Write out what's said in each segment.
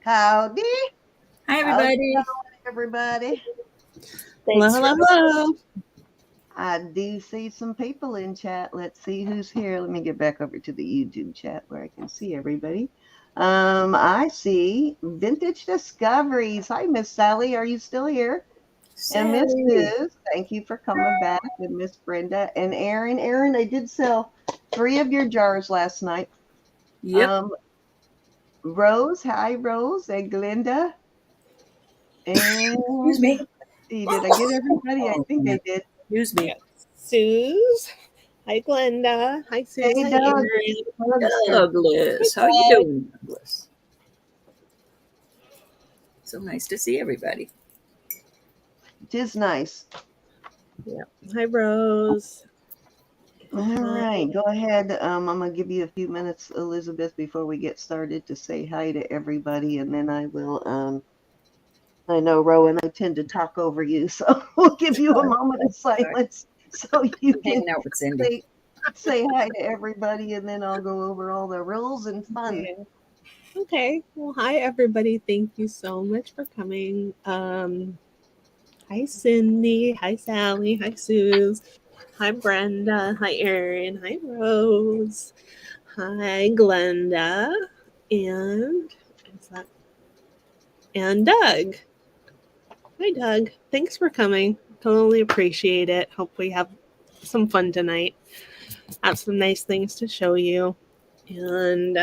Howdy. Hi, How's it everybody. going, everybody? Hello, Thanks for hello, hello. I do see some people in chat. Let's see who's here. Let me get back over to the YouTube chat where I can see everybody. I see Vintage Discoveries. Hi, Miss Sally. Are you still here? And Miss Sally. Suze, thank you for coming back. And Miss Brenda and Aaron. Aaron, I did sell 3 of your jars last night. Yep. Rose, hi, Rose, and Glenda. Excuse And me. did I get everybody? I think I did. Excuse me. yeah. Suze. Hi, Glenda. Hi, Suze. Hey, Hi, Doug. Aaron. Dougster. Douglas. How you doing, Douglas? So nice to see everybody. Tis nice. Yeah. Hi, Rose. All right, go ahead. I'm going to give you a few minutes, Elizabeth, before we get started to say hi to everybody, and then I will. I know, Rowan, I tend to talk over you, so we'll give you a moment of Sorry. silence so you I'm can hanging out with Cindy. say hi to everybody, and then I'll go over all the rules and fun. Yeah. Okay. Well, hi, everybody. Thank you so much for coming. Hi, Cindy. Hi, Sally. Hi, Suze. Hi, Brenda. Hi, Aaron. Hi, Rose. Hi, Glenda. And is that and Doug. Hi, Doug. Thanks for coming. Totally appreciate it. Hope we have some fun tonight. Have some nice things to show you. And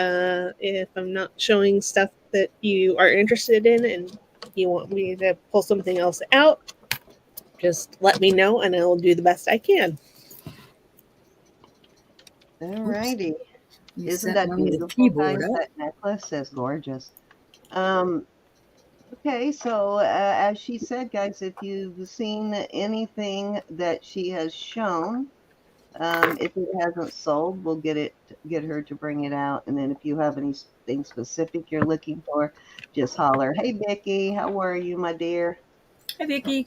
if I'm not showing stuff that you are interested in and you want me to pull something else out, just let me know and I'll do the best I can. All Oops. righty. You Isn't sent that one with a beautiful, guys? keyboard up. That necklace is gorgeous. Okay, so as she said, guys, if you've seen anything that she has shown, if it hasn't sold, we'll get her to bring it out. And then if you have anything specific you're looking for, just holler. Hey, Becky, how are you, my dear? Hi, Vicky.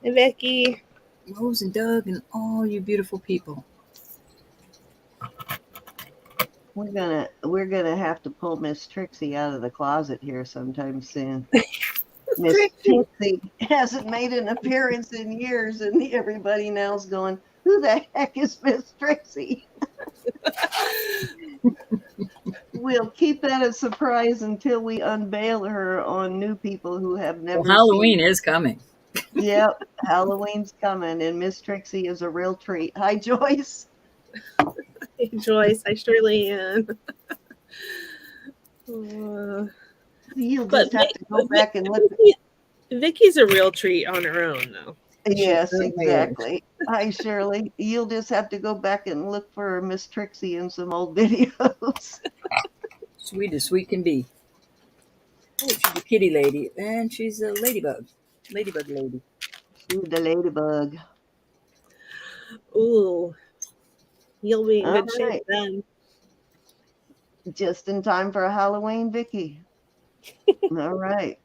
Hi, Becky. Rose and Doug and all you beautiful people. We're gonna have to pull Miss Trixie out of the closet here sometime soon. Miss Trixie. Trixie hasn't made an appearance in years, and everybody now's going, "Who the heck is Miss Trixie?" We'll keep that a surprise until we unveil her on new people who have Well, never seen. Halloween is coming. Yep, Halloween's coming, and Miss Trixie is a real treat. Hi, Joyce. Hey, Joyce. Hi, Shirley Ann. Uh, You'll but just have to go back and look. Vicky's a real treat on her own, though. She Yes, certainly is. exactly. Hi, Shirley. You'll just have to go back and look for Miss Trixie in some old videos. Sweet as sweet can be. Oh, she's a kitty lady, and she's a ladybug. Ladybug lady. Ooh, the ladybug. Ooh, you'll be in All good shape right, then. just in time for a Halloween, Vicky. All right.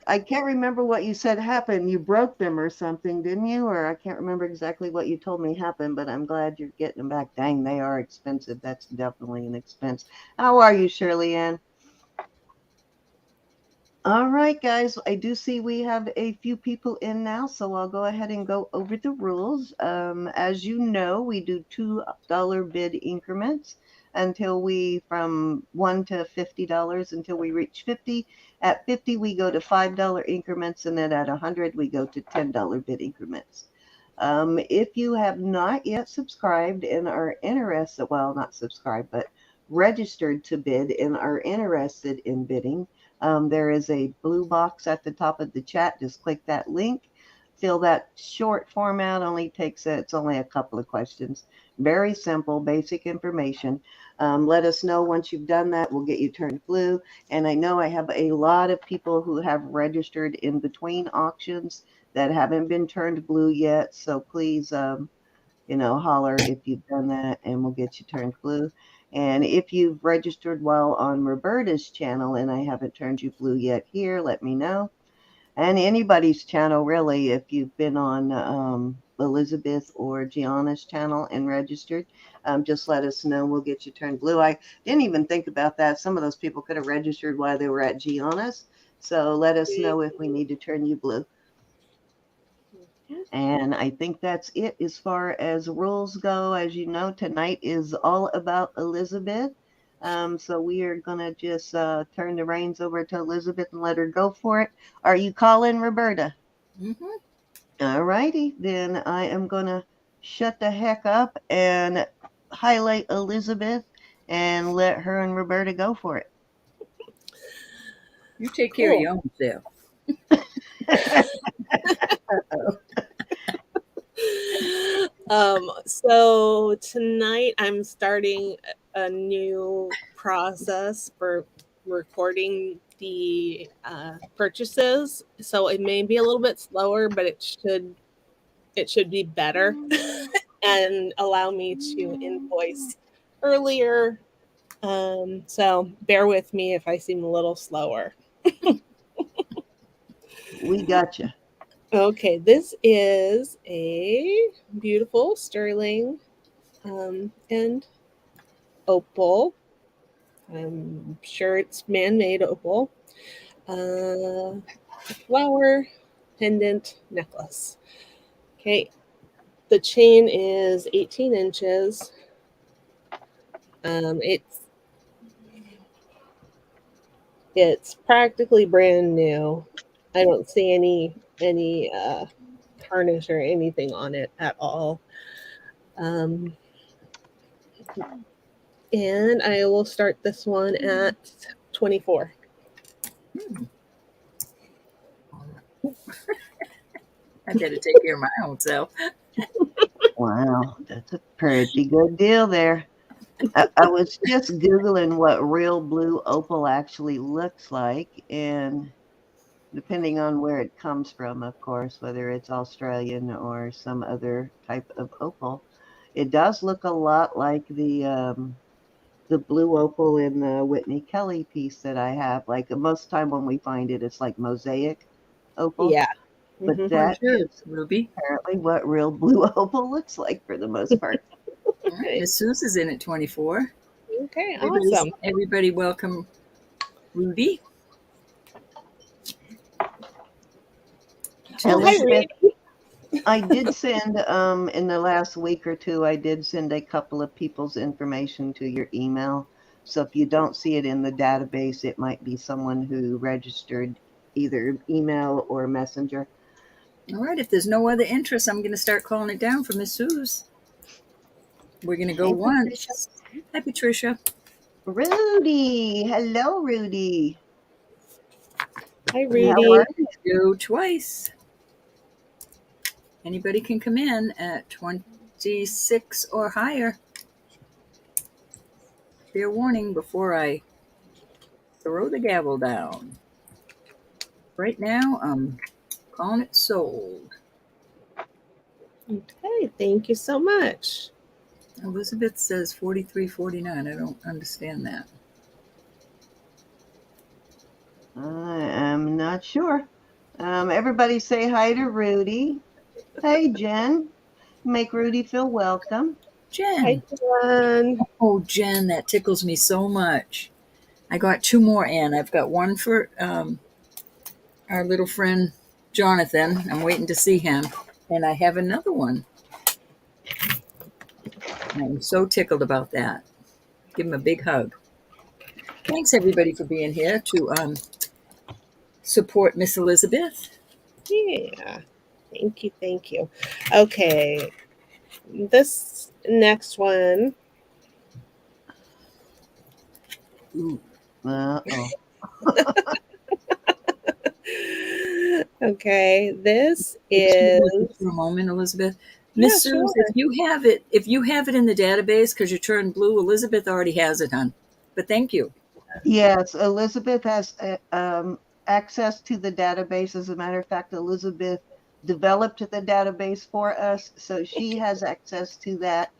I can't remember what you said happened. You broke them or something, didn't you? Or I can't remember exactly what you told me happened, but I'm glad you're getting them back. Dang, they are expensive. That's definitely an expense. How are you, Shirley Ann? All right, guys. I do see we have a few people in now, so I'll go ahead and go over the rules. As you know, we do $2 bid increments until we from $1 to $50 until we reach 50. At 50, we go to $5 increments, and then at 100, we go to $10 bid increments. If you have not yet subscribed and are interested, well, not subscribed, but registered to bid and are interested in bidding, there is a blue box at the top of the chat. Just click that link. Fill that short form out. It's only a couple of questions. Very simple, basic information. Let us know once you've done that. We'll get you turned blue. And I know I have a lot of people who have registered in between auctions that haven't been turned blue yet. So please, holler if you've done that and we'll get you turned blue. And if you've registered while on Roberta's channel and I haven't turned you blue yet here, let me know. And anybody's channel, really, if you've been on Elizabeth or Gianna's channel and registered, just let us know. We'll get you turned blue. I didn't even think about that. Some of those people could have registered while they were at Gianna's. So let us know if we need to turn you blue. And I think that's it as far as rules go. As you know, tonight is all about Elizabeth. So we are going to just turn the reins over to Elizabeth and let her go for it. Are you calling, Roberta? Mm-hmm. All righty. Then I am going to shut the heck up and highlight Elizabeth and let her and Roberta go for it. You take care of your own self. So tonight I'm starting a new process for recording the purchases. So it may be a little bit slower, but it should be better and allow me to invoice earlier. So bear with me if I seem a little slower. We got you. Okay, this is a beautiful sterling and opal. I'm sure it's man-made opal. Flower pendant necklace. Okay, the chain is 18 inches. It's practically brand new. I don't see any tarnish or anything on it at all. Um, and I will start this one at 24. I better take care of my own self. Wow, that's a pretty good deal there. I was just Googling what real blue opal actually looks like, and depending on where it comes from, of course, whether it's Australian or some other type of opal, it does look a lot like the blue opal in the Whitney Kelly piece that I have. Like most of the time when we find it, it's like mosaic opal. Yeah. But Mm-hmm. Oh, that sure, is Ruby. apparently what real blue opal looks like for the most part. All right, Miss Suze is in at 24. Okay, awesome. Everybody welcome Ruby. Oh, hi, Elizabeth, Rudy. I did send in the last week or two, I did send a couple of people's information to your email. So if you don't see it in the database, it might be someone who registered either email or messenger. All right, if there's no other interest, I'm going to start calling it down for Miss Suze. We're going to go Hey, once. Hi, Patricia. Rudy. Hello, Rudy. Hi, How Rudy. are you? Go twice. Anybody can come in at 26 or higher. Fair warning before I throw the gavel down. Right now, I'm calling it sold. Okay, thank you so much. Elizabeth says 43.49. I don't understand that. I am not sure. Everybody say hi to Rudy. Hey, Jen. Make Rudy feel welcome. Hi, Jen. Jen. Oh, Jen, that tickles me so much. I got two more in. I've got one for our little friend Jonathan. I'm waiting to see him. And I have another one. I'm so tickled about that. Give him a big hug. Thanks, everybody, for being here to support Miss Elizabeth. Yeah. Thank you. Thank you. Okay. This next one. Ooh. Uh-oh. Okay. This Excuse me is. for a moment, Elizabeth. Yeah, Miss sure. Suze, if you have it in the database because you turned blue, Elizabeth already has it, hon. But thank you. Yes, Elizabeth has access to the database. As a matter of fact, Elizabeth developed the database for us, so she has access to that.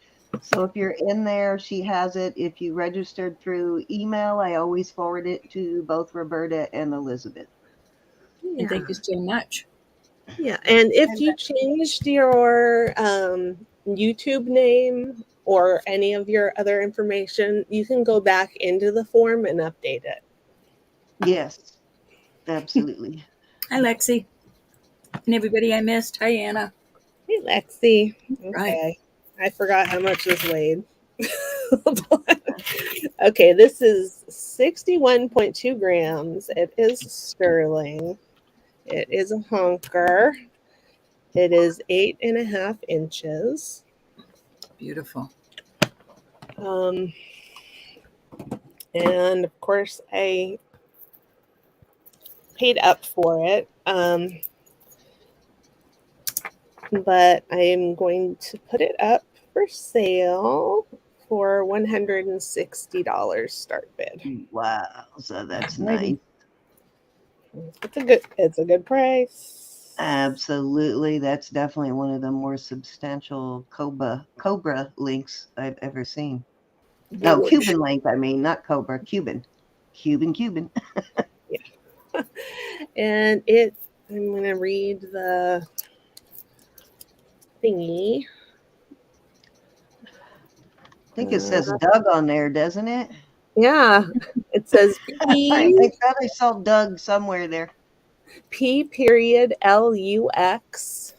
So if you're in there, she has it. If you registered through email, I always forward it to both Roberta and Elizabeth. And Yeah. thank you so much. Yeah, and if And you changed your YouTube name or any of your other information, you can go back into the form and update it. yes, absolutely. Hi, Lexi. And everybody I missed. Hi, Anna. Hey, Lexi. Right. Okay, I forgot how much this weighed. Hold on. Okay, this is 61.2 grams. It is sterling. It is a honker. It is 8.5 inches. Beautiful. Um, and of course, I paid up for it. But I am going to put it up for sale for $160 start bid. Wow, so that's Righty. nice. It's a good price. Absolutely, that's definitely one of the more substantial cobra links I've ever seen. No, Huge. Cuban link. I mean, not cobra, Cuban, Cuban. Yeah. And it, I'm going to read the thingy. I think it says Doug on there, doesn't it? Yeah, it says I P thought I saw Doug somewhere there. P LUX.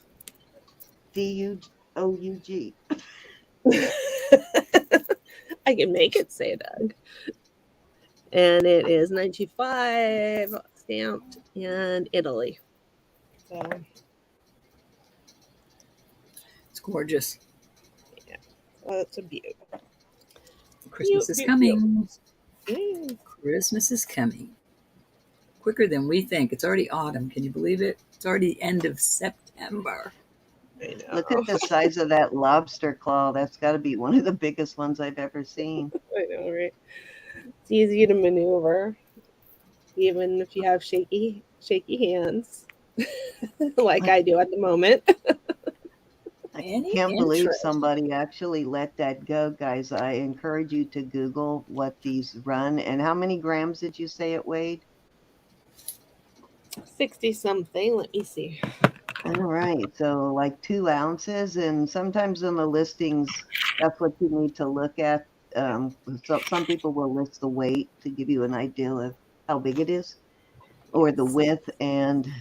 Doug. I can make it say Doug. And it is 925 stamped in Italy. So It's gorgeous. yeah, well, it's a beaut. Christmas is Beaut, beaut. coming. Mm, Christmas is coming. Quicker than we think. It's already autumn. Can you believe it? It's already end of September. I Look know. at the size of that lobster claw. That's got to be one of the biggest ones I've ever seen. I know, right? It's easy to maneuver, even if you have shaky hands, like I do at the moment. I Any can't believe interest? somebody actually let that go, guys. I encourage you to Google what these run. And how many grams did you say it weighed? 60 something. Let me see. All right, so like 2 ounces, and sometimes in the listings, that's what you need to look at. So some people will list the weight to give you an idea of how big it is, or the Yes. width. And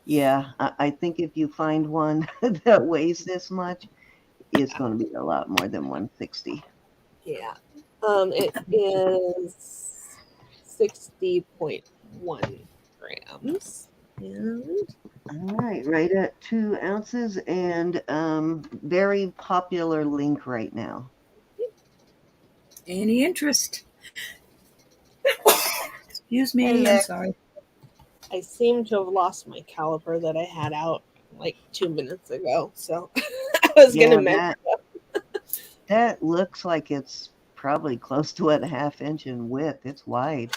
yeah, I think if you find one that weighs this much, it's going to be a lot more than 160. Yeah. It is 60.1 grams. And All right at 2 ounces, and very popular link right now. Any interest? Excuse Hey, me. I'm Lex. sorry. I seem to have lost my caliper that I had out like 2 minutes ago. So I was going to Yeah, measure that looks like it's probably close to a half inch in width. It's wide.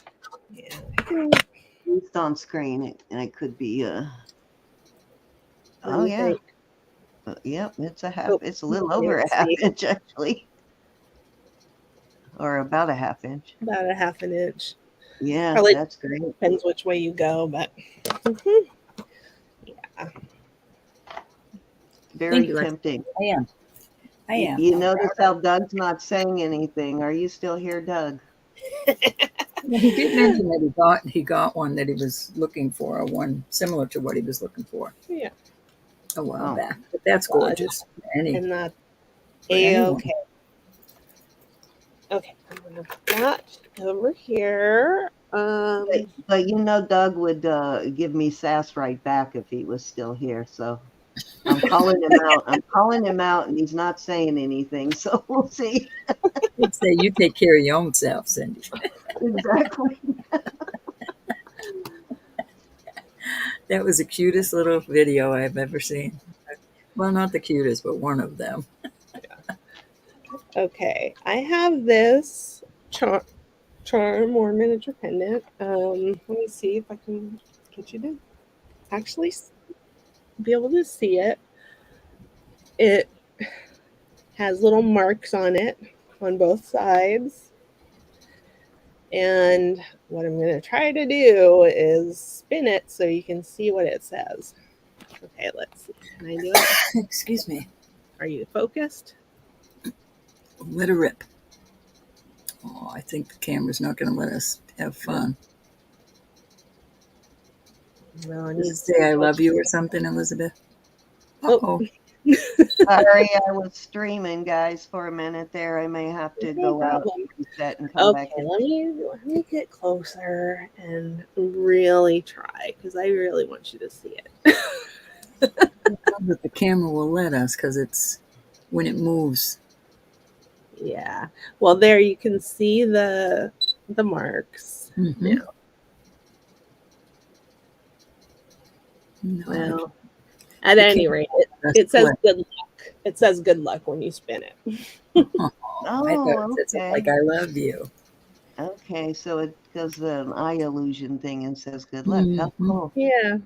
Yeah. At least on screen, and it could be What do oh you yeah. think? Yep, it's a half. Oh, It's a you little over can't a half see. inch actually, or about a half inch. About a half an inch. Yeah, Probably that's great. depends which way you go, but mhm. Yeah. Thank Very you, Lexi. tempting. I am. I am. You I'm notice proud how of Doug's not saying anything. Are you still here, Doug? it. Well, he did mention that he got one that he was looking for, one similar to what he was looking for Yeah. a while Oh, back. But that's Well, gorgeous. Any and that's for anyone. okay. Okay. I'm gonna put that over here. but Doug would give me sass right back if he was still here. So I'm calling him out. I'm calling him out, and he's not saying anything. So we'll see. He'd say, "You take care of your own self, Cindy." Exactly. That was the cutest little video I've ever seen. Well, not the cutest, but one of them. Okay. I have this charm or miniature pendant. Let me see if I can get you to actually be able to see it. It has little marks on it on both sides. And what I'm going to try to do is spin it so you can see what it says. Okay, let's see. Can I do it? Excuse me. Are you focused? Let her rip. Oh, I think the camera's not going to let us have fun. No, it Does it needs say to be I love you or closer. something, Elizabeth? Oh, Uh-oh. Sorry, I was streaming, guys, for a minute there. I may have to no go out, problem. reset, and come back Okay, in. let me get closer and really try because I really want you to see it. But the camera will let us because it's when it moves. Yeah. Well, there you can see the marks. Mm-hmm. Now, No, well, at the any camera rate, does it says flip. good luck. It says good luck when you spin it. Oh, I thought it Oh, said something okay. like I love you. Okay, so it does the eye illusion thing and says good luck. How Mm-hmm. cool. Yeah.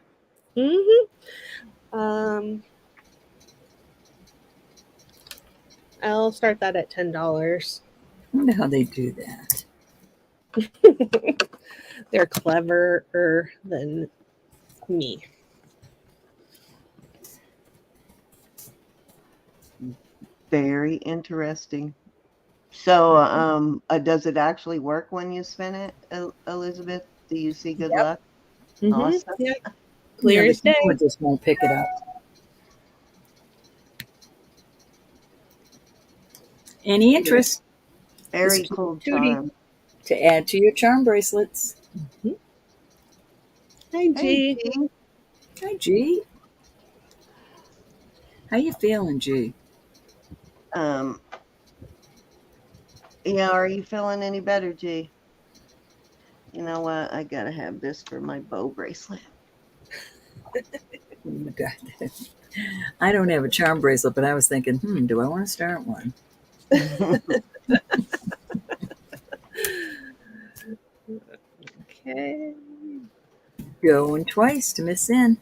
Um, I'll start that at $10. I wonder how they do that. They're cleverer than me. Very interesting. So, does it actually work when you spin it, Elizabeth? Do you see good Yep. luck? Mm-hmm. Awesome. Yeah. Yeah, Clear the as day. camera just won't pick it up. Any interest? This Very cute cool tootie charm. to add to your charm bracelets. Hi, Hey, G. G. Hi, G. How you feeling, G? Um, yeah, are you feeling any better, G? You know what? I gotta have this for my bow bracelet. Oh my God. I don't have a charm bracelet, but I was thinking, do I want to start one? Okay. Going twice to miss in.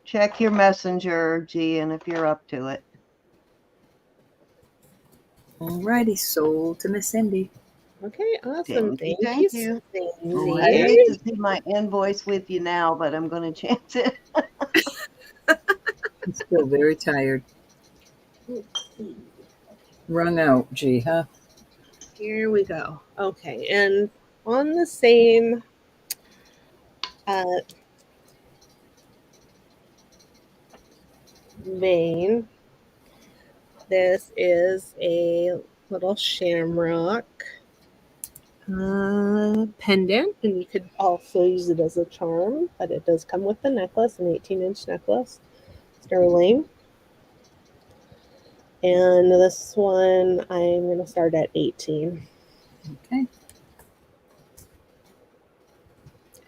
Check your messenger, G, and if you're up to it. Alrighty, sold to Miss Cindy. Okay, awesome. Thank you, Thank you, thank you. Oh, I yeah. hate Cindy. to see my invoice with you now, but I'm going to chance it. I'm still very tired. Wrung out, G, huh? Here we go. Okay, and on the same uh, vein, this is a little shamrock pendant, and you could also use it as a charm, but it does come with the necklace, an 18-inch necklace, sterling. And this one, I'm going to start at 18. Okay.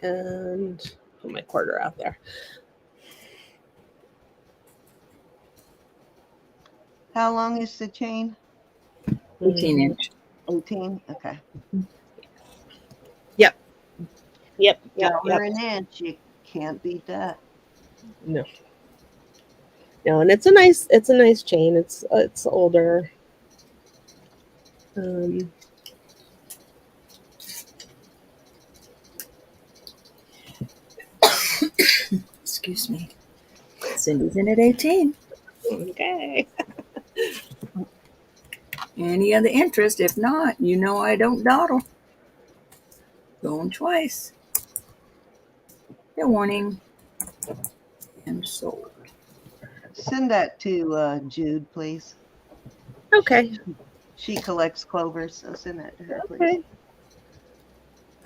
And put my quarter out there. How long is the chain? 18-inch. 18? Okay. Yep. Yep. Yep. Dollar Yep. an inch. You can't beat that. No. No, and it's a nice chain. It's older. Um, Excuse me. Cindy's in at 18. okay. Any other interest? If not, you know I don't dawdle. Going twice. Good morning. And sold. Send that to Jude, please. Okay. She collects clovers, so send that to her, please. Okay.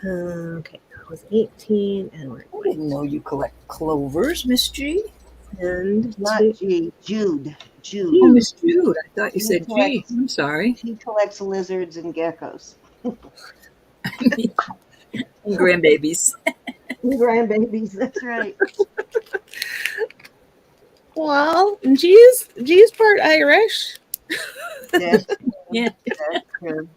Okay. That was 18, and we're I going didn't know you collect clovers, Miss G. to send Not to G, Jude. Oh, Jude. Miss Jude. I thought you She said G. collects, I'm sorry. she collects lizards and geckos. And grandbabies. Grandbabies, that's right. well, G's part Irish. That's Yeah. that's true.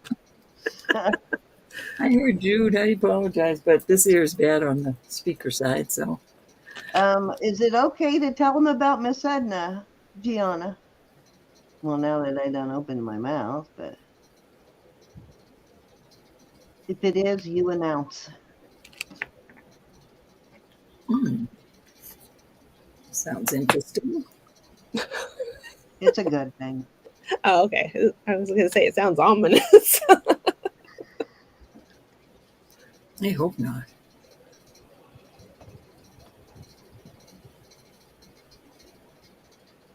I heard Jude. I apologize, but this ear is bad on the speaker side, so. Is it okay to tell them about Miss Edna, Gianna? Well, now that I don't open my mouth, but if it is, you announce. Sounds interesting. It's a good thing. Oh, okay. I was going to say it sounds ominous. I hope not.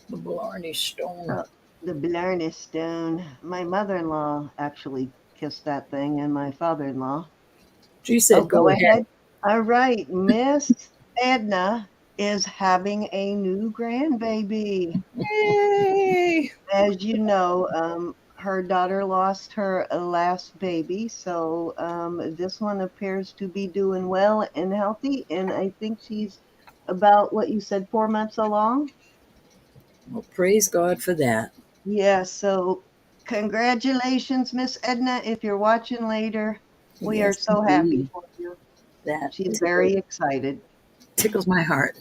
The Blarney Stone. The Blarney Stone. My mother-in-law actually kissed that thing, and my father-in-law. She said, Go go ahead. All right, Miss Edna is having a new grandbaby. Yay! As you know, her daughter lost her last baby, so this one appears to be doing well and healthy, and I think she's about what you said, 4 months along. Well, praise God for that. Yeah, so congratulations, Miss Edna. If you're watching later, we are Yes, so happy indeed. for you. That She's very excited. tickles my heart.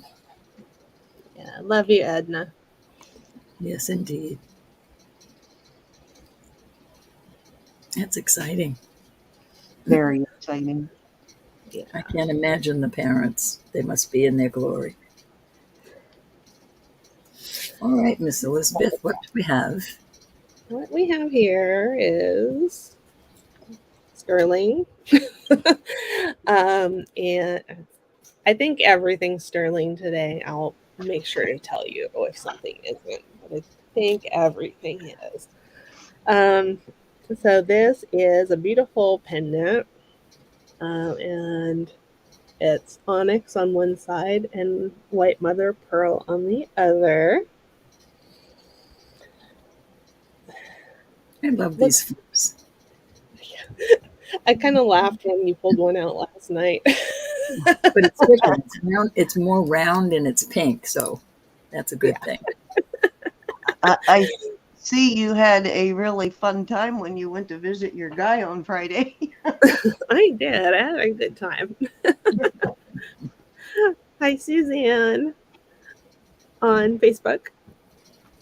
Yeah, love you, Edna. Yes, indeed. That's exciting. Very exciting. Yeah. I can't imagine the parents. They must be in their glory. All right, Miss Elizabeth, what do we have? What we have here is sterling. And I think everything's sterling today. I'll make sure to tell you if something isn't, but I think everything is. Um, so this is a beautiful pendant, and it's onyx on one side and white mother of pearl on the other. I love these flips. I kind of laughed when you pulled one out last night. But it's different. It's round, it's more round and it's pink, so that's a good thing. I see you had a really fun time when you went to visit your guy on Friday. I did. I had a good time. Hi, Suzanne on Facebook.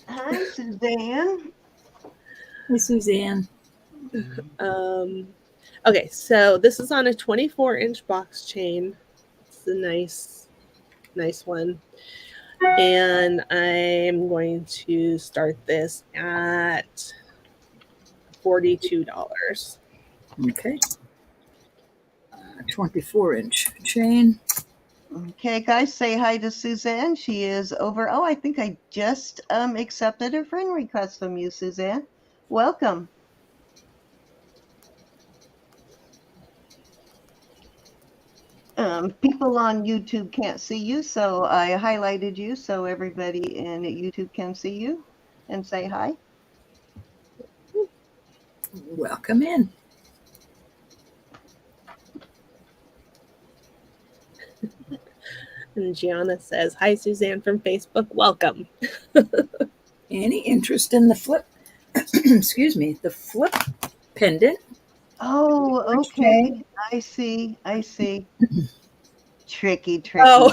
Hi, Suzanne. Hey, Suzanne. Okay, so this is on a 24-inch box chain. It's a nice one. And I'm going to start this at $42. Okay. A 24-inch chain. Okay, guys, say hi to Suzanne. She is over. Oh, I think I just accepted a friend request from you, Suzanne. Welcome. People on YouTube can't see you, so I highlighted you so everybody in YouTube can see you and say hi. Welcome in. And Gianna says, hi, Suzanne from Facebook. Welcome. Any interest in the flip? Excuse me, the flip pendant? Oh, okay. I see. Tricky. Oh,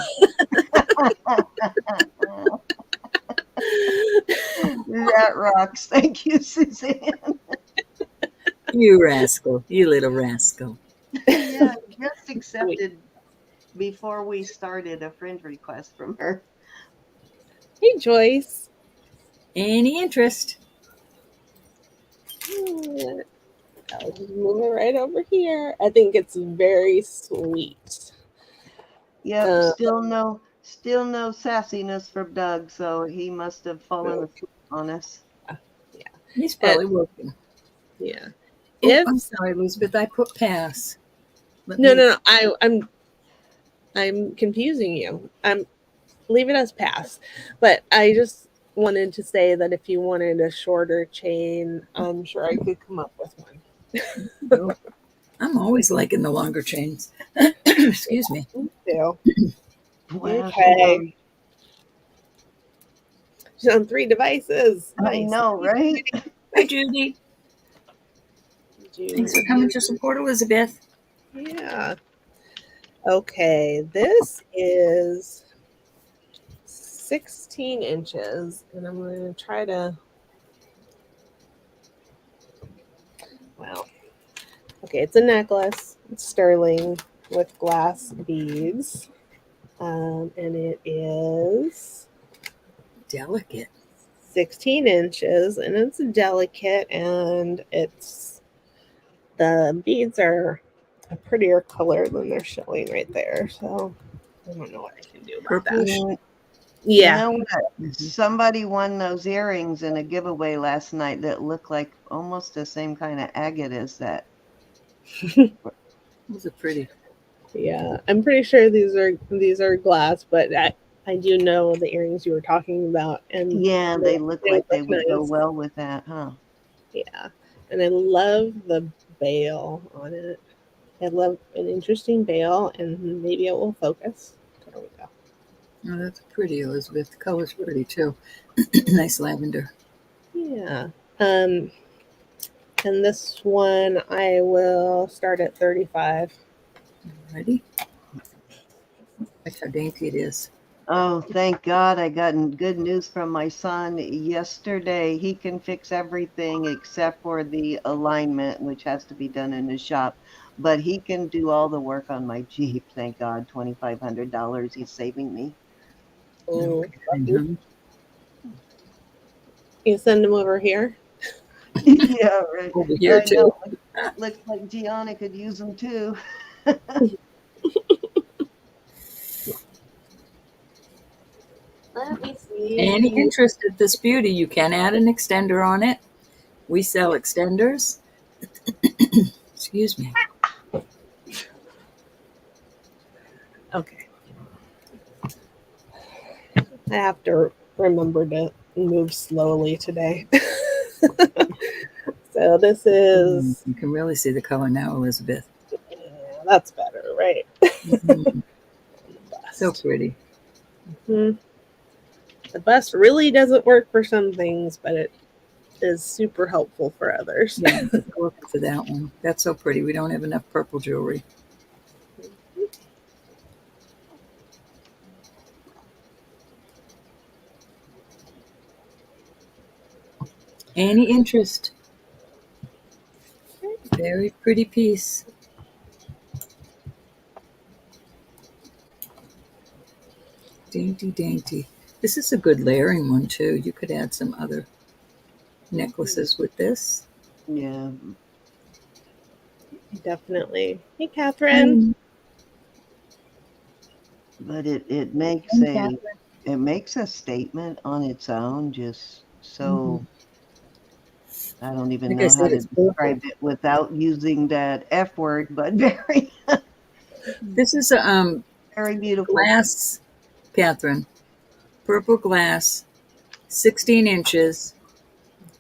That rocks. Thank you, Suzanne. You rascal. You little rascal. Yeah, just accepted before we started a friend request from her. hey, Joyce. Any interest? I'll just move it right over here. I think it's very sweet. Yep, still no sassiness from Doug, so he must have fallen asleep on us. Yeah. He's probably working. Yeah. Oh, I'm sorry, Elizabeth. I put pass. No. I'm confusing you. Leave it as pass. But I just wanted to say that if you wanted a shorter chain, I'm sure I could come up with one. I'm always liking the longer chains. Excuse me. Me too. Wow, Okay. She's on 3 devices. I Nice. know, right? Hi, Judy. Thanks for coming to support Elizabeth. Yeah. Okay, this is 16 inches, and I'm going to try to. Wow. Okay, it's a necklace. It's sterling with glass beads. And it is delicate. 16 inches, and it's delicate, and the beads are a prettier color than they're showing right there. So I don't know what I can do about that. Purplish. You Yeah. know what? Mhm. Somebody won those earrings in a giveaway last night that looked like almost the same kind of agate as that. Those are pretty. Yeah, I'm pretty sure these are glass, but I do know the earrings you were talking about, and Yeah, they look they like they look would go nice. well with that, huh? Yeah, and I love the bail on it. I love an interesting bail, and maybe it will focus. There we go. Oh, that's pretty, Elizabeth. The color's pretty too. Nice lavender. Yeah. Um, and this one I will start at 35. Ready? Look how dainty it is. Oh, thank God I got good news from my son yesterday. He can fix everything except for the alignment, which has to be done in his shop. But he can do all the work on my Jeep. Thank God, $2,500 he's saving me. Oh, Okay. lucky. You send them over here. Yeah, right. Over here I too. know. Looks like Gianna could use them too. Let me Any see. interest in this beauty, you can add an extender on it. We sell extenders. Excuse me. Okay. I have to remember to move slowly today. So this is, You can really see the color now, Elizabeth. yeah, that's better, right? Mhm. So Bust. pretty. Hmm. The bust really doesn't work for some things, but it is super helpful for others. Yeah, let's go for that one. That's so pretty. We don't have enough purple jewelry. Any interest? Very pretty piece. Dainty, dainty. This is a good layering one too. You could add some other necklaces with this. Yeah, Definitely. Hey, Catherine. Mm. but it makes And Catherine. a statement on its own, just Mhm. so I don't even Like I know how said, to it's purple. describe it without using that F word, but very, This is a very beautiful. glass, Catherine. Purple glass, 16 inches.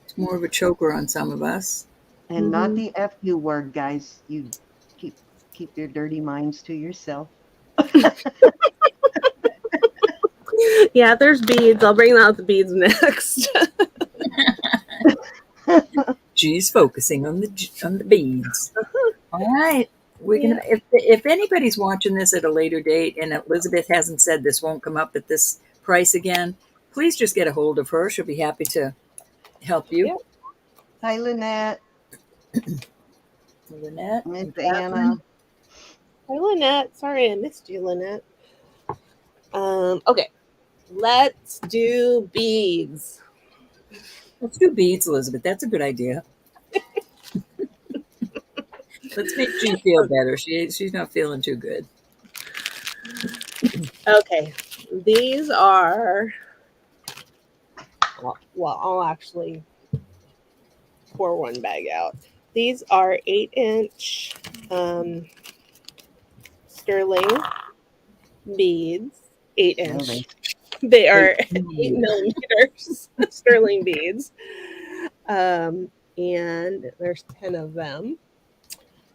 It's more of a choker on some of us. And not Hmm. the FU word, guys. You keep keep your dirty minds to yourself. Yeah, there's beads. I'll bring out the beads next. She's focusing on the beads. All right. We're Yeah. gonna if anybody's watching this at a later date and Elizabeth hasn't said this won't come up at this price again, please just get a hold of her. She'll be happy to help you. Yep. Hi, Lynette, Lynette Miss and Anna. Catherine. Hi, Lynette. Sorry I missed you, Lynette. Okay. Let's do beads. Let's do beads, Elizabeth. That's a good idea. Let's make G feel better. She's not feeling too good. Okay. These are, well, I'll actually pour one bag out. These are 8-inch sterling beads. Eight No, they inch. They Eight are 8 beads. millimeters sterling beads. And there's 10 of them.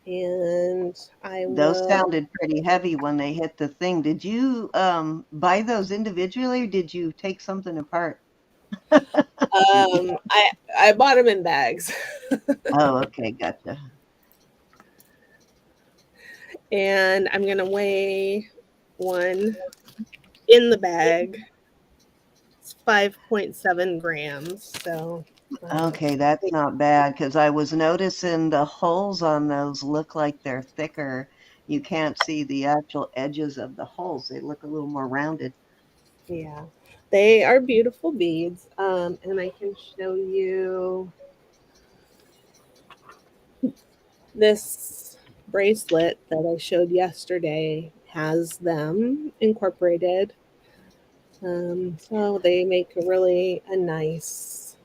And I those will. sounded pretty heavy when they hit the thing. Did you buy those individually or did you take something apart? I bought them in bags, Oh, okay, gotcha. and I'm gonna weigh one in the bag. It's 5.7 grams. So Okay, that's not bad because I was noticing the holes on those look like they're thicker. You can't see the actual edges of the holes. They look a little more rounded. yeah, They are beautiful beads, and I can show you this bracelet that I showed yesterday has them incorporated. So they make a nice,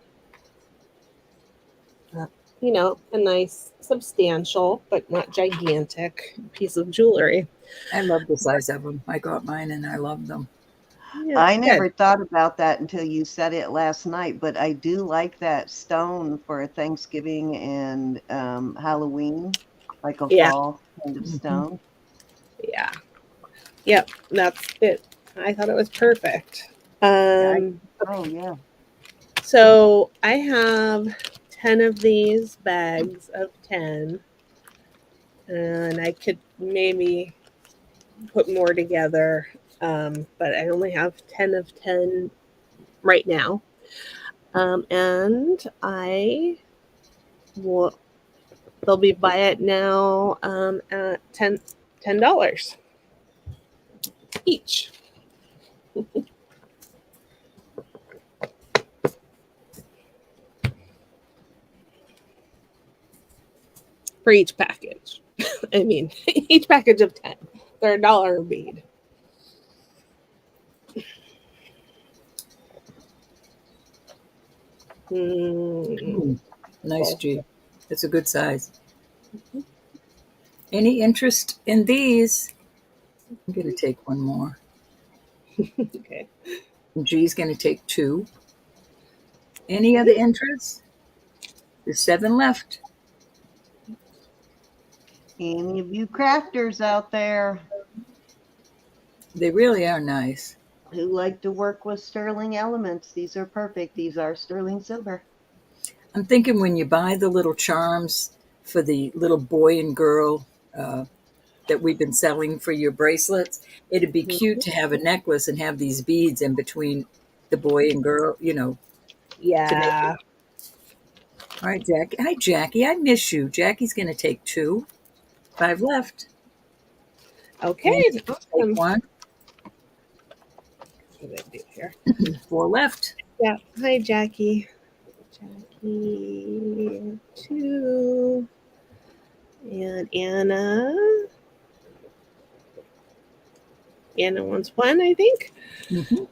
uh, a nice substantial but not gigantic piece of jewelry. I love the size of them. I got mine and I love them. Yeah, I good. never thought about that until you said it last night, but I do like that stone for Thanksgiving and Halloween, like a Yeah, fall kind of Mhm. stone. yeah, yep. That's it. I thought it was perfect. Yeah. Um, Oh, yeah. so I have 10 of these bags of 10, and I could maybe put more together, but I only have 10 of 10 right now. And I will, they'll be buy it now at $10 each. For each package. I mean, each package of 10. They're $1 a bead. Nice, Cool. G. It's a good size. Any interest in these? I'm going to take one more. Okay. G's going to take 2. Any other interest? There's 7 left. Any of you crafters out there They really are nice. who like to work with sterling elements, these are perfect. These are sterling silver. I'm thinking when you buy the little charms for the little boy and girl that we've been selling for your bracelets, it'd be cute to have a necklace and have these beads in between the boy and girl, to make it. Yeah. All right, Jackie. Hi, Jackie. I miss you. Jackie's going to take 2. 5 left. Okay. Nancy, take Awesome. 1. What did I do here? 4 left. Yeah. Hi, Jackie. Jackie 2. And Anna. Anna wants 1, I think. Mm-hmm.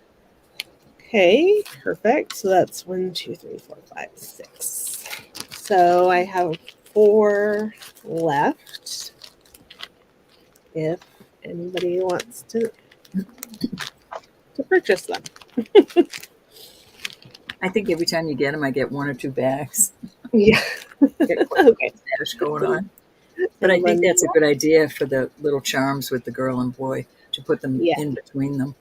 Okay, perfect. So that's 1, 2, 3, 4, 5, 6. So I have 4 left. If anybody wants to purchase them. I think every time you get them, I get 1 or 2 bags. Yeah. Get quite Okay. a stash going on. But I think that's a good idea for the little charms with the girl and boy to put them Yeah. in between them.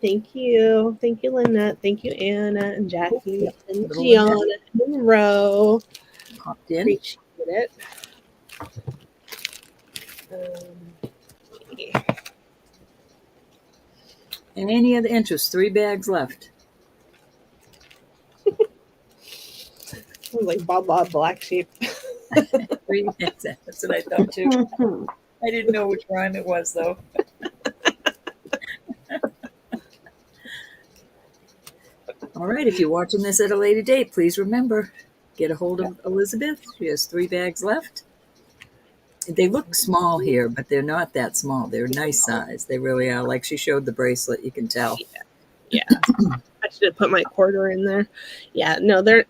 Thank you. Thank you, Lynette. Thank you, Anna and Jackie Yep. and Little Gianna Lynette and Monroe. popped in. Appreciate it. Yeah. And any other interest? 3 bags left. Like Bob Bob Black Sheep. 3 bags. That's what I thought too. I didn't know which rhyme it was though. All right. If you're watching this at a later date, please remember, get a hold of Elizabeth. She has 3 bags left. They look small here, but they're not that small. They're a nice size. They really are. Like she showed the bracelet, you can tell. Yeah. I should have put my quarter in there. Yeah, no, they're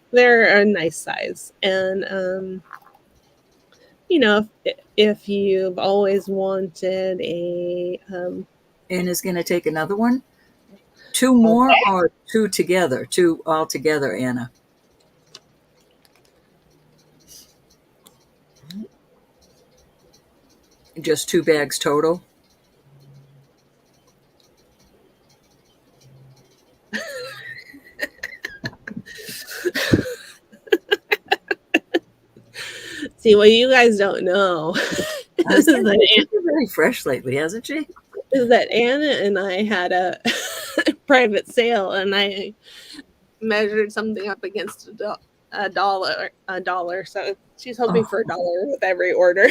a nice size. And if you've always wanted a Anna's going to take another one. 2 more okay. or 2 together? 2 all together, Anna. Just 2 bags total. See, what you guys don't know She's been very fresh lately, hasn't she? is that Anna and I had a private sale, and I measured something up against a dollar. So she's hoping for $1 with every order.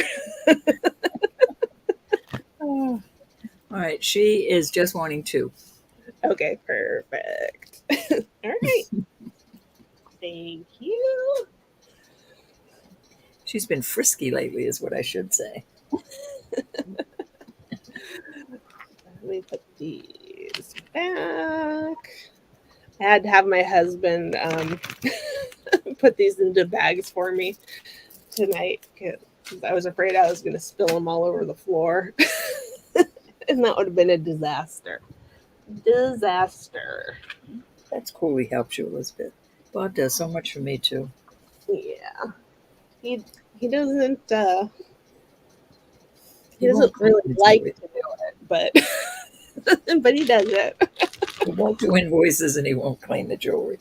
Well, All right, she is just wanting 2. Okay, perfect. All right. Thank you. She's been frisky lately, is what I should say. Let me put these back. I had to have my husband put these into bags for me tonight because I was afraid I was going to spill them all over the floor. And that would have been a disaster. Disaster. That's cool. He helps you, Elizabeth. Bob does so much for me too. Yeah. He doesn't he won't doesn't really do like it. to do it, but but he does it. He won't do invoices and he won't clean the jewelry.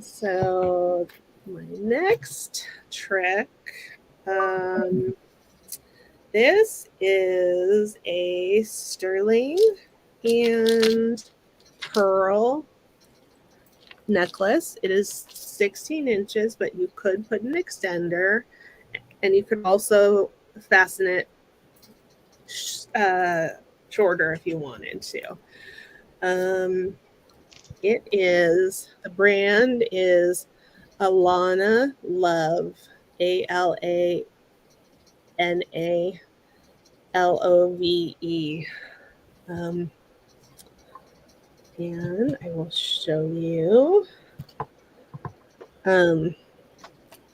So my next trick, this is a sterling and pearl necklace. It is 16 inches, but you could put an extender, and you could also fasten it shorter if you wanted to. The brand is Alana Love, ALANALOVE. And I will show you.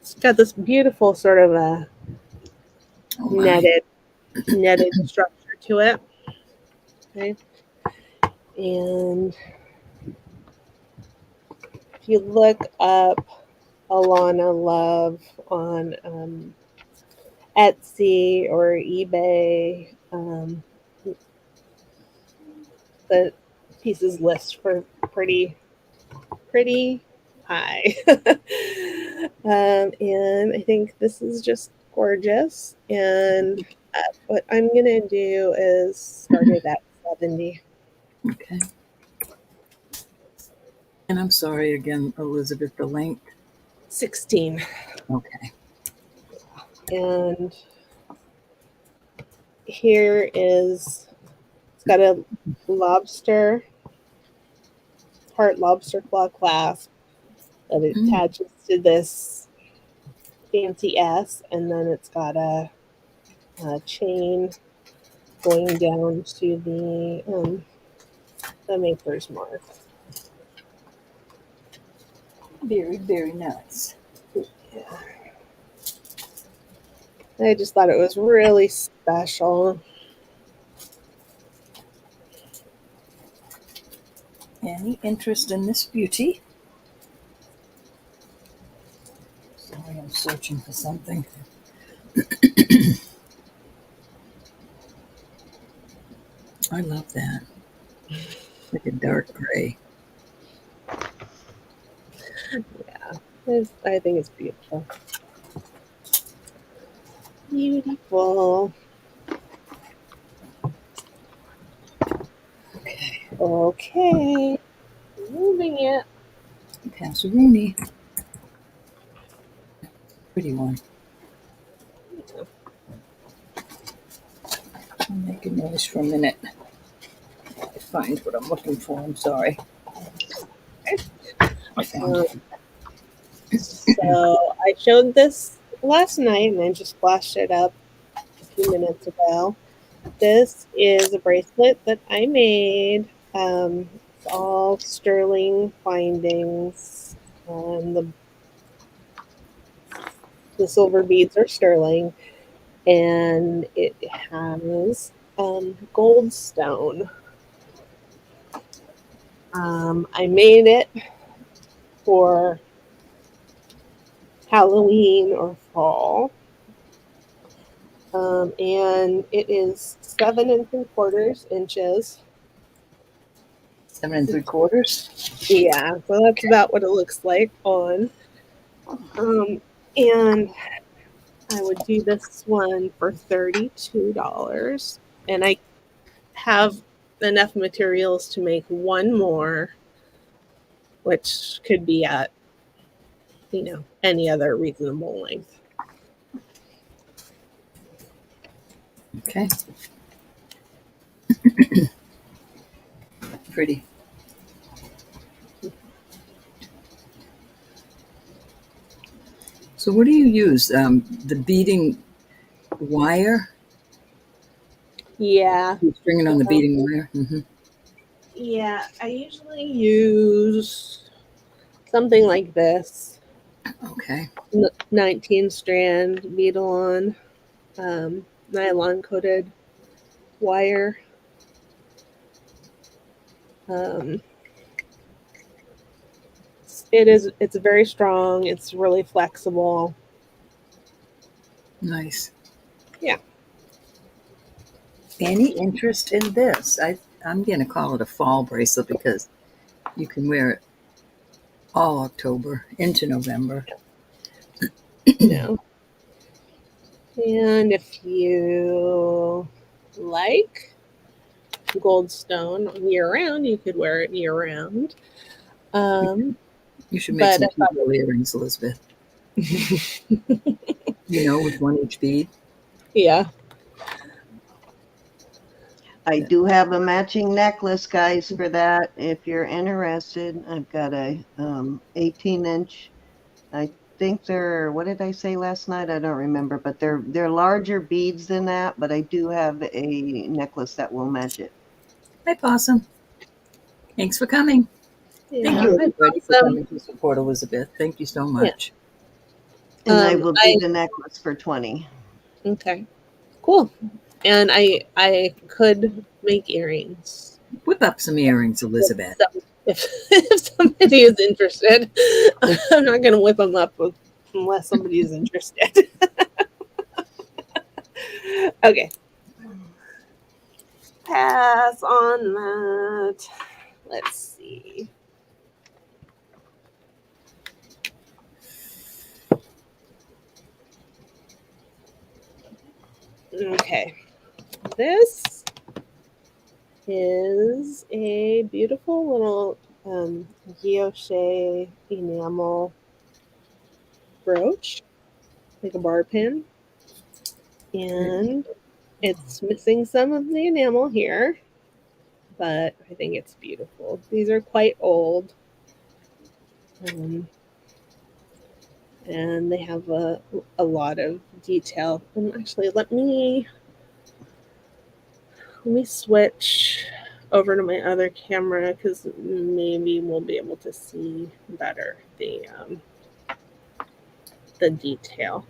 It's got this beautiful sort of a netted structure to it. Okay. And if you look up Alana Love on Etsy or eBay, the pieces list for pretty high. And I think this is just gorgeous. And what I'm gonna do is start it at 70. Okay. And I'm sorry again, Elizabeth, the length. 16. Okay. And here is, it's got a lobster, heart lobster claw clasp that it attaches to this fancy S, and then it's got a chain going down to the maker's mark. Very, very nice. Yeah. I just thought it was really special. Any interest in this beauty? Sorry, I'm searching for something. I love that. Like a dark gray. Yeah, I think it's beautiful. Beautiful. Okay. Moving it. Passaroni. Pretty one. I'll make a noise for a minute. I find what I'm looking for. I'm sorry. I found it. So I showed this last night and I just flashed it up a few minutes ago. This is a bracelet that I made. It's all sterling findings. The silver beads are sterling, and it has gold stone. I made it for Halloween or fall. And it is 7 3/4 inches. 7 3/4. Yeah, so that's about what it looks like on. And I would do this one for $32. And I have enough materials to make one more, which could be at, any other reasonable length. Okay. Pretty. So what do you use? The beading wire? Yeah. You string it on the beading wire? Mm-hmm. Yeah, I usually use something like this. Okay. 19 strand beadle on nylon coated wire. Um, it's very strong. It's really flexible. Nice. Yeah. Any interest in this? I'm going to call it a fall bracelet because you can wear it all October into November. No. And if you like goldstone year round, you could wear it year round. You should make But some cute little earrings, Elizabeth. With one each bead. yeah. I do have a matching necklace, guys, for that. If you're interested, I've got a 18-inch. I think they're, what did I say last night? I don't remember, but they're larger beads than that. But I do have a necklace that will match it. Hi, Possum. Thanks for coming. Thank Yeah. you, Hi, everybody, for Possum. coming to support Elizabeth. Thank you so Yeah. much. And I will do I the necklace for 20. okay. Cool. And I could make earrings. Whip up some earrings, Elizabeth. If somebody is interested, I'm not going to whip them up unless somebody is interested. Okay. Pass on that. Let's see. Okay. This is a beautiful little guilloche enamel brooch, like a bar pin. And it's missing some of the enamel here, but I think it's beautiful. These are quite old. And they have a lot of detail. And actually, let me switch over to my other camera because maybe we'll be able to see better the detail.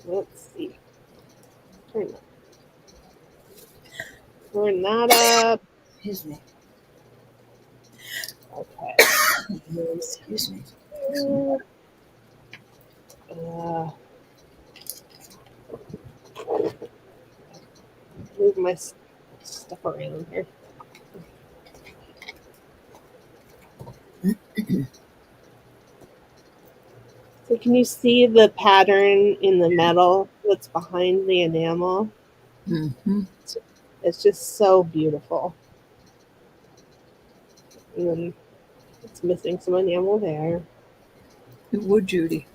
Let's see. Turn that up. Excuse me. Okay. Excuse me. Move my stuff around here. So can you see the pattern in the metal that's behind the enamel? Mm-hmm. It's just so beautiful. And then it's missing some enamel there. It would, Judy.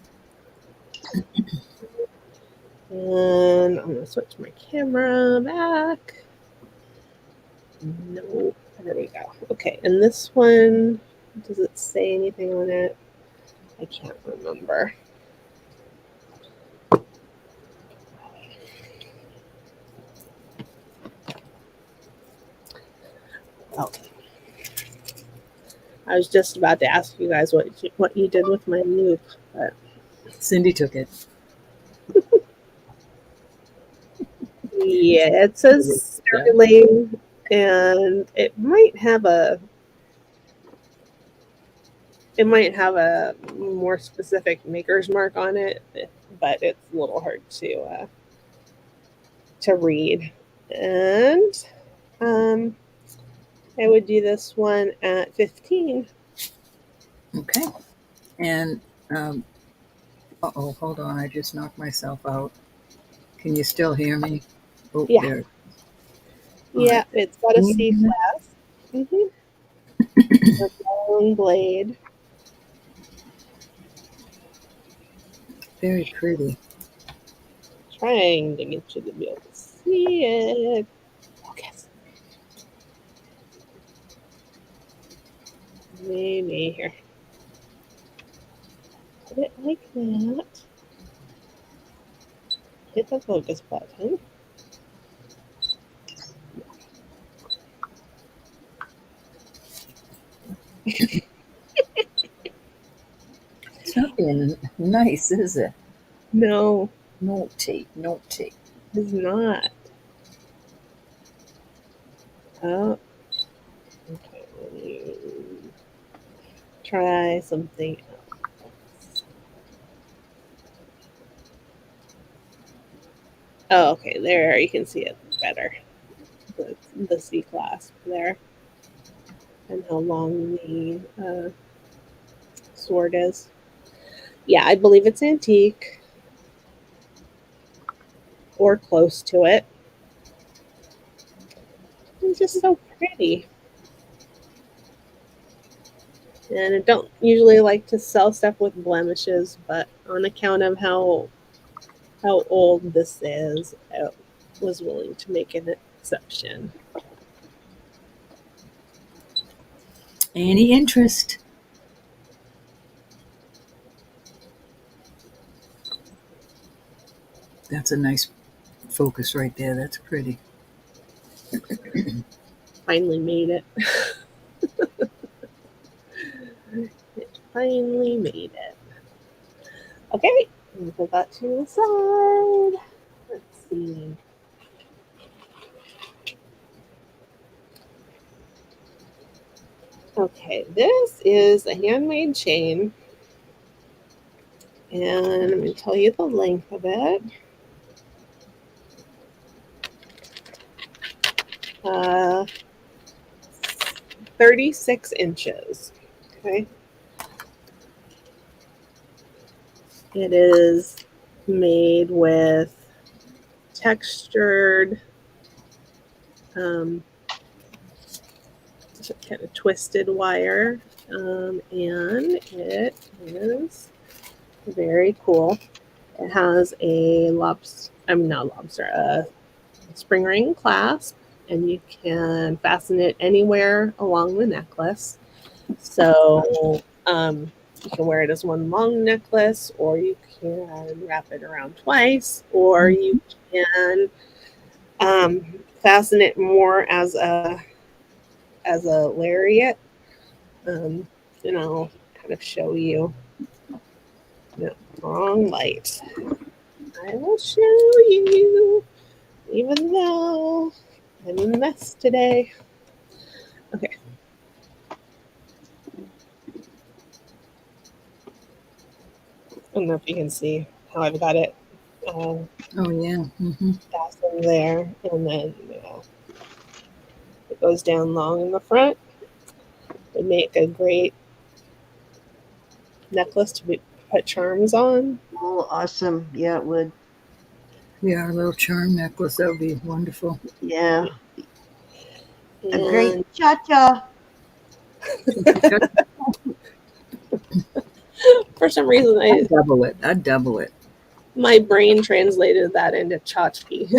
And I'm going to switch my camera back. No, there we go. Okay, and this one, does it say anything on it? I can't remember. Okay. I was just about to ask you guys what you did with my loop, but Cindy took it. yeah, it says sterling, and it might have a more specific maker's mark on it, but it's a little hard to read. And I would do this one at 15. Okay. And, uh-oh, hold on. I just knocked myself out. Can you still hear me? Oh, Yeah. there. Yeah, Right. it's got a C clasp. A long blade. Very pretty. trying to get you to be able to see it. Focus. Maybe here. Put it like that. Hit the focus button. It's not being nice, is it? No, Naughty. it's not. Oh, okay. Let me try something else. Oh, okay. There, you can see it better. The C clasp there, and how long the sword is. Yeah, I believe it's antique or close to it. It's just so pretty. And I don't usually like to sell stuff with blemishes, but on account of how old this is, I was willing to make an exception. Any interest? That's a nice focus right there. That's pretty. Finally made it. It finally made it. Okay, let me put that to the side. Let's see. Okay, this is a handmade chain. And I'm going to tell you the length of it. 36 inches. Okay. It is made with textured, kind of twisted wire, and it is very cool. It has a a spring ring clasp, and you can fasten it anywhere along the necklace. So you can wear it as one long necklace, or you can wrap it around twice, or you can fasten it more as a lariat. And I'll kind of show you. No, wrong light. I will show you, even though I'm a mess today. Okay. I don't know if you can see how I've got it Oh yeah. fastened there, and then it goes down long in the front. Would make a great necklace to put charms on. Oh, awesome. Yeah, it would. Yeah, our little charm necklace. That would be wonderful. Yeah. A And great cha-cha. for some reason, I'd double it. my brain translated that into tchotchke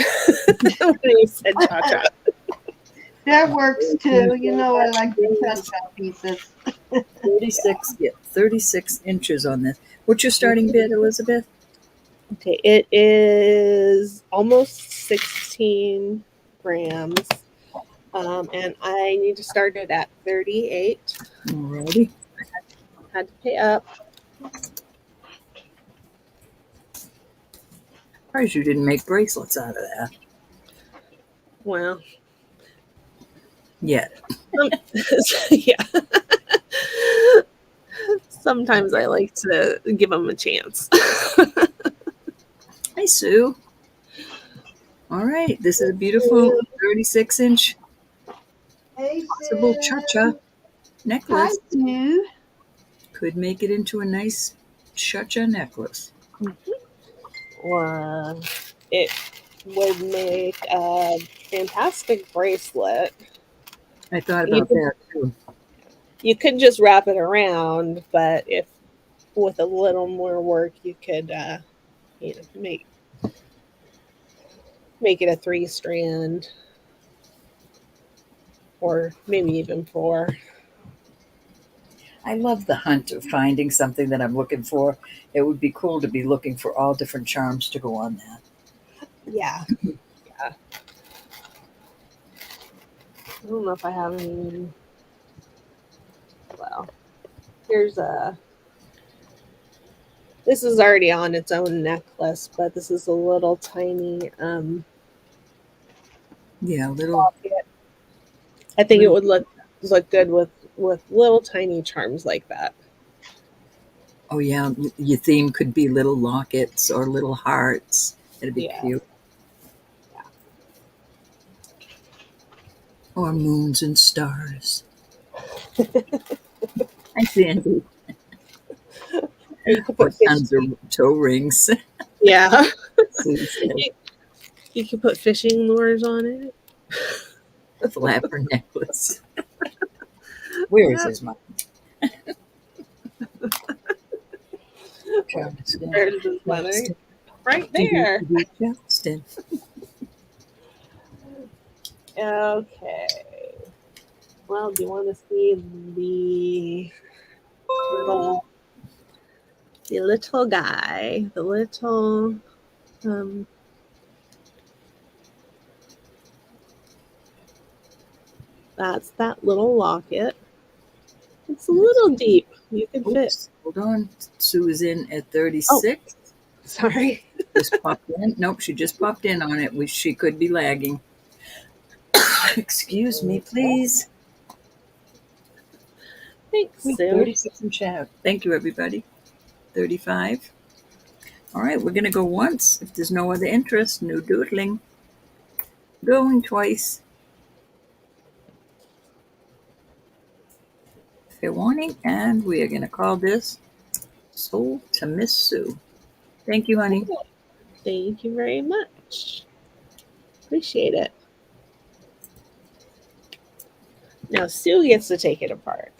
when you said cha-cha. That works too. You know, I like the cha-cha pieces. 36. Yeah, 36 inches on this. What's your starting bid, Elizabeth? Okay, it is almost 16 grams. And I need to start it at 38. Alrighty. Had to pay up. Surprised you didn't make bracelets out of that. Well, Yet. yeah. Sometimes I like to give them a chance. Hi, Sue. All right, this is a beautiful 36-inch Hey, possible Sid. cha-cha Hi, necklace. Sue. Could make it into a nice cha-cha necklace. Or it would make a fantastic bracelet. I thought about that too. You could just wrap it around, but if with a little more work, you could make make it a 3-strand, or maybe even 4. I love the hunt of finding something that I'm looking for. It would be cool to be looking for all different charms to go on that. Yeah. Yeah. I don't know if I have any. Well, here's a. This is already on its own necklace, but this is a little tiny Yeah, little. locket. I think it little would look good with little tiny charms like that. Oh yeah, your theme could be little lockets or little hearts. It'd be Yeah. cute. Or moons and stars. Hi, Sandy. Or you could Or put fish. tons of toe rings. Yeah. Sue said, You could put fishing lures on it. flapper necklace. Where is his mom? Charleston. There's his mother. Charleston. Right there. Charleston. Okay. Well, do you want to see little the little guy, the little um that's that little locket. It's a little deep. You can fit. Oops, hold on. Sue is in at Oh, 36. sorry. Just popped in. Nope, she just popped in on it. She could be lagging. Excuse me, please. Thanks, We Sue. 36 in chat. Thank you, everybody. 35. All right, we're going to go once. If there's no other interest, no doodling. Going twice. Fair warning, and we are going to call this Soul to Miss Sue. Thank you, honey. Thank you very much. Appreciate it. Now Sue gets to take it apart.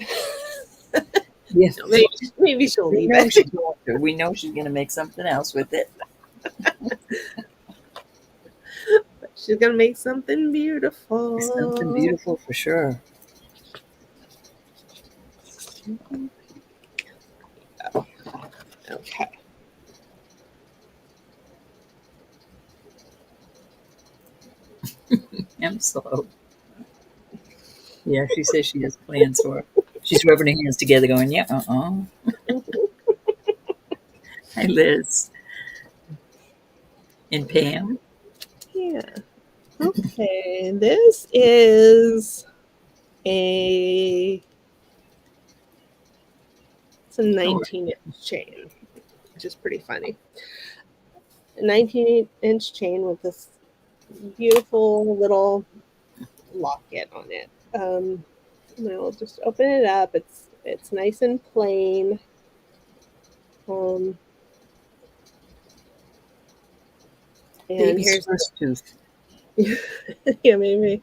Yes. Maybe she'll We leave know, it. we know she's going to make something else with it. She's gonna make something beautiful. Something beautiful for sure. Okay. I'm slow. Yeah, she says she has plans for it. She's rubbing her hands together going, yeah, Hi, Liz. And Pam. Yeah. Okay. This is it's a 19-inch chain, which is pretty funny. A 19-inch chain with this beautiful little locket on it. I'll just open it up. It's nice and plain. And Baby's here's first tooth. yeah, maybe.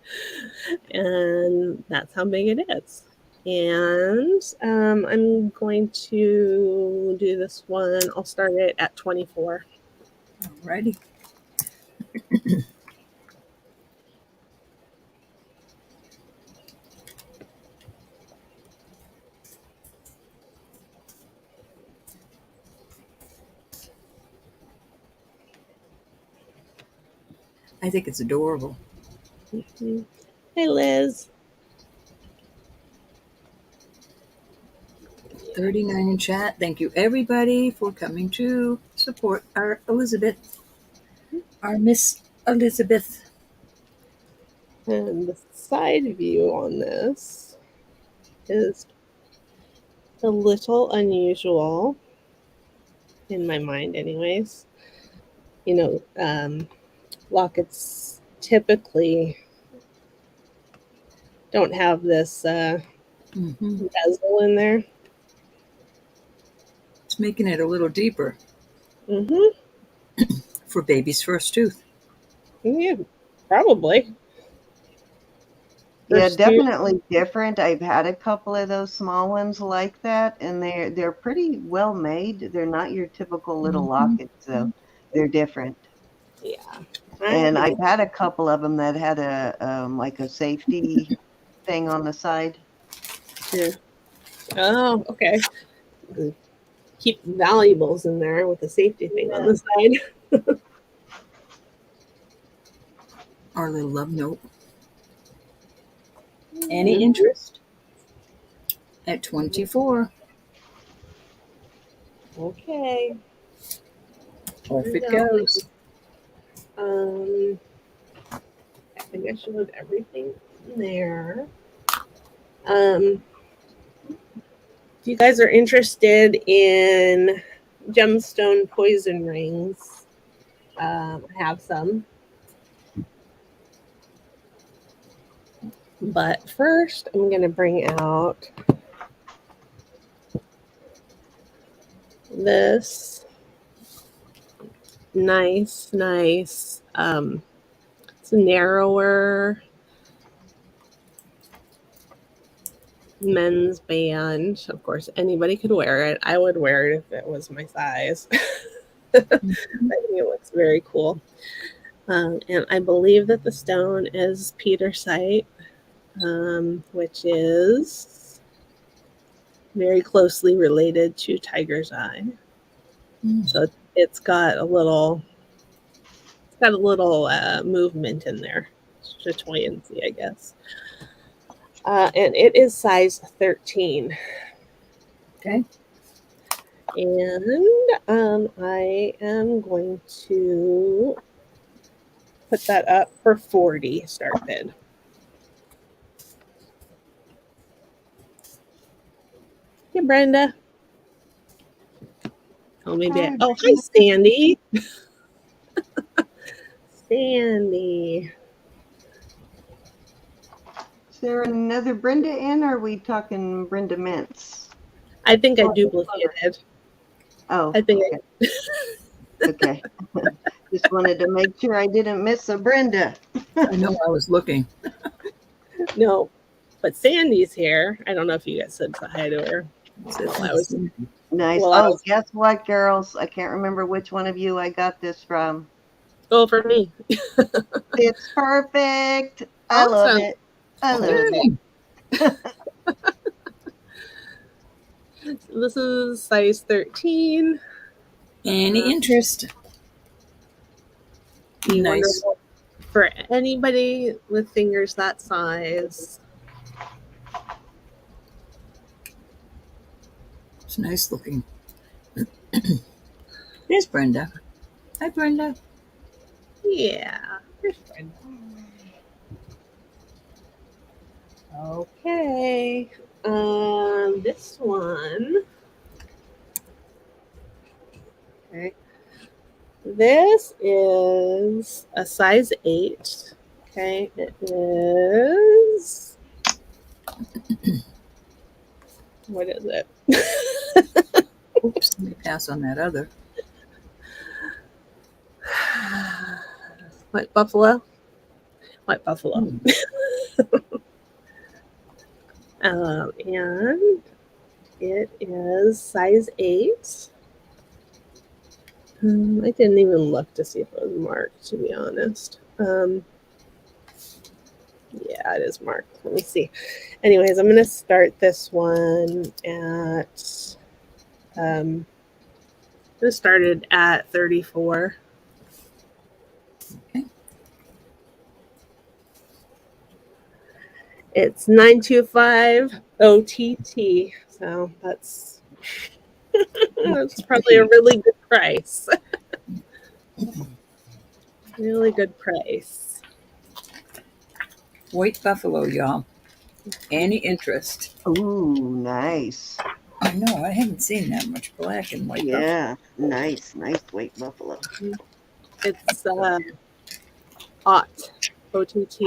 And that's how big it is. And I'm going to do this one. I'll start it at 24. Alrighty. I think it's adorable. Mm-hmm. Hey, Liz. 39 in chat. Thank you, everybody, for coming to support our Elizabeth, our Miss Elizabeth. And the side view on this is a little unusual in my mind, anyways. Lockets typically don't have this bezel in there. It's making it a little deeper Mm-hmm. for baby's first tooth. Yeah, probably. Yeah, First tooth. definitely different. I've had a couple of those small ones like that, and they're pretty well made. They're not your typical little lockets, though. They're different. Yeah. And I've had a couple of them that had a like a safety thing on the side. Yeah. Oh, okay. Keep valuables in there with a safety thing on the side. Our little love note. Any interest? At 24. Okay. Off it goes. I think I showed everything in there. If you guys are interested in gemstone poison rings, I have some. But first, I'm going to bring out this nice, it's narrower men's band. Of course, anybody could wear it. I would wear it if it was my size. I think it looks very cool. And I believe that the stone is petersite, which is very closely related to tiger's eye. So it's got a little movement in there, chatoyancy, I guess. And it is size 13. Okay. And I am going to put that up for 40 start bid. Hey, Brenda. Oh, maybe. Oh, hi, Sandy. Sandy. Is there another Brenda in, or are we talking Brenda Mintz? I think I duplicated. Oh, I think okay. Just wanted to make sure I didn't miss a Brenda. I know I was looking. No, but Sandy's here. I don't know if you guys said hi to her. Nice. Oh, guess what, girls? I can't remember which one of you I got this from. Go for me. It's perfect. I love it. I love it. This is size 13. Any interest? Nice. For anybody with fingers that size. It's nice looking. There's Brenda. Hi, Brenda. Yeah. There's Brenda. Okay. This one. Okay. This is a size 8. Okay. It is. What is it? Oops, let me pass on that other. White buffalo. White buffalo. And it is size 8. I didn't even look to see if it was marked, to be honest. Yeah, it is marked. Let me see. Anyways, I'm going to start this one at, I'm going to start it at 34. Okay. It's 925 OTT. So that's that's probably a really good price. Really good price. White buffalo, y'all. Any interest? Ooh, nice. I know, I haven't seen that much black and white buffalo. Yeah, nice white buffalo. It's OTT.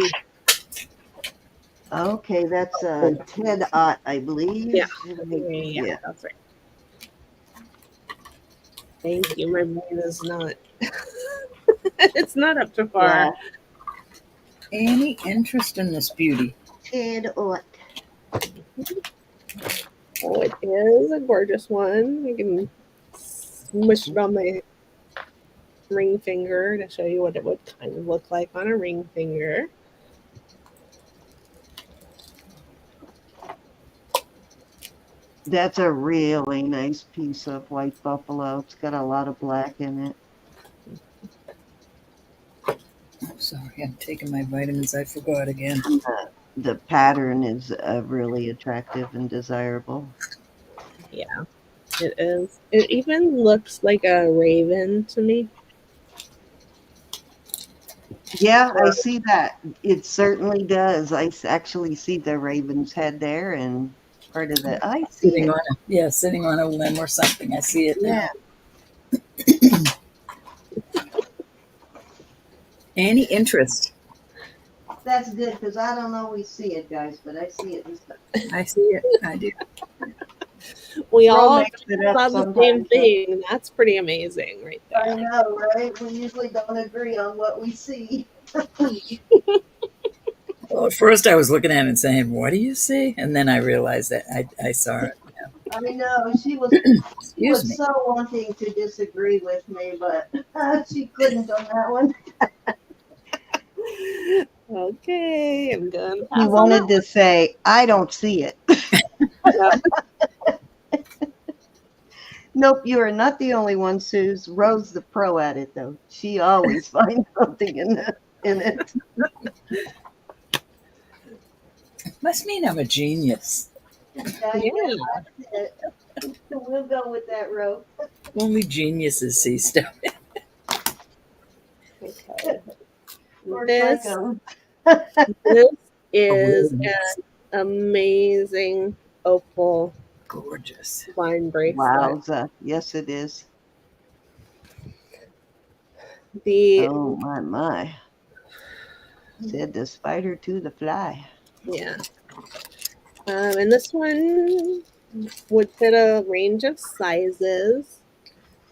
Okay, that's Ted Ott, I believe. Yeah, that's right. Thank you. My brain is not. It's not up to par. Yeah. Any interest in this beauty? Ted Ott. Oh, it is a gorgeous one. I can smush it on my ring finger to show you what it would kind of look like on a ring finger. That's a really nice piece of white buffalo. It's got a lot of black in it. Oh, sorry, I'm taking my vitamins. I forgot again. The pattern is really attractive and desirable. Yeah, it is. It even looks like a raven to me. Yeah, I see that. It certainly does. Actually see the raven's head there and part of the. I see Sitting it. on sitting on a limb or something. I see it Yeah, now. Any interest? that's good because I don't always see it, guys, but I see it. I see it. I do. We Throw all makes it up saw the same sometimes. thing. That's pretty amazing right I there. know, right? We usually don't agree on what we see. Well, at first I was looking at it and saying, "What do you see?" And then I realized that I saw it. Yeah. I know she Excuse was me. so wanting to disagree with me, but she couldn't on that one. Okay, I'm going to He pass on wanted that to say, "I don't see it." one. Nope, you are not the only one, Suze. Rose the pro at it though. She always finds something in it. Must mean I'm a genius. Yeah, Yeah. that's it. We'll go with that, Rose. Only geniuses see stuff. Okay. Or This psycho. this is Awareness. an amazing opal Gorgeous. line bracelet. Wowza. Yes, it is. The Oh my. Said the spider to the fly. yeah, and this one would fit a range of sizes.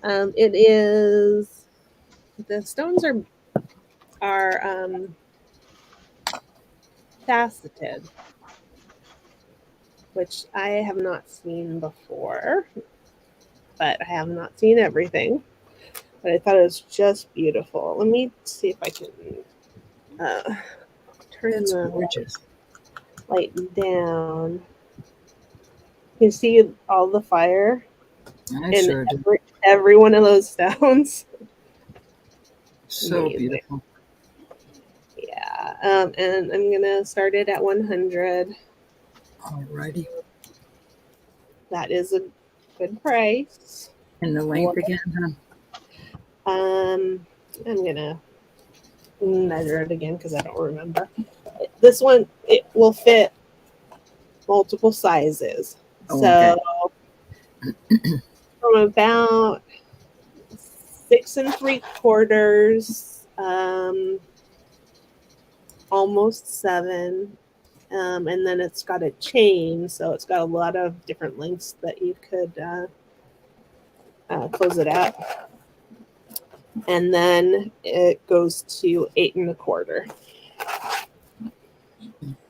It is the stones are faceted, which I have not seen before, but I have not seen everything. But I thought it was just beautiful. Let me see if I can turn That's the gorgeous. light down. You see all the fire I in sure do. every one of those stones. So Amazing. beautiful. Yeah. And I'm gonna start it at 100. Alrighty. That is a good price. And the length again, huh? I'm gonna measure it again because I don't remember. This one, it will fit multiple sizes. Oh, okay. So from about 6 3/4, almost 7. And then it's got a chain, so it's got a lot of different lengths that you could close it at. And then it goes to 8 1/4.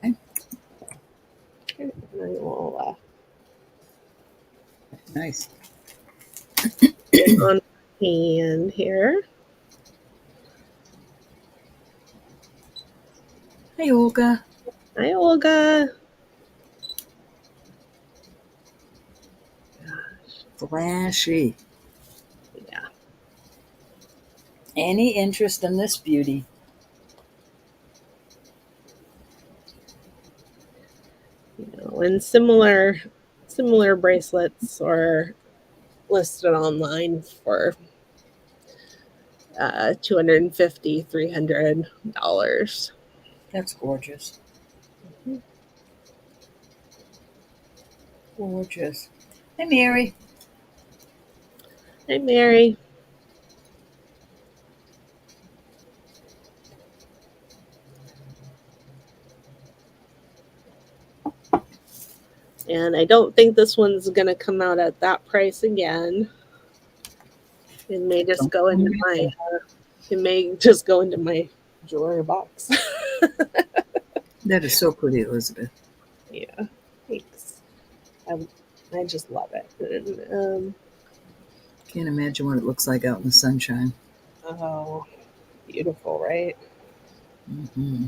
Okay. And I will Nice. on hand here. Hey, Olga. Hi, Olga. Flashy. Yeah. Any interest in this beauty? And similar bracelets are listed online for $250, $300. That's gorgeous. Gorgeous. Hey, Mary. Hi, Mary. And I don't think this one's going to come out at that price again. It may just go into my jewelry box. That is so pretty, Elizabeth. Yeah, thanks. I just love it. And, Can't imagine what it looks like out in the sunshine. Oh, beautiful, right? Mm-hmm.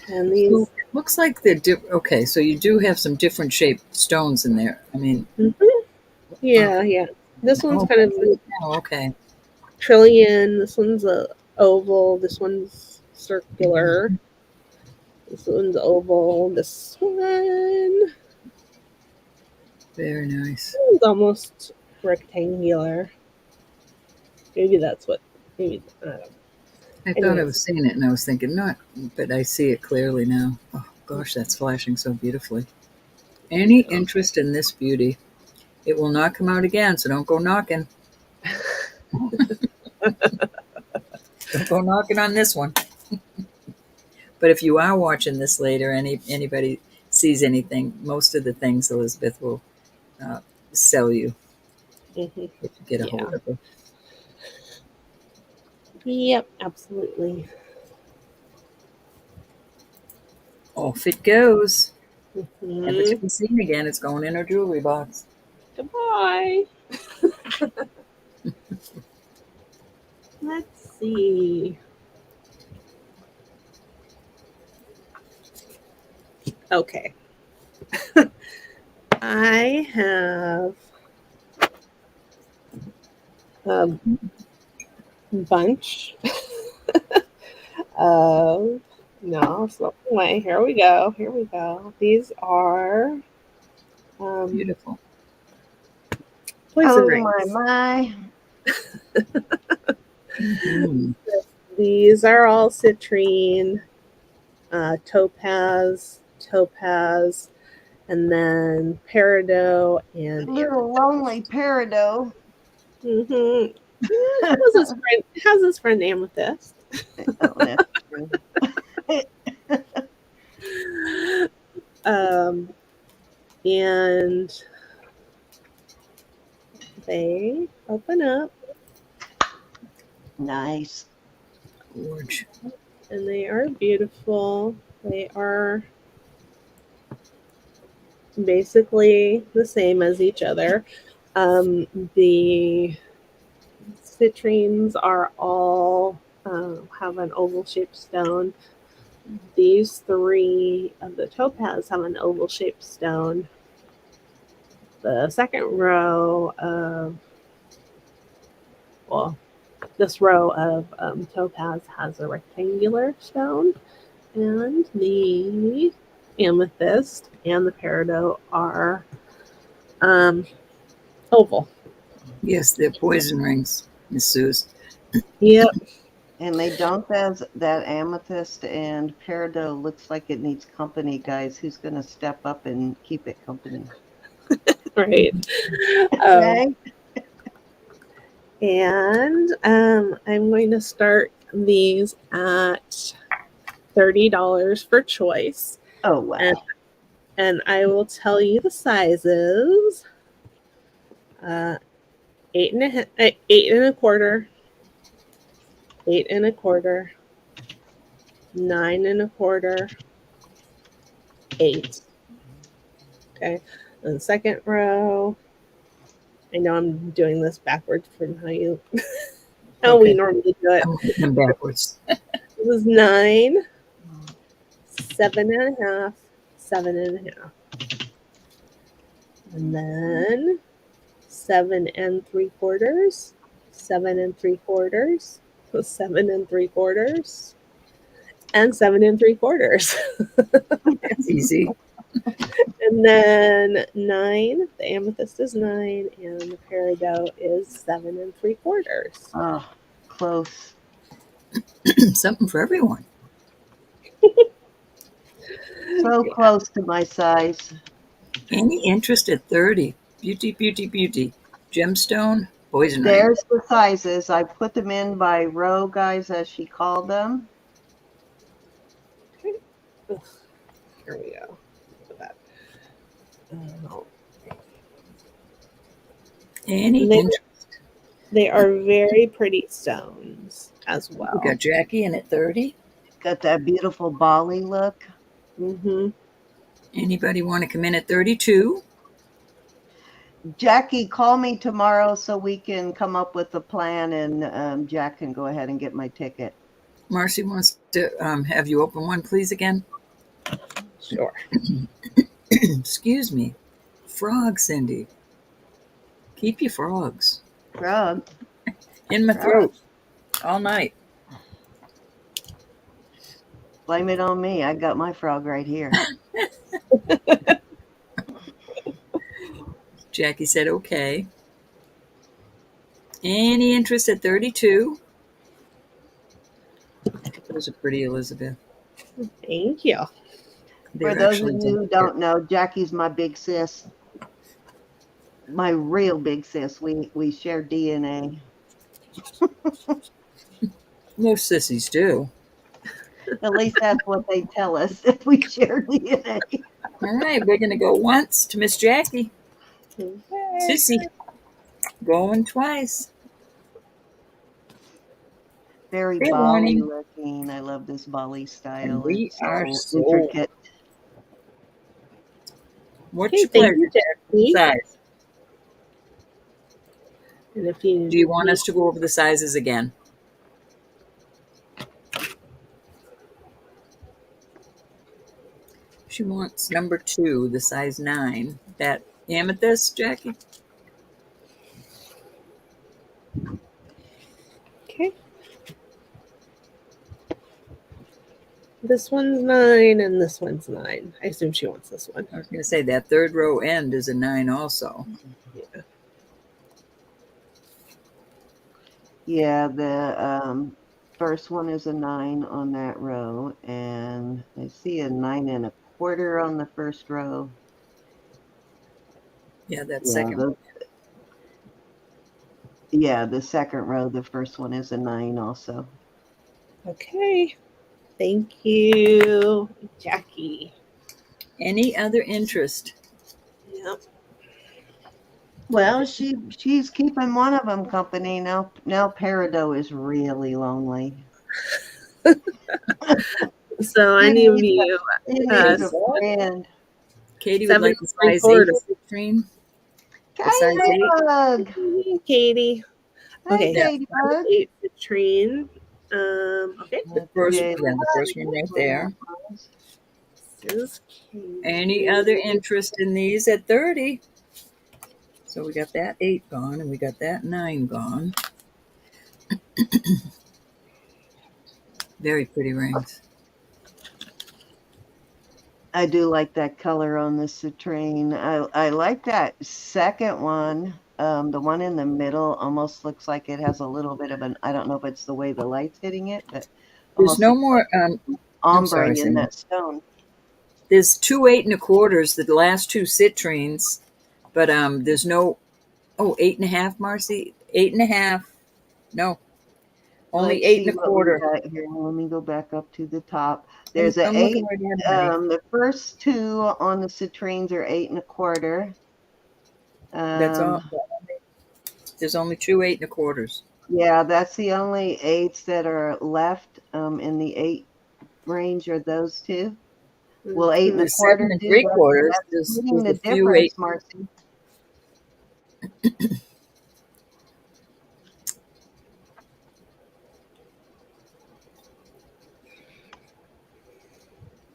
And So these, it looks like they're okay. So you do have some different shaped stones in there. I mean, mhm. okay. Yeah, yeah. This one's Oh, kind I of see it now. Okay. trillion. This one's a oval. This one's circular. This one's oval. This one Very nice. is almost rectangular. Maybe that's what. Maybe I don't know. I thought I Anyways, was seeing it and I was thinking not, but I see it clearly now. Oh gosh, that's flashing so beautifully. Any you know. interest in this beauty? It will not come out again, so don't go knocking. Don't go knocking on this one. But if you are watching this later, anybody sees anything, most of the things Elizabeth will uh, sell you Mhm. if you get a Yeah. hold of her. Yep. Absolutely. Off it goes. Never to Mhm. be seen again. It's going in her jewelry box. Goodbye. Let's see. Okay. I have a bunch of no, slip away. Here we go. Here we go. These are um, Beautiful. poison Oh my rings. my. Mm-hmm. These are all citrine, topaz, and then peridot and Little lonely amethyst. peridot. Mm-hmm. Has his friend amethyst. Oh, that's true. Um, and they open up Nice. Gorge. and they are beautiful. They are basically the same as each other. The citrines are all have an oval shaped stone. These three of the topaz have an oval shaped stone. The second row of, well, this row of topaz has a rectangular stone, and the amethyst and the peridot are um, oval. Yes, they're poison rings, Miss Suze. Yep, And they don't have that amethyst and peridot looks like it needs company, guys. Who's going to step up and keep it company? right. Um, Okay. and I'm going to start these at $30 for choice, Oh, wow. and I will tell you the sizes. Uh, 8 and a quarter, 8 and a quarter, 9 and a quarter, 8. Okay. And the second row, I know I'm doing this backwards from how we Okay. normally do it. I'm putting them backwards. It was 9, 7 and a half, 7 and a half. And then 7 and 3/4, 7 and 3/4, 7 and 3/4, and 7 and 3/4. That's easy. And then 9, the amethyst is 9, and the peridot is 7 and 3/4. Oh, close. Something for everyone. So Yeah. close to my size. Any interest at 30? Beauty, beauty, beauty. Gemstone, poison ring. There's the sizes. I put them in by row, guys, as she called them. Okay. Ugh, here we go. Look at that. Oh. Any And interest? they are very pretty stones as We well. got Jackie in at 30. Got that beautiful Bali look. Mm-hmm. Anybody want to come in at 32? Jackie, call me tomorrow so we can come up with a plan, and Jack can go ahead and get my ticket. Marcy wants to have you open one, please, again. Sure. Excuse me. Frog, Cindy. Keep your frogs Frog. in my Frog. throat all night. Blame it on me. I got my frog right here. Jackie said, okay. Any interest at 32? Those are pretty, Elizabeth. Thank you. For They're those of actually you who don't know, Jackie's my big sis. My real big sis. We share DNA. Most sissies do. At least that's what they tell us, if we share DNA. All right, we're going to go once to Miss Jackie. Sissy, going twice. Very Good Bali morning. looking. I love this Bali style. And we It's are so sold. intricate. What's Okay, your thank pleasure? you, Jackie. Size. And if you Do you want us to go over the sizes again? She wants number 2, the size 9. That amethyst, Jackie? Okay. This one's 9 and this one's 9. I assume she wants this one. I was going to say that third row end is a 9 also. Yeah. Yeah, the first one is a 9 on that row, and I see a 9 1/4 on the first row. Yeah, that Yeah, second. the second row, the first one is a 9 also. Okay. Thank you, Jackie. Any other interest? Yep. Well, she's keeping one of them company now. Now Peridot is really lonely. So He any of needs you, He needs a friend. Katie would like the size 8 7 citrine. The Katie size 8. Bug. Katie. Hi, Okay. Katie Bug. 8 citrine. Okay. The first, Okay, the first one right there. This is Katie. Any other interest in these at 30? So we got that 8 gone, and we got that 9 gone. Very pretty rings. I do like that color on the citrine. I like that second one. The one in the middle almost looks like it has a little bit of an, I don't know if it's the way the light's hitting it, but There's almost no looks more. like I'm ombre sorry, in Cindy. that stone. There's 2 8 1/4s, the last 2 citrines, but there's no. Oh, 8 1/2, Marcy. 8 1/2. No, only Let's 8 see what we 1/4. got here. Let me go back up to the top. There's an I'm 8. looking right at it, honey. The first 2 on the citrines are 8 1/4. That's all. There's only 2 8 1/4s. Yeah, that's the only 8s that are left in the 8 range are those 2. Well, 8 There's 1/4 7 do. 3/4s. That's There's splitting the a few 8. difference, Marcy.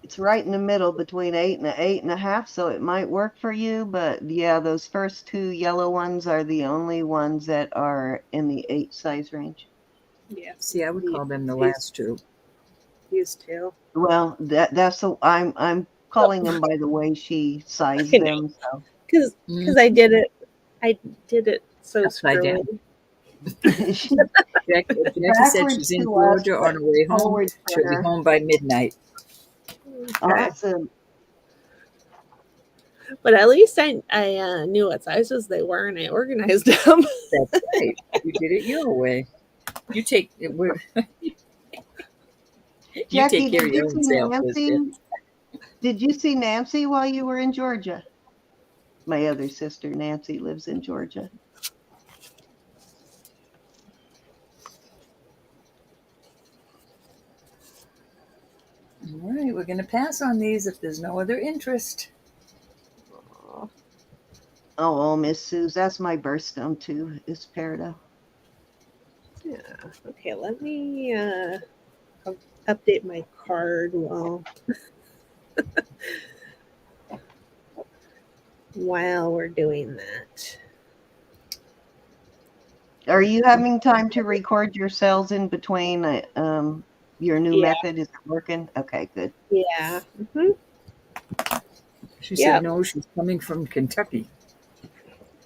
It's right in the middle between 8 and 8 1/2, so it might work for you. But yeah, those first 2 yellow ones are the only ones that are in the 8 size range. Yeah. See, I would call them the last 2. These 2. Well, that's the I'm calling them by the way she sized I know. them. So Because I did it so Upside down. screwy. Jackie said she's in Georgia on her way home. forward for She'll be her. home by midnight. Okay. Awesome. But at least I knew what sizes they were and I organized them. That's right. You did it your way. You take it. You Jackie, take care did of your you own see self, Nancy? Elizabeth. Did you see Nancy while you were in Georgia? My other sister, Nancy, lives in Georgia. All right, we're going to pass on these if there's no other interest. Oh, Miss Suze, that's my birthstone too, is peridot. Yeah. Okay, let me update my card while we're doing that. Are you having time to record your cells in between? Your new Yeah. method, is it working? Okay, good. Yeah. Hmm. She said Yep. no, she's coming from Kentucky.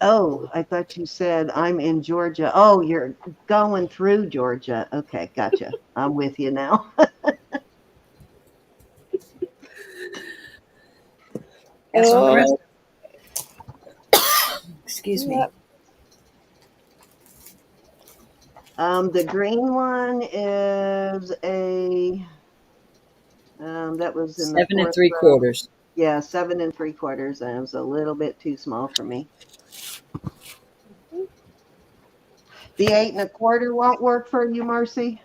Oh, I thought you said I'm in Georgia. Oh, you're going through Georgia. Okay, gotcha. I'm with you now. Guess on the rest. Oh, Excuse me. yep. The green one is a that was in the 7 fourth row. 3/4. Yeah, 7 3/4. That was a little bit too small for me. The 8 1/4 won't work for you, Marcy.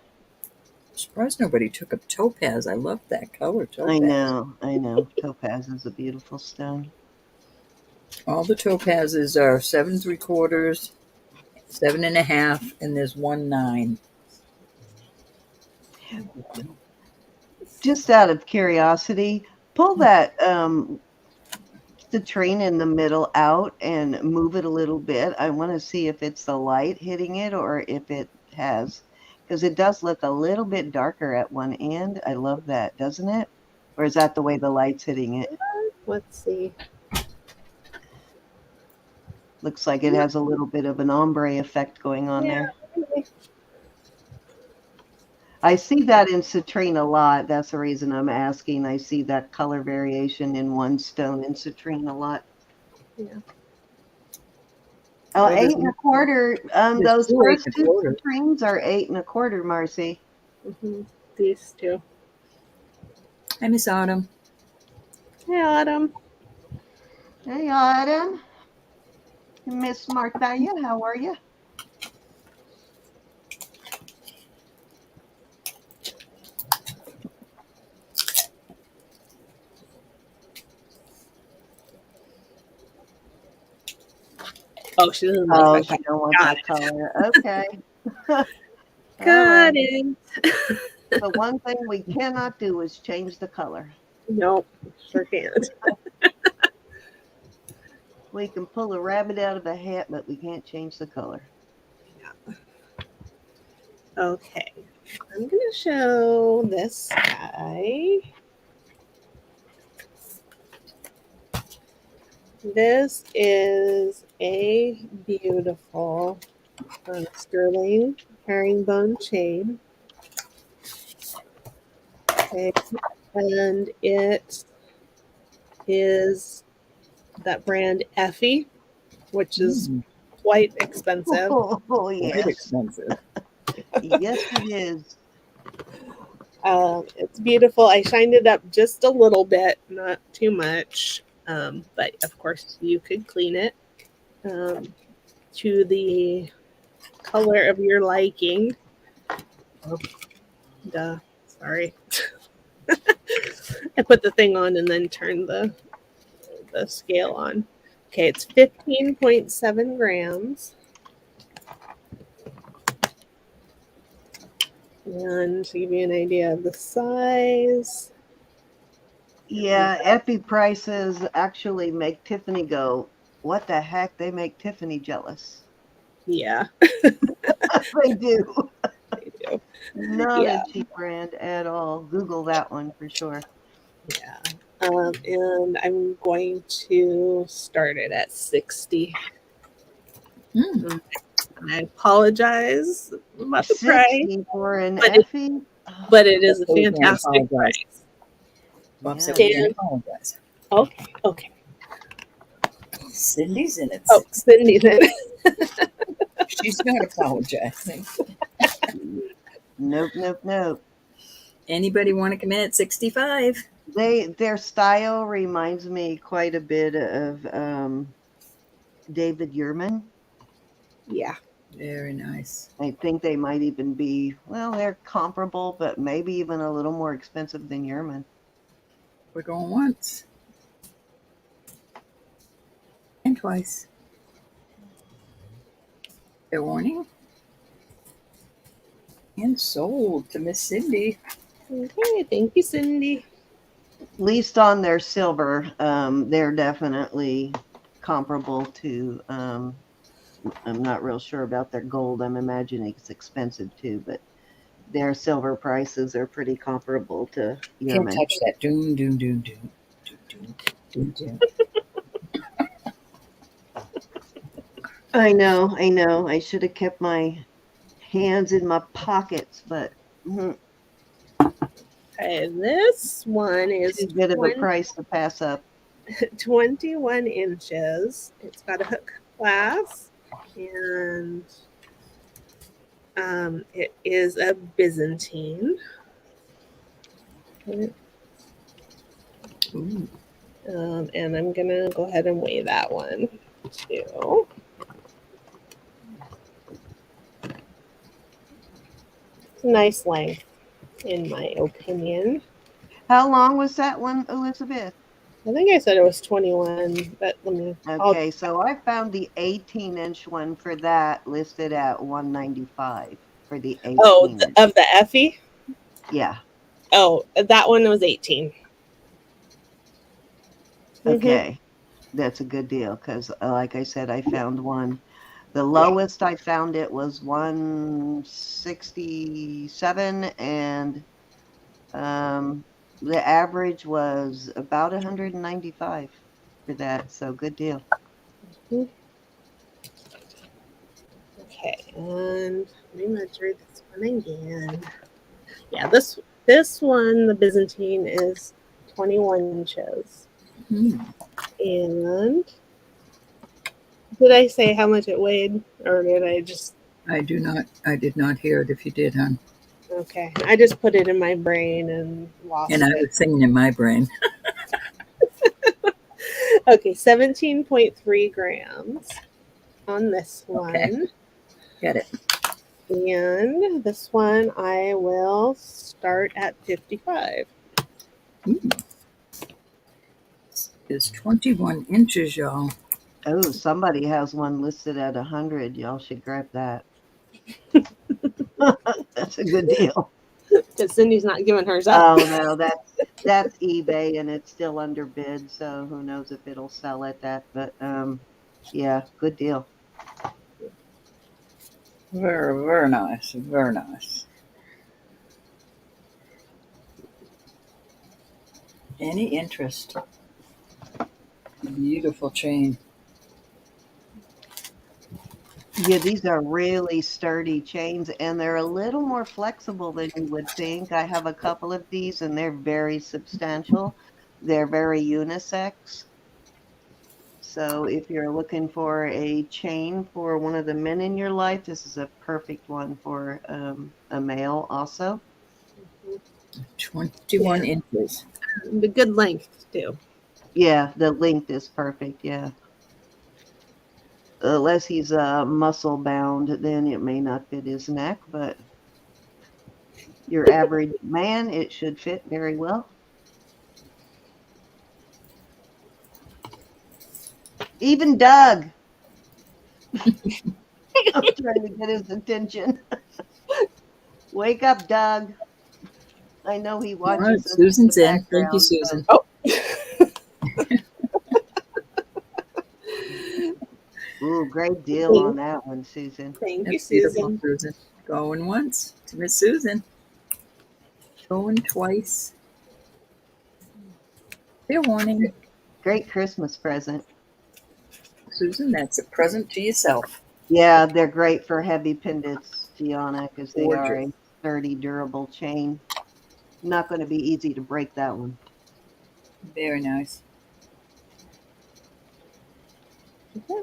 I'm surprised nobody took up topaz. I love that color, I topaz. know, I know. Topaz is a beautiful stone. All the topazes are 7 3/4, 7.5, and there's 1 9. Just out of curiosity, pull that citrine in the middle out and move it a little bit. I want to see if it's the light hitting it or if it has, because it does look a little bit darker at one end. I love that, doesn't it? Or is that the way the light's hitting it? Let's see. Looks like it has a little bit of an ombre effect going on Yeah. there. I see that in citrine a lot. That's the reason I'm asking. I see that color variation in one stone in citrine a lot. Yeah. Oh, Oh, 8 1/4. there's Those two 8 first two 1/4. citrines are 8 1/4, Marcy. Hmm. These two. Hi, Miss Autumn. Hey, Autumn. Hey, Autumn. Miss Martha, how are you? Oh, she doesn't like Oh, that she color. don't want Got that it. color. Okay. All Got right. it. The one thing we cannot do is change the color. Nope. Sure can't. We can pull a rabbit out of a hat, but we can't change the color. Okay. I'm going to show this guy. This is a beautiful sterling herringbone chain. Okay. And it is that brand Effie, which is quite expensive. Oh, Quite yes. expensive. Yes, it is. It's beautiful. I shined it up just a little bit, not too much. But of course, you could clean it to the color of your liking. Oh, duh. Sorry. I put the thing on and then turned the scale on. Okay, it's 15.7 grams. And to give you an idea of the size. Yeah, Epi prices actually make Tiffany go, what the heck? They make Tiffany jealous. Yeah, They do. they do. Not a Yeah, cheap brand at all. Google that one for sure. yeah. And I'm going to start it at 60. Mm. I apologize about the price, 60 for an but Effie? but it is a Bob's gonna fantastic apologize. price. Bob said Yeah. we can't apologize. Okay, okay. Cindy's in at Oh, 6. Cindy's in. She's not apologizing. Nope, nope, nope. Anybody want to come in at 65? Their style reminds me quite a bit of David Yurman. Yeah. Very nice. I think they might even be, well, they're comparable, but maybe even a little more expensive than Yurman. We're going once. And twice. Fair warning. And sold to Miss Cindy. Okay, thank you, Cindy. At least on their silver, they're definitely comparable to. I'm not real sure about their gold. I'm imagining it's expensive too, but their silver prices are pretty comparable to Can't Yearman. touch that. Doom, doom, doom, doom, doom, doom, doom, doom. I know, I know. I should have kept my hands in my pockets, but Okay, this one is too good of a price to pass up. 21 inches. It's got a hook clasp, and it is a Byzantine. Ooh. And I'm gonna go ahead and weigh that one too. It's a nice length, in my opinion. How long was that one, Elizabeth? I think I said it was 21, but let me. Okay, so I found the 18-inch one for that listed at $195 for the 18-inch. Of the Effie. Yeah. Oh, that one was 18. Okay. That's a good deal because, like I said, I found one. The Yeah. lowest I found it was 167, and the average was about 195 for that. So good deal. Mhm. Okay, and let me measure this one again. Yeah, this one, the Byzantine, is 21 inches. Hmm. And did I say how much it weighed, or did I just? I did not hear it if you did, hon. Okay, I just put it in my brain and lost And I it. was singing in my brain. Okay, 17.3 grams on this Okay. one. Get it. And this one I will start at 55. It's 21 inches, y'all. Oh, somebody has one listed at 100. Y'all should grab that. That's a good deal. Because Cindy's not giving hers up. Oh no, that's eBay and it's still under bid, so who knows if it'll sell at that. But yeah, good deal. Very, very nice. Very nice. Any interest? Beautiful chain. Yeah, these are really sturdy chains and they're a little more flexible than you would think. I have a couple of these and they're very substantial. They're very unisex. So if you're looking for a chain for one of the men in your life, this is a perfect one for a male also. 21 inches. The good length, too. Yeah, the length is perfect. Yeah. Unless he's muscle bound, then it may not fit his neck, but your average man, it should fit very well. Even Doug. I'm trying to get his attention. Wake up, Doug. I know he All right, watches us in the Susan's in. Thank you, background. So. Susan. Oh. Ooh, great deal on that one, Susan. Thank you, That's beautiful, Susan. Susan. Going once to Miss Susan. Going twice. Fair warning. Great Christmas present. Susan, that's a present to yourself. Yeah, they're great for heavy pendants, Gianna, because they are Gorgeous. a sturdy, durable chain. Not going to be easy to break that one. Very nice.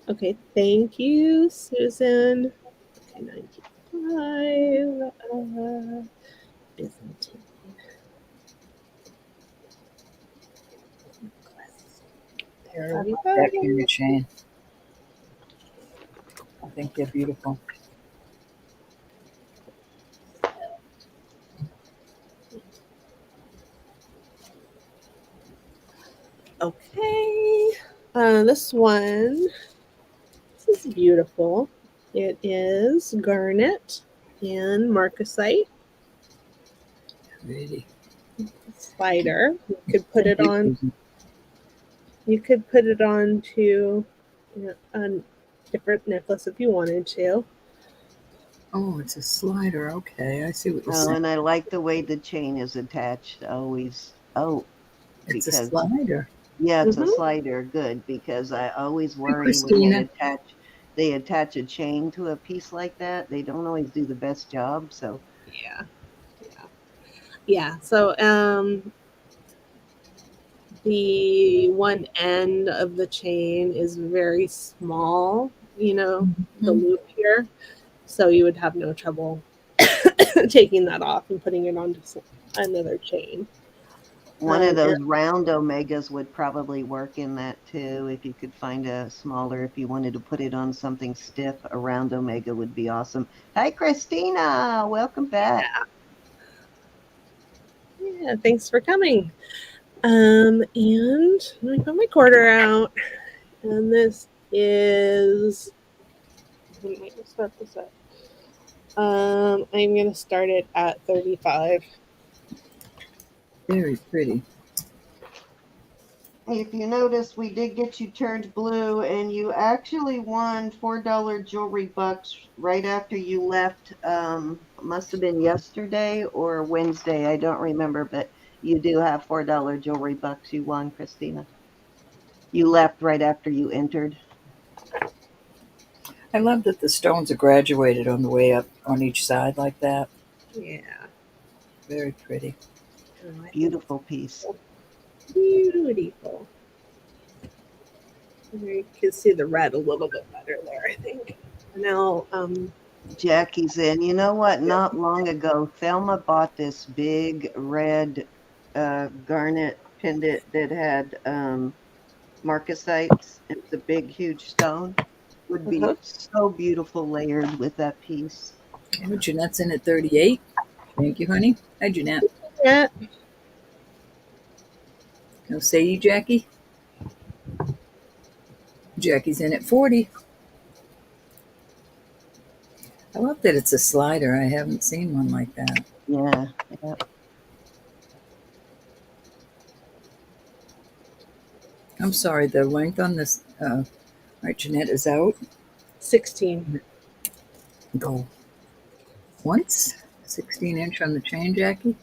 Okay, thank you, Susan. Okay, 95. Byzantine. There we That go. kind of chain. I think they're beautiful. Okay. This one. This is beautiful. It is garnet and marcasite Pretty. slider. You could put Thank it you, on. Susan. You could put it on to a different necklace if you wanted to. Oh, it's a slider. Okay, I see what you're Oh, saying. and I like the way the chain is attached always. Oh, It's a because slider. yeah, it's a Mm-hmm. slider. Good, because I always Hi, worry when Christina. they attach a chain to a piece like that. They don't always do the best job. So Yeah, yeah, yeah. So the one end of the chain is very small. The Mhm. loop here, so you would have no trouble taking that off and putting it onto another chain. one of And those round omegas would probably work in that too. If you could find a smaller, if you wanted to put it on something stiff, a round omega would be awesome. Hi, Christina. Welcome back. yeah, thanks for coming. And let me put my quarter out. And this is, when am I going to start this at? I'm going to start it at 35. Very pretty. If you notice, we did get you turned blue, and you actually won $4 jewelry bucks right after you left. Must have been yesterday or Wednesday. I don't remember, but you do have $4 jewelry bucks you won, Christina. You left right after you entered. I love that the stones are graduated on the way up on each side like that. Yeah. Very pretty. Oh, I think Beautiful piece. it's beautiful. You can see the red a little bit better there, I think. Now, Jackie's in. You know what? Not long ago, Thelma bought this big red garnet pendant that had marcasites. It's a big, huge stone. Would be uh-huh. so beautiful layered with that piece. Oh, Jeanette's in at 38. Thank you, honey. Hi, Jeanette. Yeah. No say you, Jackie. Jackie's in at 40. I love that it's a slider. I haven't seen one like that. Yeah, yeah. I'm sorry, the length on this, right, Jeanette is out. 16. Go once. 16-inch on the chain, Jackie.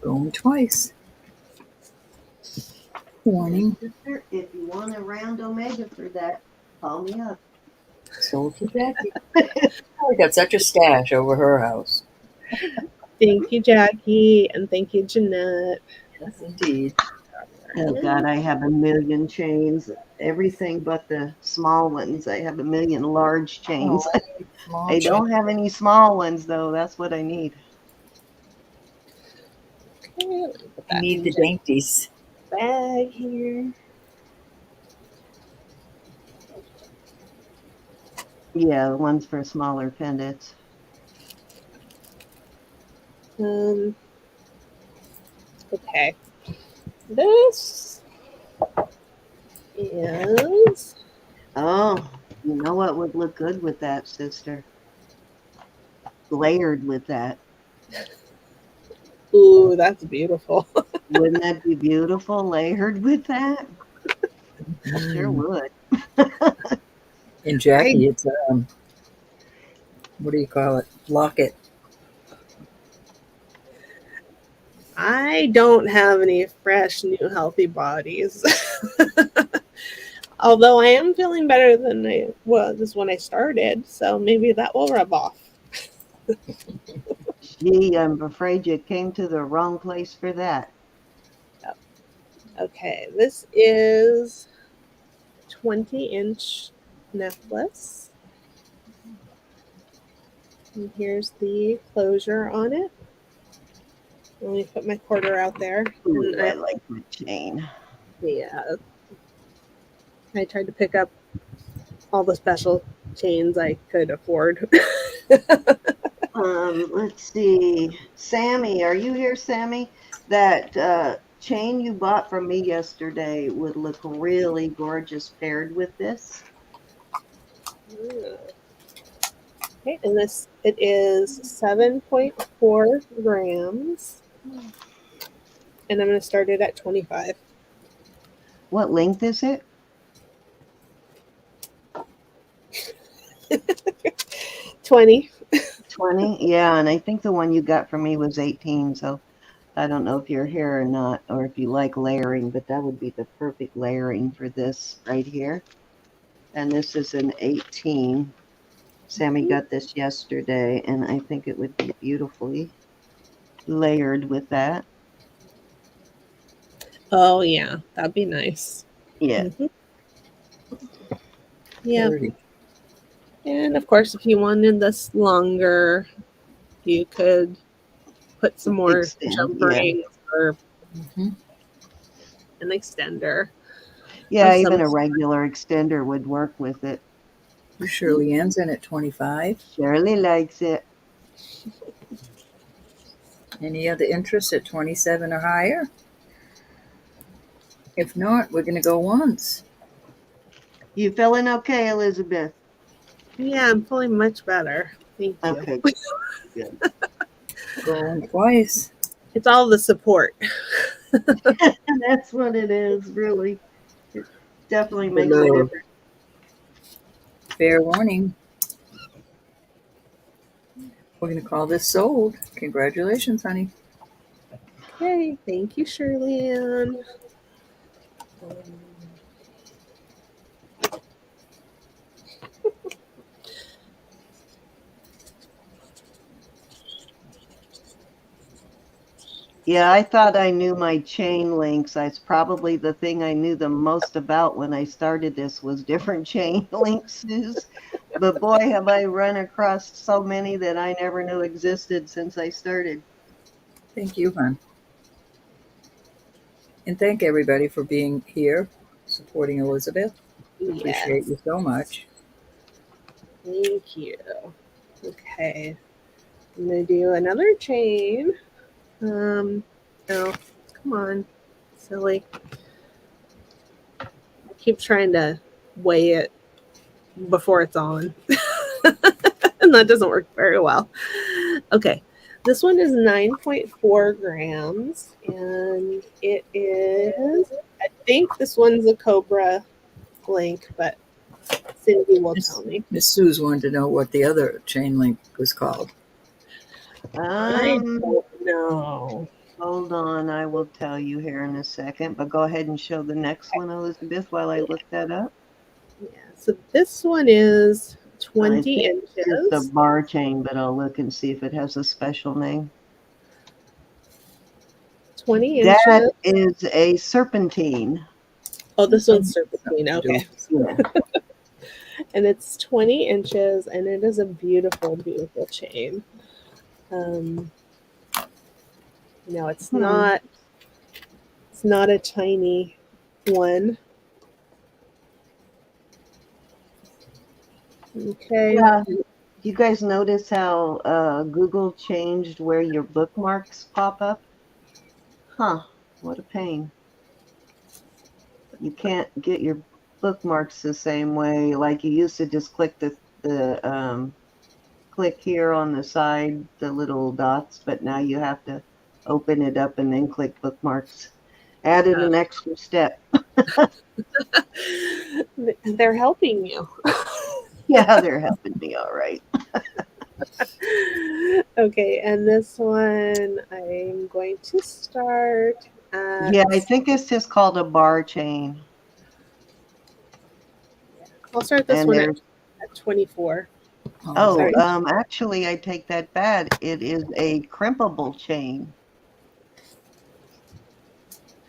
Going twice. Warning. Sister, if you want a round omega for that, call me up. Sold to Jackie. I got such a stash over her house. Thank you, Jackie, and thank you, Jeanette. Yes, indeed. Oh God, I have a million chains. Everything but the small ones. I have a million large chains. Oh, small I chain. don't have any small ones though. That's what I need. Okay, let me put I that need in the Jen's dainties. bag here. Yeah, the ones for smaller pendants. Um, okay. This is, Oh, you know what would look good with that, sister? Layered with that. ooh, that's beautiful. Wouldn't that be beautiful? Layered with that? Sure Mm. would. And I Jackie, it's what do you call it? Locket. I don't have any fresh, new, healthy bodies. Although I am feeling better than I was when I started, so maybe that will rub off. Gee, I'm afraid you came to the wrong place for that. Okay, this is 20-inch necklace. And here's the closure on it. Let me put my quarter out there. Ooh, And I like the chain. I tried to pick up all the special chains I could afford. Let's see. Sammy, are you here, Sammy? That chain you bought from me yesterday would look really gorgeous paired with this. Okay, and it is 7.4 grams. And I'm going to start it at 25. What length is it? 20. 20? Yeah, and I think the one you got from me was 18, so I don't know if you're here or not, or if you like layering, but that would be the perfect layering for this right here. And this is an 18. Sammy got this yesterday, and I think it would be beautifully layered with that. Oh, yeah, that'd be nice. Yeah. Mm-hmm. Yeah. 30. And of course, if you wanted this longer, you could put some more Extend, jump yeah. rings or Mm-hmm. an extender. Yeah, Or even some. a regular extender would work with it. Shirley Ann's in at 25. Shirley likes it. Any other interest at 27 or higher? If not, we're going to go once. You feeling okay, Elizabeth? Yeah, I'm feeling much better. Thank you. Okay, good. Going twice. It's all the support. That's what it is, really. It definitely makes a Below. difference. Fair warning. We're going to call this sold. Congratulations, honey. Yay, thank you, Shirley Ann. Yeah, I thought I knew my chain links. That's probably the thing I knew the most about when I started this was different chain links, Suze. But boy, have I run across so many that I never knew existed since I started. Thank you, hon. And thank everybody for being here, supporting Elizabeth. Appreciate Yes, you so much. thank you. Okay, I'm gonna do another chain. Oh, come on, silly. I keep trying to weigh it before it's on. And that doesn't work very well. Okay, this one is 9.4 grams, and it is, I think this one's a Cobra link, but Cindy will tell me. Miss Suze wanted to know what the other chain link was called. I don't know. Hold on, I will tell you here in a second, but go ahead and show the next one, Elizabeth, while I look that up. Yeah, so this one is I 20 think it's the inches. bar chain, but I'll look and see if it has a special name. 20 That inches. is a serpentine. Oh, this one's serpentine. Okay. Yeah. And it's 20 inches, and it is a beautiful, beautiful chain. No, it's not. It's not a tiny one. Okay. Yeah. You guys notice how Google changed where your bookmarks pop up? Huh. What a pain. You can't get your bookmarks the same way. Like you used to just click the click here on the side, the little dots, but now you have to open it up and then click bookmarks. Added an extra step. They're helping you. Yeah, they're helping me all right. Okay, and this one I'm going to start at. Yeah, I think it's just called a bar chain. I'll start this And one there's at 24. oh, Sorry. actually I take that back. It is a crimpable chain.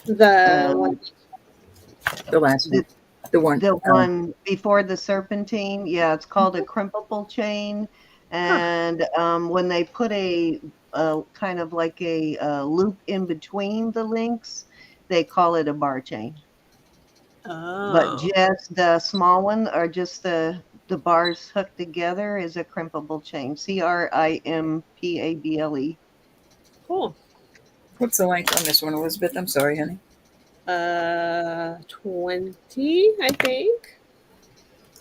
The one. The last one. The one. The one before the serpentine, yeah, it's called a crimpable chain. And when they put a kind of like a loop in between the links, they call it a bar chain. But Oh. just the small one, or just the bars hooked together, is a crimpable chain. CRIMPABLE. Cool. What's the length on this one, Elizabeth? I'm sorry, honey. 20, I think.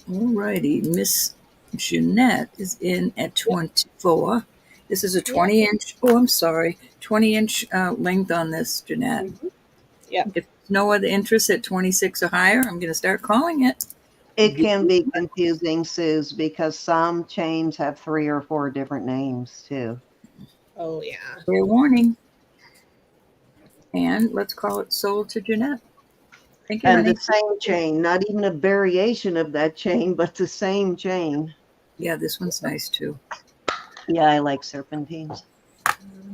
Alrighty, Miss Jeanette is in at 24. This is a 20-inch. Oh, I'm sorry, 20-inch length on this, Jeanette. Yeah. If no other interest at 26 or higher, I'm going to start calling it. It can be confusing, Suze, because some chains have 3 or 4 different names too. Oh yeah. Fair warning. And let's call it sold to Jeanette. Thank you, And honey. the same chain, not even a variation of that chain, but the same chain. Yeah, this one's nice too. Yeah, I like serpentines.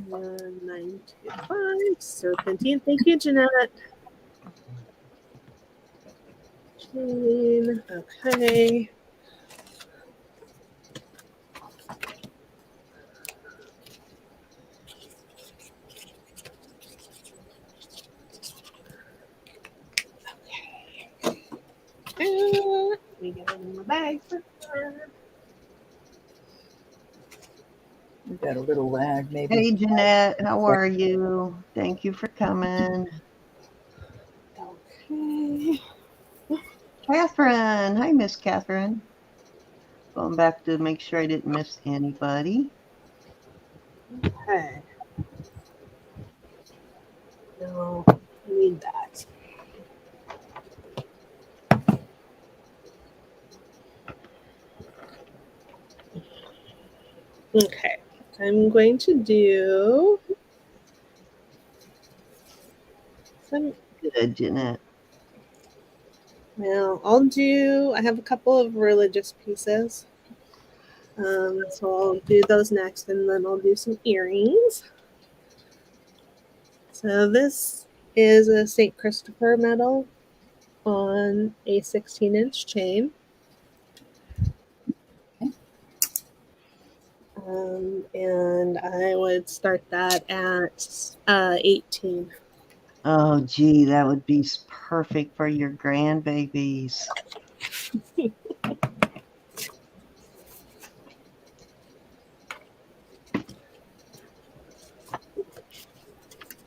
1925 serpentine. Thank you, Jeanette. Chain. Okay. We get it in the bag for her. We've got a little lag, maybe. Hey, Jeanette, how are you? Thank you for coming. Okay. Catherine. Hi, Miss Catherine. Going back to make sure I didn't miss anybody. Okay. No, I need that. Okay. I'm going to do some. Good, Jeanette. Well, I have a couple of religious pieces. So I'll do those next, and then I'll do some earrings. So this is a St. Christopher medal on a 16-inch chain. And I would start that at 18. Oh, gee, that would be perfect for your grandbabies.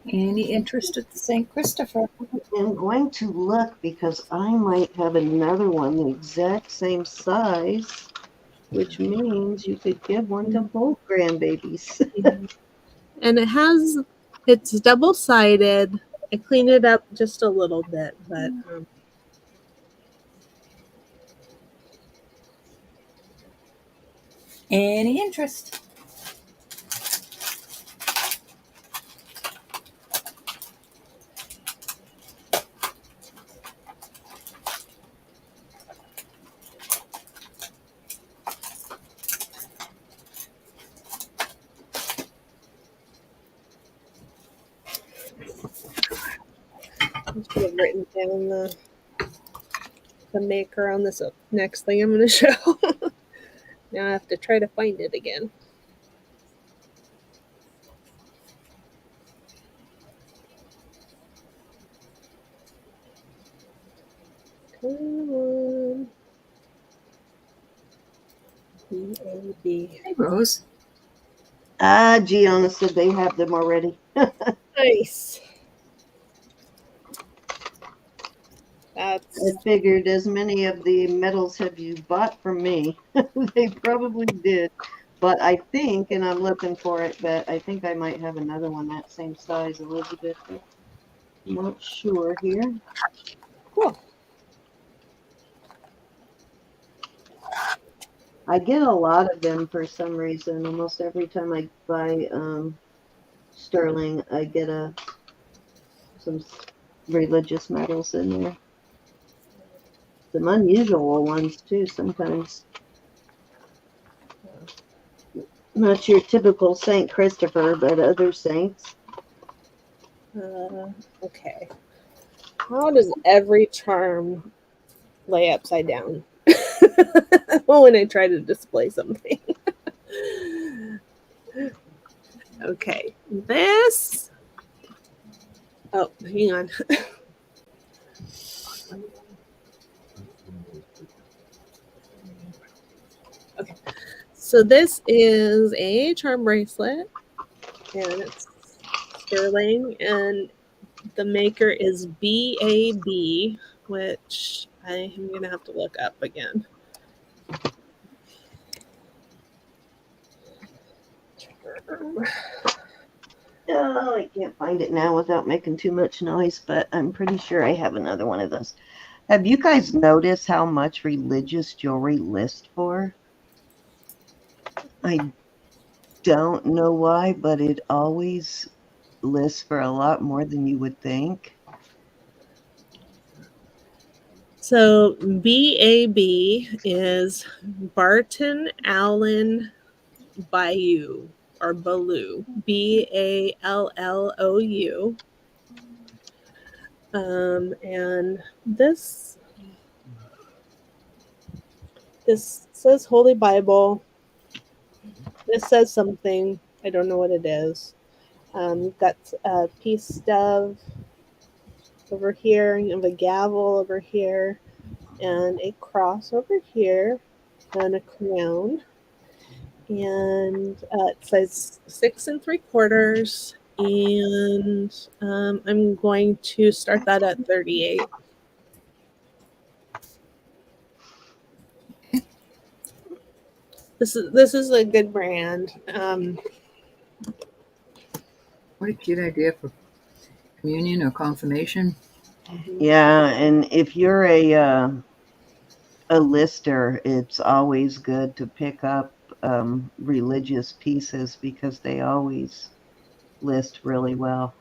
Any interest at the St. Christopher? I'm going to look because I might have another one the exact same size, which means you could give one to both grandbabies. And it's double-sided. I cleaned it up just a little bit, but Any interest? I should have written down the maker on this next thing I'm going to show. Now I have to try to find it again. Come on. B-A-B. Hey, Rose. Gianna said they have them already. Nice. I figured as many of the medals have you bought from me. They probably did. But I think, and I'm looking for it, but I think I might have another one that same size, Elizabeth. I'm not sure here. Cool. I get a lot of them for some reason. Almost every time I buy sterling, I get some religious medals in there. Some unusual ones too sometimes. Not your typical Saint Christopher, but other saints. Okay. How does every charm lay upside down when I try to display something? Okay. This. Oh, hang on. Okay. So this is a charm bracelet, and it's sterling, and the maker is BAB, which I am going to have to look up again. Oh, I can't find it now without making too much noise, but I'm pretty sure I have another one of those. Have you guys noticed how much religious jewelry lists for? I don't know why, but it always lists for a lot more than you would think. So BAB is Barton Allen Bayou or Baloo. Ballou. And this says Holy Bible. This says something. I don't know what it is. You've got a peace dove over here. You have a gavel over here, and a cross over here, and a crown. And it says 6 3/4, and I'm going to start that at 38. This is a good brand. What a cute idea for communion or confirmation. Yeah, and if you're a lister, it's always good to pick up religious pieces because they always list really well.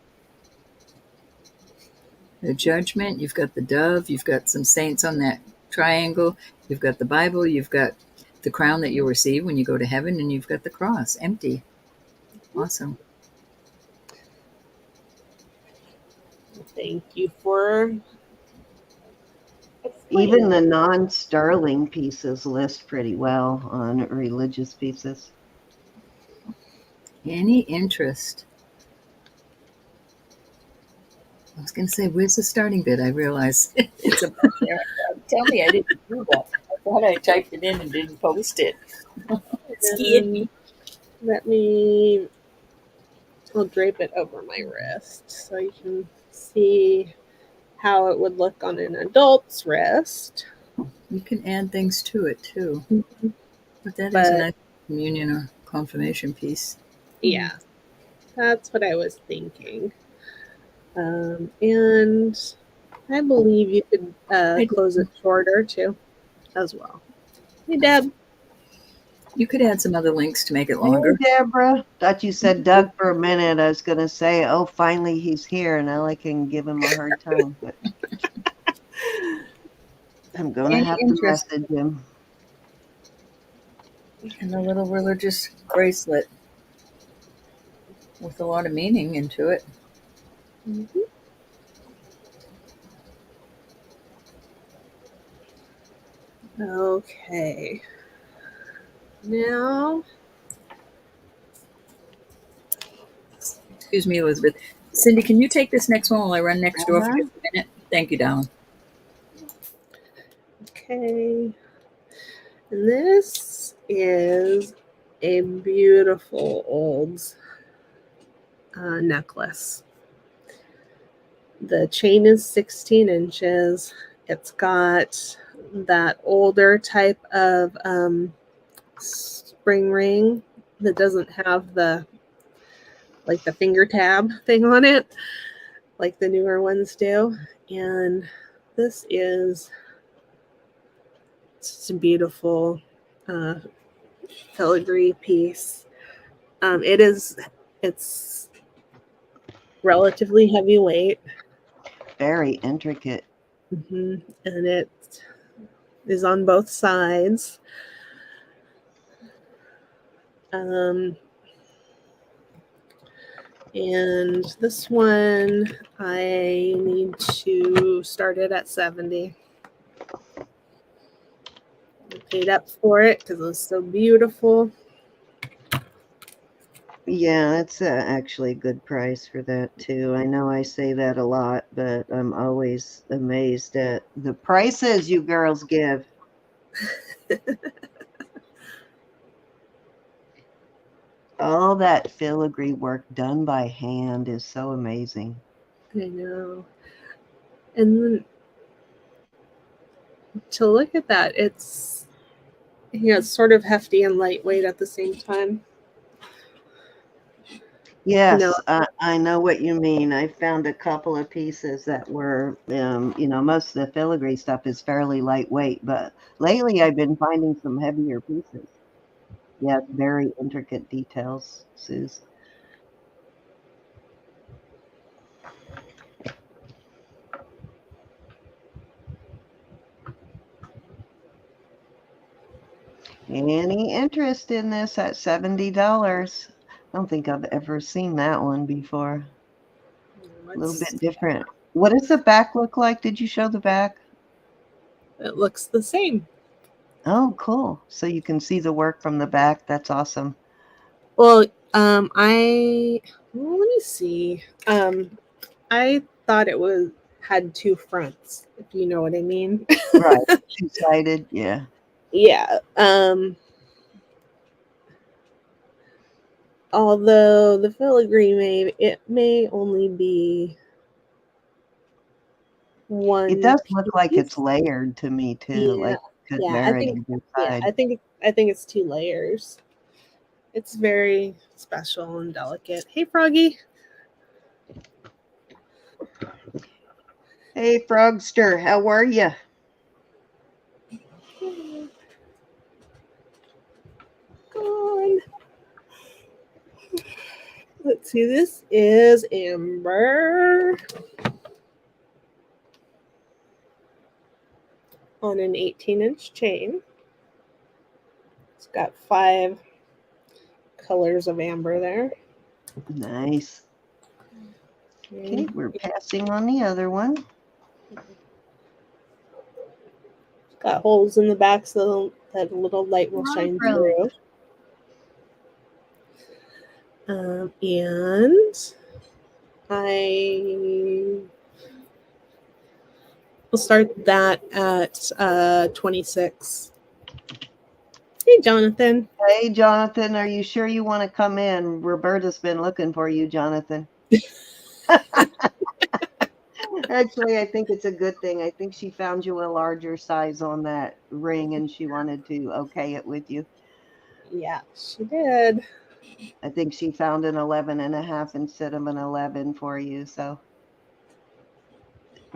The judgment, you've got the dove, you've got some saints on that triangle, you've got the Bible, you've got the crown that you'll receive when you go to heaven, and you've got the cross empty. Awesome. Thank you for Even the non-sterling pieces list pretty well on religious pieces. Any interest? I was going to say, where's the starting bid? I realize it's a there. Tell me I didn't do that. I thought I typed it in and didn't post it. It scared me. I'll drape it over my wrist so you can see how it would look on an adult's wrist. You can add things to it too. Mm-hmm. But that is a nice communion or confirmation piece. Yeah, that's what I was thinking. And I believe you could close it shorter too, as well. Hey, Deb. You could add some other links to make it longer. Hey, Deborah. Thought you said Doug for a minute. I was going to say, oh, finally he's here. Now I can give him a hard time. But I'm going to have to message him. And a little religious bracelet with a lot of meaning into it. Mm-hmm. Okay. Now, excuse me, Elizabeth. Cindy, can you take this next one while I run next door for just a minute? Thank you, darling. Okay. And this is a beautiful old necklace. The chain is 16 inches. It's got that older type of spring ring that doesn't have the finger tab thing on it like the newer ones do. And this is just a beautiful filigree piece. It's relatively heavyweight. Very intricate. Mm-hmm. And it is on both sides. And this one, I need to start it at 70. I paid up for it because it was so beautiful. Yeah, it's actually a good price for that too. I know I say that a lot, but I'm always amazed at the prices you girls give. All that filigree work done by hand is so amazing. I know. And then to look at that, it's Yeah, it's sort of hefty and lightweight at the same time. No, Yes, I know what you mean. I found a couple of pieces that were, most of the filigree stuff is fairly lightweight, but lately I've been finding some heavier pieces. Yeah, very intricate details, Suze. Any interest in this at $70? I don't think I've ever seen that one before. A little bit different. What does the back look like? Did you show the back? it looks the same. Oh, cool. So you can see the work from the back. That's awesome. Well, let me see. I thought it had two fronts, if you know what I mean. Right. Two-sided. Yeah. Yeah. Although the filigree may only be one It does look like piece. it's layered to me too, Yeah. like could Yeah, wear it either side. I think it's two layers. It's very special and delicate. Hey, Froggy. Hey, Frogster, how are you? On. Let's see. This is amber on an 18-inch chain. It's got 5 colors of amber there. Nice. Okay, And we're passing on the other one. it's got holes in the back so that a little light will shine through. And I will start that at 26. Hey, Jonathan. Hey, Jonathan, are you sure you want to come in? Roberta's been looking for you, Jonathan. Actually, I think it's a good thing. I think she found you a larger size on that ring and she wanted to okay it with you. Yeah, she did. I think she found an 11.5 instead of an 11 for you. So,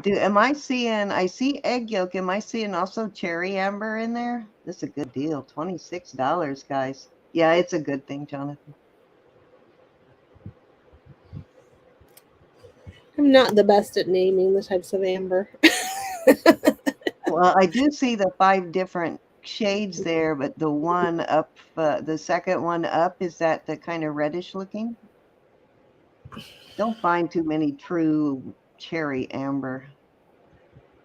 I see egg yolk. Am I seeing also cherry amber in there? This is a good deal. $26, guys. Yeah, it's a good thing, Jonathan. I'm not the best at naming the types of amber. Well, I do see the 5 different shades there, but the one up, the second one up, is that the kind of reddish looking? Don't find too many true cherry amber.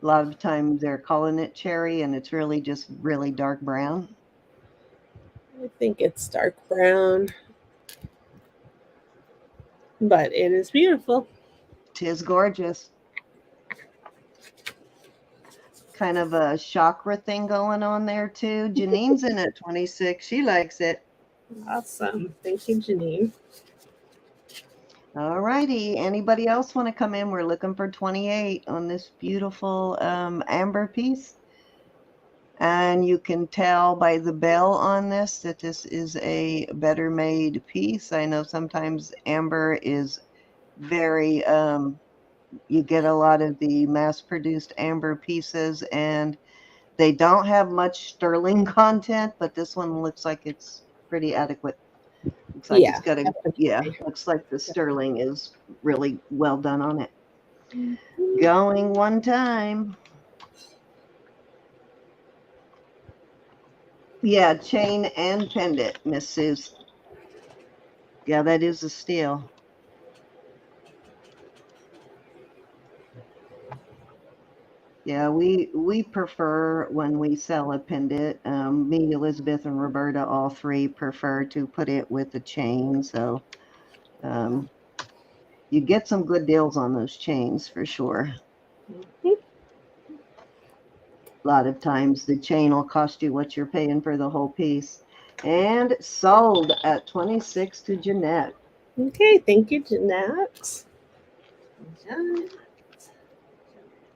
A lot of times they're calling it cherry and it's really just really dark brown. I think it's dark brown. But it is beautiful. 'Tis gorgeous. Kind of a chakra thing going on there too. Janine's in at 26. She likes it. Awesome. Thank you, Janine. All righty. Anybody else want to come in? We're looking for 28 on this beautiful amber piece. And you can tell by the bell on this that this is a better made piece. I know sometimes amber is very, you get a lot of the mass produced amber pieces and they don't have much sterling content, but this one looks like it's pretty adequate. Looks like it's got looks like the sterling is really well done on it. Going one time. Yeah, chain and pendant, Miss Suze. Yeah, that is a steal. Yeah, we prefer when we sell a pendant. Me, Elizabeth, and Roberta, all 3 prefer to put it with a chain. So you get some good deals on those chains for sure. A lot of times the chain will cost you what you're paying for the whole piece. And sold at 26 to Jeanette. Okay, thank you, Jeanette.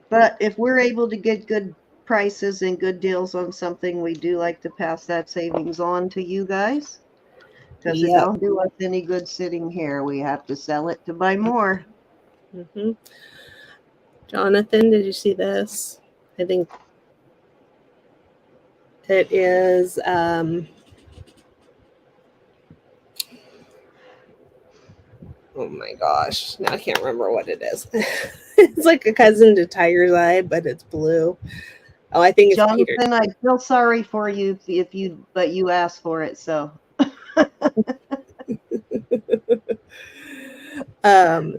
But if we're able to get good prices and good deals on something, we do like to pass that savings on to you guys, because it Yep. don't do us any good sitting here. We have to sell it to buy more. Mm-hmm. Jonathan, did you see this? I think it is oh my gosh, now I can't remember what it is. It's like a cousin to Tiger's Eye, but it's blue. Oh, I think it's Peter. Jonathan, I feel sorry for you but you asked for it, so.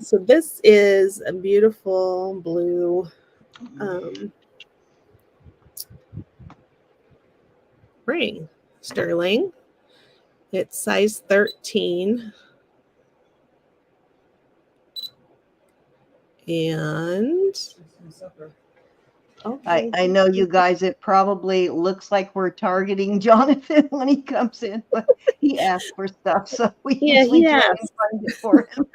So this is a beautiful blue ring, sterling. It's size 13. And I know you guys, it probably looks like we're targeting Jonathan when he comes in, but he asked for stuff, so we usually try and find it for him.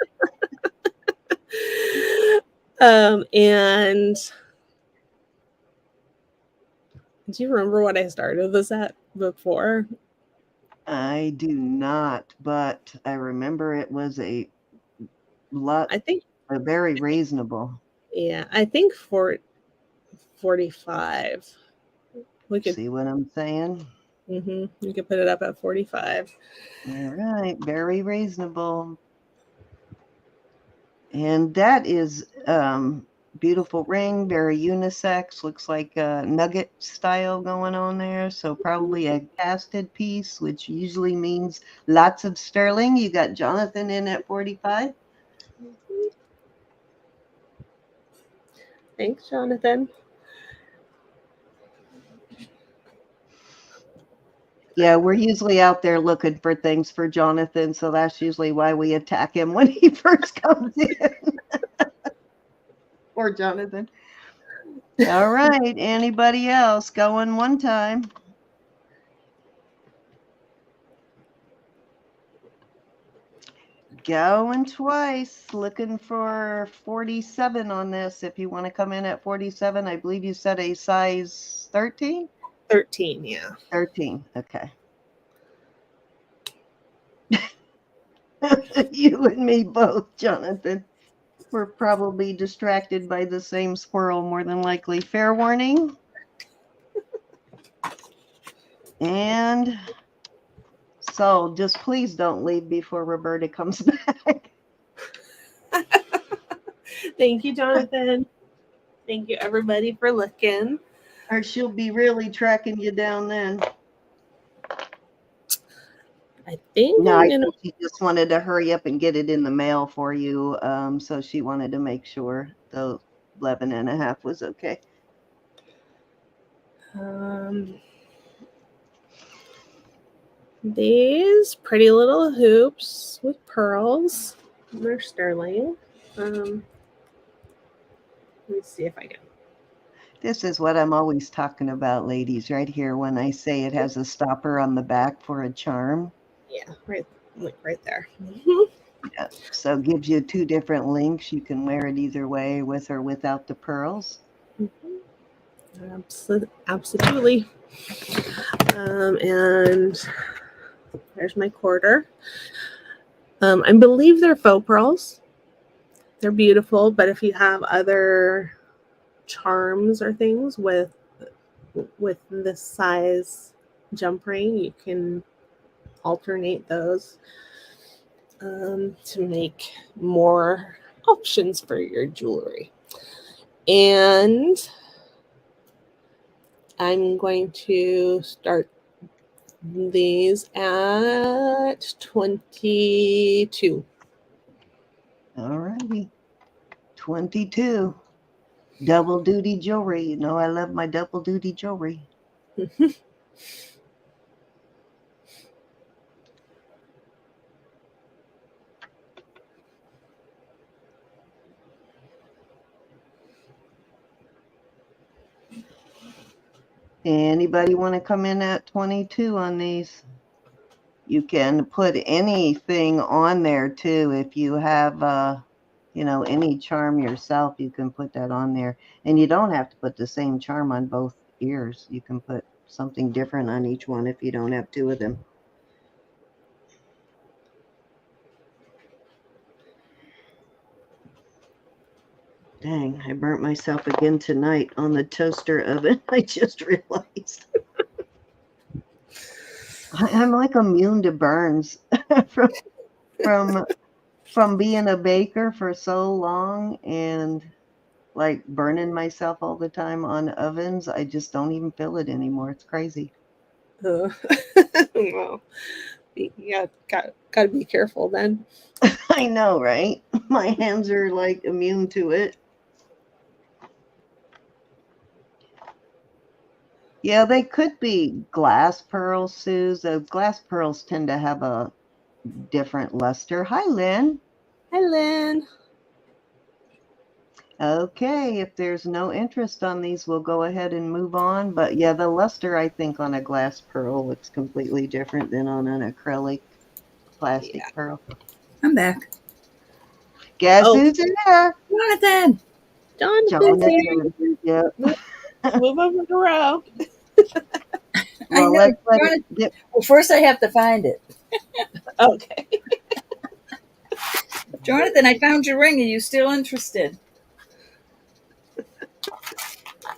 And do you remember what I started this at before? I do not, but I remember it was a lot. I think Very reasonable. Yeah, I think for 45. We could see what I'm saying. We could put it up at 45. All right, very reasonable. And that is beautiful ring, very unisex. Looks like a nugget style going on there. So probably a casted piece, which usually means lots of sterling. You got Jonathan in at 45. Thanks, Jonathan. Yeah, we're usually out there looking for things for Jonathan, so that's usually why we attack him when he first comes in. Poor Jonathan. All right, anybody else going one time? Going twice, looking for 47 on this. If you want to come in at 47, I believe you said a size 13? 13, yeah. 13, okay. You and me both, Jonathan. We're probably distracted by the same squirrel, more than likely. Fair warning. And so just please don't leave before Roberta comes back. Thank you, Jonathan. Thank you, everybody, for looking. Or she'll be really tracking you down then. I think no, I think she just wanted to hurry up and get it in the mail for you. So she wanted to make sure the 11 and a half was okay. These pretty little hoops with pearls. They're sterling. Let me see if I can. This is what I'm always talking about, ladies, right here when I say it has a stopper on the back for a charm. Yeah, right there. Yeah, so it gives you two different links. You can wear it either way, with or without the pearls. Absolutely. And there's my quarter. I believe they're faux pearls. They're beautiful, but if you have other charms or things with this size jump ring, you can alternate those to make more options for your jewelry. And I'm going to start these at 22. All righty. 22. Double duty jewelry. You know I love my double duty jewelry. Anybody want to come in at 22 on these? You can put anything on there too. If you have, any charm yourself, you can put that on there. And you don't have to put the same charm on both ears. You can put something different on each one if you don't have two of them. Dang, I burnt myself again tonight on the toaster oven. I just realized. I'm like immune to burns from from from being a baker for so long and like burning myself all the time on ovens. I just don't even feel it anymore. It's crazy. Well, yeah, gotta be careful then. I know, right? My hands are like immune to it. Yeah, they could be glass pearls, Suze. Glass pearls tend to have a different luster. Hi, Lynn. Hi, Lynn. Okay, if there's no interest on these, we'll go ahead and move on. But yeah, the luster, I think, on a glass pearl looks completely different than on an acrylic plastic Yeah. pearl. I'm back. Guess Oh, who's here? Jonathan! Jonathan's Jonathan. here. Yep. Move over the row. I Well, know. let's let Jonathan. it get. Well, first I have to find it. Okay. Jonathan, I found your ring. Are you still interested?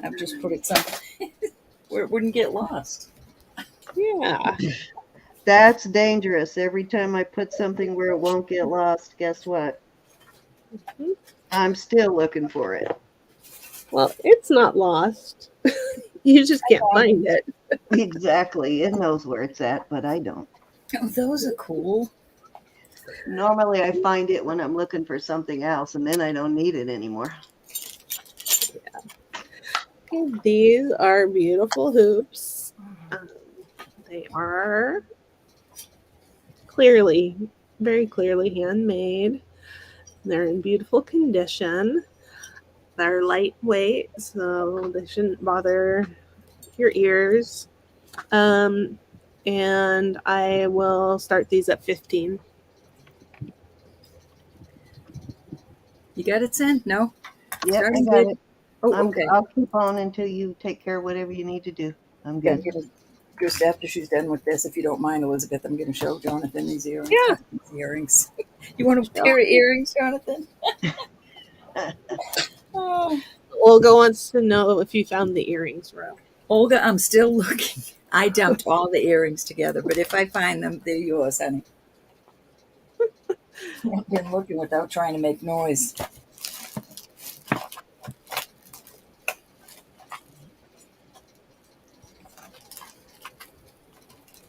I've just put it somewhere where it wouldn't get lost. Yeah. That's dangerous. Every time I put something where it won't get lost, guess what? Mhm. I'm still looking for it. Well, it's not lost. You just can't find it. Exactly. It knows where it's at, but I don't. Oh, those are cool. Normally, I find it when I'm looking for something else, and then I don't need it anymore. Okay, these are beautiful hoops. They are very clearly handmade. They're in beautiful condition. They're lightweight, so they shouldn't bother your ears. And I will start these at 15. You got it, Sen? No? Yep, I Starting got bid? it. Oh, okay. I'll keep on until you take care of whatever you need to do. I'm Yeah, good. I'm gonna, just after she's done with this, if you don't mind, Elizabeth, I'm going to show Jonathan these earrings. Yeah. These earrings. You want a pair of earrings, Jonathan? Oh. Olga wants to know if you found the earrings, Ro. Olga, I'm still looking. I dumped all the earrings together, but if I find them, they're yours, honey. I've been looking without trying to make noise.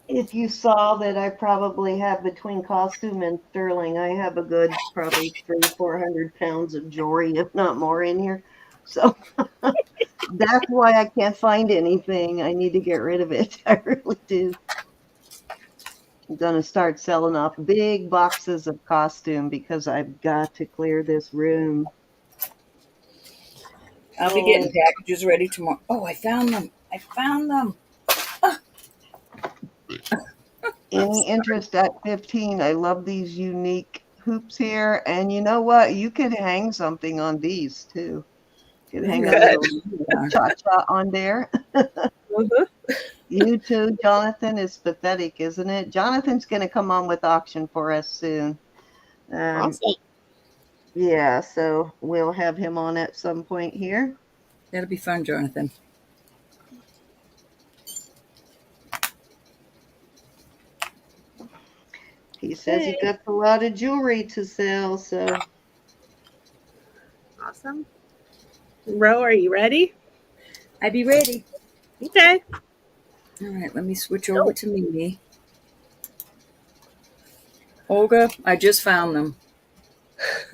If you saw that I probably have between costume and sterling, I have a good probably 300-400 pounds of jewelry, if not more, in here. So that's why I can't find anything. I need to get rid of it. I really do. I'm gonna start selling off big boxes of costume because I've got to clear this room. I'll be getting packages ready tomorrow. Oh, I found them. I found them. Any interest at 15? I love these unique hoops here. And you know what? You could hang something on these too. You could hang a little cha-cha on there. Uh-huh. You too, Jonathan, is pathetic, isn't it? Jonathan's going to come on with auction for us soon. Awesome. Yeah, so we'll have him on at some point here. That'll be fun, Jonathan. He says he got a lot of jewelry to sell, so. Awesome. Ro, are you ready? I be ready. Okay. All right, let me switch over to Mimi. Olga, I just found them.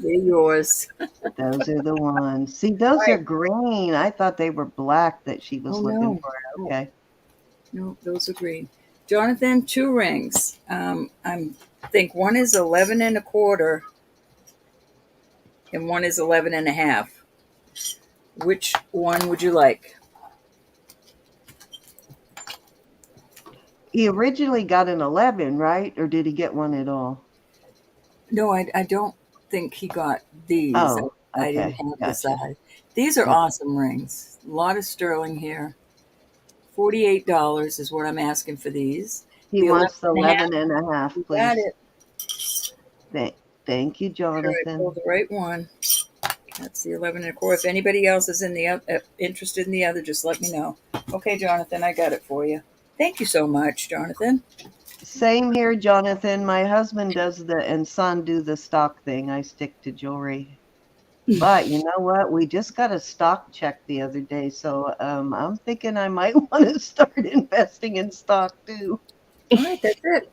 They're yours. Those are the ones. See, those are green. I thought they were black that she was looking for. Okay. No, those are green. Jonathan, 2 rings. I think one is 11 and a quarter and one is 11 and a half. Which one would you like? He originally got an 11, right? Or did he get one at all? No, I don't think he got these. Oh, I didn't okay. have the Gotcha. size. These are awesome rings. A lot of sterling here. $48 is what I'm asking for these. He The 11 wants the and a half. 11 and a half, You got please. it. Thank you, Sure, I Jonathan. pulled the right one. That's the 11 and a quarter. If anybody else is in the interested in the other, just let me know. Okay, Jonathan, I got it for you. Thank you so much, Jonathan. Same here, Jonathan. My husband does and son do the stock thing. I stick to jewelry. But you know what? We just got a stock check the other day, so I'm thinking I might want to start investing in stock too. All right, that's it.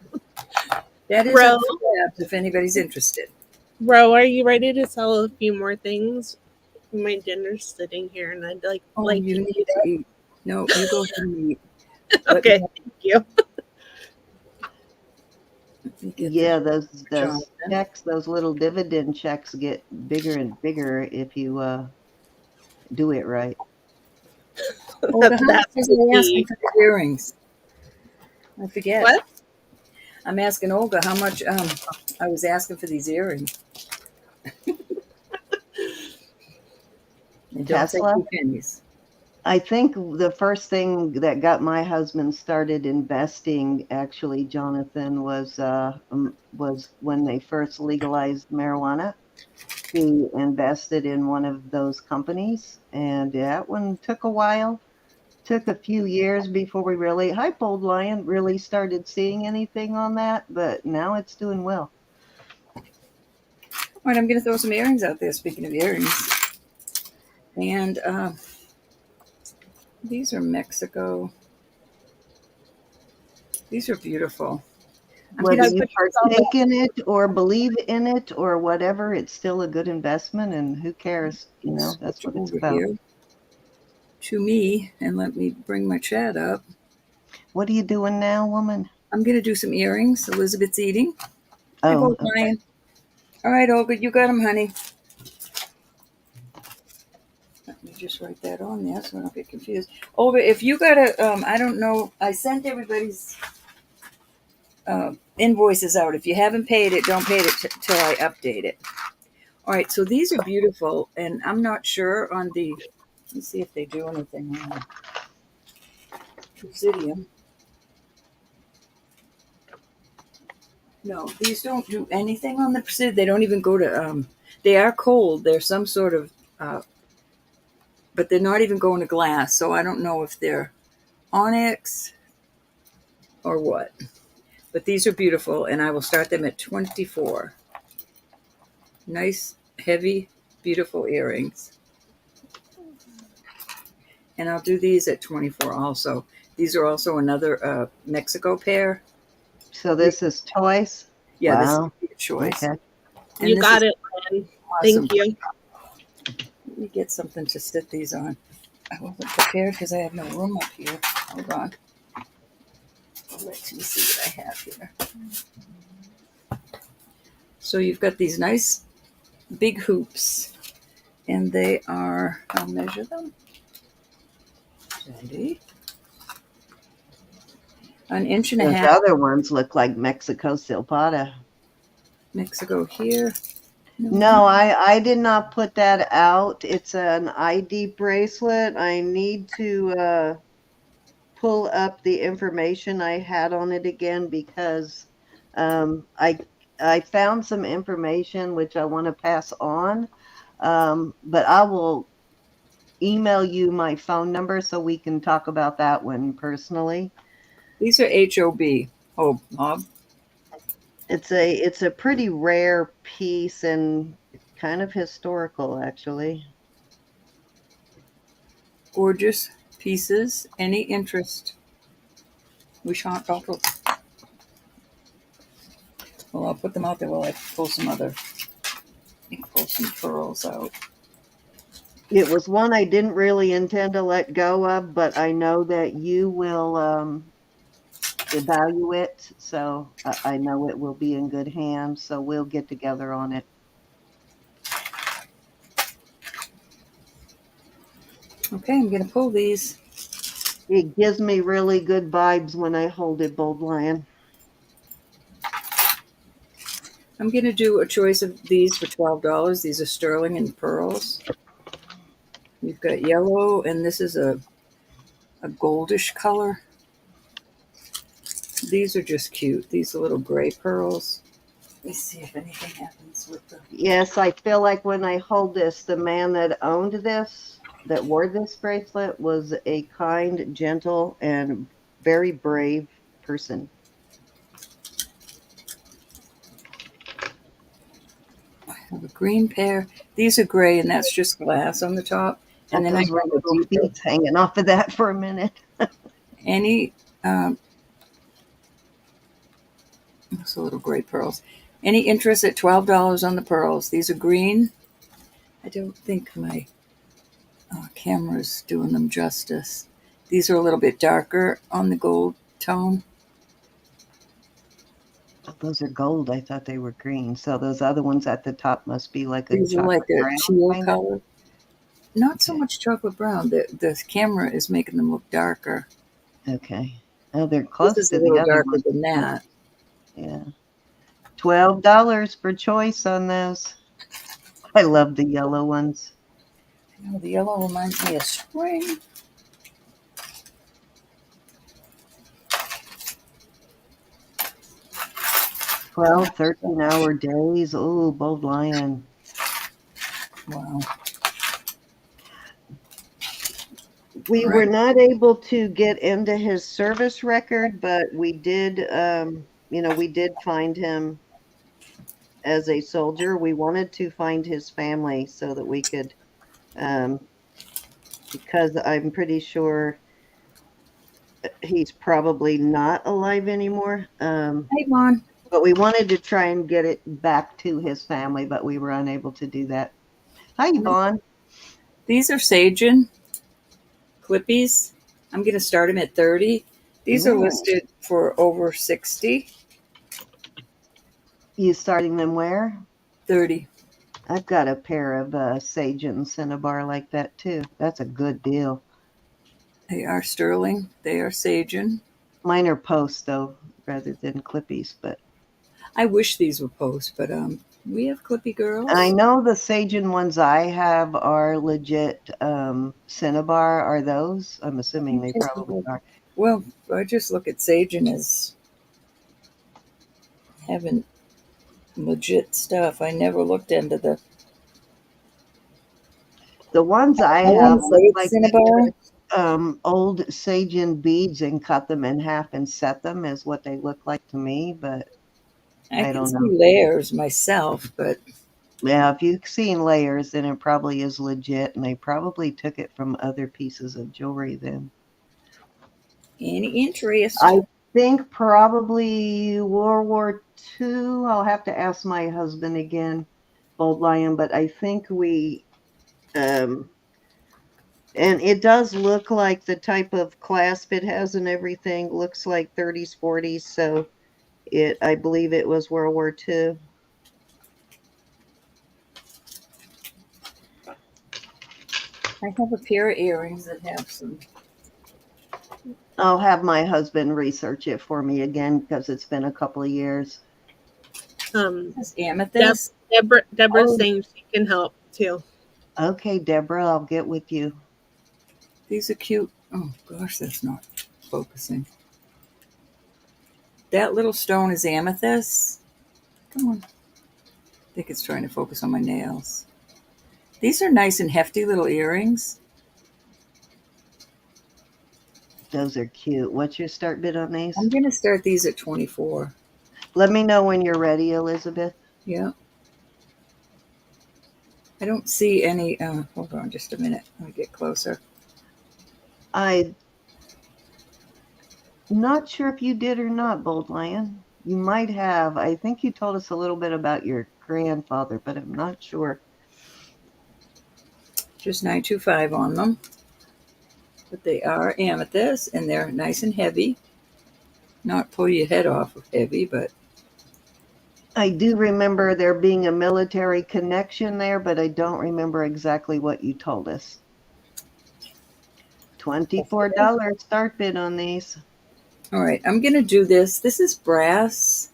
That is Ro, up for grabs if anybody's interested. Ro, are you ready to sell a few more things? My dinner's sitting here, and I'd Oh, like you to need eat to eat. No, you go ahead and eat. it. Let me, Okay, thank you. let me get Yeah, this those for Jonathan. checks, those little dividend checks get bigger and bigger if you do it right. Olga, how much That's was the I asking key. for the earrings? I forget. What? I'm asking Olga how much I was asking for these earrings. And don't say Tesla. 2 pennies. I think the first thing that got my husband started investing, actually, Jonathan, was when they first legalized marijuana. He invested in one of those companies, and that one took a while. Took a few years before we really, hi, Bold Lion, really started seeing anything on that, but now it's doing well. All right, I'm going to throw some earrings out there, speaking of earrings. And these are Mexico. These are beautiful. I'm going Whether to you put these on partake in it or believe in it or whatever, it's still a good investment, and who cares? That's switch what it's over about. here to me and let me bring my chat up. What are you doing now, woman? I'm going to do some earrings. Elizabeth's eating. Hi, Oh, both okay. Lion. All right, Olga, you got them, honey. Let me just write that on there so I don't get confused. Olga, if you got a, I don't know, I sent everybody's invoices out. If you haven't paid it, don't pay it till I update it. All right, so these are beautiful, and I'm not sure on the, let me see if they do anything on the Presidium. No, these don't do anything on the Presidium. They don't even go to, they are cold. They're some sort of, but they're not even going to glass, so I don't know if they're onyx or what. But these are beautiful, and I will start them at 24. Nice, heavy, beautiful earrings. And I'll do these at 24 also. These are also another Mexico pair. so this is toys? Yeah, this Wow. is a good choice. Okay. And You this got is it, Lynn. awesome. Thank you. Let me get something to sit these on. I wasn't prepared because I have no room up here. Hold on. Let me see what I have here. So you've got these nice big hoops, and they are, I'll measure them. Sandy. An inch and a Those half. other ones look like Mexico silpada. Mexico here. No, I did not put that out. It's an ID bracelet. I need to pull up the information I had on it again because I found some information which I want to pass on. But I will email you my phone number so we can talk about that one personally. These are HOB. Oh, Bob. It's a pretty rare piece and kind of historical, actually. Gorgeous pieces. Any interest? We shan't talk. Well, I'll put them out there while I pull some pearls out. It was one I didn't really intend to let go of, but I know that you will evaluate, so I know it will be in good hands. So we'll get together on it. Okay, I'm going to pull these. It gives me really good vibes when I hold it, Bold Lion. I'm going to do a choice of these for $12. These are sterling and pearls. You've got yellow, and this is a a goldish color. These are just cute. These are little gray pearls. Let me see if anything happens with the... Yes, I feel like when I hold this, the man that owned this, that wore this bracelet, was a kind, gentle, and very brave person. I have a green pair. These are gray, and that's just glass on the top. And then I Those were have a little deeper. feet hanging off of that for a minute. Any, those little gray pearls. Any interest at $12 on the pearls? These are green. I don't think my camera's doing them justice. These are a little bit darker on the gold tone. Those are gold. I thought they were green. So those other ones at the top must be like a These are chocolate like a brown teal kind. color. Not so Okay. much chocolate brown. The camera is making them look darker. Okay. Oh, they're This close is a to the little other darker ones. than that. Yeah. $12 for choice on those. I love the yellow ones. Oh, the yellow reminds me of spring. 12, 13-hour days. Oh, bold lion. Wow. We were Right. not able to get into his service record, but we did, we did find him as a soldier. We wanted to find his family so that we could, because I'm pretty sure he's probably not alive anymore. Hey, Vaughn. But we wanted to try and get it back to his family, but we were unable to do that. Hi, Yvonne. These are Sajen Clippies. I'm going to start them at 30. These are Ooh. listed for over 60. You starting them where? 30. I've got a pair of Sajen Cinnabar like that too. That's a good deal. They are sterling. They are Sajen. Mine are post though, rather than clippies. But I wish these were post, but we have Clippy girls. I know the Sajen ones I have are legit Cinnabar. Are those? I'm assuming they probably are. Well, I just look at Sajen as having legit stuff. I never looked into the ones I I have wouldn't say look it's like Cinnabar. old Sajen beads and cut them in half and set them is what they look like to me, but I I can don't see know. layers myself, but Yeah, if you've seen layers, then it probably is legit, and they probably took it from other pieces of jewelry then. any interest? I think probably World War II. I'll have to ask my husband again, Bold Lion, but I think um, and it does look like the type of clasp it has and everything looks like 30s, 40s. So I believe it was World War II. I have a pair of earrings that have some. I'll have my husband research it for me again because it's been a couple of years. This amethyst. Deborah's Oh, saying she can help too. Okay, Deborah, I'll get with you. these are cute. Oh gosh, that's not focusing. That little stone is amethyst. Come on. I think it's trying to focus on my nails. These are nice and hefty little earrings. Those are cute. What's your start bid on these? I'm going to start these at 24. Let me know when you're ready, Elizabeth. Yeah. I don't see any. Hold on just a minute. Let me get closer. I'm not sure if you did or not, Bold Lion. You might have. I think you told us a little bit about your grandfather, but I'm not sure. Just 925 on them. But they are amethyst and they're nice and heavy. Not pull your head off of heavy, but I do remember there being a military connection there, but I don't remember exactly what you told us. $24 start bid on these. all right, I'm going to do this. This is brass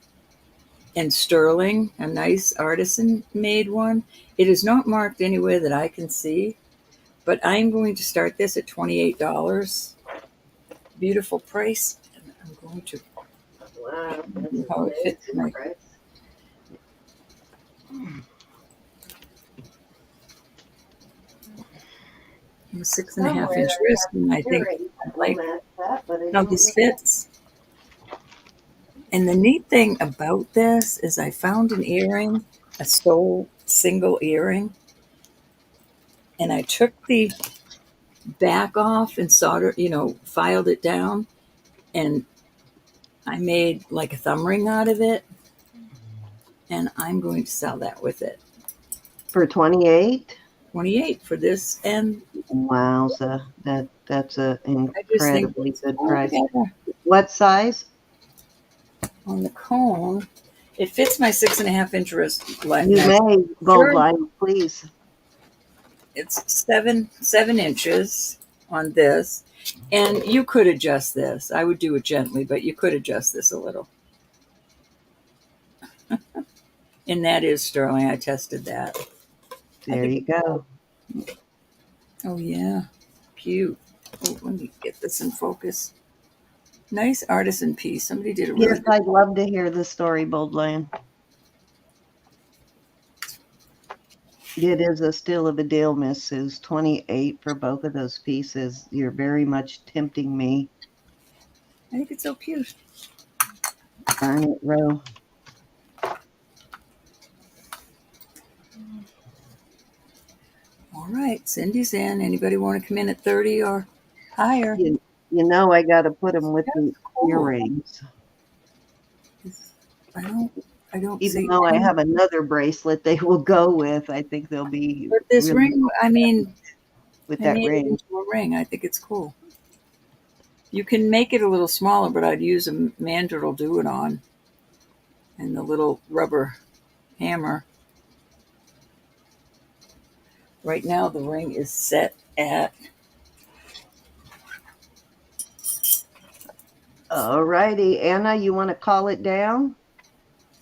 and sterling, a nice artisan made one. It is not marked anywhere that I can see, but I'm going to start this at $28. beautiful price. And I'm going to Wow, that's see an how it fits amazing my price. I'm a 6.5 inch Somewhere wrist, I have and I think earrings I that will like match that, but I how don't this know. fits. And the neat thing about this is I found an earring, a single earring, and I took the back off and filed it down, and I made like a thumb ring out of it, and I'm going to sell that with it. For 28? 28 for this, and Wowza, that's a I just think incredibly it's good all price. together What size? on the cone. It fits my 6.5 inch wrist. You may, Sure, Goldline, please. it's 7 inches on this, and you could adjust this. I would do it gently, but you could adjust this a little. And that is sterling. I tested that. I There think. you go. Oh yeah, cute. Oh, let me get this in focus. Nice artisan piece. Somebody did a Yes, really good. I'd love to hear the story, Boldline. It is a still of a deal, Miss Sue's 28 for both of those pieces. You're very much tempting me. I think it's so cute. Darn it, Ro. All right, Cindy's in. Anybody want to come in at 30 or higher? You know I got to put them with the Cool. earrings. I don't. I don't Even see though I any. have another bracelet they will go with, I think they'll be But this really ring, I mean, with I that made it ring. into a ring. I think it's cool. You can make it a little smaller, but I'd use a mandrel to do it on, and the little rubber hammer. Right now, the ring is set at. All righty, Anna, you want to call it down?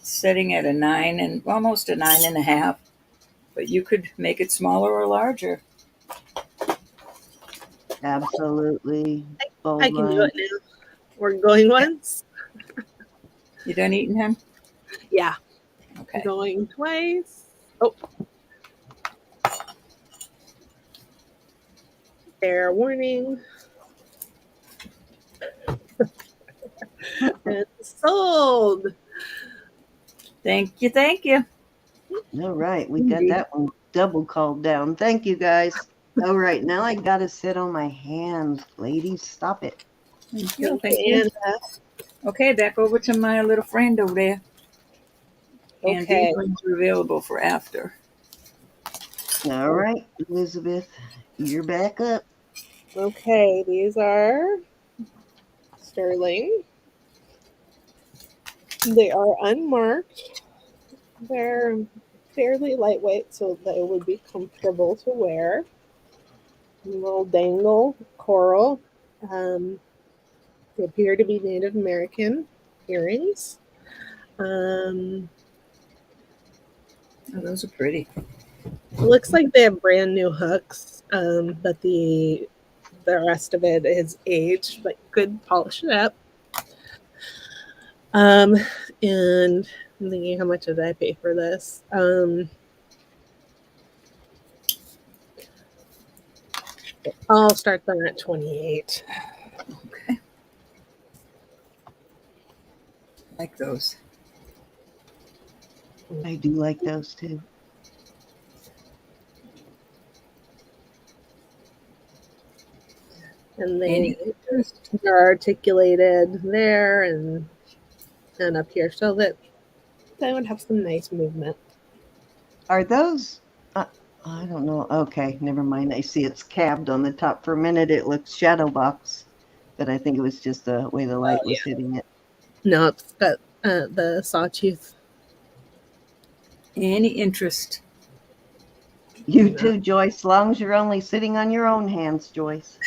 Setting at a 9 and almost a 9.5, but you could make it smaller or larger. Absolutely. I Bold can do line. it now. We're going once. You done eating him? Yeah. Okay. Going twice. Oh. Fair warning. And sold. Thank you. Thank you. All right, we got Indeed. that one double called down. Thank you, guys. All right, now I got to sit on my hands. Ladies, stop it. Thank you. Thank Thank you, you. Anna. Okay, back over to my little friend over there. And these Okay. ones are available for after. All right, Elizabeth, you're back up. Okay. These are sterling. They are unmarked. They're fairly lightweight, so they would be comfortable to wear. A little dangle coral. Um, they appear to be Native American earrings. Um, Oh, those are pretty. it looks like they have brand new hooks, but the rest of it is aged, but good polish it up. And I'm thinking, how much did I pay for this? I'll start them at 28. Okay. Like those. I do like those too. And Any they interest? are articulated there and up here, so that they would have some nice movement. Are those? I don't know. Okay, never mind. I see it's cabbed on the top. For a minute, it looks shadow box, but I think it was just the way the light was hitting it. No, it's got the sawtooth. Any interest? You too, Joyce. As long as you're only sitting on your own hands, Joyce.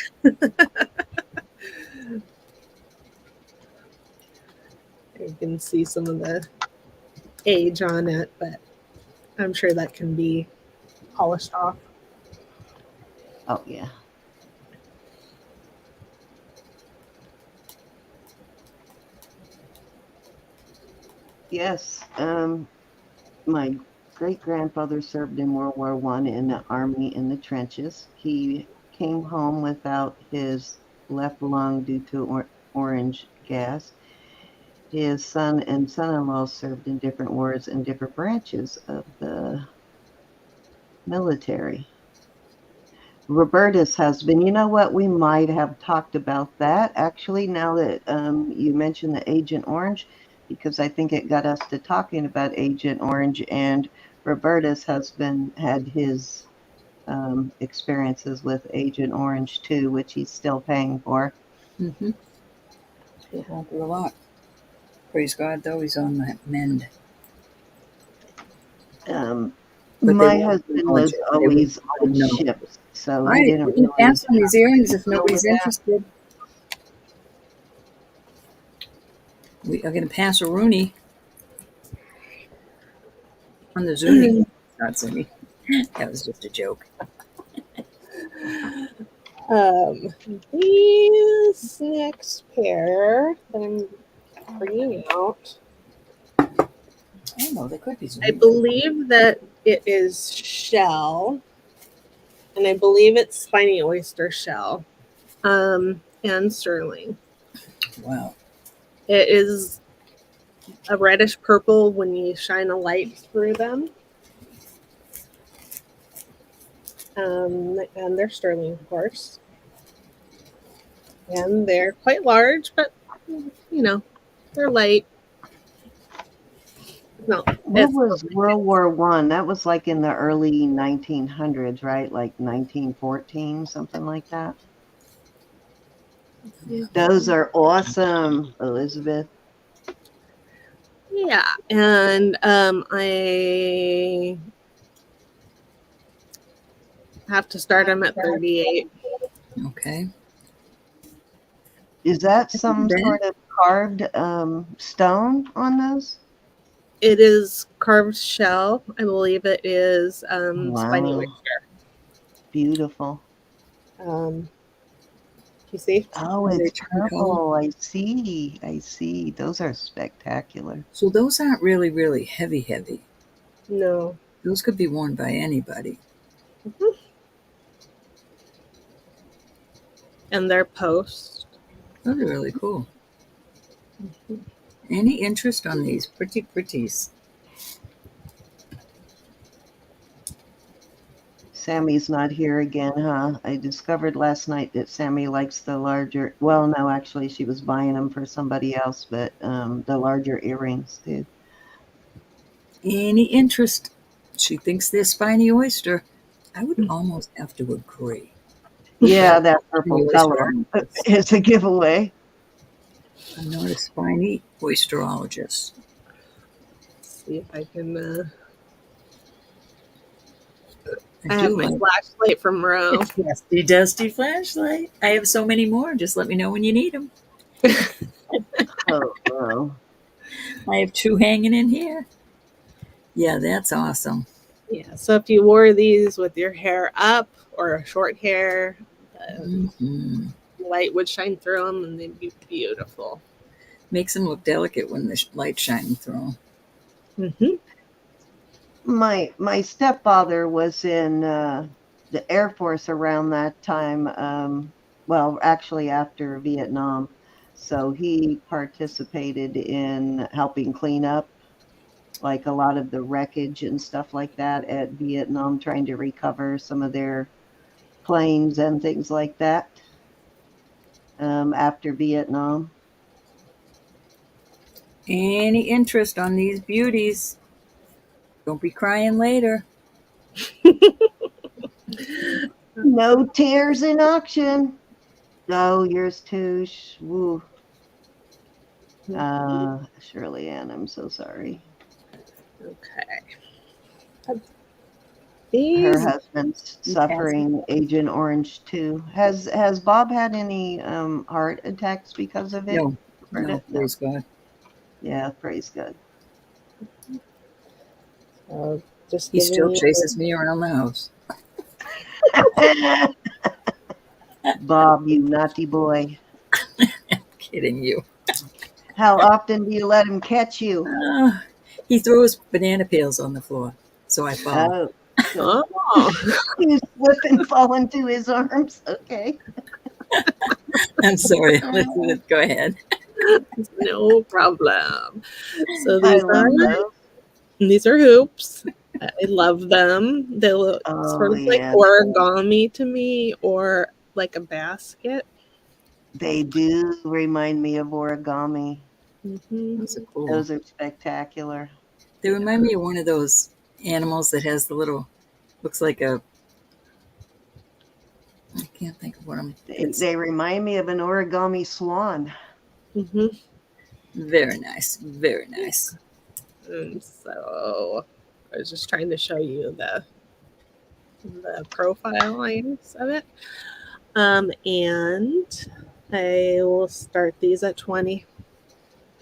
You can see some of the age on it, but I'm sure that can be polished off. Oh yeah. Yes. My great grandfather served in World War One in the army in the trenches. He came home without his left lung due to orange gas. His son and son-in-law served in different wars in different branches of the military. Roberta's husband, you know what? We might have talked about that actually now that you mentioned the Agent Orange, because I think it got us to talking about Agent Orange, and Roberta's husband had his experiences with Agent Orange too, which he's still paying for. Mm-hmm. It won't be a lot. Praise God, though, he's on that mend. Um, But they my won't husband acknowledge was it. They always on won't know. ships, so All he right, didn't we can really pass on these errands if deal with nobody's that. interested. We are going to pass a Rooney on the Zuni. Not Zuni. That was just a joke. These next pair that I'm bringing out, I don't know. They could be Zuni. I believe that it is shell, and I believe it's spiny oyster shell, and sterling. Wow. It is a reddish purple when you shine a light through them. And they're sterling, of course. And they're quite large, but they're light. No, What was World War One? That was like in the early 1900s, right? Like 1914, something like that. Those are awesome, Elizabeth. yeah. And I have to start them at 38. Okay. Is that some Ben? sort of carved stone on those? It is carved shell. I believe it is spiny Wow, oyster. beautiful. You see? Oh, Are they it's turn color? purple. I see. I see. Those are spectacular. So those aren't really, really heavy, heavy. No. Those could be worn by anybody. Mm-hmm. And they're post. Those are really cool. Mm-hmm. Any interest on these pretty pretties? Sammy's not here again, huh? I discovered last night that Sammy likes the larger. Well, no, actually, she was buying them for somebody else, but the larger earrings too. Any interest? She thinks they're spiny oyster. I would almost have to agree. Yeah, that purple Spiny color oysterologist. is a giveaway. I'm not a spiny oysterologist. See if I can. I have do my like flashlight from Ro. dusty, dusty flashlight. I have so many more. Just let me know when you need them. Oh. I have 2 hanging in here. Yeah, that's awesome. Yeah, so if you wore these with your hair up or short hair, Mm-hmm. light would shine through them and they'd be beautiful. Makes them look delicate when the light's shining through them. Mm-hmm. My stepfather was in the Air Force around that time. Well, actually after Vietnam, so he participated in helping clean up like a lot of the wreckage and stuff like that at Vietnam, trying to recover some of their planes and things like that after Vietnam. Any interest on these beauties? Don't be crying later. No tears in auction. Oh, yours too. Woo. Shirley Ann, I'm so sorry. Okay. Her These husband's suffering Agent Orange too. Has Bob had any heart attacks because of it? No, praise God. Yeah, praise God. just He giving still you chases me around the house. Bob, you naughty boy. Kidding you. How often do you let him catch you? He throws banana peels on the floor, so I fall. Oh, so Oh, you slip and fall into his arms. Okay. I'm sorry, Elizabeth. Go ahead. no problem. So I these love those. are hoops. I love them. They look sort Oh, of like yeah. origami to me, or like a basket. They do remind me of origami. Mm-hmm. Those are cool. Those are spectacular. They remind me of one of those animals that has the little, looks like a, I can't think of what I'm, it's They remind me of an origami swan. Mm-hmm. very nice. Very nice. And so I was just trying to show you the profile lines of it. And I will start these at 20.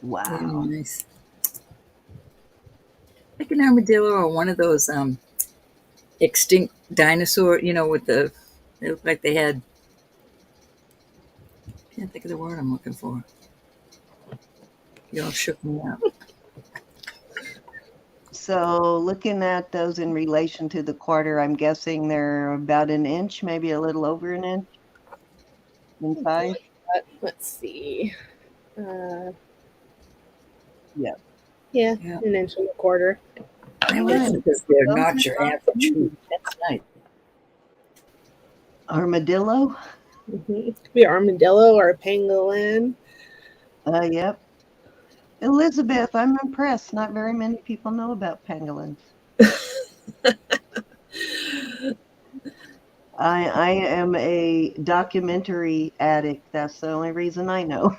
Very Wow. nice. Like an armadillo or one of those extinct dinosaur, with the, they look like they had, can't think of the word I'm looking for. You all shook me up. So looking at those in relation to the quarter, I'm guessing they're about an inch, maybe a little over an inch in size. Let's see. Uh, Yeah. yeah, Yeah. 1.25 inches. I like Right. them because they're Those not are your not average easy. hoop. That's nice. Armadillo. Mm-hmm. It could be armadillo or a pangolin. Yep. Elizabeth, I'm impressed. Not very many people know about pangolins. I am a documentary addict. That's the only reason I know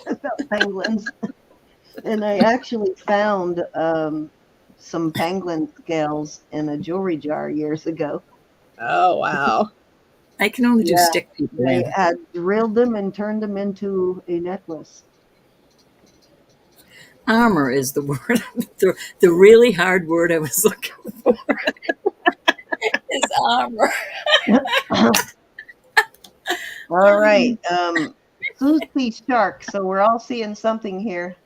about pangolins. And I actually found some pangolin scales in a jewelry jar years ago. Oh, wow. I can only do Yeah, stick people they in. had drilled them and turned them into a necklace. Armor is the word. The really hard word I was looking for is armor. All right. Susie Shark. So we're all seeing something here.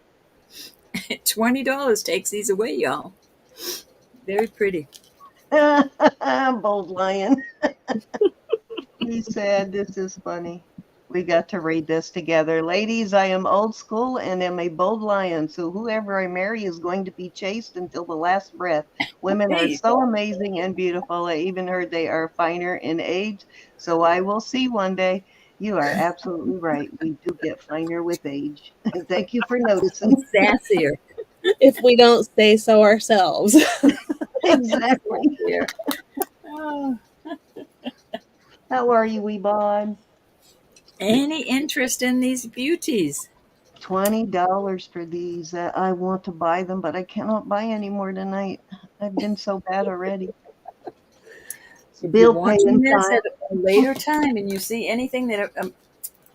$20 takes these away, y'all. Very pretty. Bold lion. He said, "This is funny. We got to read this together. Ladies, I am old school and am a bold lion, so whoever I marry is going to be chaste until the last breath. Women are Hey, so amazing and beautiful. I even heard they are finer in age, so I will see one day." You are absolutely right. We do get finer with age. Thank you for and noticing. sassier. If we don't say so ourselves. Exactly. Sassier. Oh. How are you, wee bod? Any interest in these beauties? $20 for these. I want to buy them, but I cannot buy any more tonight. I've been so bad already. If you're Bill watching paying this time. at a later time and you see anything that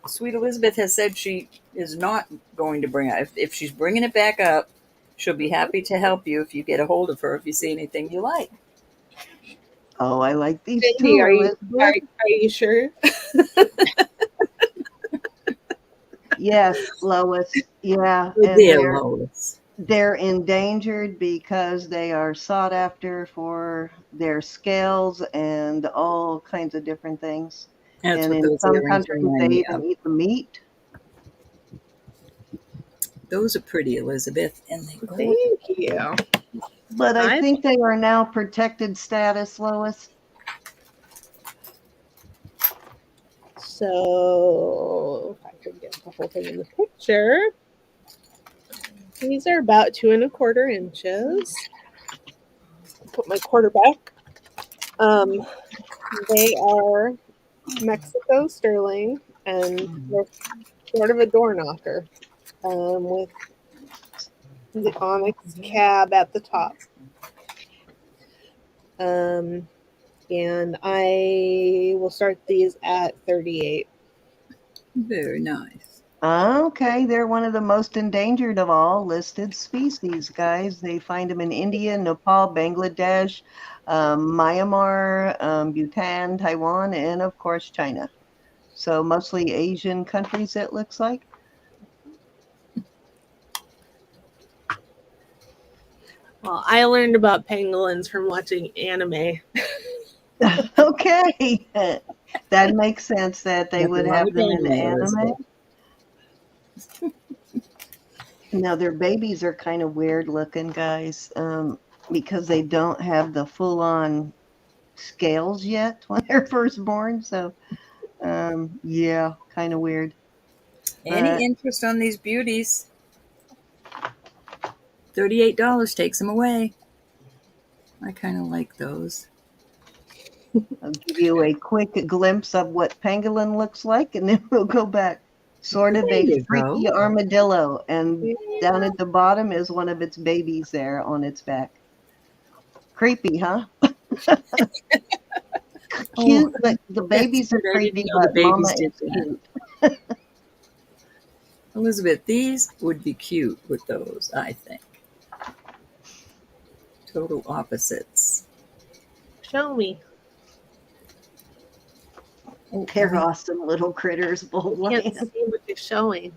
Sweet Elizabeth has said she is not going to bring up, if she's bringing it back up, she'll be happy to help you if you get a hold of her if you see anything you like. Oh, I like these Cindy, too, are Elizabeth. you sure? Yes, Lois. Yeah, Good and deal, Lois. they're endangered because they are sought after for their scales and all kinds of different things. That's And what in those some earrings countries, they remind me even of. eat the meat. Those are pretty, Elizabeth. And they go. Thank you. But I I think they are now protected status, Lois. So if I could get the whole thing in the picture, these are about 2.25 inches. Put my quarter back. They are Mexico sterling, and they're sort of a door knocker with the onyx cab at the top. And I will start these at 38. Very nice. Okay, they're one of the most endangered of all listed species, guys. They find them in India, Nepal, Bangladesh, Myanmar, Bhutan, Taiwan, and of course China. So mostly Asian countries, it looks like. Well, I learned about pangolins from watching anime. Okay. That makes sense that they would Nothing wrong have with them in anime, anime. Elizabeth. Now, their babies are kind of weird looking, guys, because they don't have the full on scales yet when they're first born. So, yeah, kind of weird. Any But interest on these beauties? $38 takes them away. I kind of like those. I'll give you a quick glimpse of what pangolin looks like, and then we'll go back. Sort of There a you freaky go. armadillo, and Yeah. down at the bottom is one of its babies there on its back. Creepy, huh? Oh, Cute, but the that's babies are good. I didn't creepy, know the but mama babies did is that. cute. Elizabeth, these would be cute with those, I think. Total opposites. Show me. Oh, They're awesome little critters, both I can't land. see what you're showing.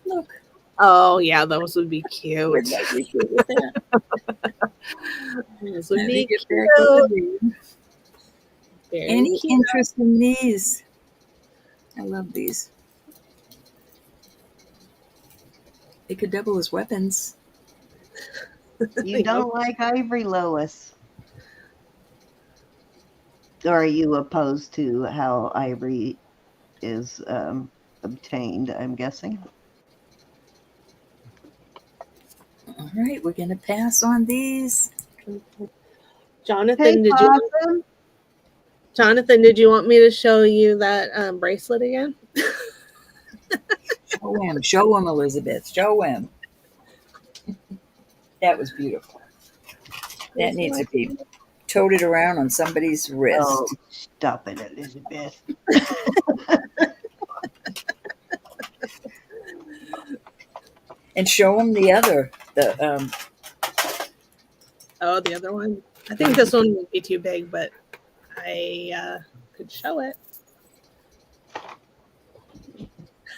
look, Oh, yeah, those would be cute. wouldn't that be cute with that? Those would Let me be get cute. back over here. Very Any cute. interest in these? I love these. They could double as weapons. You don't like ivory, Lois? Or are you opposed to how ivory is obtained, I'm guessing? All right, we're going to pass on these. Hey, Jonathan, Possum. did you want me to show you that bracelet again? Show him, Elizabeth. Show him. That was beautiful. That needs to be toted around on somebody's wrist. Oh, stop it, Elizabeth. And show him the other. Oh, the other one. I think this one would be too big, but I could show it.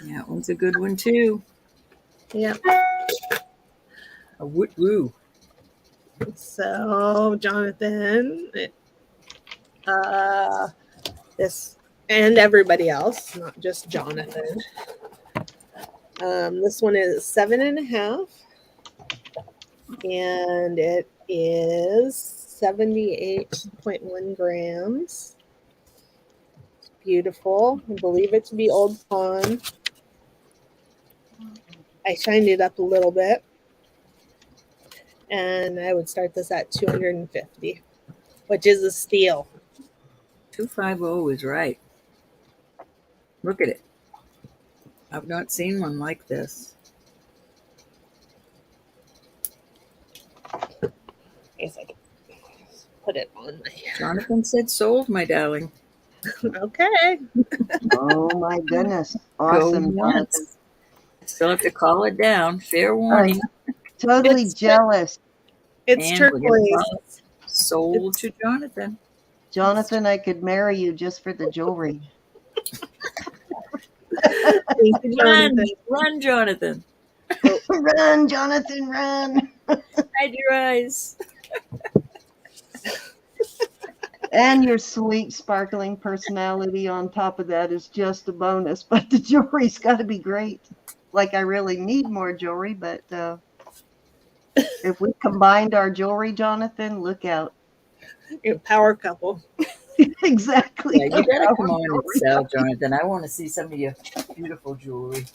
Yeah, that one's a good one too. Yep. A woot woo. So, Jonathan, this and everybody else, not just Jonathan. This one is 7.5, and it is 78.1 grams. It's beautiful. I believe it to be Old Pawn. I shined it up a little bit, and I would start this at 250, which is a steal. 250 is right. Look at it. I've not seen one like this. I guess I can put it on my. Jonathan said sold, my darling. Okay. Oh my goodness. Go Awesome, Jonathan. once. Still have to call it down. Fair warning. Totally It's- jealous. It's And we're gonna turquoise. call it sold to Jonathan. Jonathan, I could marry you just for the jewelry. Thank you, Jonathan. Run, Jonathan. Run, Jonathan, run. Hide your eyes. And your sweet, sparkling personality on top of that is just a bonus. But the jewelry's got to be great. Like, I really need more jewelry, but if we combined our jewelry, Jonathan, look out. You're a power couple. Exactly. Yeah, you gotta come on and sell, Jonathan. I want to see some of your beautiful jewelry.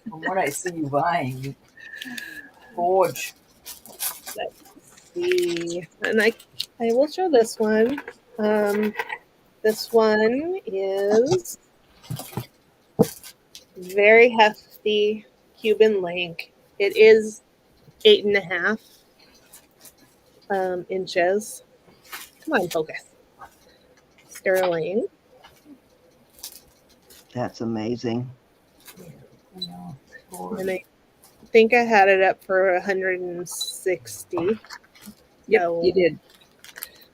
From what I see you buying, you forge. Let's see. And I will show this one. This one is very hefty Cuban link. It is 8.5 inches. Come on, focus. Sterling. That's amazing. And I think I had it up for 160. Yep, So you did.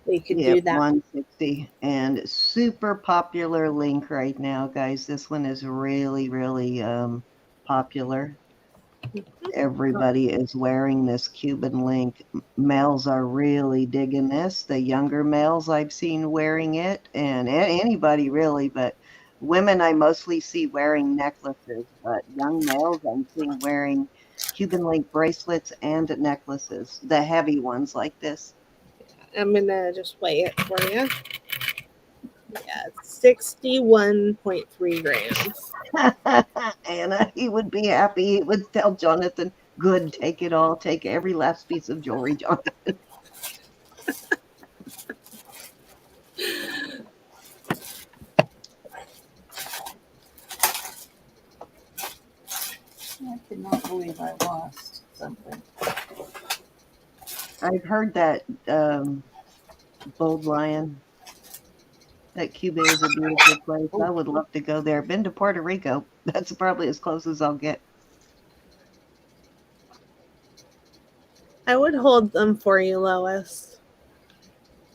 we could Yeah, do that. 160. And super popular link right now, guys. This one is really, really popular. Everybody is wearing this Cuban link. Males are really digging this. The younger males I've seen wearing it, and anybody really, but women I mostly see wearing necklaces. But young males I'm seeing wearing Cuban link bracelets and necklaces, the heavy ones like this. I'm gonna just weigh it for you. Yeah, 61.3 grams. Anna, he would be happy. He would tell Jonathan, good, take it all, take every last piece of jewelry, Jonathan. I cannot believe I lost something. I've heard that Bold Lion, that Cuba is a beautiful place. I would love to go there. Been to Puerto Rico. That's probably as close as I'll get. I would hold them for you, Lois.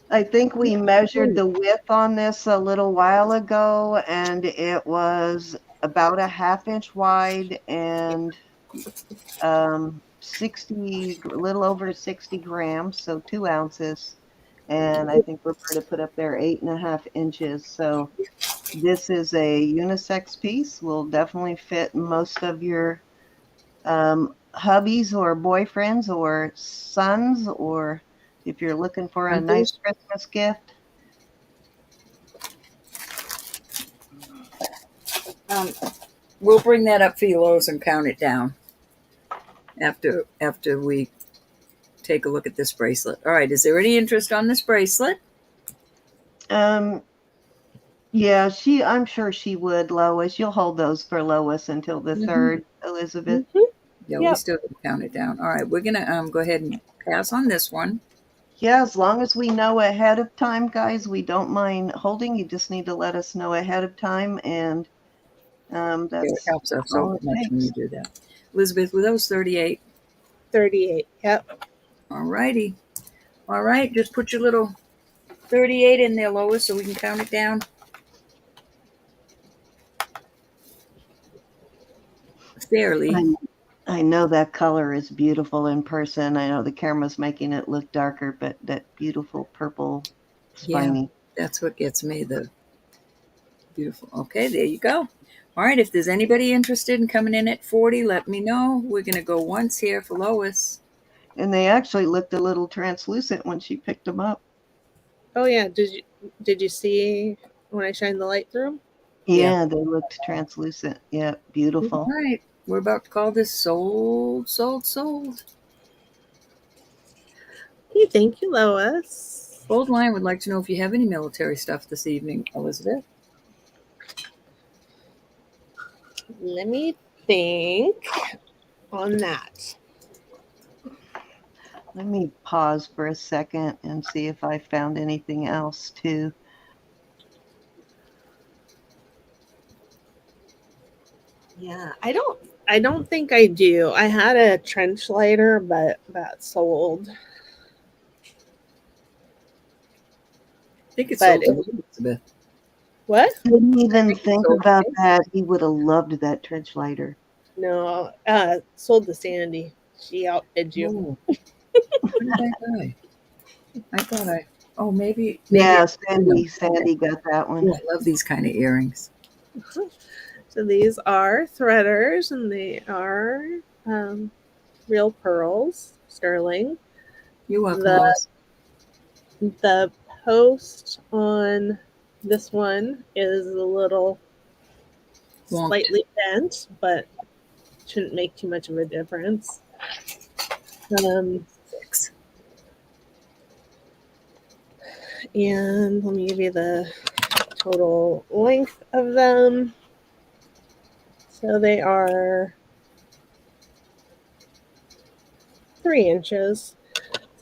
I think we measured the width on this a little while ago, and it was about a half-inch wide and 60, a little over 60 grams, so 2 ounces. And I think Roberta put up there 8.5 inches. So this is a unisex piece. Will definitely fit most of your hubbies or boyfriends or sons, or if you're looking for a nice Christmas gift. We'll bring that up for you, Lois, and count it down after we take a look at this bracelet. All right. Is there any interest on this bracelet? Yeah, I'm sure she would, Lois. You'll hold those for Lois until the 3rd, Elizabeth. Yeah, we still got to count it down. All right, we're gonna go ahead and pass on this one. Yeah, as long as we know ahead of time, guys, we don't mind holding. You just need to let us know ahead of time, and It that's helps us so all it much when you takes. do that. Elizabeth, were those 38? 38. Yep. All righty. All right, just put your little 38 in there, Lois, so we can count it down. Fairly. I know that color is beautiful in person. I know the camera's making it look darker, but that beautiful purple spiny. Yeah, that's what gets me, the beautiful. Okay, there you go. All right, if there's anybody interested in coming in at 40, let me know. We're going to go once here for Lois. And they actually looked a little translucent when she picked them up. Oh yeah. Did you see when I shined the light through 'em? Yeah, they looked translucent. Yeah, beautiful. All right, we're about to call this sold, sold, sold. Hey, thank you, Lois. Bold Line would like to know if you have any military stuff this evening, Elizabeth. Let me think on that. Let me pause for a second and see if I found anything else too. Yeah, I don't think I do. I had a trench lighter, but that sold. I think it's But sold to Elizabeth. what? Didn't even think sold about that. He would have loved that trench lighter. No, sold to Sandy. She outbid you. Oh, what did I buy? I thought I. Oh, maybe. Yeah, No. Sandy got that one. Oh, I love these kind of earrings. So these are threaders, and they are real pearls, sterling. You're welcome, The Lois. the post on this one is a little Won't. slightly bent, but shouldn't make too much of a difference. 6. And let me give you the total length of them. So they are 3 inches.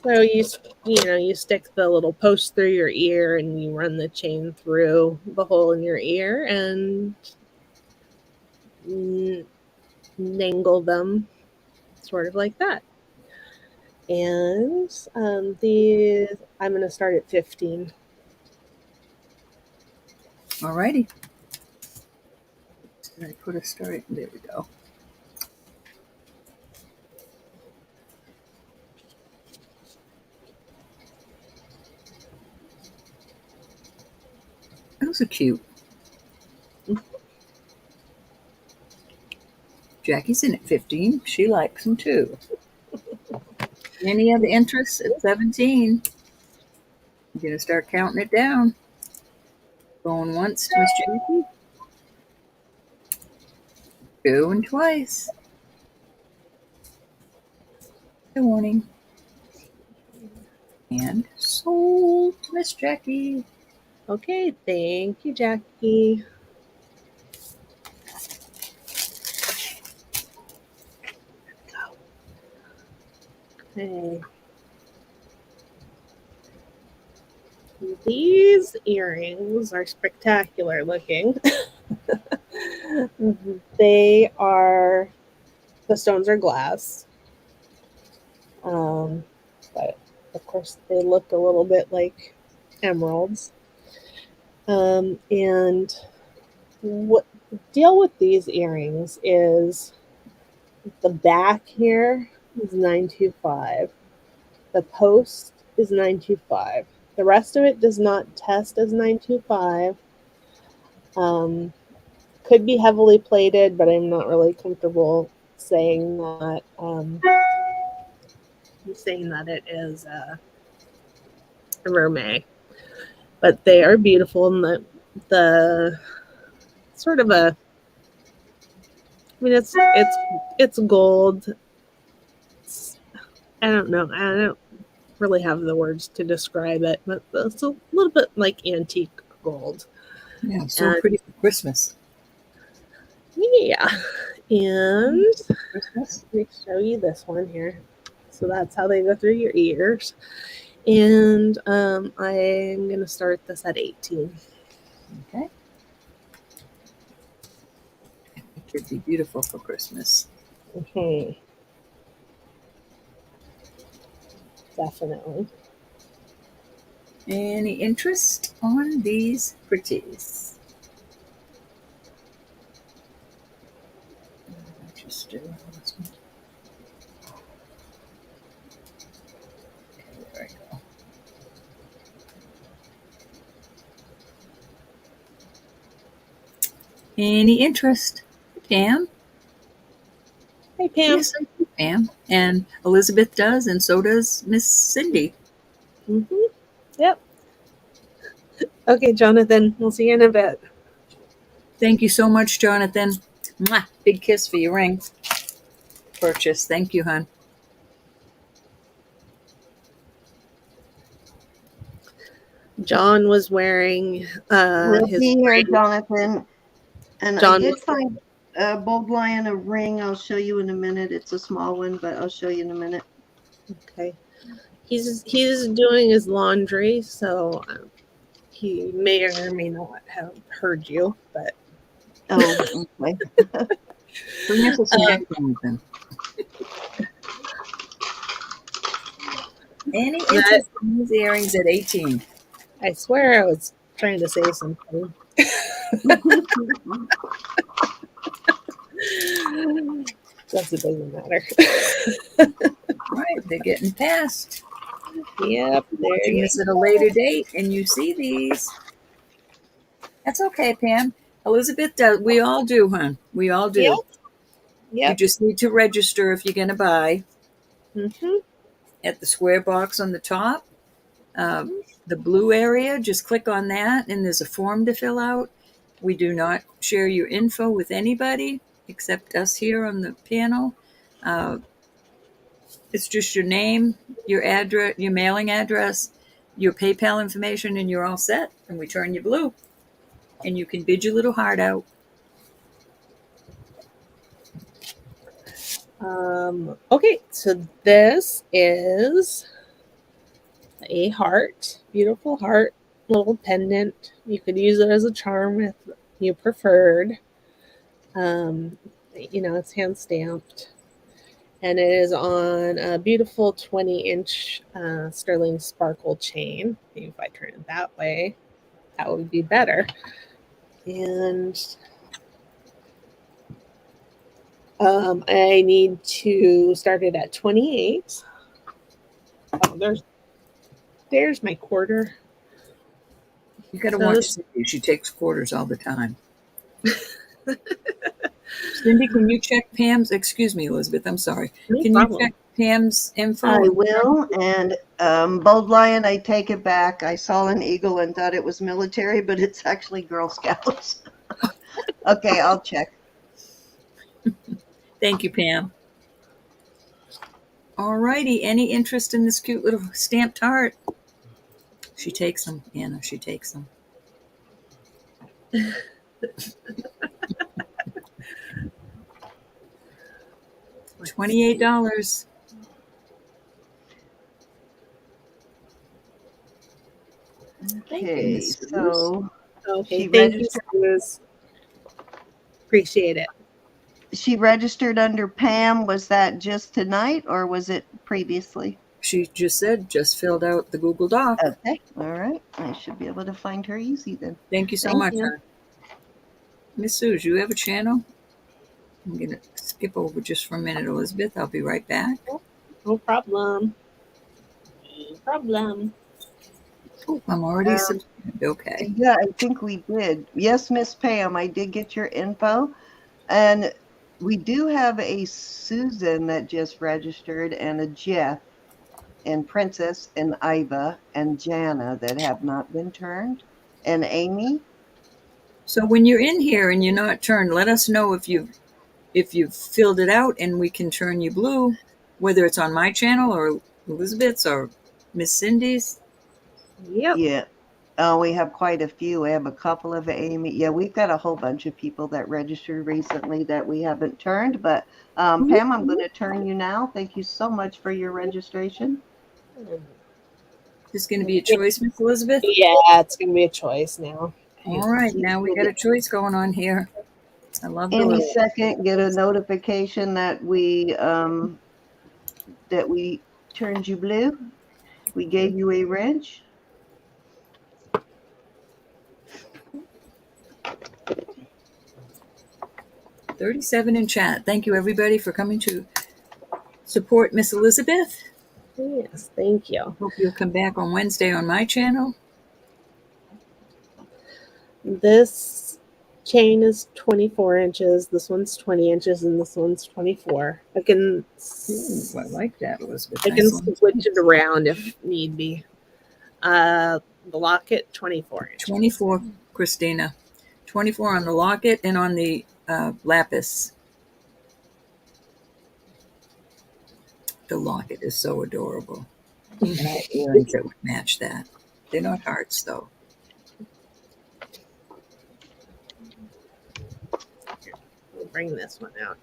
So you stick the little post through your ear and you run the chain through the hole in your ear and nangle them sort of like that. And these, I'm going to start at 15. All righty. Did I put a start? There we go. Those are cute. Jackie's in at 15. She likes them too. Any other interests at 17? I'm going to start counting it down. Going once to Miss Jackie. Going twice. Good morning. And sold to Miss Jackie. Okay, thank you, Jackie. Okay. These earrings are spectacular looking. They are, the stones are glass. But of course they look a little bit like emeralds. And what the deal with these earrings is the back here is 925. The post is 925. The rest of it does not test as 925. Could be heavily plated, but I'm not really comfortable saying that. Saying that it is a mermaid, but they are beautiful. And the sort of a, I mean, it's gold. I don't know. I don't really have the words to describe it, but it's a little bit like antique gold. Yeah, so pretty for Christmas. Yeah. And Christmas. let me show you this one here. So that's how they go through your ears. And I'm going to start this at 18. Okay. It could be beautiful for Christmas. Okay. Definitely. Any interest on these pretties? Just do this one. Okay, there I go. Any interest? Pam? Hey, Pam. Yes, I do, Pam. And Elizabeth does, and so does Miss Cindy. Mm-hmm. Yep. Okay, Jonathan. We'll see you in a bit. Thank you so much, Jonathan. Mwah! Big kiss for your ring purchase. Thank you, hon. John was wearing We'll his be here, ring. Jonathan. And I John did was find a Bold Lion a ring. I'll show you in a minute. It's a small one, but I'll show you in a minute. okay. He's doing his laundry, so he may or may not have heard you, but Oh, okay. Bring us some headphones then. Any interest in these earrings at 18? I swear I was trying to say something. Guess it doesn't matter. Right, they're getting passed. Yep, there You you miss at a later date and you see these. That's okay, Pam. Elizabeth does. We all do, hon. We all do. Yep. You Yep. just need to register if you're going to buy Mm-hmm. at the square box on the top. The blue area, just click on that and there's a form to fill out. We do not share your info with anybody except us here on the panel. It's just your name, your address, your mailing address, your PayPal information, and you're all set. And we turn you blue. And you can bid your little heart out. Okay, so this is a heart, beautiful heart, little pendant. You could use it as a charm if you preferred. It's hand stamped, and it is on a beautiful 20-inch sterling sparkle chain. Maybe if I turn it that way, that would be better. And I need to start it at 28. Oh, there's my quarter. You got to So watch this- Cindy. She takes quarters all the time. Cindy, can you check Pam's? Excuse me, Elizabeth. I'm sorry. no Can you problem. check Pam's info? I will. And Bold Lion, I take it back. I saw an eagle and thought it was military, but it's actually Girl Scouts. Okay, I'll check. Thank you, Pam. All righty. Any interest in this cute little stamped heart? She takes them, Anna. She takes them. $28. Thank you, Okay, Miss Suze. so Okay, she thank you, registered. Suze. Appreciate it. She registered under Pam. Was that just tonight or was it previously? She just said, just filled out the Google Doc. Okay, all right. I should be able to find her easy then. Thank you so Thank much, you. hon. Miss Suze, you have a channel? I'm going to skip over just for a minute, Elizabeth. I'll be right back. No problem. No problem. Oh, I'm already subscribed. Okay. Yeah, I think we did. Yes, Miss Pam, I did get your info. And we do have a Susan that just registered and a Jeff and Princess and Iva and Jana that have not been turned. And Amy. So when you're in here and you're not turned, let us know if you've filled it out and we can turn you blue, whether it's on my channel or Elizabeth's or Miss Cindy's. Yep. Yeah. We have quite a few. We have a couple of Amy. Yeah, we've got a whole bunch of people that registered recently that we haven't turned. But Pam, I'm going to turn you now. Thank you so much for your registration. This is going to be a choice, Miss Elizabeth? Yeah, it's going to be a choice now. All right, now we got a choice going on here. I love the Any little... second, get a notification that we turned you blue. We gave you a wrench. $37 in chat. Thank you, everybody, for coming to support Miss Elizabeth. Yes, thank you. Hope you'll come back on Wednesday on my channel. This chain is 24 inches. This one's 20 inches, and this one's 24. I can. Ooh, I like that, Elizabeth. I can Nice one. switch it around if need be. The locket, 24 inches. 24, Christina. 24 on the locket and on the lapis. The locket is so adorable. And I have earrings that would match that. They're not hearts, though. We'll bring this one out.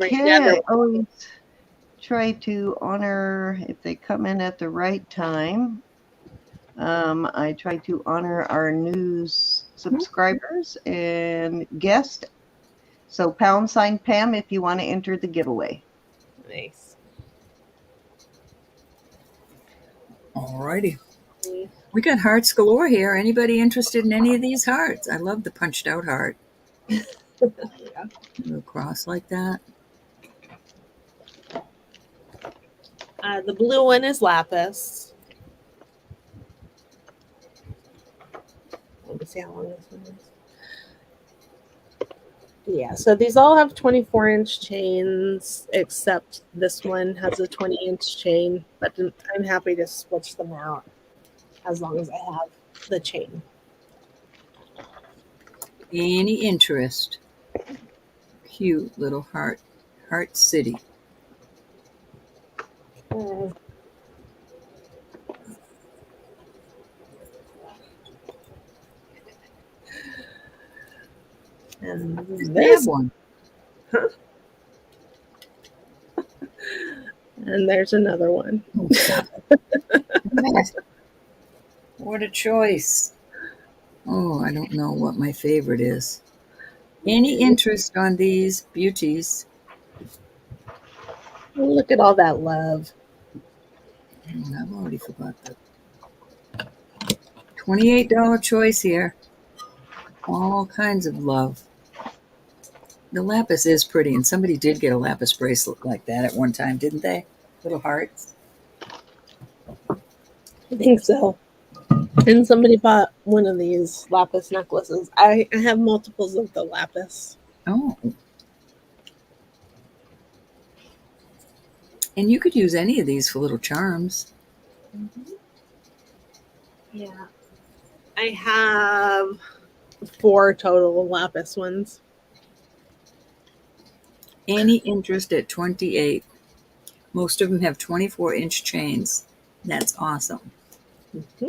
Okay, I always try to honor if they come in at the right time. I try to honor our news subscribers and guests. So # Pam if you want to enter the giveaway. Nice. All righty. We got hearts galore here. Anybody interested in any of these hearts? I love the punched out heart. Yeah. A little cross like that. The blue one is lapis. Let me see how long this one is. Yeah, so these all have 24-inch chains, except this one has a 20-inch chain, but I'm happy to switch them out as long as I have the chain. Any interest? Cute little heart city. And There's one. And there's another one. What a choice. Oh, I don't know what my favorite is. Any interest on these beauties? Look at all that love. I've already forgot that. $28 choice here. All kinds of love. The lapis is pretty, and somebody did get a lapis bracelet like that at one time, didn't they? Little hearts. I think so. And somebody bought one of these lapis necklaces. I have multiples of the lapis. Oh. And you could use any of these for little charms. Yeah. I have 4 total lapis ones. Any interest at 28? Most of them have 24-inch chains. That's awesome. Mm-hmm.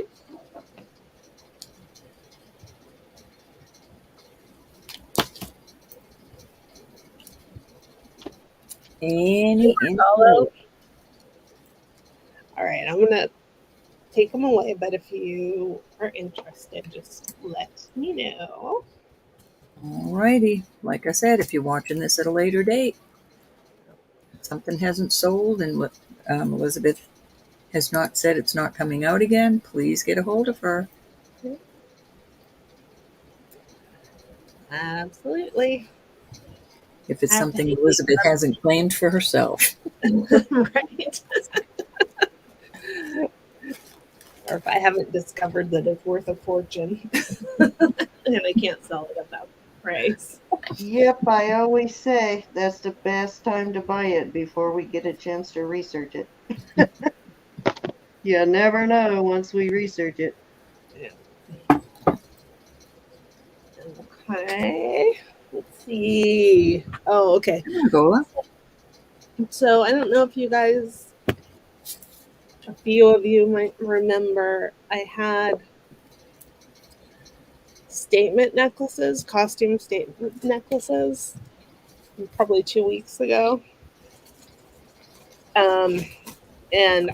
Any interest? All right, I'm gonna take them away, but if you are interested, just let me know. Alrighty. Like I said, if you're watching this at a later date, something hasn't sold and Elizabeth has not said it's not coming out again, please get a hold of her. Absolutely. If it's something Elizabeth hasn't claimed for herself. Right. Or if I haven't discovered that it's worth a fortune and I can't sell it at that price. Yep, I always say that's the best time to buy it before we get a chance to research it. You never know once we research it. Yeah. Okay. Let's see. Oh, okay. Gola. So I don't know if you guys, a few of you might remember, I had statement necklaces, costume statement necklaces, probably 2 weeks ago. And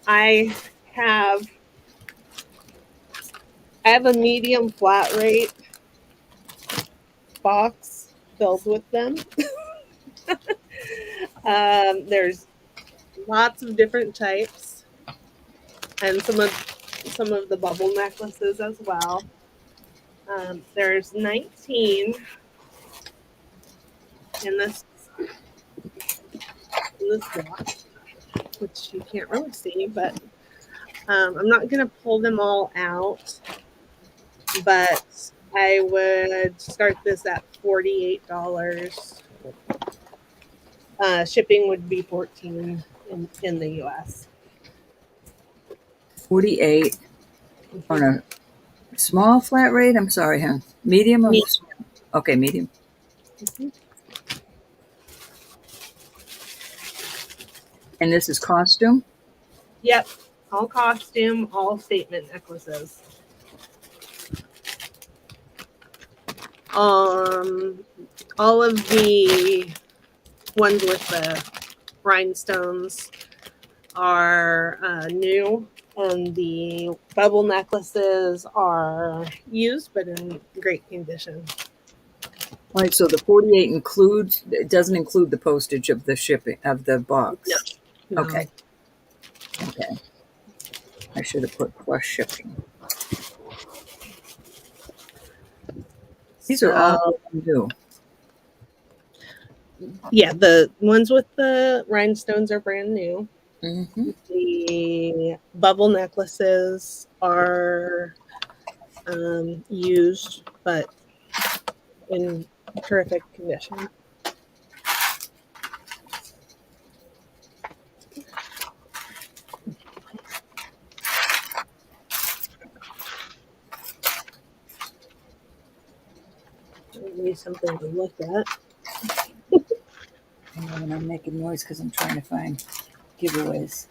I have a medium flat rate box filled with them. There's lots of different types, and some of the bubble necklaces as well. There's 19 in this box, which you can't really see, but I'm not going to pull them all out, but I would start this at $48. Shipping would be $14 in the US. 48 on a small flat rate. I'm sorry, huh? Medium or small? Okay, medium. Mm-hmm. And this is costume? Yep. All costume, all statement necklaces. All of the ones with the rhinestones are new, and the bubble necklaces are used but in great condition. All right, so the 48 includes, it doesn't include the postage of the shipping of the box. No. Okay. Okay. I should have put plus shipping. These are all new. Yeah, the ones with the rhinestones are brand new. Mm-hmm. The bubble necklaces are used but in terrific condition. Need something to look at. I know when I'm making noise because I'm trying to find giveaways.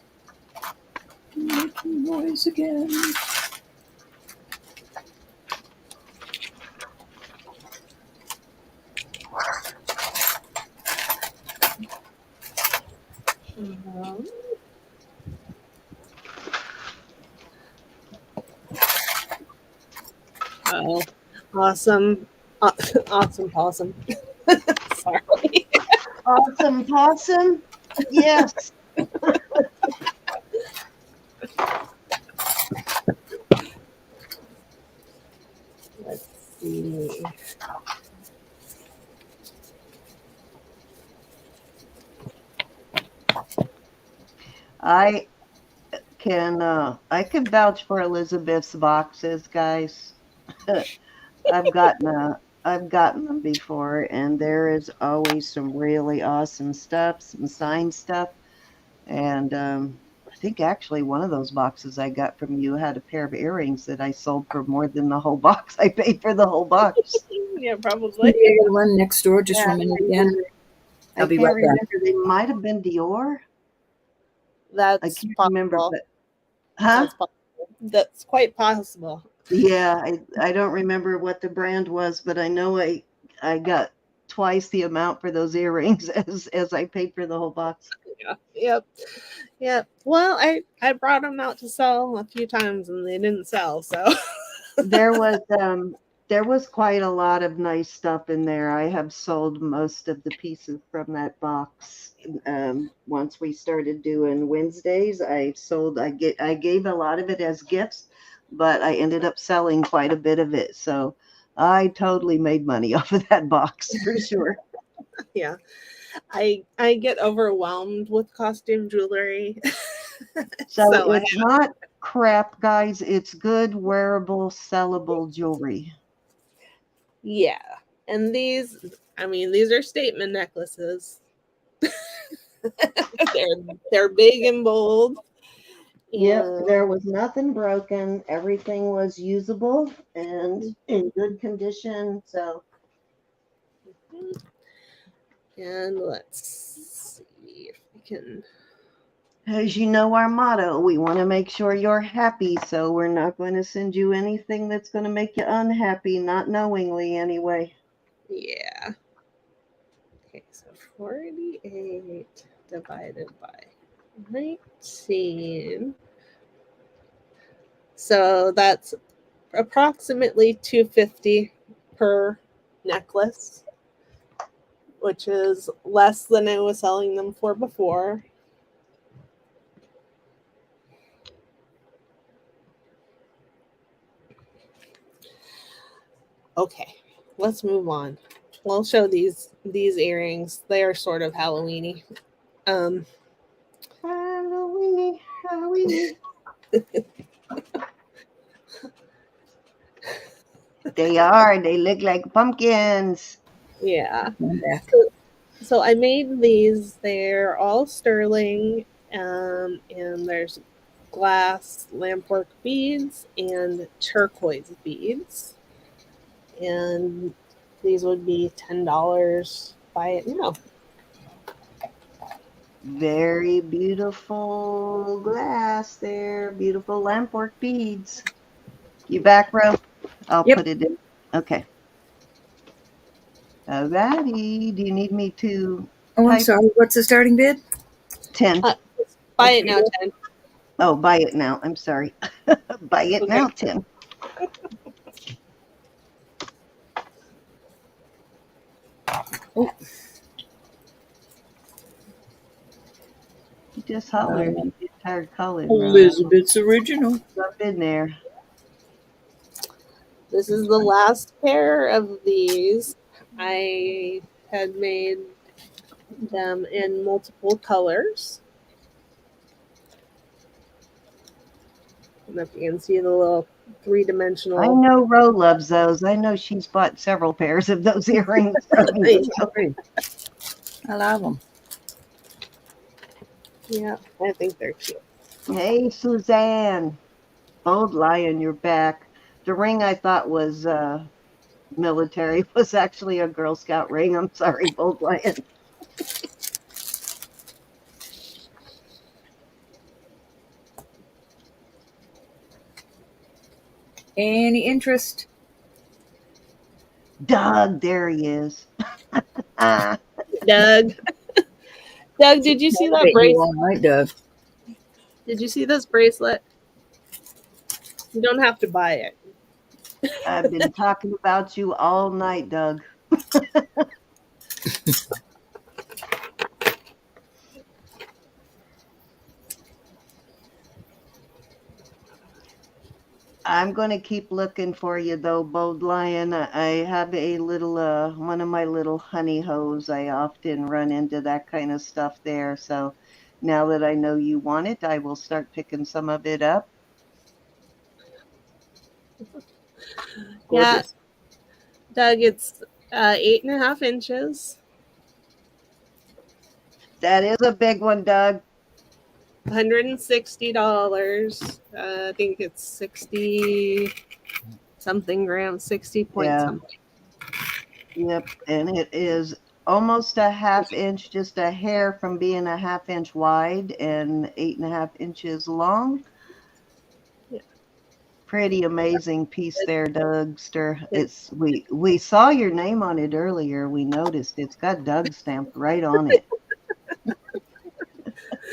Making noise again. Oh, awesome. Awesome possum. Sorry. Awesome possum? Yes. Let's see. I can vouch for Elizabeth's boxes, guys. I've gotten them before, and there is always some really awesome stuff, some signed stuff. And I think actually one of those boxes I got from you had a pair of earrings that I sold for more than the whole box. I paid for the whole box. Yeah, probably. The other one next door, just Yeah, for a minute again. I I'll be can't right back. remember. They might have been Dior. I That's can't remember, possible. but huh? That's possible. That's quite possible. Yeah, I don't remember what the brand was, but I know I got twice the amount for those earrings as I paid for the whole box. Yeah. Yep. Yep. Well, I brought them out to sell a few times and they didn't sell. So There was there was quite a lot of nice stuff in there. I have sold most of the pieces from that box. Once we started doing Wednesdays, I gave a lot of it as gifts, but I ended up selling quite a bit of it. So I totally made money off of that box for sure. yeah, I get overwhelmed with costume jewelry. So So I it's not crap, guys. It's good, wearable, sellable jewelry. yeah, and these are statement necklaces. they're big and bold. Yep, And there was nothing broken. Everything was usable and in good condition. So, let's see if we can. as you know, our motto, we want to make sure you're happy. So, we're not going to send you anything that's going to make you unhappy, not knowingly anyway. Yeah. Okay, so 48 divided by 19. So that's approximately $250 per necklace, which is less than I was selling them for before. Okay, let's move on. We'll show these earrings. They are sort of Halloweeny. Um, Halloweeny, Halloweeny. They are. They look like pumpkins. yeah. I'm back. So I made these. They're all sterling, and there's glass lampwork beads and turquoise beads. And these would be $10. Buy it now. Very beautiful glass there. Beautiful lampwork beads. You back row? I'll Yep. put it in. Okay. Alrighty. Do you need me to Oh, I'm type sorry. What's the starting bid? 10? Buy it now, 10. Oh, buy it now. I'm sorry. Buy it Okay. now, 10. Oh. You just holler if you get tired calling. Elizabeth's original. Jump in there. This is the last pair of these. I had made them in multiple colors. And if you can see the little three-dimensional. I know Ro loves those. I know she's bought several pairs of those earrings from me. I love them. Yeah, I think they're cute. Hey, Suzanne. Bold lion, you're back. The ring I thought was military was actually a Girl Scout ring. I'm sorry, Bold lion. Any interest? Doug, there he is. Doug. Doug, did you see that bracelet? Right, Doug. Did you see this bracelet? You don't have to buy it. I've been talking about you all night, Doug. I'm going to keep looking for you, though, Bold Lion. I have a little, one of my little honey hoes. I often run into that kind of stuff there. So Now that I know you want it, I will start picking some of it up. Yeah, Gorgeous. Doug, it's 8.5 inches. That is a big one, Doug. $160. I think it's 60 something grams, 60 point Yeah. something. Yep. And it is almost a half inch, just a hair from being a half inch wide and 8.5 inches long. Yeah. Pretty amazing piece there, Dougster. It, We saw your name on it earlier. We noticed it's got Doug stamped right on it.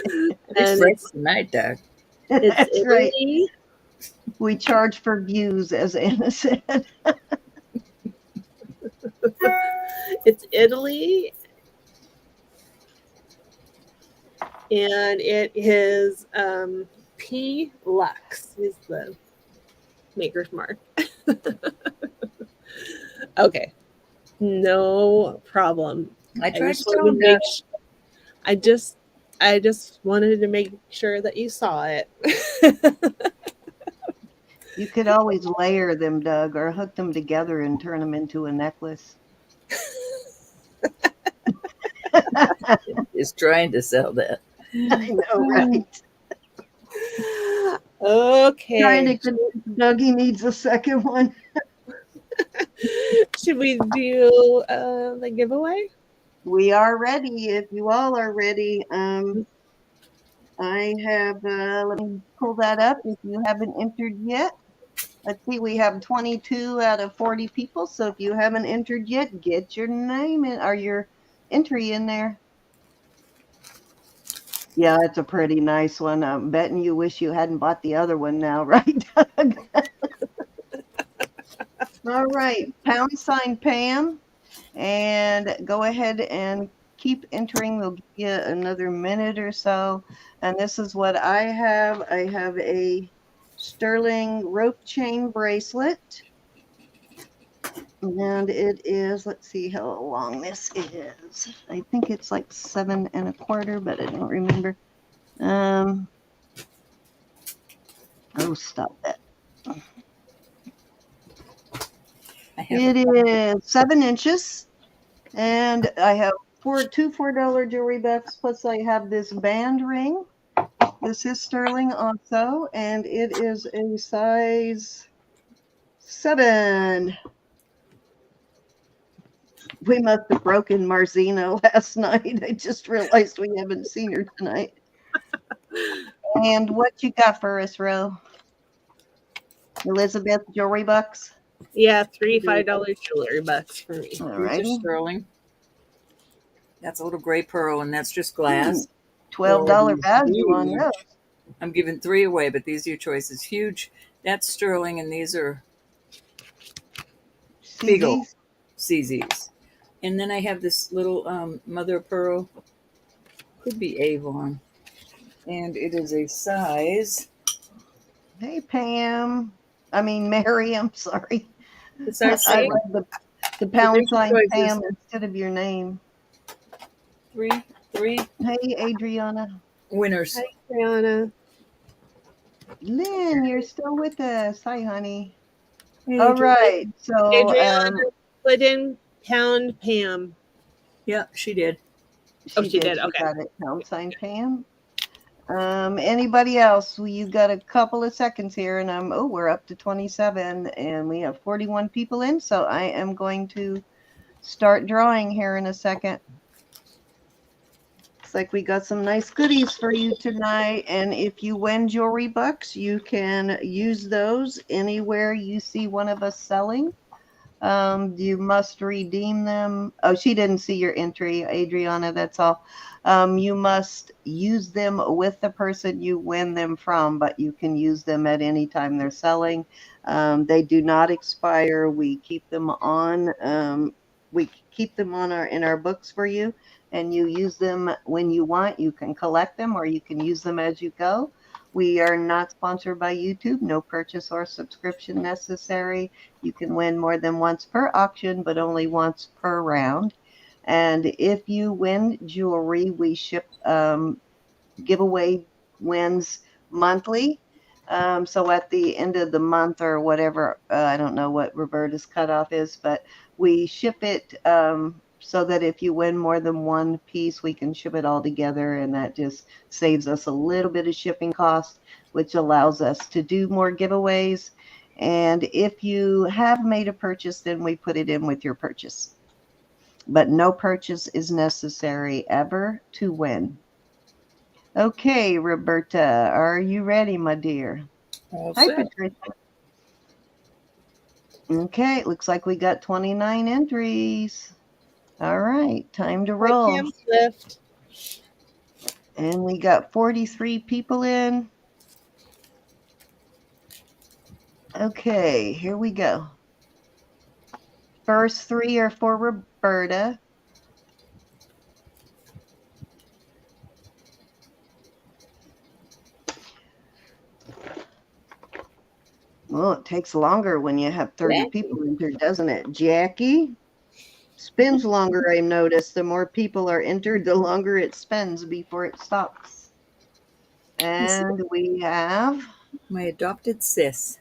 Pretty and fresh tonight, Doug. it's That's right. Italy. We charge for views, as Anna said. It's Italy, and it is P Lux is the maker's mark. Okay, no problem. I I tried to just tell wanted him, to make Doug. I just wanted to make sure that you saw it. You could always layer them, Doug, or hook them together and turn them into a necklace. He's trying to sell that. I know, right? Trying Okay. to convince Dougie needs a second one. Should we do the giveaway? We are ready. If you all are ready, I have. Let me pull that up. If you haven't entered yet, let's see. We have 22 out of 40 people. So if you haven't entered yet, get your name in or your entry in there. Yeah, it's a pretty nice one. I'm betting you wish you hadn't bought the other one now, right, Doug? All right, # Pam, and go ahead and keep entering. We'll give you another minute or so. And this is what I have. I have a sterling rope chain bracelet. And it is, let's see how long this is. I think it's like 7¼ but I don't remember. Oh, stop that. It is 7 inches, and I have two $4 jewelry bucks, plus I have this band ring. This is sterling also, and it is a size 7. We must have broken Marzino last night. I just realized we haven't seen her tonight. And what you got for us, Ro? Elizabeth jewelry bucks? Yeah, 3 $5 jewelry bucks for me. All These are righty. sterling. That's a little gray pearl, and that's just glass. $12 value on Huge. those. I'm giving 3 away, but these are your choices. Huge. That's sterling, and these are big old CZs? CZs. And then I have this little mother of pearl. Could be Avon. And it is a size. Hey, Pam. I mean, Mary, I'm sorry. The size I 7. read the So there's your # choices. Pam instead of your name. 3 Hey, Adriana. winners. Hi, Brianna. Lynn, you're still with us. Hi, honey. Hey, All right. So, Adriana put in pound Pam. Yeah, she did. she she did. did. She Okay. got it. # Pam. Anybody else? Well, you've got a couple of seconds here, and we're up to 27, and we have 41 people in. So I am going to start drawing here in a second. Looks like we got some nice goodies for you tonight. And if you win jewelry bucks, you can use those anywhere you see one of us selling. You must redeem them. Oh, she didn't see your entry, Adriana. That's all. You must use them with the person you win them from, but you can use them at any time they're selling. They do not expire. We keep them on. We keep them on in our books for you, and you use them when you want. You can collect them, or you can use them as you go. We are not sponsored by YouTube. No purchase or subscription necessary. You can win more than once per auction, but only once per round. And if you win jewelry, we ship giveaway wins monthly. So at the end of the month or whatever, I don't know what Roberta's cutoff is, but we ship it so that if you win more than one piece, we can ship it all together. And that just saves us a little bit of shipping cost, which allows us to do more giveaways. And if you have made a purchase, then we put it in with your purchase. But no purchase is necessary ever to win. Okay, Roberta, are you ready, my dear? All Hi, set. Patricia. Okay, it looks like we got 29 entries. All right, time to roll. Cam Swift. And we got 43 people in. Okay, here we go. First three are for Roberta. Well, it takes longer when you have 30 people entered, doesn't it? Jackie? Spins longer, I noticed. The more people are entered, the longer it spins before it stops. And we have My adopted sis.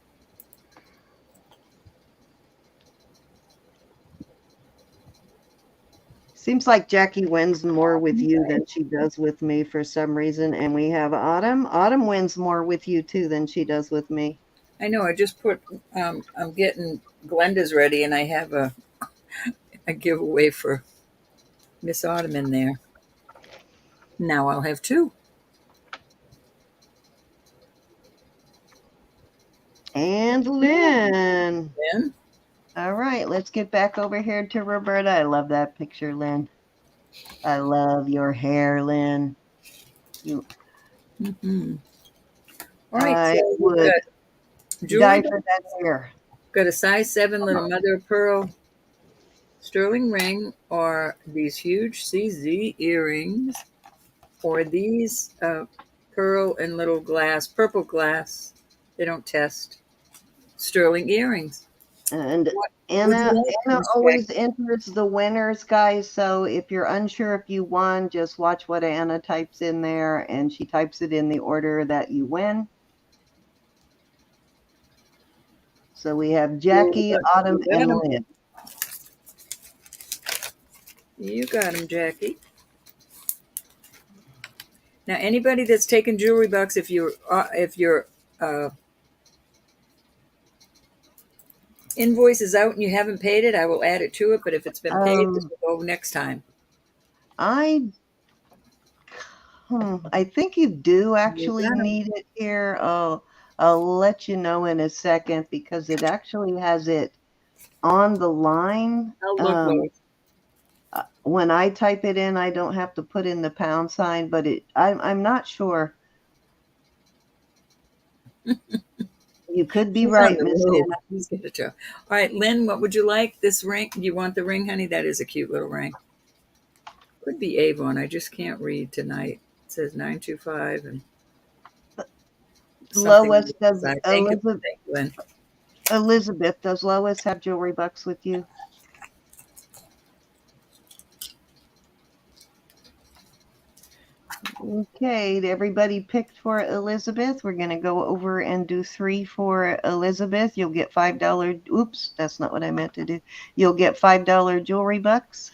seems like Jackie wins more with you than she does with me for some reason. And we have Autumn. Autumn wins more with you too than she does with me. I know. I just put. I'm getting Glenda's ready, and I have a giveaway for Miss Autumn in there. Now I'll have two. And Lynn. Then All right, let's get back over here to Roberta. I love that picture, Lynn. I love your hair, Lynn. You. Mm-hmm. All right, I so would we've got die jewelry. for that hair. Got a size 7 little mother of pearl sterling ring, or these huge CZ earrings, or these pearl and little purple glass. They don't test. Sterling earrings. And What would you Anna like, Miss always Jackie? enters the winners, guys. So if you're unsure if you won, just watch what Anna types in there, and she types it in the order that you win. So we have Jackie, Autumn, and Lynn. You got him, Jackie. Now, anybody that's taken Jewelry Bucks, if your invoice is out and you haven't paid it, I will add it to it. But if it's been paid, it will go next time. I think you do actually need it here. I'll let you know in a second because it actually has it on the line. I'll look, Lois. When I type it in, I don't have to put in the pound sign, but I'm not sure. You could be right, Miss Anna. He's gonna tell. All right, Lynn, what would you like? This ring? Do you want the ring, honey? That is a cute little ring. Could be Avon. I just can't read tonight. It says 925 and Lois, does Elizabeth, does Lois have Jewelry Bucks with you? Okay, everybody picked for Elizabeth. We're going to go over and do 3 for Elizabeth. You'll get $5. Oops, that's not what I meant to do. You'll get $5 Jewelry Bucks.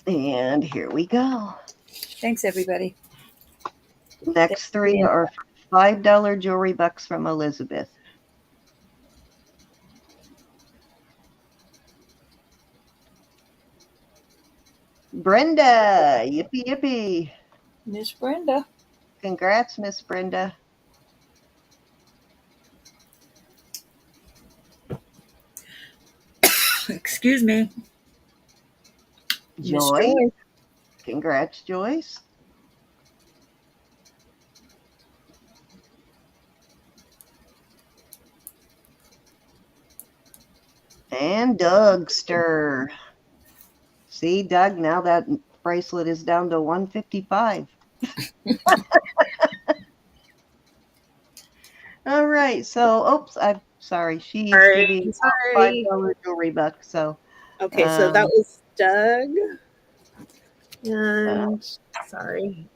And here we go. Thanks, everybody. Next 3 are $5 Jewelry Bucks from Elizabeth. Brenda, yippee yippee. Miss Brenda. Congrats, Miss Brenda. Excuse me. Joy. Congrats, Joyce. And Dougster. See, Doug, now that bracelet is down to $155. All right, so oops, I'm sorry. She's giving $5 Jewelry Bucks. So okay, so that was Doug. And sorry.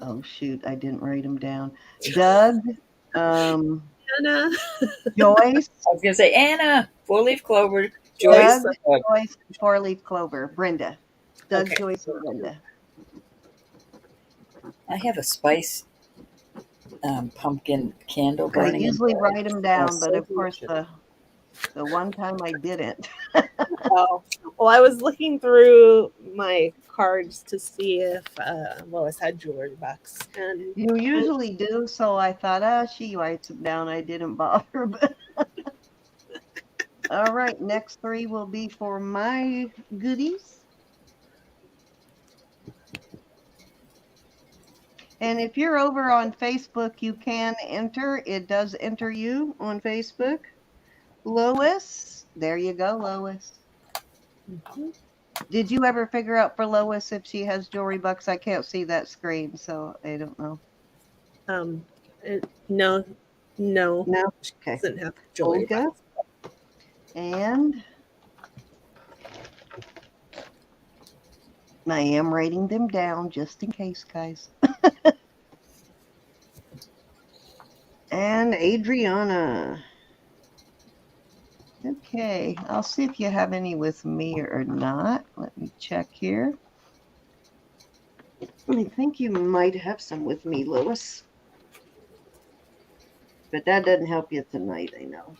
Oh shoot, I didn't write them down. Doug, um, Anna, Joyce, I was going to say Anna, four-leaf clover, Doug, Joyce. Joyce, four-leaf clover, Brenda. Doug, Okay. Joyce, and Brenda. I have a spice pumpkin candle I burning in usually there. write them It down, smells but so of course delicious. the one time I didn't. oh, well, I was looking through my cards to see if Lois had jewelry bucks, and You usually do, so I thought, she writes them down. I didn't bother, but all right, next three will be for my goodies. And if you're over on Facebook, you can enter. It does enter you on Facebook. Lois, there you go, Lois. Did you ever figure out for Lois if she has jewelry bucks? I can't see that screen, so I don't know. no, No? she Okay. doesn't have jewelry Olga. bucks. And I am writing them down just in case, guys. And Adriana. Okay, I'll see if you have any with me or not. Let me check here. I think you might have some with me, Lois. But that doesn't help you tonight, I know.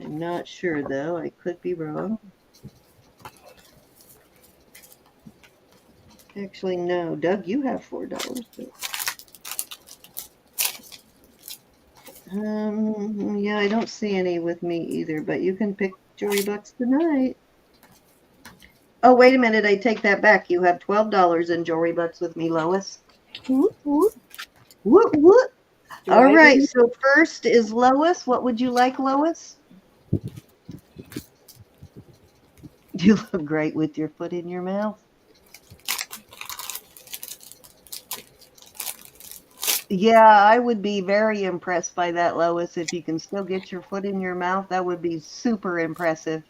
I'm not sure, though. I could be wrong. Actually, no. Doug, you have $4. But... yeah, I don't see any with me either, but you can pick jewelry bucks tonight. Oh, wait a minute. I take that back. You have $12 in jewelry bucks with me, Lois. Whoop, whoop. Whoop, whoop. Do All I right. win? So first is Lois. What would you like, Lois? You look great with your foot in your mouth. Yeah, I would be very impressed by that, Lois. If you can still get your foot in your mouth, that would be super impressive.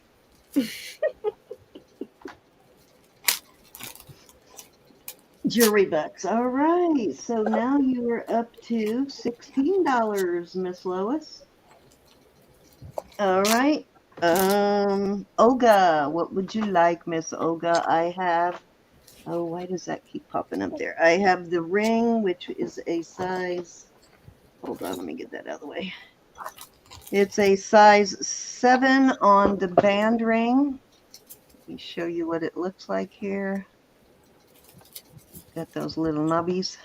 Jewelry bucks. All right. So now you are up to $16, Miss Lois. All right. Olga, what would you like, Miss Olga? I have, oh, why does that keep popping up there? I have the ring, which is a size, hold on, let me get that out of the way. It's a size 7 on the band ring. Let me show you what it looks like here. Got those little nubbies.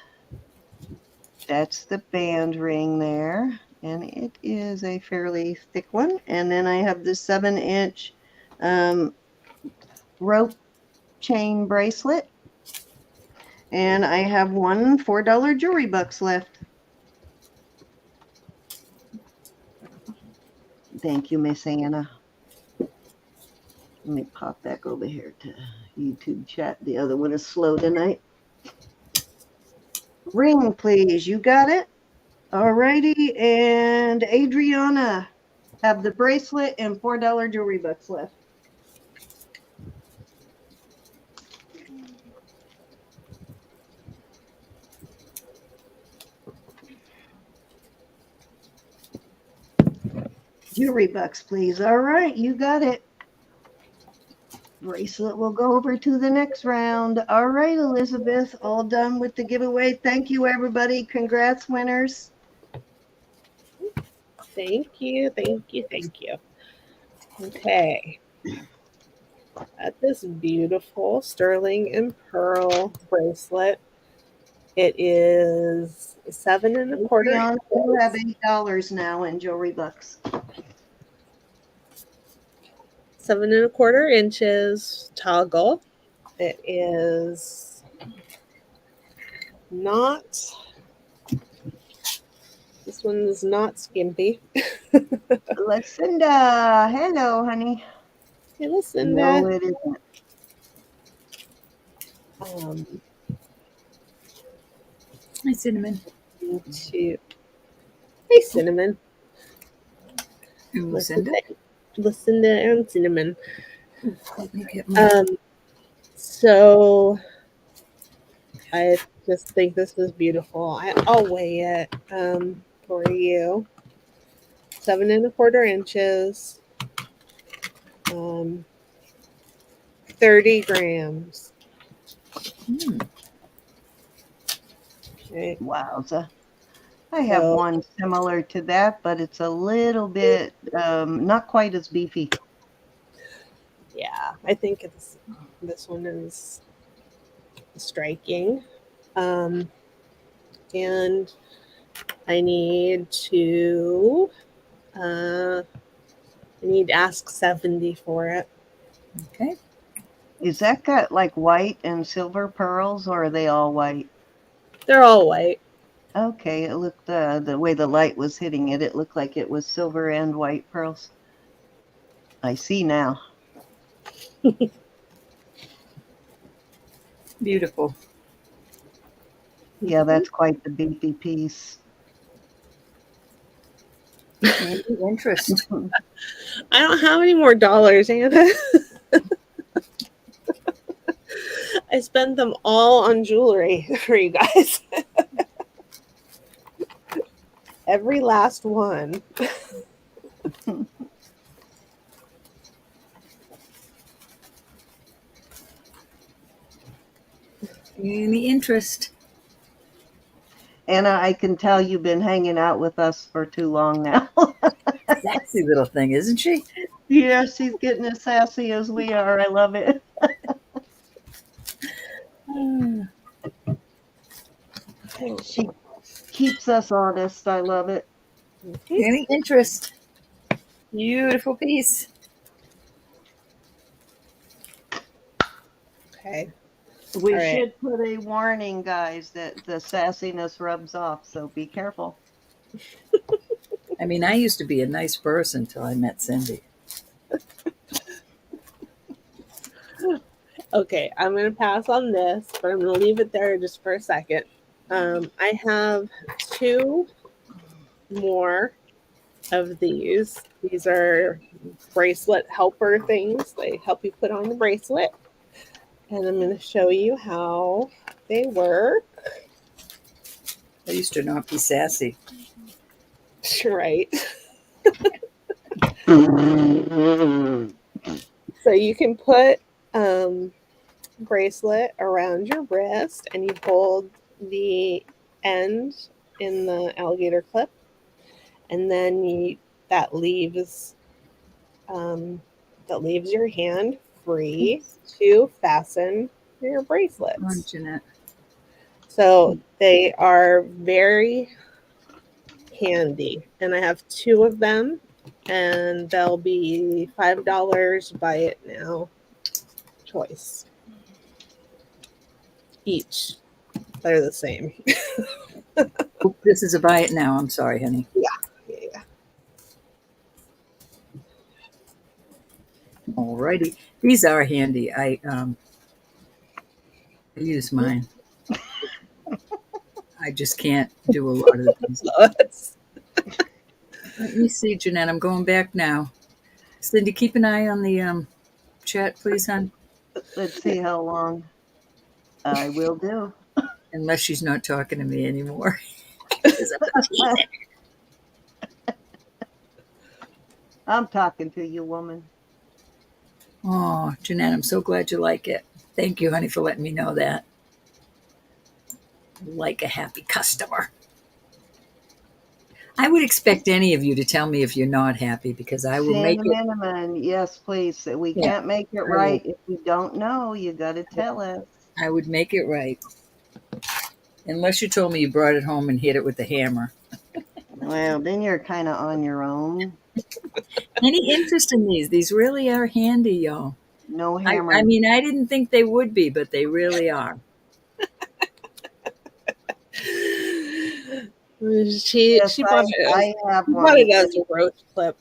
That's the band ring there. And it is a fairly thick one. And then I have the 7-inch rope chain bracelet. And I have one $4 jewelry bucks left. Thank you, Miss Anna. Let me pop back over here to YouTube chat. The other one is slow tonight. Ring, please. You got it? All righty. And Adriana, have the bracelet and $4 jewelry bucks left. Jewelry bucks, please. All right, you got it. Bracelet will go over to the next round. All right, Elizabeth, all done with the giveaway. Thank you, everybody. Congrats, winners. Thank you, thank you, thank you. Okay. At this beautiful sterling and pearl bracelet. It is 7 1/4 Adriana, you have inches. $8 now in jewelry bucks. 7 1/4 inches toggle. It is not, this one is not skimpy. Lucinda, hello, honey. Hey, listen, No, it isn't. Hi, Cinnamon. Hey, Cinnamon. And Lucinda. Lucinda and Cinnamon. Let me get my... So I just think this is beautiful. I'll weigh it for you. 7.25 inches, um, 30 grams. Hmm. Okay. Wowza. I have So one similar to that, but it's a little bit not quite as beefy. yeah, I think this one is striking. Um, and I need to I need to ask 70 for it. Okay. Is that got like white and silver pearls, or are they all white? They're all white. Okay, it looked the way the light was hitting it, it looked like it was silver and white pearls. I see now. Beautiful. Yeah, that's quite the beefy piece. Any interest? I don't have any more dollars, Anna. I spent them all on jewelry for you guys. Every last one. Any interest? Anna, I can tell you've been hanging out with us for too long now. Sexy little thing, isn't she? Yeah, she's getting as sassy as we are. I love it. Hmm. She keeps us honest. I love it. Any interest? Beautiful piece. Okay. We All right. should put a warning, guys, that the sassiness rubs off, so be careful. I mean, I used to be a nice person until I met Cindy. Okay, I'm going to pass on this, but I'm going to leave it there just for a second. I have two more of these. These are bracelet helper things. They help you put on the bracelet. And I'm going to show you how they work. I used to not be sassy. Right. Mm. So you can put bracelet around your wrist and you hold the end in the alligator clip, and then that leaves your hand free to fasten your Come on, bracelets. Jeanette. So they are very handy, and I have two of them, and they'll be $5. Buy it now choice each. They're the same. Oop, this is a buy it now. I'm sorry, honey. Yeah. Alrighty. These are handy. I use mine. I just can't do a lot of the things. Let me see, Jeanette. I'm going back now. Cindy, keep an eye on the chat, please, hon. Let's see how long. I will do. Unless she's not talking to me anymore. 'Cause I'm teasing. I'm talking to you, woman. Oh, Jeanette, I'm so glad you like it. Thank you, honey, for letting me know that. Like a happy customer. I would expect any of you to tell me if you're not happy because I will make it. Cinnamon, yes, please. We Yeah, can't make it I will. right if we don't know. You got to tell us. I would make it right. Unless you told me you brought it home and hit it with the hammer. Well, then you're kind of on your own. Any interest in these? These really are handy, y'all. No I hammer. mean, I didn't think they would be, but they really are. She Yes, she bought it as I have she bought one. it as a roach clip.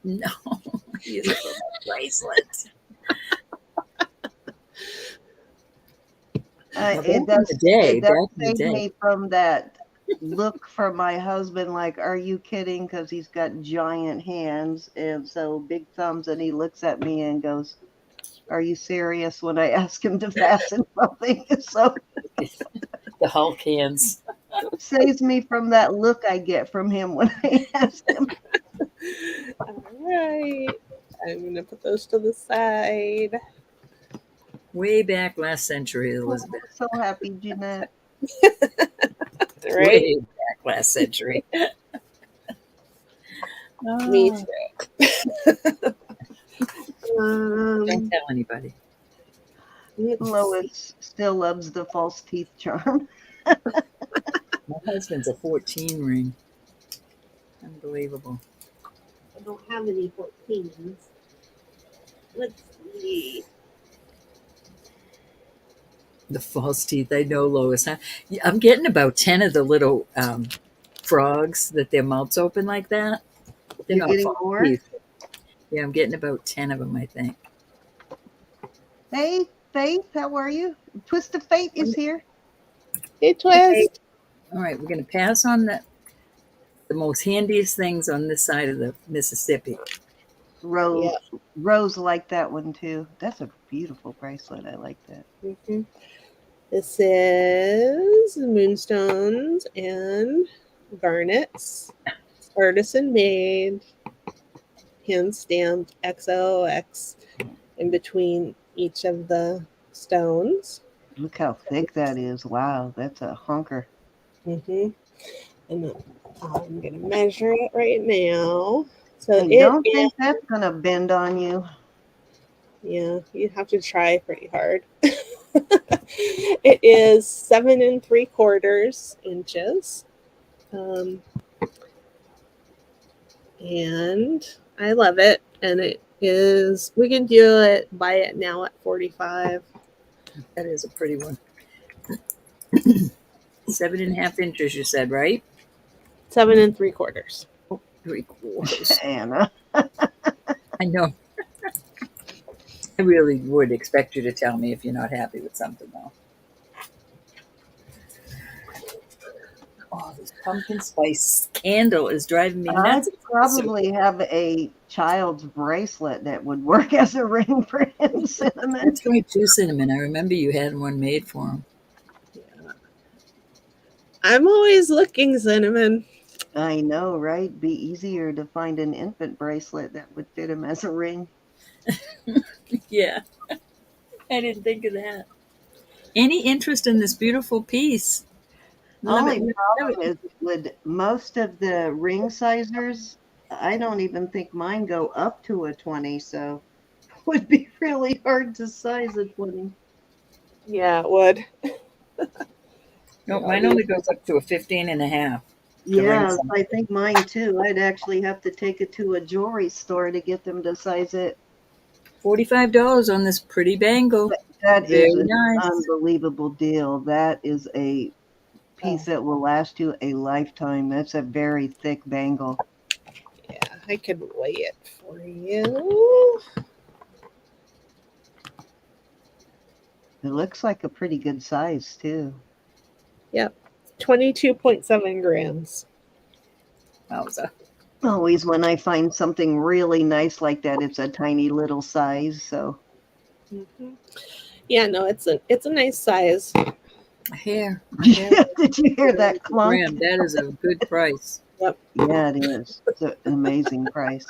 No, use it for my bracelet. Now, It back in the does. day, It does back in the save day, me from that look from my husband. Like, are you kidding? Because he's got giant hands, and so big thumbs, and he looks at me and goes, Are you serious when I ask him to fasten something? So The Hulk hands. saves me from that look I get from him when I ask him. All right. I'm going to put those to the side. Way back last century, Oh, Elizabeth. so happy, Jeanette. Right? Way back last century. Me Oh, too. don't tell anybody. Let's see. Lois still loves the false teeth charm. My husband's a 14 ring. Unbelievable. I don't have any 14s. Let's see. The false teeth. I know, Lois. Huh? Yeah, I'm getting about 10 of the little frogs that their mouths open like that. They're You're not getting false more? teeth. Yeah, I'm getting about 10 of them, I think. Hey, Faith, how are you? Twist of Fate is here. Hey, Okay. Twist. All right, we're going to pass on the most handiest things on this side of the Mississippi. Rose, Yeah. Rose liked that one too. That's a beautiful bracelet. I like that. Mm-hmm. This is moonstones and garnets. It's artisan made, hand stamped XOX in between each of the stones. Look how thick that is. Wow, that's a hunker. Mm-hmm. And then I'm going to measure it right now. So I it don't is, think that's gonna bend on you. yeah, you have to try pretty hard. It is 7 3/4 inches. Um, and I love it. And it is, we can do it, buy it now at 45. That is a pretty one. 7.5 inches, you said, right? 7 3/4. 3/4. Anna. I know. I really would expect you to tell me if you're not happy with something, though. Oh, this pumpkin spice candle is driving me I nuts. probably have a child's bracelet that would work as a ring for him, Cinnamon. That's right, too, Cinnamon. I remember you had one made for him. Yeah. I'm always looking, Cinnamon. I know, right? Be easier to find an infant bracelet that would fit him as a ring. Yeah, I didn't think of that. Any interest in this beautiful piece? Love it. Only Love problem it. is with most of the ring sizers, I don't even think mine go up to a 20, so it would be really hard to size a 20. Yeah, it would. No, Yeah, mine only goes up to a 15.5. The ring Yeah, size. I think mine too. I'd actually have to take it to a jewelry store to get them to size it. $45 on this pretty bangle. That is Very an nice. unbelievable deal. That is a piece oh, that will last you a lifetime. That's a very thick bangle. yeah, I could weigh it for you. It looks like a pretty good size too. Yep, 22.7 grams. Wowza. Always when I find something really nice like that, it's a tiny little size. So Mm-hmm. Yeah, no, it's a nice size. A hair. A hair. did you hear that clunk? Graham, that is a good price. Yep. Yeah, it is. It's an amazing price.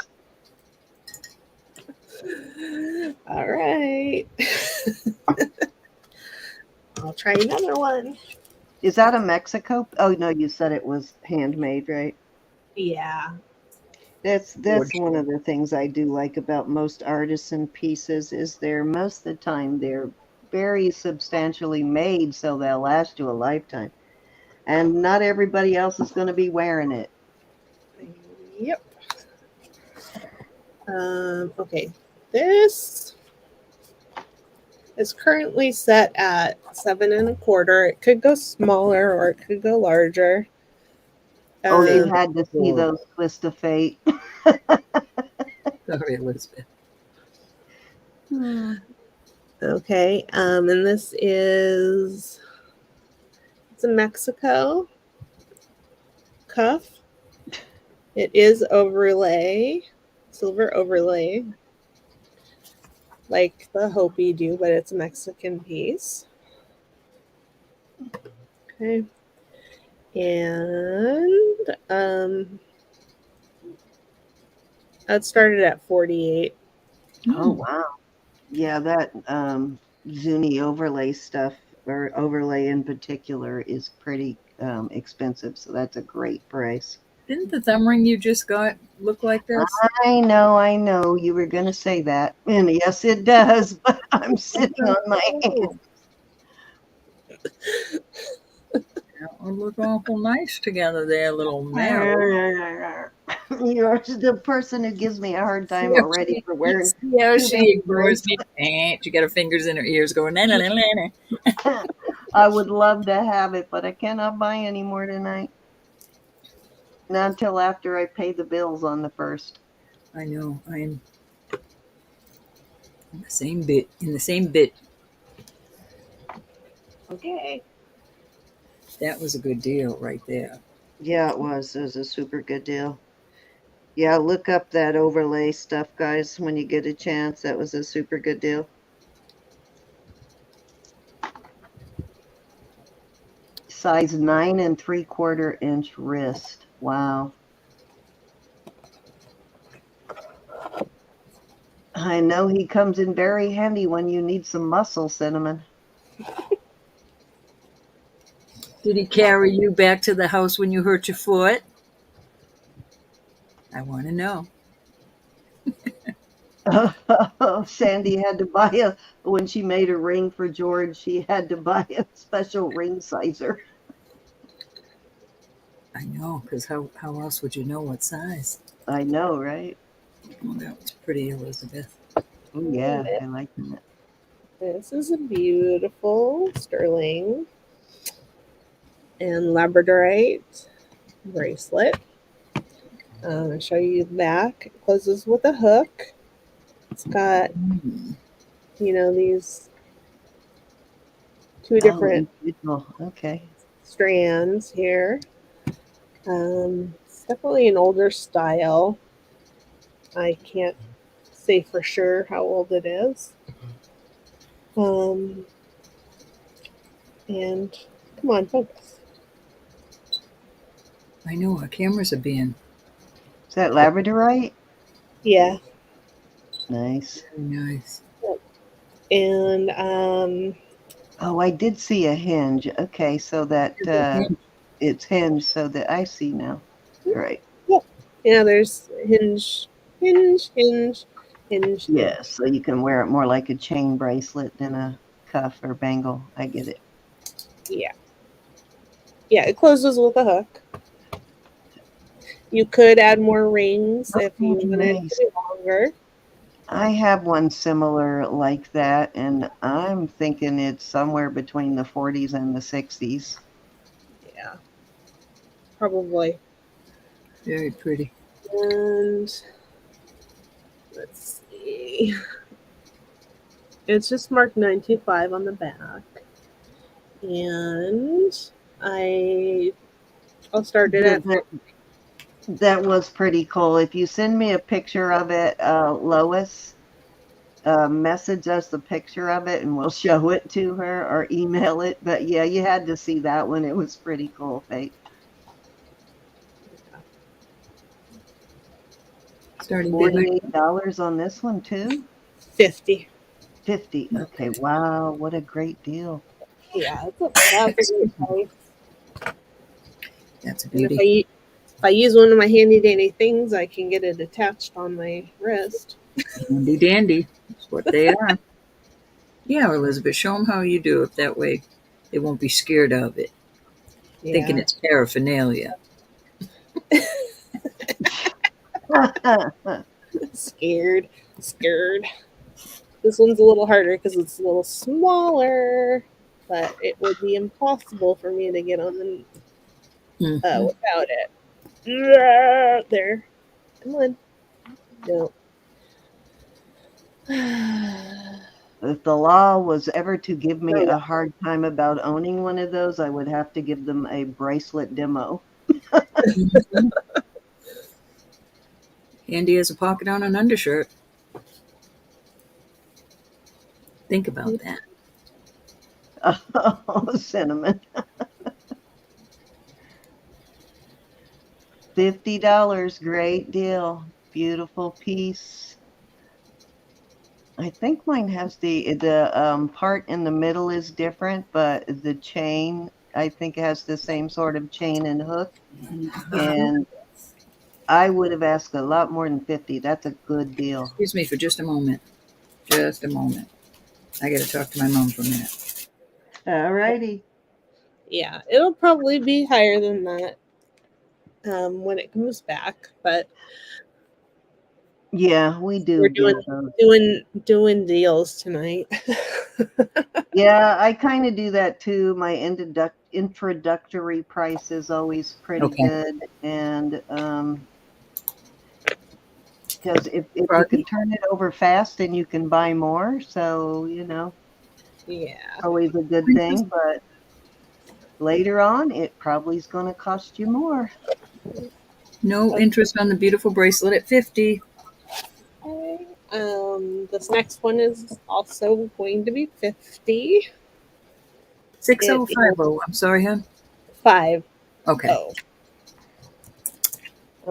All right. I'll try another one. Is that a Mexico? Oh no, you said it was handmade, right? Yeah. That's one of the things I do like about most artisan pieces is they're most of the time they're very substantially made so they'll last you a lifetime. And not everybody else is going to be wearing it. Yep. Okay. This is currently set at 7 1/4. It could go smaller or it could go larger. Oh, you Um, had to see those twist of fate. Sorry, Elizabeth. okay. And this is, it's a Mexico cuff. It is overlay, silver overlay. like the Hopi do, but it's a Mexican piece. Okay. And that started at 48. Oh wow. Yeah, that Zuni overlay stuff, or overlay in particular, is pretty expensive. So that's a great price. Didn't the thumb ring you just got look like this? I know. You were going to say that. And yes, it does. But I'm sitting on my Oh, that would look awful nice together there, little Mary. hand. You're the person who gives me a hard See time how already she, for wearing see how too she many ignores me? bracelets. She got her fingers in her ears going, na, na, na, na, na. I would love to have it, but I cannot buy any more tonight. Not until after I pay the bills on the first. I know, I'm in the same bit. In the same bit. Okay. That was a good deal right there. Yeah, it was. It was a super good deal. Yeah, look up that overlay stuff, guys, when you get a chance. That was a super good deal. Size 9 3/4 inch wrist. Wow. I know he comes in very handy when you need some muscle, Cinnamon. Did he carry you back to the house when you hurt your foot? I want to know. Sandy had to buy when she made a ring for George, she had to buy a special ring sizer. I know, because how else would you know what size? I know, right? Oh, that was pretty, Elizabeth. Oh, yeah, I like that. This is a beautiful sterling and labradorite bracelet. I'll show you the back. It closes with a hook. It's got, these two Oh, different individual. Okay. strands here. It's definitely an older style. I can't say for sure how old it is. And come on, focus. I know, our cameras are being Is that labradorite? Yeah. Nice. very nice. And Oh, I did see a hinge. Okay, so that it's hinged so that I see now. All right. there's hinge, hinge, hinge, hinge. Yes, so you can wear it more like a chain bracelet than a cuff or bangle. I get it. Yeah. Yeah, it closes with a hook. You could add more rings if you Oh, wanted it to nice. be longer. I have one similar like that, and I'm thinking it's somewhere between the 40s and the 60s. Yeah, probably. Very pretty. And let's see. It's just marked 925 on the back. And I'll start it at That was pretty cool. If you send me a picture of it, Lois, message us the picture of it and we'll show it to her or email it. But yeah, you had to see that one. It was pretty cool, Faith. Starting bid like $48 on this one too? 50. 50. Okay, wow, what a great deal. Yeah, that's a great price. that's a And beauty. if I use one of my handy dandy things, I can get it attached on my wrist. Handy dandy. That's what they are. Yeah, Elizabeth, show them how you do it. That way they won't be scared of it, thinking Yeah. it's paraphernalia. Scared. This one's a little harder because it's a little smaller, but it would be impossible for me to get on the without it. There. Come on. No. If the law was ever to give me Oh, yeah. a hard time about owning one of those, I would have to give them a bracelet demo. Handy as a pocket on an undershirt. Think about that. Oh, cinnamon. $50. Great deal. Beautiful piece. I think mine has the part in the middle is different, but the chain I think has the same sort of chain and hook. And I would have asked a lot more than 50. That's a good deal. Excuse me for just a moment. Just a moment. I got to talk to my mom for a minute. All righty. Yeah, it'll probably be higher than that when it comes back, but Yeah, we we're do doing deal those. doing deals tonight. Yeah, I kind of do that too. My introductory price is always pretty Okay. good, and because if you can Froggy? turn it over fast, then you can buy more. So Yeah. always a good thing. But later on, it probably is going to cost you more. No interest on the beautiful bracelet at 50. Okay. This next one is also going to be 50. It is 6050. I'm sorry, hon. 5. Okay. Oh.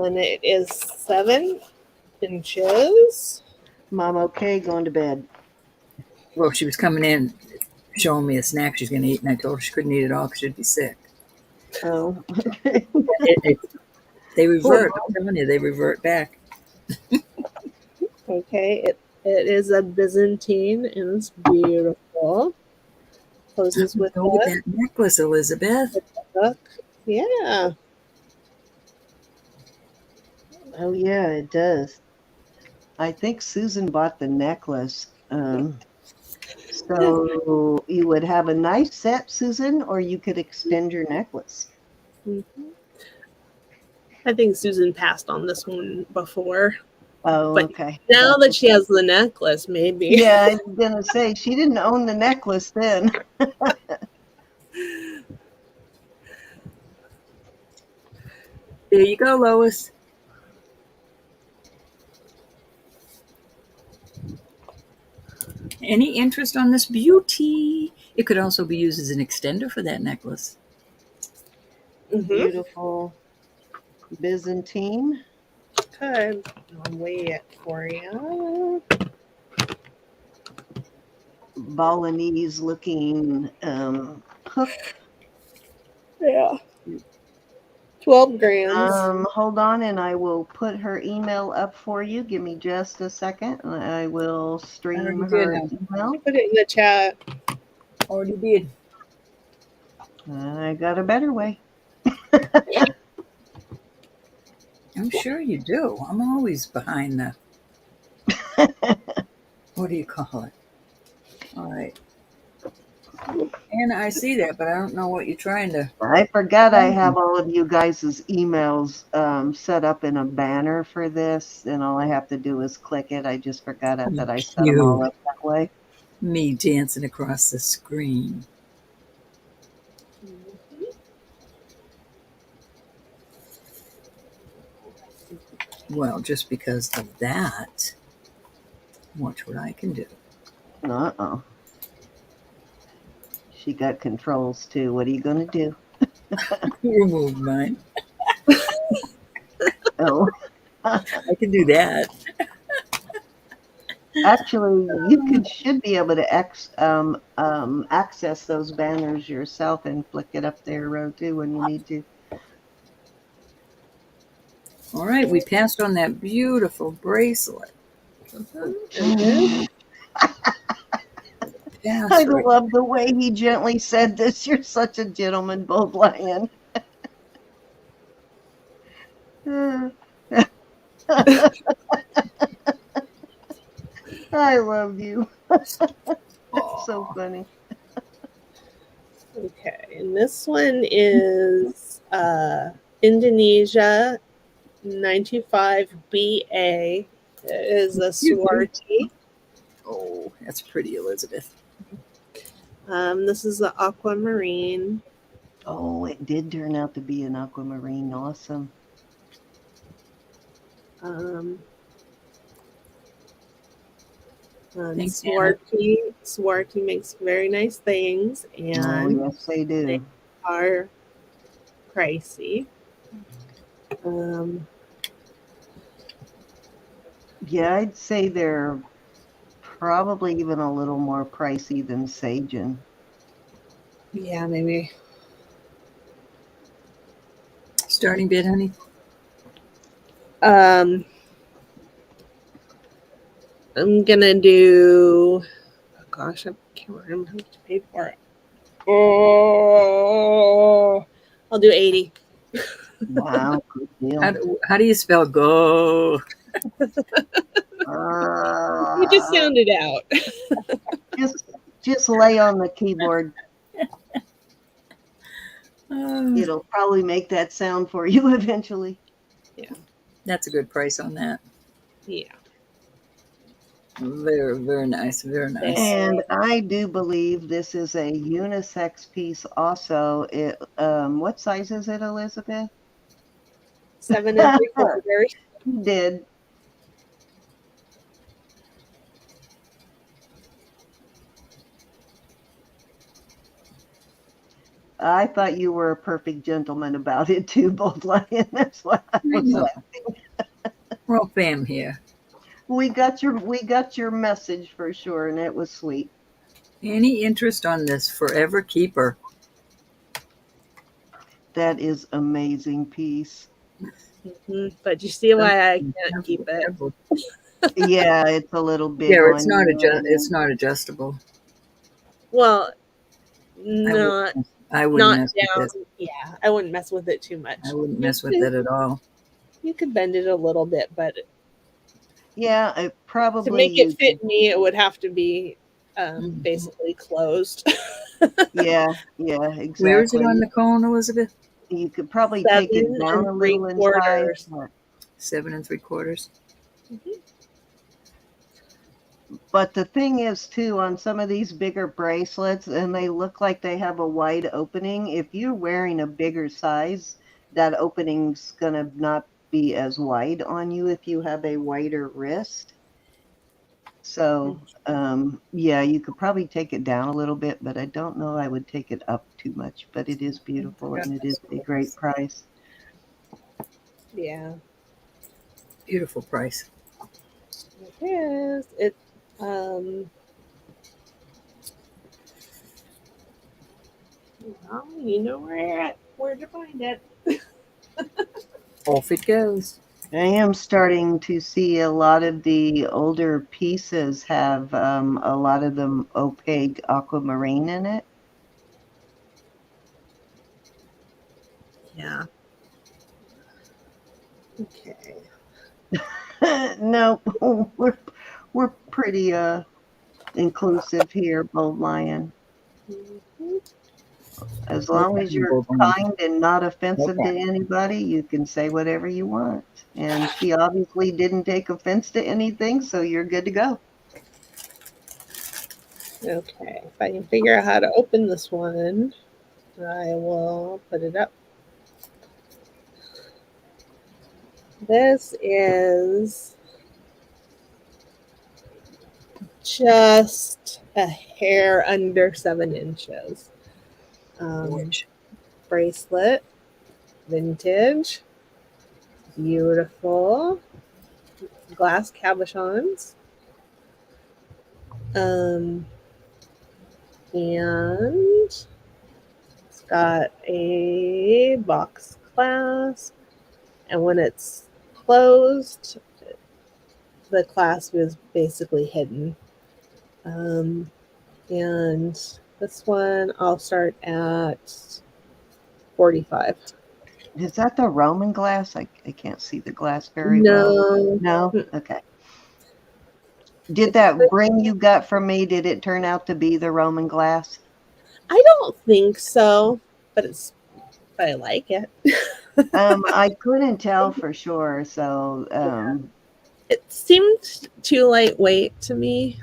And it is 7 inches. Mom, okay, going to bed. Well, she was coming in showing me a snack she's going to eat, and I told her she couldn't eat it all because she'd be sick. Oh, okay. They revert. I'm telling you, they revert back. Okay, it is a Byzantine and it's beautiful. Closes with Go with that necklace, Elizabeth. hook. Yeah. Oh yeah, it does. I think Susan bought the necklace. So you would have a nice set, Susan, or you could extend your necklace. Mm-hmm. I think Susan passed on this one before, Oh, but okay. now Gotcha. that she has the necklace, maybe. Yeah, I was gonna say she didn't own the necklace then. There you go, Lois. Any interest on this beauty? It could also be used as an extender for that necklace. Mm-hmm. Beautiful Byzantine. Good. I'll weigh it for you. Balinese looking hook. Yeah. 12 grams. Hold on, and I will put her email up for you. Give me just a second, and I will stream Already did, her huh? email. Put it in the chat. Already did. I got a better way. I'm sure you do. I'm always behind the, what do you call it? All right. And I see that, but I don't know what you're trying to. I forgot I have all of you guys' emails set up in a banner for this, and all I have to do is click it. I just forgot that I set them all Cute. up that way. Me dancing across the screen. Well, just because of that, watch what I can do. Uh-oh. She got controls too. What are you going to do? Remove mine. Oh, I can do that. actually, you should be able to access those banners yourself and flick it up there, Ro, too, when you need to. All right, we passed on that beautiful bracelet. I Pass right. love the way he gently said this. You're such a gentleman, Bob Lion. I love you. So funny. Okay, and this one is Indonesia 95BA. It is a Swarty. Oh, that's pretty, Elizabeth. This is the aquamarine. Oh, it did turn out to be an aquamarine. Awesome. Thanks, Anna. Swarty makes very nice things, Oh, and yes, they they do. are pricey. Um, Yeah, I'd say they're probably even a little more pricey than Sajen. yeah, maybe. Starting bid, honey? I'm gonna do. Oh gosh, I can't remember how much I paid for it. Oh, I'll do 80. Wow, good deal. How do you spell go? You just Uh, sound it out. just, just lay on the keyboard. It'll probably make that sound for you eventually. Yeah. That's a good price on that. Yeah. Very, very nice. Very nice. And I do believe this is a unisex piece also. What size is it, Elizabeth? 7 3/4. You did. I thought you were a perfect gentleman about it too, Bold Lion. That's why I was laughing. We're all fam here. We got your message for sure, and it was sweet. Any interest on this forever keeper? That is amazing piece. But you see why I can't keep it. Yeah, it's a little big. Yeah, on it's not you. it's not adjustable. Well, not I wouldn't not mess with down. this. Yeah, I wouldn't mess with it too much. I wouldn't mess with it at all. You could bend it a little bit, but yeah, it probably to make it fit me, it would have to be Mm-hmm. basically closed. Yeah, exactly. Where is it on the cone, Elizabeth? You could probably take it 7 down a little in size. 3/4. 7 3/4. But the thing is, too, on some of these bigger bracelets, and they look like they have a wide opening, if you're wearing a bigger size, that opening's going to not be as wide on you if you have a wider wrist. So, yeah, you could probably take it down a little bit, but I don't know I would take it up too much. But it is beautiful, and it is a great price. Yeah. Beautiful price. It is. Well, you know where to find it. Off it goes. I am starting to see a lot of the older pieces have a lot of them opaque aquamarine in it. Yeah. Okay. No, we're pretty inclusive here, Bold Lion. Mhm. As long as you're kind and not offensive to anybody, you can say whatever you want. And she obviously didn't take offense to anything, so you're good to go. Okay. If I can figure out how to open this one, I will put it up. This is just a hair under 7 inches. Bracelet, vintage, beautiful, glass cabochons, and it's got a box clasp, and when it's closed, the clasp is basically hidden. And this one I'll start at 45. Is that the Roman glass? I can't see the glass very well. No? Okay. Did that ring you got from me, did it turn out to be the Roman glass? I don't think so, but I like it. I couldn't tell for sure, so it seemed too lightweight to me.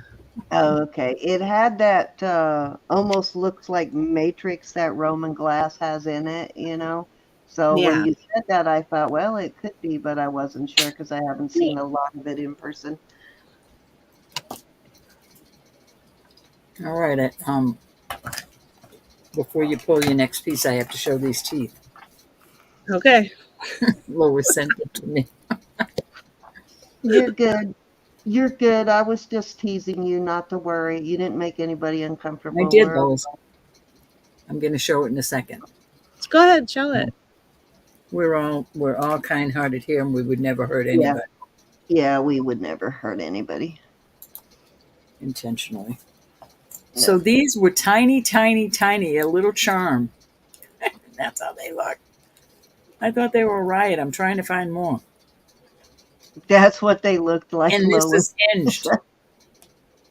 Oh, okay. It had that almost looks like matrix that Roman glass has in it, you know? So when you said that, I thought, well, it could be, but I wasn't sure because I haven't seen a lot of it in person. All right. Before you pull your next piece, I have to show these teeth. Okay. Lois sent it to me. You're good. You're good. I was just teasing you, not to worry. You didn't make anybody I uncomfortable. did, Lois. I'm going to show it in a second. Let's go ahead, show it. We're all kind-hearted here, and we would never hurt Yeah. anybody Yeah, we would never hurt anybody. intentionally. No. So these were tiny, tiny, tiny, a little charm. That's how they look. I thought they were a riot. I'm trying to find more. That's what they looked like, And this Lois. is hinged.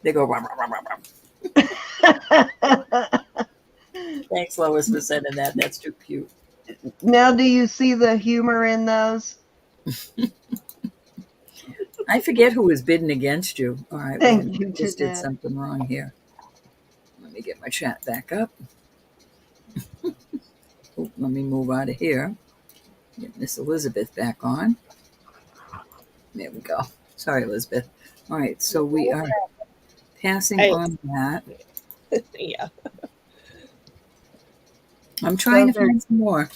They go. Rum, rum, rum, rum. Thanks, Lois, for sending that. That's too cute. Now, do you see the humor in those? I forget who was bidding against you. All right, Thank you, I just did Jeanette. something wrong here. Let me get my chat back up. Let me move out of here. Get Miss Elizabeth back on. There we go. Sorry, Elizabeth. All right, so we are passing on that. Yeah. I'm trying to find some more.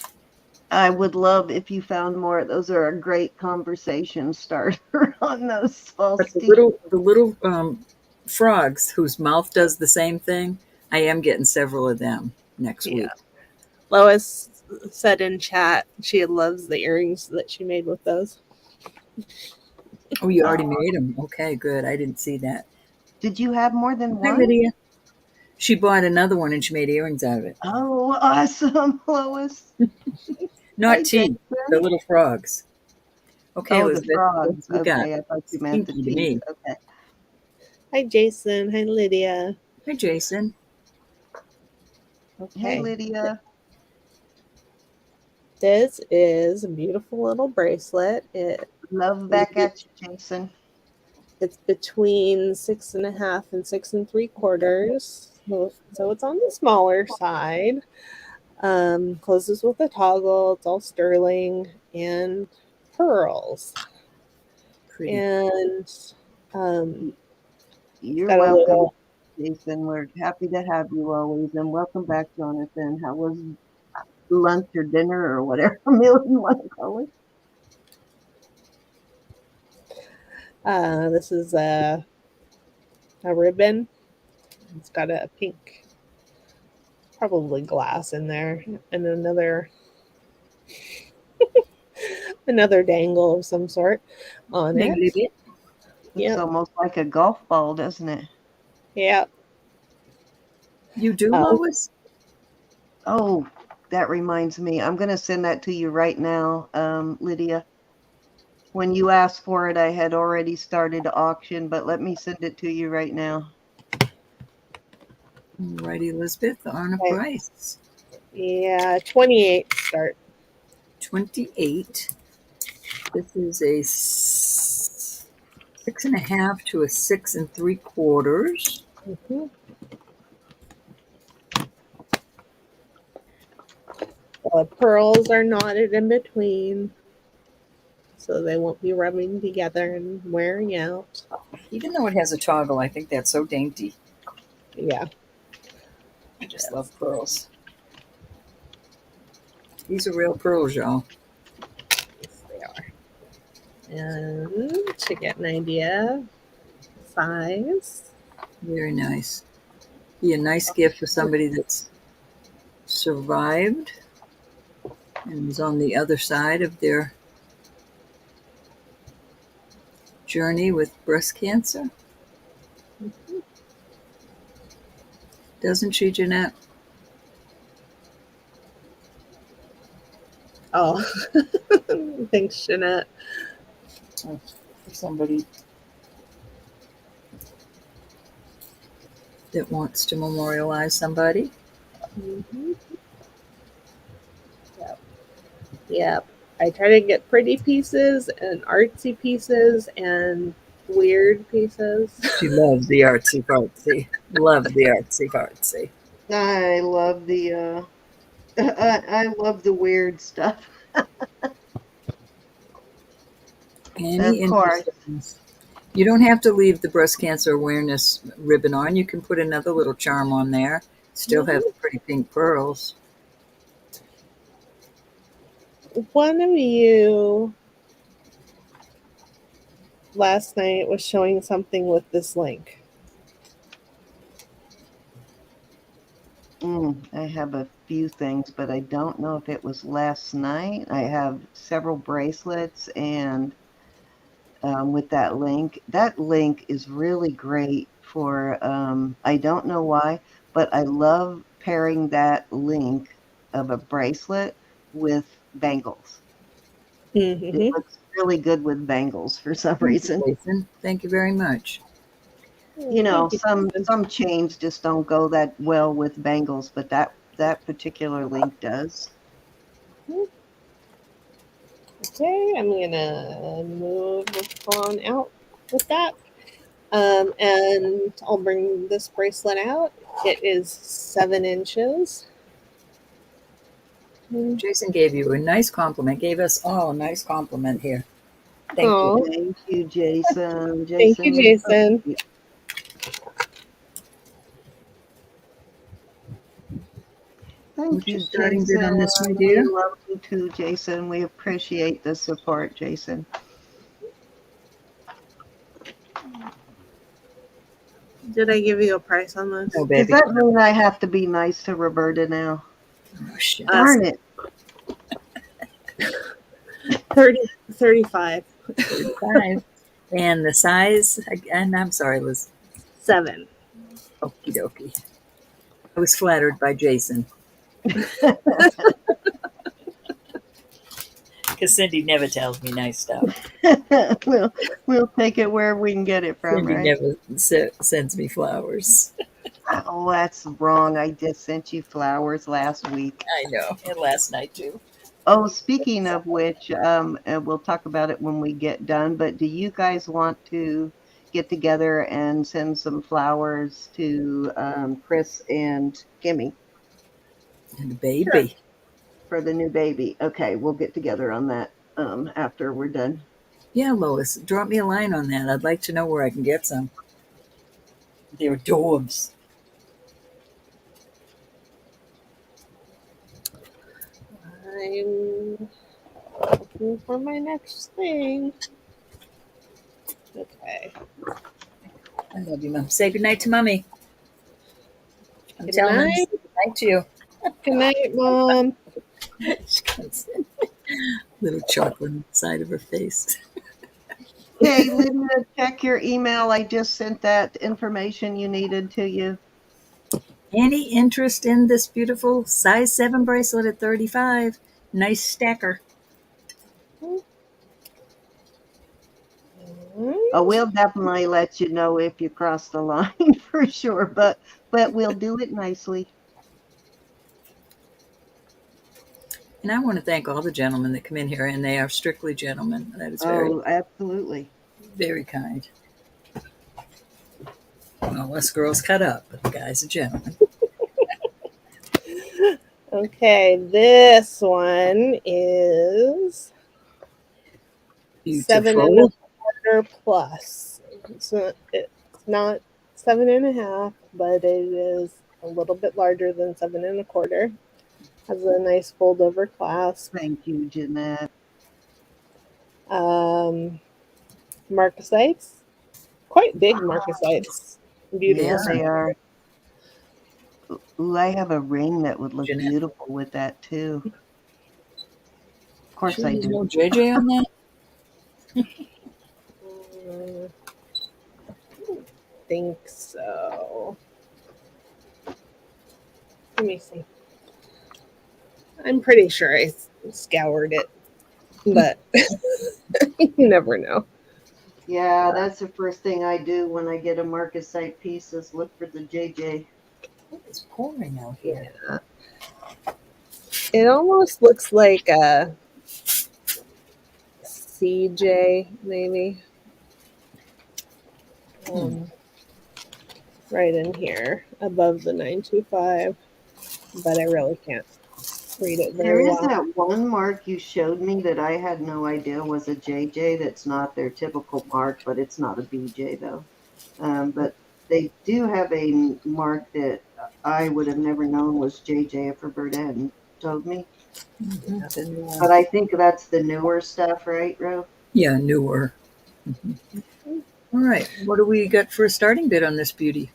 I would love if you found more. Those are a great conversation starter on those false But teeth. the little frogs whose mouth does the same thing, I am getting several of them next week. Lois said in chat she loves the earrings that she made with those. Oh, you already made them? Okay, good. I didn't see that. Did you have more than Hi, one? Lydia. She bought another one and she made earrings out of it. Oh, awesome, Lois. Not teeth, the little frogs. Okay, Oh, Elizabeth, the frogs. you got Okay, I thought you meant the stinky to teeth. me. Okay. Hi, Jason. Hi, Lydia. Hi, Jason. Okay. Hey, Lydia. This is a beautiful little bracelet. Love back at you, Jason. It's between 6.5 and 6 3/4. So it's on the smaller side. Closes with a toggle. It's all sterling and pearls. Pretty. And you're welcome, Jason. We're happy to have you always, and welcome back, Jonathan. How was lunch or dinner or whatever meal you want to call it? This is a ribbon. It's got a pink, probably glass in there, and another another dangle of some sort on it. It's almost like a golf ball, doesn't it? Yeah. You do, Lois? Oh, that reminds me. I'm going to send that to you right now, Lydia. When you asked for it, I had already started the auction, but let me send it to you right now. All right, Elizabeth, on a price. Yeah, 28 start. 28. This is a 6.5 to a 6 3/4. Mm-hmm. The pearls are knotted in between, so they won't be rubbing together and wearing out. Even though it has a toggle, I think that's so dainty. Yeah. I just love pearls. These are real pearls, y'all. Yes, they are. And to get an idea, size. Very nice. Be a nice gift for somebody that's survived and is on the other side of their journey with breast cancer. Mm-hmm. Doesn't she, Jeanette? Oh, thanks, Jeanette. For somebody that wants to memorialize somebody. Mm-hmm. Yep. Yep. I try to get pretty pieces and artsy pieces and weird pieces. She loves the artsy fartsy. Love the artsy fartsy. I love the I love the weird stuff. Any Of course. You don't have to leave the breast cancer awareness ribbon on. You can put another little charm on there. Still have the pretty pink pearls. One of you last night was showing something with this link. I have a few things, but I don't know if it was last night. I have several bracelets and with that link. That link is really great for, I don't know why, but I love pairing that link of a bracelet with bangles. It Mm-hmm. looks really good with bangles for some Thank you, reason. Jason. Thank you very much. You know, Thank you, some Jason. some chains just don't go that well with bangles, but that particular link does. Okay, I'm gonna move the phone out with that. And I'll bring this bracelet out. It is 7 inches. Jason gave you a nice compliment. Gave us all a nice compliment here. Thank you. Oh, Thank you, Jason. thank you, Jason, you're so Jason. sweet. Thank What's your you, starting bid Jason. on this, my We dear? love you too, Jason. We appreciate the support, Jason. Did I give you a price on No, this? Does baby. that mean I have to be nice to Roberta now? Oh, shit. Darn it. 35. 35. And the size, and I'm sorry, Liz. 7. Okie dokie. I was flattered by Jason. Because Cindy never tells me nice stuff. we'll take it where we can get it from, Cindy right? never sends me flowers. Oh, that's wrong. I just sent you flowers last week. I know. And last night, too. Oh, speaking of which, and we'll talk about it when we get done, but do you guys want to get together and send some flowers to Chris and Kimmy And the Sure. baby. for the new baby? Okay, we'll get together on that after we're done. Yeah, Lois, drop me a line on that. I'd like to know where I can get some. They're adorbs. I'm looking for my next thing. Okay. I love you, Mom. Say goodnight to Mommy. I'm Good telling them to night. say goodnight to you. Good night, Mom. She comes in. Little chocolate on the side of her face. Hey, Lydia, check your email. I just sent that information you needed to you. Any interest in this beautiful size 7 bracelet at 35? Nice stacker. Oh, we'll definitely let you know if you cross the line for sure, but we'll do it nicely. And I want to thank all the gentlemen that come in here, and they are strictly gentlemen. That is very, Oh, absolutely. very kind. Well, us girls cut up, but the guys are gentlemen. Okay, this one is 7 and Beautiful. a quarter plus. It's not 7.5, but it is a little bit larger than 7 and a quarter. Has a nice fold over clasp. Thank you, Jeanette. Marcasites, quite big marcasites. Beautiful. Yeah, Yeah, they are. Ooh, I have a ring that would look Jeanette. beautiful with that too. Of course Sure, I there's do. no JJ on that? Think so. Let me see. I'm pretty sure I scoured it, but you never know. Yeah, that's the first thing I do when I get a marcasite piece is look for the JJ. It's pouring out here. Yeah. It almost looks like a CJ, maybe. Right in here above the 925, but I really can't read it There very is well. that one mark you showed me that I had no idea was a JJ. That's not their typical mark, but it's not a BJ though. But they do have a mark that I would have never known was JJ if Roberta hadn't told me. Yeah, the newer. But I think that's the newer stuff, right, Ro? Yeah, newer. Mhm. All right. What do we got for a starting bid on this beauty?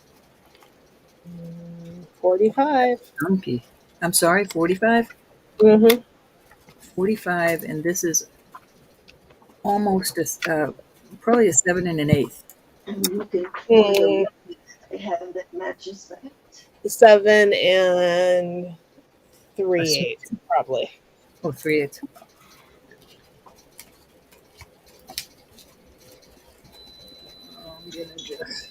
45. Donkey. I'm sorry, 45? Mm-hmm. 45, and this is almost probably a 7 and an eighth. I'm looking for the one I have that matches that. 7 and A 3/8, probably. Oh, 3/8. I'm gonna just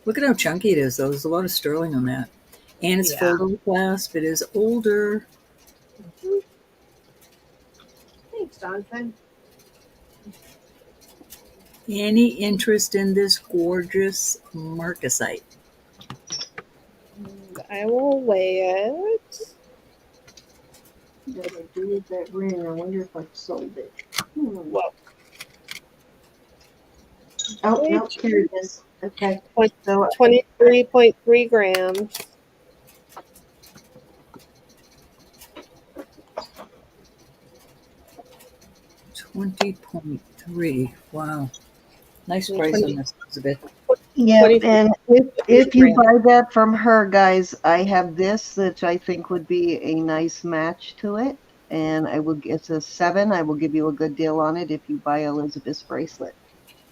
look at how chunky it is, though. There's a lot of sterling on that. And it's Yeah. photo clasp. It is older. Thanks, Jonathan. Any interest in this gorgeous marcasite? I will weigh it. Yeah, they do that ring. I wonder if I've sold it. Well, Oh, no, here it is. Okay. So 23.3 grams. 20.3. Wow. Nice price 20 on this, Elizabeth. yeah, 23 and if you grams. buy that from her, guys, I have this that I think would be a nice match to it. And I will, it's a 7. I will give you a good deal on it if you buy Elizabeth's bracelet.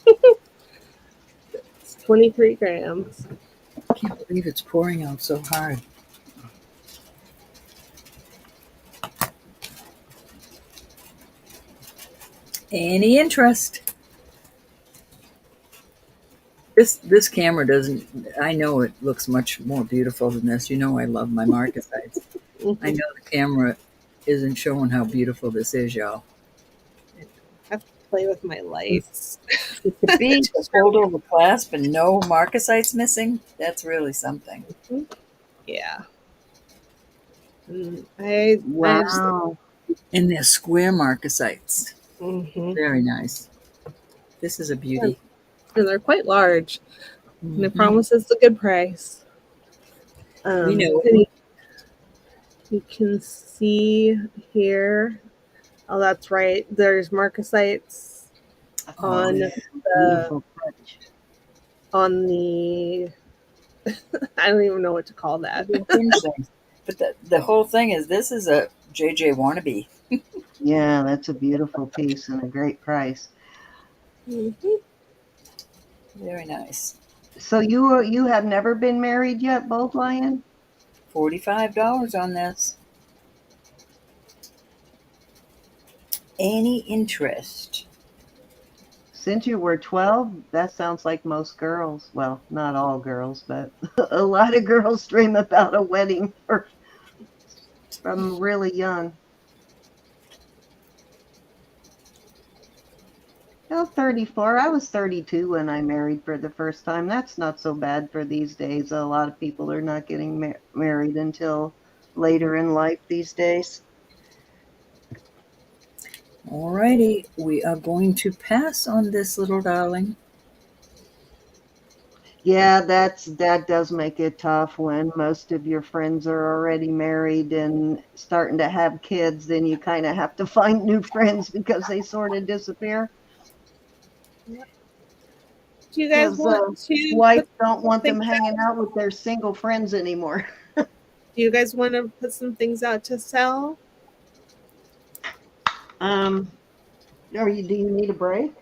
It's 23 grams. I can't believe it's pouring out so hard. Any interest? This camera doesn't. I know it looks much more beautiful than this. You know I love my marcasites. I know the camera isn't showing how beautiful this is, y'all. I have to play with my lights. To be the fold over clasp and no marcasites missing, that's really something. Yeah. Wow. And they're square marcasites. Mm-hmm. Very nice. This is a beauty. And they're quite large. And it Mhm. promises a good price. We know it. And you can see here. Oh, that's right. There's marcasites on yeah, the beautiful touch. on the. I don't even know what to call that. But the whole thing is this is a JJ wannabe. Yeah, that's a beautiful piece and a great price. Mm-hmm. Very nice. So you have never been married yet, Bold Lion? $45 on this. Any interest? Since you were 12, that sounds like most girls. Well, not all girls, but a lot of girls dream about a wedding from really young. Oh, 34. I was 32 when I married for the first time. That's not so bad for these days. A lot of people are not getting married until later in life these days. Alrighty, we are going to pass on this little darling. Yeah, that does make it tough when most of your friends are already married and starting to have kids. Then you kind of have to find new friends because they sort of disappear. Do you guys Because want to wives put don't want them things hanging out? out with their single friends anymore. Do you guys want to put some things out to sell? Do you need a break?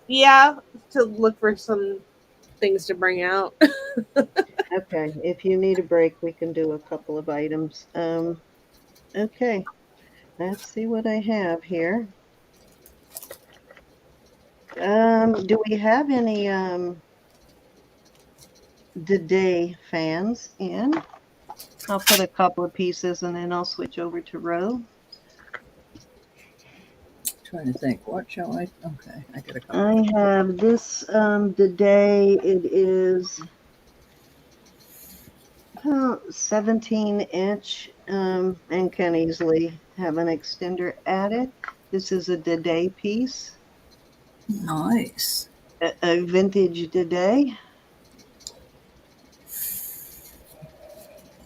Yeah, to look for some things to bring out. Okay, if you need a break, we can do a couple of items. Okay, let's see what I have here. Do we have any the day fans in? I'll put a couple of pieces and then I'll switch over to Ro. Trying to think. What shall I? Okay, I got a couple. I have this the day. It is 17-inch, and can easily have an extender added. This is a Dede piece, Nice. a vintage Dede.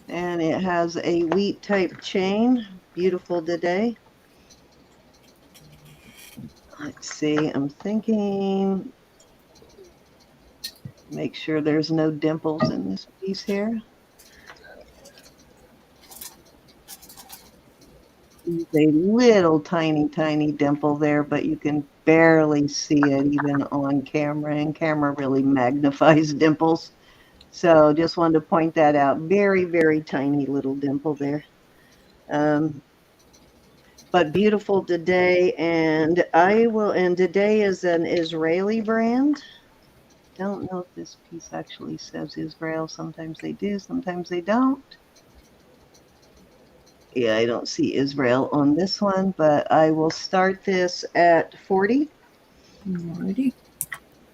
And it has a wheat type chain. Beautiful Dede. Let's see, I'm thinking, make sure there's no dimples in this piece here. There's a little tiny dimple there, but you can barely see it even on camera, and camera really magnifies dimples. So just wanted to point that out. Very tiny little dimple there. But beautiful Dede, and Dede is an Israeli brand. Don't know if this piece actually says Israel. Sometimes they do, sometimes they don't. Yeah, I don't see Israel on this one, but I will start this at 40. Alrighty.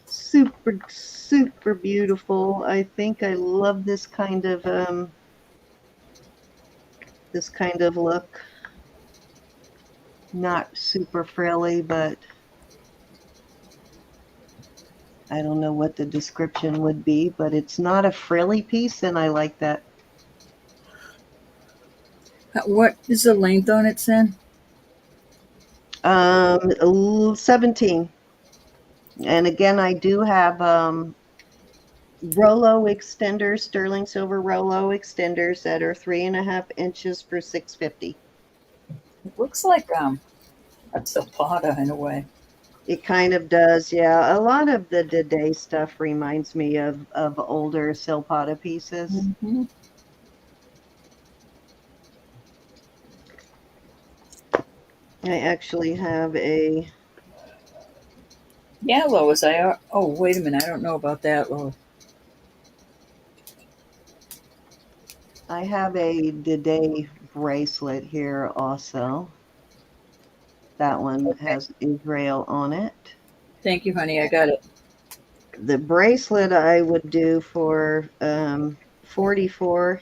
Super beautiful. I think I love this kind of look. Not super frilly, but I don't know what the description would be, but it's not a frilly piece, and I like that. What is the length on it, Sen? 17. And again, I do have Rollo extenders, sterling silver Rollo extenders that are 3.5 inches for $6.50. It looks like a silpada in a way. It kind of does, yeah. A lot of the Dede stuff reminds me of older silpada pieces. Mm-hmm. I actually have a Yeah, Lois. Oh, wait a minute. I don't know about that, Lois. Dede bracelet here also. That one has Israel on it. Thank you, honey. I got it. The bracelet I would do for 44.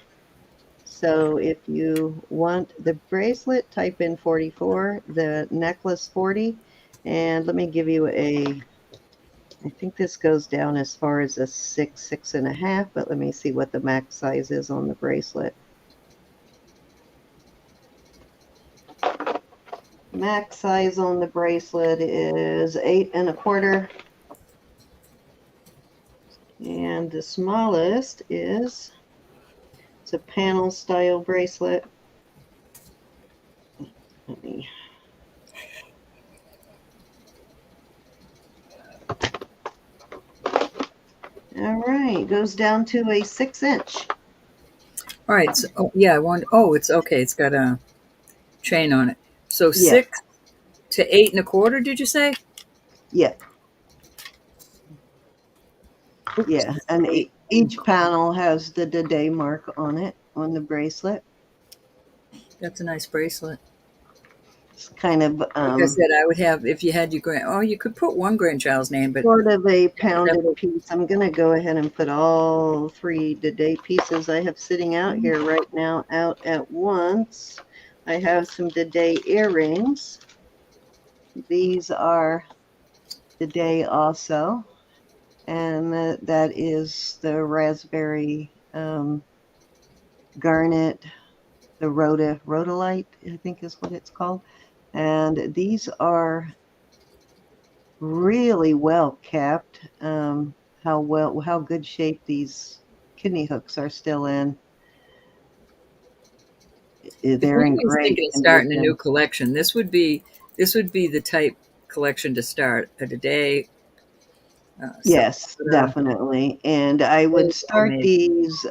So if you want the bracelet, type in 44, the necklace 40, and let me give you I think this goes down as far as a 6.5, but let me see what the max size is on the bracelet. Max size on the bracelet is 8.25. And the smallest it's a panel style bracelet. Let me. All right, goes down to a 6-inch. All right. So, yeah, I want. Oh, it's okay. It's got a chain on it. So Yeah. 6 to 8.25. Did you say? Yeah. Oops. Yeah, and each panel has the Dede mark on it, on the bracelet. That's a nice bracelet. It's kind of Like I said, I would have, if you had your you could put one grandchild's name, but sort of a pounded piece. I'm going to go ahead and put all 3 Dede pieces I have sitting out here right now out at once. I have some Dede earrings. These are Dede also, and that is the raspberry garnet, the rhodolite, I think is what it's called. And these are really well kept. How good shape these kidney hooks are still in. if They're in anybody's great thinking of starting a condition. new collection, this would be the type collection to start a day. Yes, definitely. And I would start these.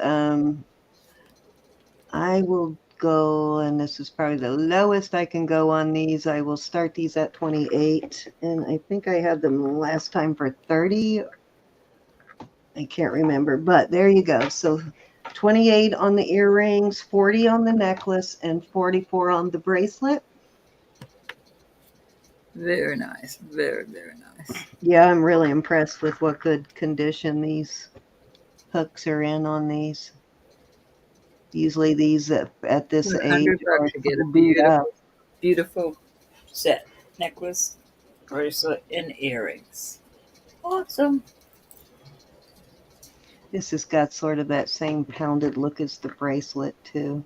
I will go, and this is probably the lowest I can go on these. I will start these at 28, and I think I had them last time for 30. I can't remember, but there you go. So 28 on the earrings, 40 on the necklace, and 44 on the bracelet. Very nice. Very nice. Yeah, I'm really impressed with what good condition these hooks are in on these. Usually these at this age are $100 you get a so beat up. beautiful set, necklace, bracelet, and earrings. Awesome. This has got sort of that same pounded look as the bracelet too.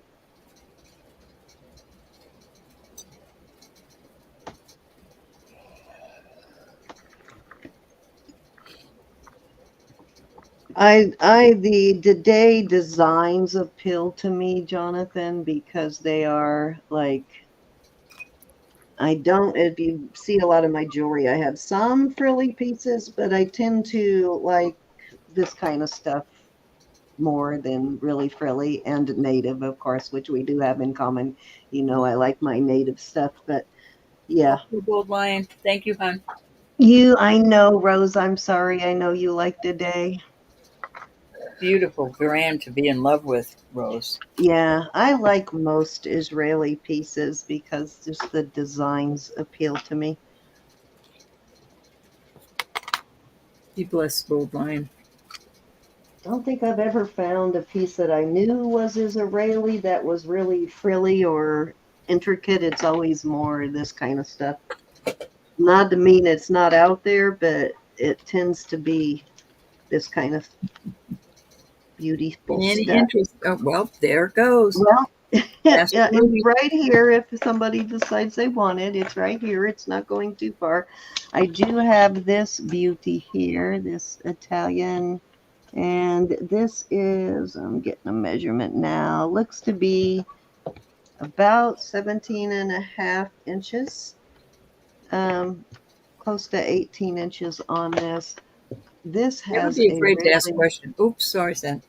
The day designs appeal to me, Jonathan, because they are like, I don't, if you see a lot of my jewelry, I have some frilly pieces, but I tend to like this kind of stuff more than really frilly, and native, of course, which we do have in common. You know, I like my native stuff, but yeah. Gold lion. Thank you, hon. I know, Rose, I'm sorry. I know you like the day. Beautiful brand to be in love with, Rose. Yeah, I like most Israeli pieces because just the designs appeal to me. Be blessed, gold lion. I don't think I've ever found a piece that I knew was Israeli that was really frilly or intricate. It's always more this kind of stuff. Not to mean it's not out there, but it tends to be this kind of beautiful Any stuff. interest? Oh, well, there it goes. Well, yeah, That's it's right here if somebody decides they want it. It's right here. It's not going too far. I do have this beauty here, this Italian, and this is, I'm getting a measurement now, looks to be about 17 and a half inches, close to 18 inches on this. This Never has be a afraid to ask really, questions. Oops, sorry, Sam.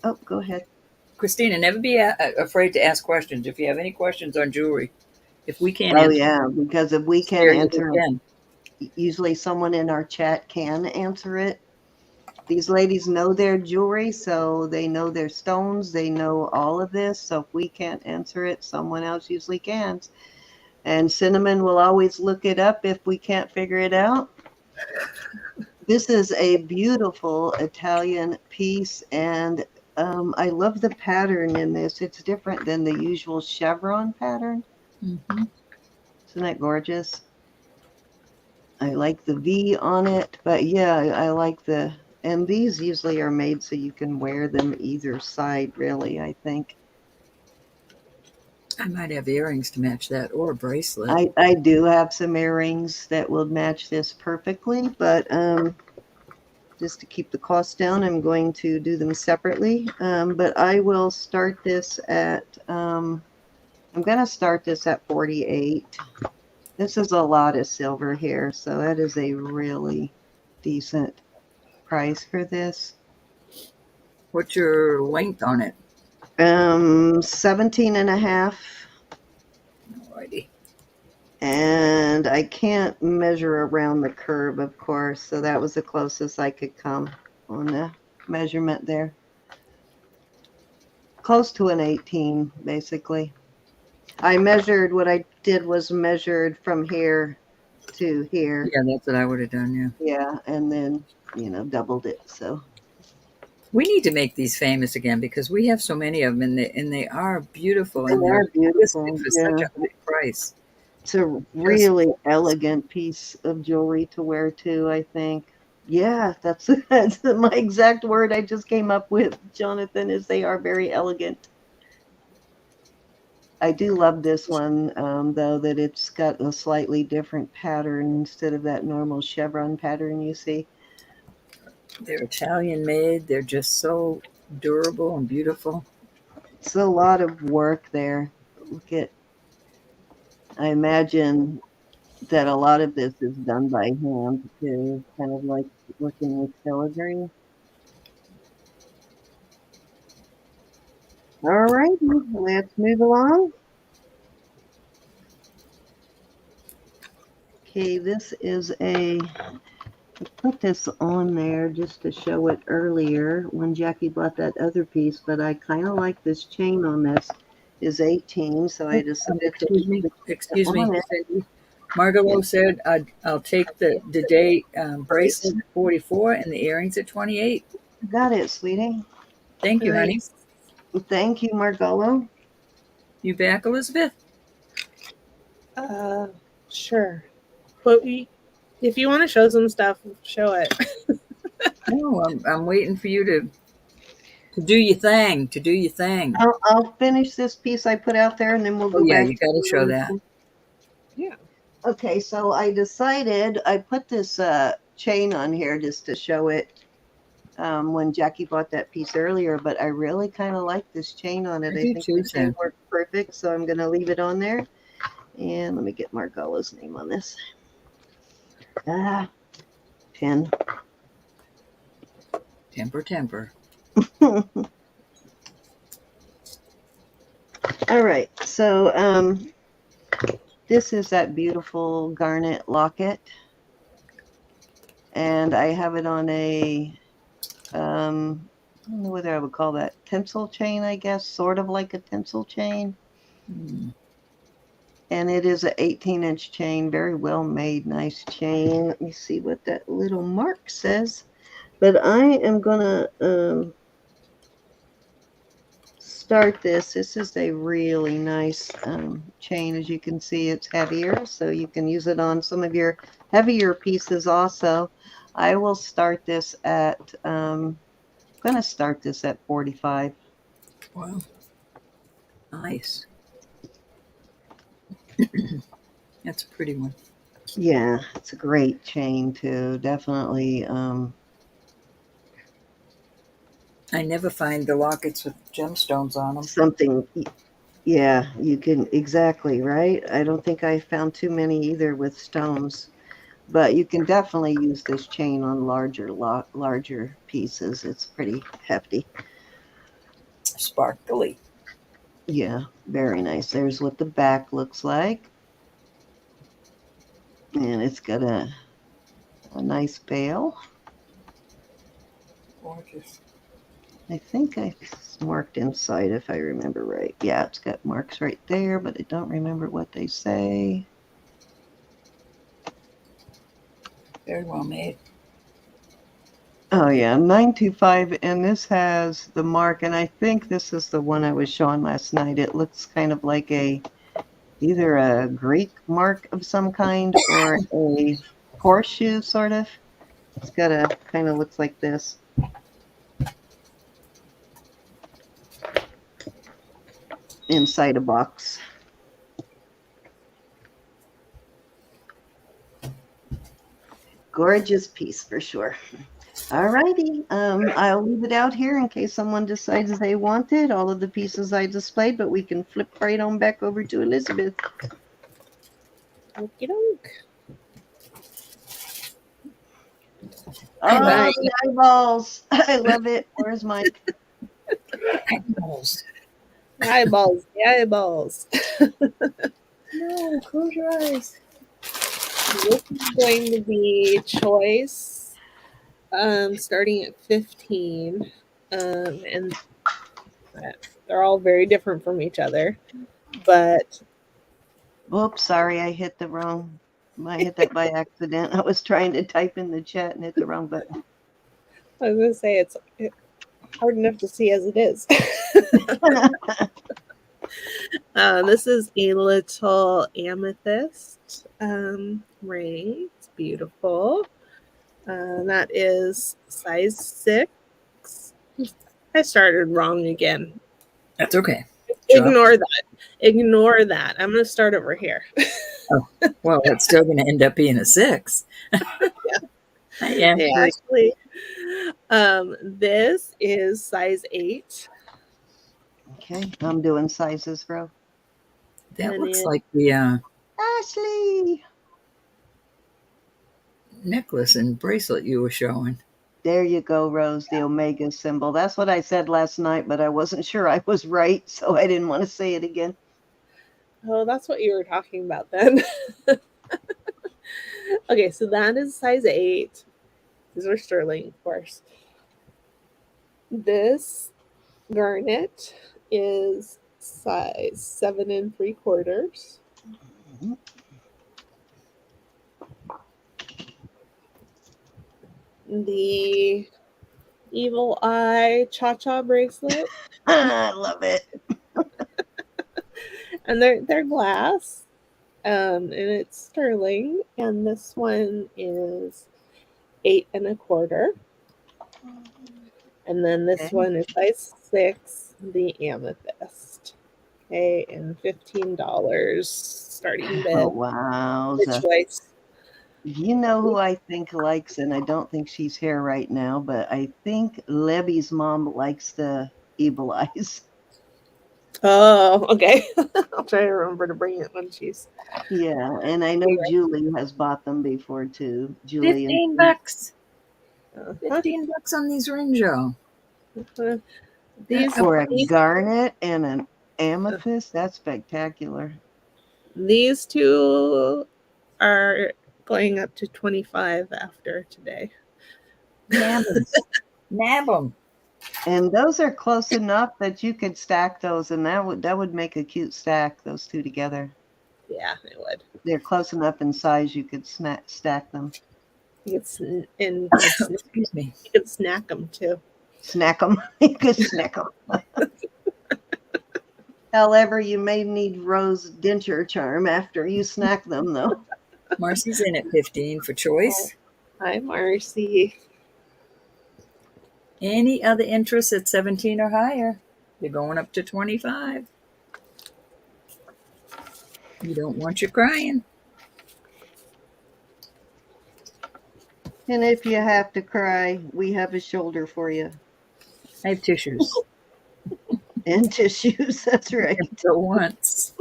oh, go ahead. Christina, never be afraid to ask questions. If you have any questions on jewelry, if we can't Oh, answer, yeah, because if we can't spare you answer, again. usually someone in our chat can answer it. These ladies know their jewelry, so they know their stones, they know all of this. So if we can't answer it, someone else usually can. And Cinnamon will always look it up if we can't figure it out. This is a beautiful Italian piece, and I love the pattern in this. It's different than the usual chevron pattern. Mm-hmm. Isn't that gorgeous? I like the V on it, but yeah, I like and these usually are made so you can wear them either side, really, I think. I might have earrings to match that or a bracelet. I do have some earrings that will match this perfectly, but just to keep the cost down, I'm going to do them separately. But I will start this at, I'm going to start this at 48. This is a lot of silver here, so that is a really decent price for this. What's your length on it? 17 and a half. Alrighty. And I can't measure around the curve, of course, so that was the closest I could come on the measurement there. Close to an 18, basically. I measured, what I did was measured from here to here. Yeah, that's what I would have done, yeah. Yeah, and then, doubled it, so. We need to make these famous again because we have so many of them, and they are beautiful, and They are they're beautiful, listed for yeah. such a high price. It's a really elegant piece of jewelry to wear, too, I think. Yeah, that's my exact word I just came up with, Jonathan, is they are very elegant. I do love this one, though, that it's got a slightly different pattern instead of that normal chevron pattern you see. They're Italian made. They're just so durable and beautiful. It's a lot of work there. I imagine that a lot of this is done by hand, too, kind of like working with filigree. All right, let's move along. Okay, this is I put this on there just to show it earlier when Jackie bought that other piece, but I kind of like this chain on this is 18, so I decided to Excuse me. on it. Cindy. Margalo said, I'll take the day bracelet at 44 and the earrings at 28. Got it, sweetie. Thank you, Great. honey. Thank you, Margolo. You back, Elizabeth? Sure. But if you want to show some stuff, show it. No, I'm waiting for you to do your thing. To do your thing. I'll finish this piece I put out there, and then we'll Oh go yeah, back you got to show to. that. Yeah. Okay, so I decided I put this chain on here just to show it when Jackie bought that piece earlier, but I really kind of like this chain on it. I I do think too, the chain Sam. works perfect, so I'm going to leave it on there. And let me get Margola's name on this. Pin. Temper. All right, so this is that beautiful garnet locket, and I have it on a I don't know whether I would call that tinsel chain, I guess, sort of like a tinsel chain. And it is an 18-inch chain, very well made, nice chain. Let me see what that little mark says. But I am going to start this. This is a really nice chain. As you can see, it's heavier, so you can use it on some of your heavier pieces also. I will start this at, I'm going to start this at 45. Wow, nice. That's a pretty one. Yeah, it's a great chain too. Definitely. I never find the lockets with gemstones on them. Something. Yeah, you can exactly right. I don't think I found too many either with stones, but you can definitely use this chain on larger pieces. It's pretty hefty. Sparkly. Yeah, very nice. There's what the back looks like, and it's got a nice bail. Gorgeous. I think it's marked inside if I remember right. Yeah, it's got marks right there, but I don't remember what they say. Very well made. Oh yeah, 925, and this has the mark, and I think this is the one I was showing last night. It looks kind of like either a Greek mark of some kind or a horseshoe sort of. It's got a kind of looks like this. Inside a box. Gorgeous piece for sure. All righty. I'll leave it out here in case someone decides they want it. All of the pieces I displayed, but we can flip right on back over to Elizabeth. Okie doke. Oh, Nice. the eyeballs. I love it. Where's Mike? Eyeballs. The eyeballs. The eyeballs. No, close your eyes. This is going to be choice, starting at 15, and they're all very different from each other. But Oops, sorry, I hit the wrong. I hit that by accident. I was trying to type in the chat and hit the wrong button. I was going to say it's hard enough to see as it is. This is a little amethyst ring. It's beautiful. That is size 6. I started wrong again. That's okay. Ignore that. Ignore that. I'm going to start over here. Oh, well, it's still going to end up being a 6. Yeah, actually, this is size 8. Okay, I'm doing sizes, bro. That looks like the Ashley. necklace and bracelet you were showing. There you go, Rose, the Omega symbol. That's what I said last night, but I wasn't sure I was right, so I didn't want to say it again. Oh, that's what you were talking about then. Okay, so that is size 8. These are sterling, of course. This garnet is size 7 3/4. The evil eye cha-cha bracelet. I love it. And they're glass. And it's sterling. And this one is 8.25. And then this Okay. one is size 6, the amethyst. Okay, and $15 starting Oh, bid. wow. The choice. You know who I think likes, and I don't think she's here right now, but I think Lebby's mom likes the evil eyes. Oh, okay. I'll try to remember to bring it when she's Yeah, and I know Julie has bought them before too. Julie and 15 bucks. uh, 15 bucks on these rings, y'all. these for a these garnet and an amethyst. That's spectacular. these two are going up to 25 after today. Nab them. Nab them. And those are close enough that you could stack those, and that would make a cute stack. Those two together. Yeah, it would. They're close enough in size you could stack them. It's and Excuse me. you could snack them too. Snack them. You could snack them. However, you may need rose denture charm after you snack them, though. Marcy's in at 15 for choice. Hi, Marcy. Any other interests at 17 or higher? You're going up to 25. You don't want you crying. And if you have to cry, we have a shoulder for you. I have tissues. And tissues, that's right. Go once.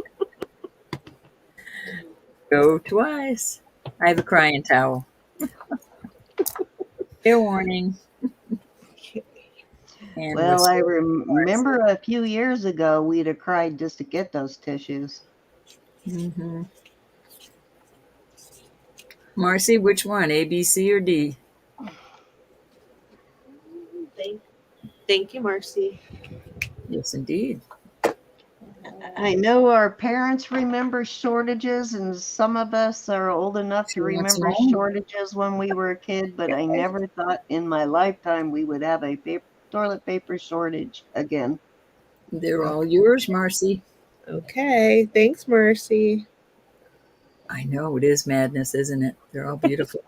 Go twice. I have a crying towel. Fair warning. And Well, I remember a few years ago we'd have cried just to get those tissues. Mm-hmm. Marcy, which one? A, B, C, or D? Thank you, Marcy. Yes, indeed. I know our parents remember shortages, and some of us are old enough She to wants remember some. shortages when we were a kid, but I never thought in my lifetime we would have a toilet paper shortage again. They're all yours, Marcy. Okay, thanks, Marcy. I know, it is madness, isn't it? They're all beautiful.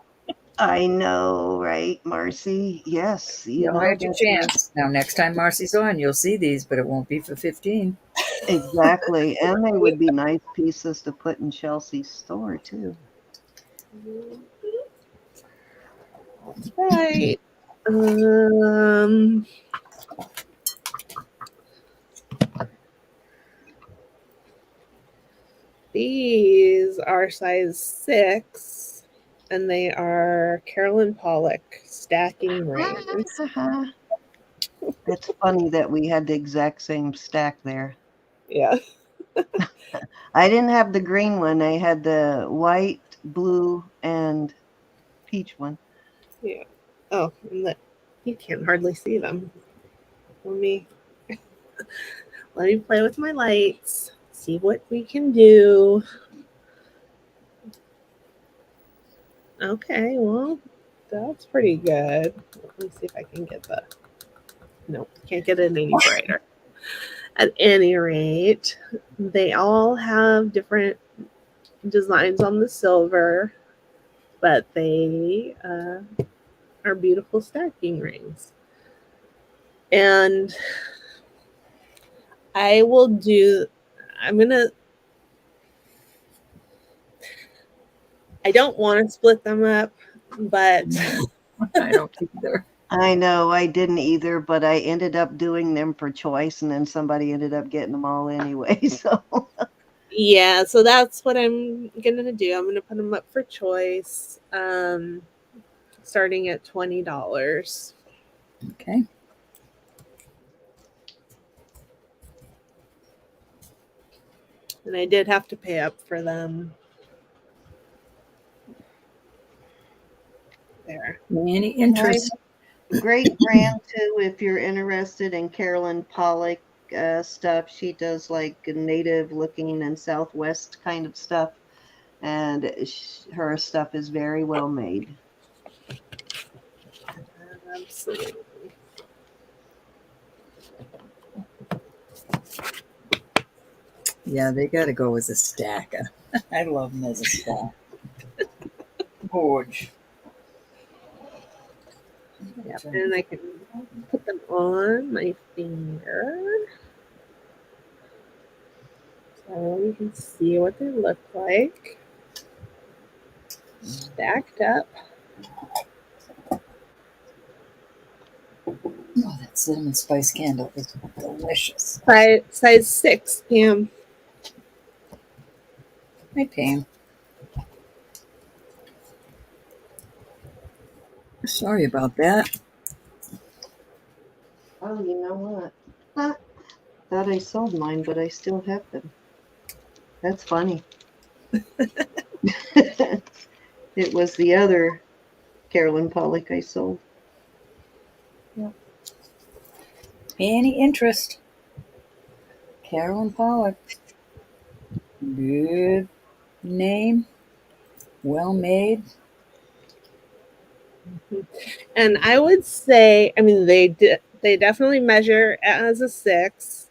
I know, right, Marcy? Yes, you Y'all know had your that. chance. Now, next time Marcy's on, you'll see these, but it won't be for 15. Exactly, and they would be nice pieces to put in Chelsea's store too. That's right. Um, these are size 6, and they are Carolyn Pollock stacking rings. It's funny that we had the exact same stack there. Yeah. I didn't have the green one. I had the white, blue, and peach one. Yeah. Oh, and you can hardly see them. Let me play with my lights. See what we can do. Okay, well, that's pretty good. Let me see if I can get the. Nope, can't get it any brighter. At any rate, they all have different designs on the silver, but they are beautiful stacking rings. And I will do. I'm gonna. I don't want to split them up, but I don't either. I know I didn't either, but I ended up doing them for choice, and then somebody ended up getting them all anyway. So yeah, so that's what I'm gonna do. I'm gonna put them up for choice, starting at $20. Okay. And I did have to pay up for them. There. Any interest? great brand too if you're interested in Carolyn Pollock stuff. She does like native looking and Southwest kind of stuff, and her stuff is very well made. Absolutely. Yeah, they got to go as a stack. I love them as a stack. Gorge. Yep, and I can put them on my finger so you can see what they look like stacked up. Oh, that cinnamon spice candle is delicious. Size 6, Pam. Hi, Pam. Sorry about that. Oh, you know what? Huh. Thought I sold mine, but I still have them. That's funny. It was the other Carolyn Pollock I sold. Any interest? Carolyn Pollock. Good name. Well made. And I would say, I mean, they definitely measure as a 6.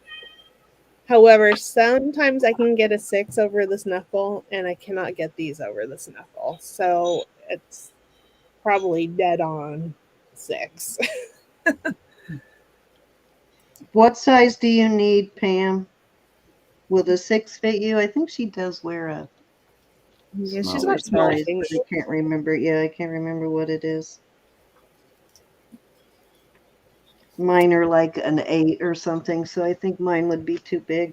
However, sometimes I can get a 6 over this knuckle, and I cannot get these over this knuckle. So it's probably dead on 6. What size do you need, Pam? Will the 6 fit you? I think she does wear a Yeah, she's smaller got small size, fingers. but I can't remember. Yeah, I can't remember what it is. Mine are like an 8 or something, so I think mine would be too big.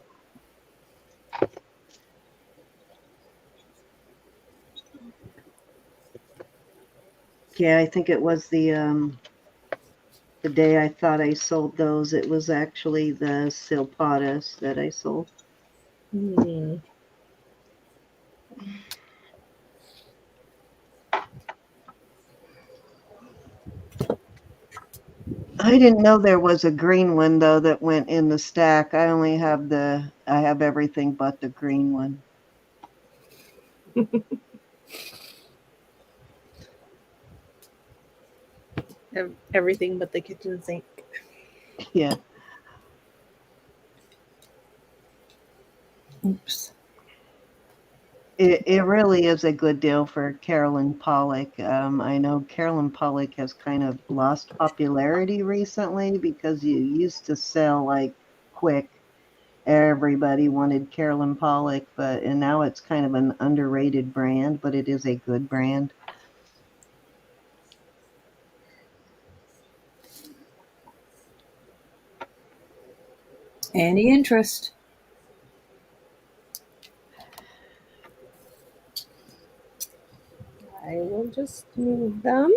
Yeah, I think it was the day I thought I sold those. It was actually the silpadas that I sold. Hmm. I didn't know there was a green one though that went in the stack. I only have I have everything but the green one. Everything but the kitchen sink. Yeah. Oops. It really is a good deal for Carolyn Pollock. I know Carolyn Pollock has kind of lost popularity recently because you used to sell like quick. Everybody wanted Carolyn Pollock, and now it's kind of an underrated brand, but it is a good brand. Any interest? I will just move them.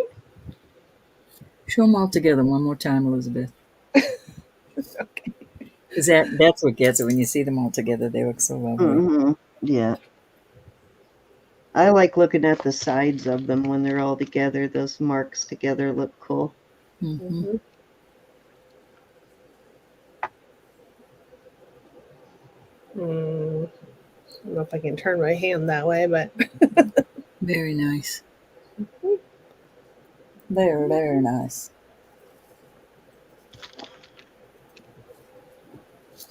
Show them all together one more time, Elizabeth. Okay. Because that's what gets it. When you see them all together, they look so lovely. Mm-hmm. Yeah. I like looking at the sides of them when they're all together. Those marks together look cool. Mm-hmm. Mm-hmm. I don't know if I can turn my hand that way, but Very nice. Very, very nice.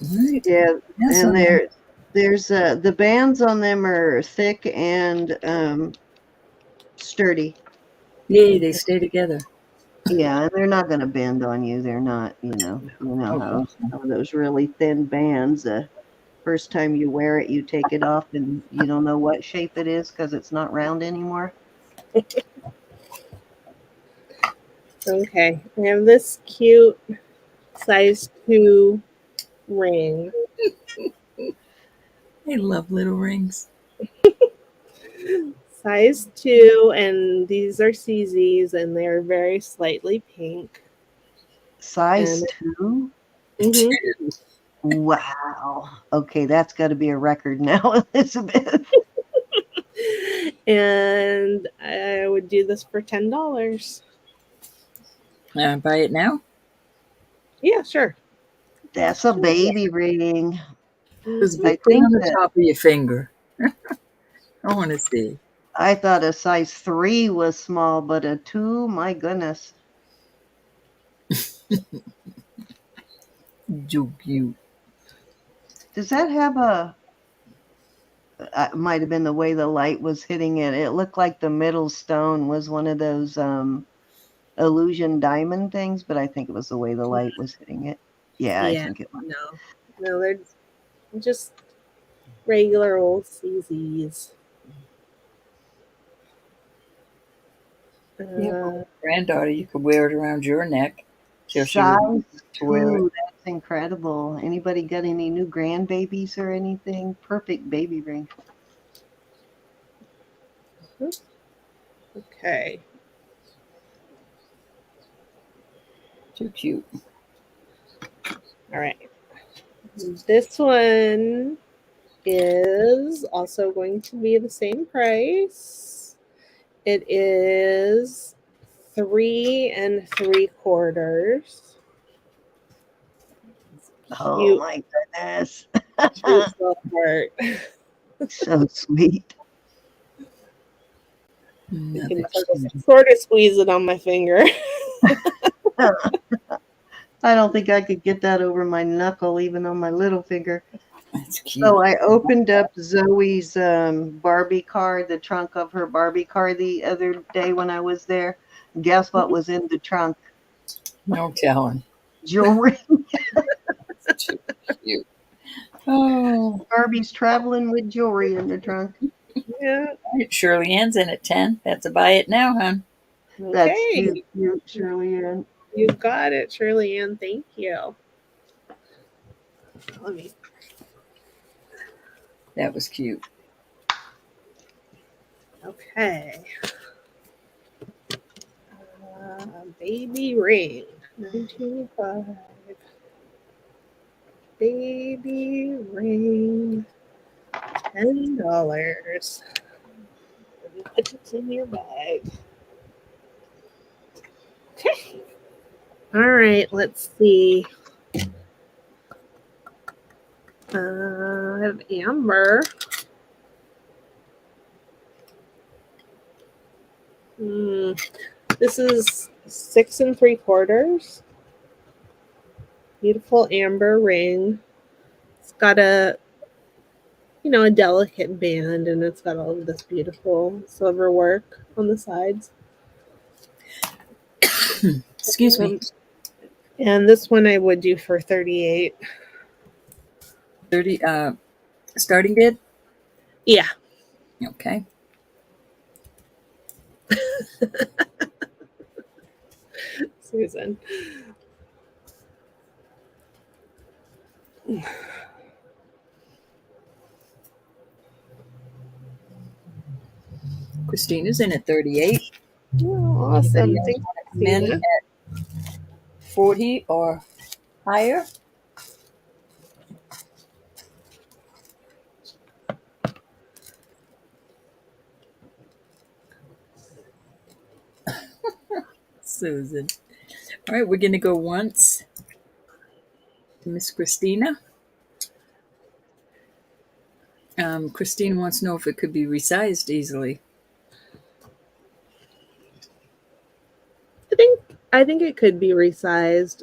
All right. Yeah, That's and on. there's the bands on them are thick and sturdy. Yay, they stay together. Yeah, and they're not going to bend on you. They're not, Oh, how gosh. some of those really thin bands. First time you wear it, you take it off and you don't know what shape it is because it's not round anymore. okay. I have this cute size 2 ring. I love little rings. Size 2, and these are CZs, and they're very slightly pink. Size And 2? mhm. Wow. Okay, that's got to be a record now, Elizabeth. And I would do this for $10. Buy it now? Yeah, sure. That's a baby ring. Elizabeth, I put it think on the that top of your finger. I want to see. I thought a size 3 was small, but a 2, my goodness. So cute. Does that have a it might have been the way the light was hitting it. It looked like the middle stone was one of those illusion diamond things, but I think it was the way the light was hitting it. Yeah, I Yeah, think it was. no, they're just regular old CZs. Yeah, granddaughter, you could wear it around your neck till she was Size to wear it. 2, that's incredible. Anybody got any new grandbabies or anything? Perfect baby ring. Okay. Too cute. All right. This one is also going to be the same price. It is 3 3/4. Oh Cute, my goodness. cute little heart. So sweet. You Another can cute. sort of squeeze it on my finger. I don't think I could get that over my knuckle, even on my little finger. That's So cute. I opened up Zoe's Barbie car, the trunk of her Barbie car the other day when I was there. Guess what was in the trunk? No telling. Jewelry. Too cute. Oh, Barbie's traveling with jewelry in the trunk. Yeah. right, Shirley Ann's in at 10. That's a buy it now, hon. That's too Okay. cute, Shirley Ann. You got it, Shirley Ann. Thank you. Let me. That was cute. Okay. Baby ring. 1925. Baby ring. $10. Put it in your bag. Okay. All right. Let's see. I have amber. This is 6 3/4. Beautiful amber ring. It's got a delicate band, and it's got all of this beautiful silver work on the sides. Excuse me. And this one I would do for 38. 30 starting bid? Yeah. Okay. Susan. Christina's in at 38. Oh, Anybody awesome. else Thanks, want to come in Christina. at 40 or higher? Susan. All right, we're going to go once to Miss Christina. Christina wants to know if it could be resized easily. I think it could be resized.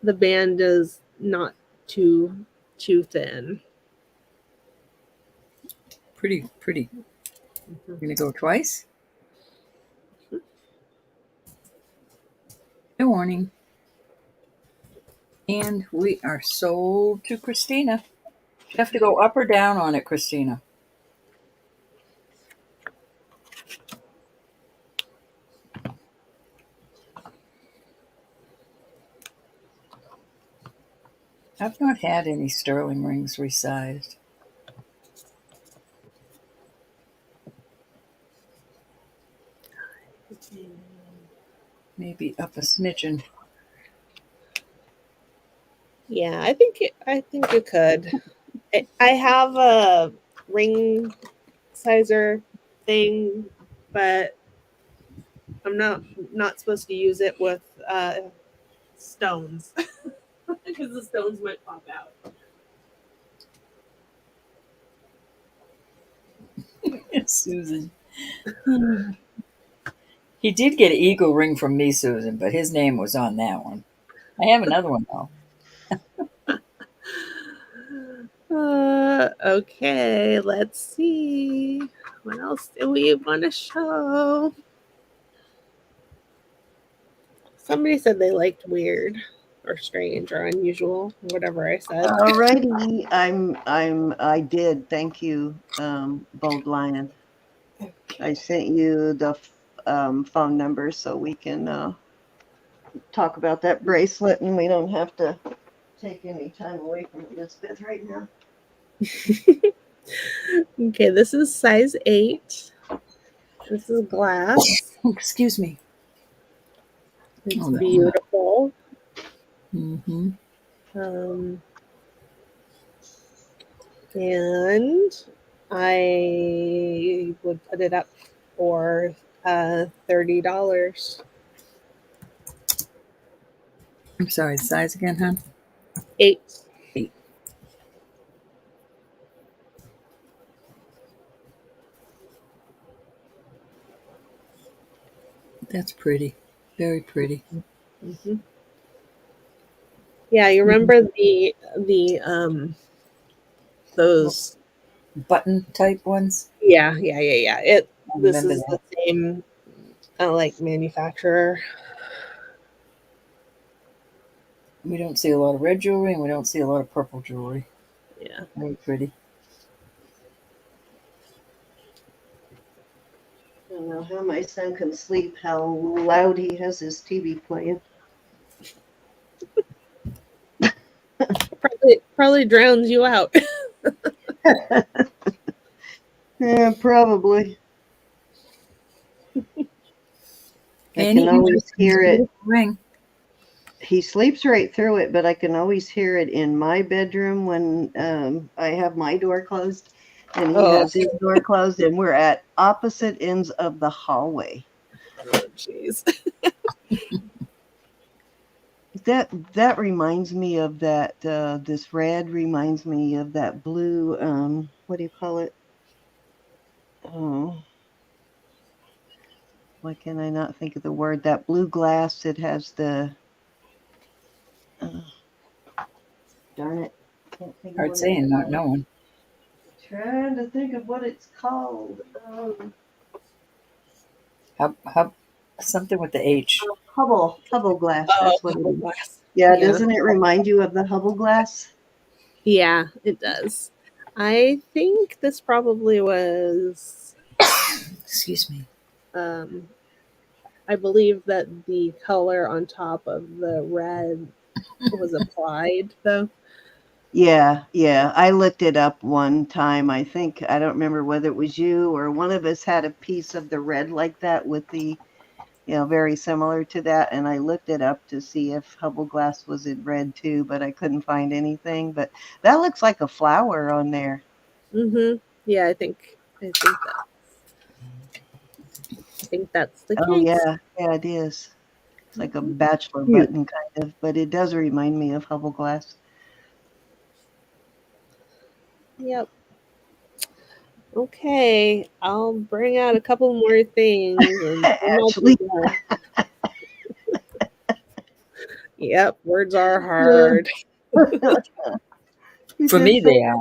The band is not too thin. Pretty. We're going to go twice. Good morning. And we are sold to Christina. You have to go up or down on it, Christina. I've not had any sterling rings resized. Maybe up a smidgen. Yeah, I think you could. I have a ring sizer thing, but I'm not supposed to use it with stones because the stones might pop out. Susan. He did get an eagle ring from me, Susan, but his name was on that one. I have another one, though. Okay, let's see. What else do we want to show? Somebody said they liked weird or strange or unusual, whatever I said. Alrighty, I did. Thank you, Bold Lion. I sent you the phone number so we can talk about that bracelet, and we don't have to take any time away from Elizabeth right now. Okay, this is size 8. This is glass. Excuse me. It's Oh, beautiful. mm-hmm. And I would put it up for $30. I'm sorry, the size again, huh? 8. 8. That's pretty. Very pretty. Mm-hmm. Yeah, you remember the those Button type ones? yeah. I This remember is that. the same like manufacturer. We don't see a lot of red jewelry and we don't see a lot of purple jewelry. Yeah. Very pretty. I don't know how my son can sleep, how loud he has his TV playing. Probably drowns you out. Yeah, probably. I And can he always it's a hear it. beautiful ring. He sleeps right through it, but I can always hear it in my bedroom when I have my door closed and he Oh, has his door closed, and we're at opposite ends of the hallway. jeez. That reminds me of that. This red reminds me of that blue. What do you call it? Oh, why can I not think of the word? That blue glass. It has the. Uh, darn it! Can't think of Hard what it's saying, not called. knowing. Trying to think of what it's called. How something with the H. Hubble glass. That's what it Oh, is. glass. Yeah, Yeah. doesn't it remind you of the Hubble glass? Yeah, it does. I think this probably was Excuse me. I believe that the color on top of the red was applied though. Yeah, yeah. I looked it up one time. I think I don't remember whether it was you or one of us had a piece of the red like that with the, very similar to that. And I looked it up to see if Hubble glass was in red too, but I couldn't find anything. But that looks like a flower on there. Yeah, I think that's the Oh case. yeah, yeah, it is. It's like a bachelor Cute. button kind of, but it does remind me of Hubble glass. Yep. Okay, I'll bring out a couple more things and then I'll be Actually, done. Yep, words are yeah. hard. You For did me, say they are.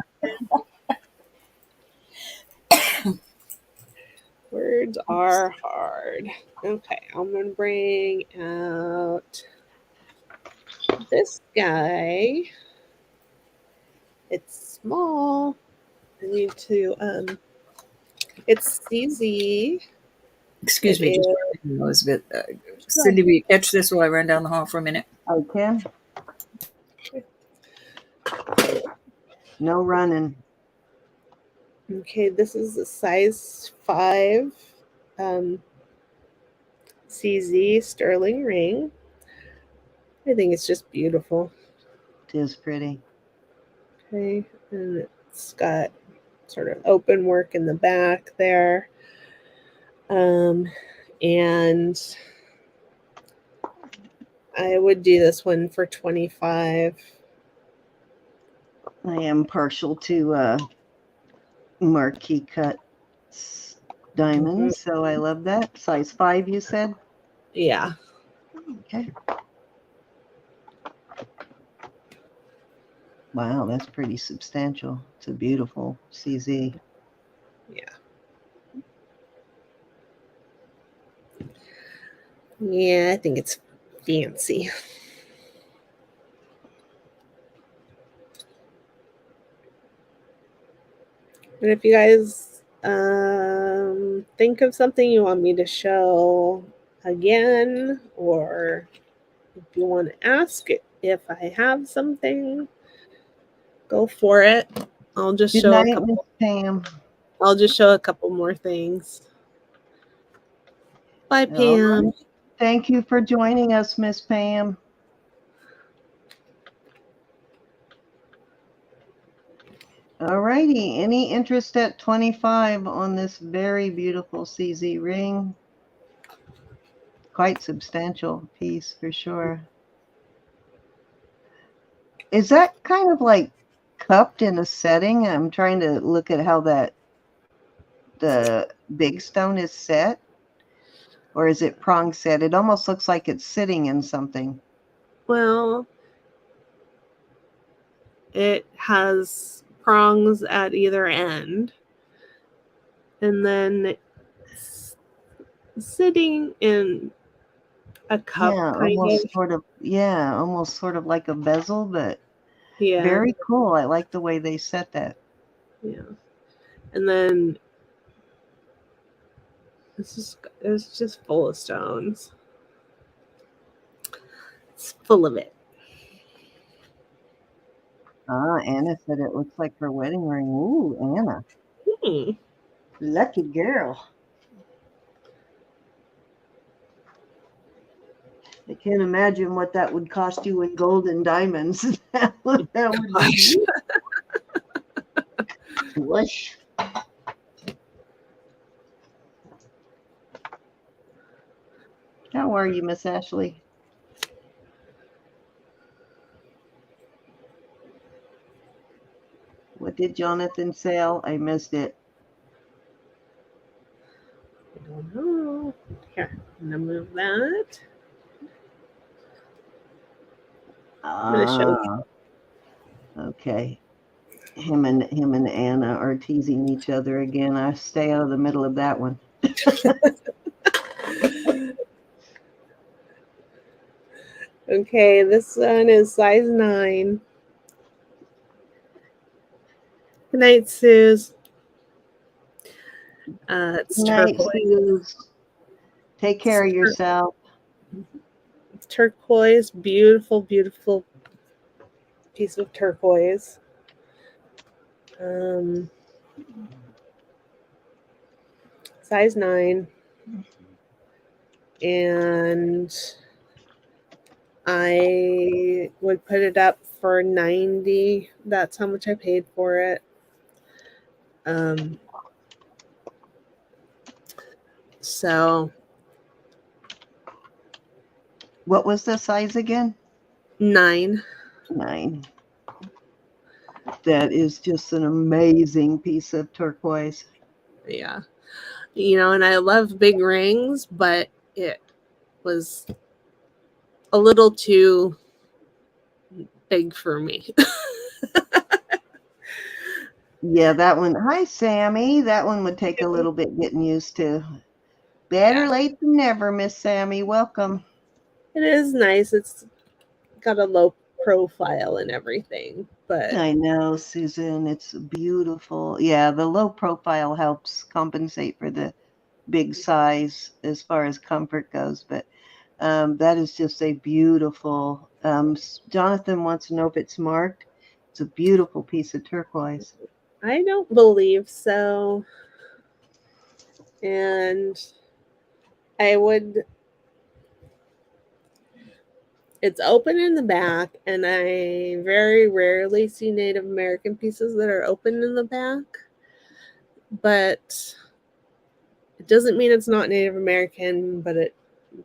Words are hard. Okay, I'm gonna bring out this guy. It's small. I need to it's CZ. Excuse It me, is just Elizabeth. Cindy, will you catch this while I run down the hall for a minute? I can. No running. okay, this is a size 5 um CZ sterling ring. I think it's just beautiful. It is pretty. Okay, and it's got sort of open work in the back there. And I would do this one for 25. I am partial to marquee cut Mhm. diamonds, so I love that. Size 5, you said? Yeah. Okay. Wow, that's pretty substantial. It's a beautiful CZ. Yeah. Yeah, I think it's fancy. And if you guys think of something you want me to show again, or if you want to ask if I have something, go for it. I'll just Good show a night, Miss couple. Pam. I'll just show a couple more things. Bye, All right. Pam. Thank you for joining us, Miss Pam. All righty. Any interest at 25 on this very beautiful CZ ring? Quite substantial piece for sure. Is that kind of like cupped in a setting? I'm trying to look at how the big stone is set. Or is it prong set? It almost looks like it's sitting in something. Well, it has prongs at either end, and then it's sitting in a cup, Yeah, kind of. almost sort of like a bezel, but Yeah, very cool. I like the way they set that. yeah. And then it's just full of stones. It's full of it. Ah, Anna said it looks like her wedding ring. Ooh, Anna. Hmm. Lucky girl. I can't imagine what that would cost you in gold and diamonds. that would Gosh. be Whoosh. How are you, Miss Ashley? What did Jonathan sell? I missed it. I don't know. Here, I'm gonna move that. I'm gonna show you. Ah, okay. Him and Anna are teasing each other again. I stay out of the middle of that one. Okay, this one is size 9. Good night, Suze. It's Night, turquoise. Suze. Take care of yourself. Turquoise, beautiful, beautiful piece of turquoise. Size 9. And I would put it up for 90. That's how much I paid for it. So What was the size again? 9. 9. That is just an amazing piece of turquoise. Yeah. And I love big rings, but it was a little too big for me. Yeah, that one. Hi, Sammy. That one would take a little bit getting used to. Better Yeah. late than never, Miss Sammy. Welcome. It is nice. It's got a low profile and everything, but I know, Susan. It's beautiful. Yeah, the low profile helps compensate for the big size as far as comfort goes, but that is just a beautiful. Jonathan wants to know if it's marked. It's a beautiful piece of turquoise. I don't believe so. And I would. It's open in the back, and I very rarely see Native American pieces that are open in the back. But it doesn't mean it's not Native American, but it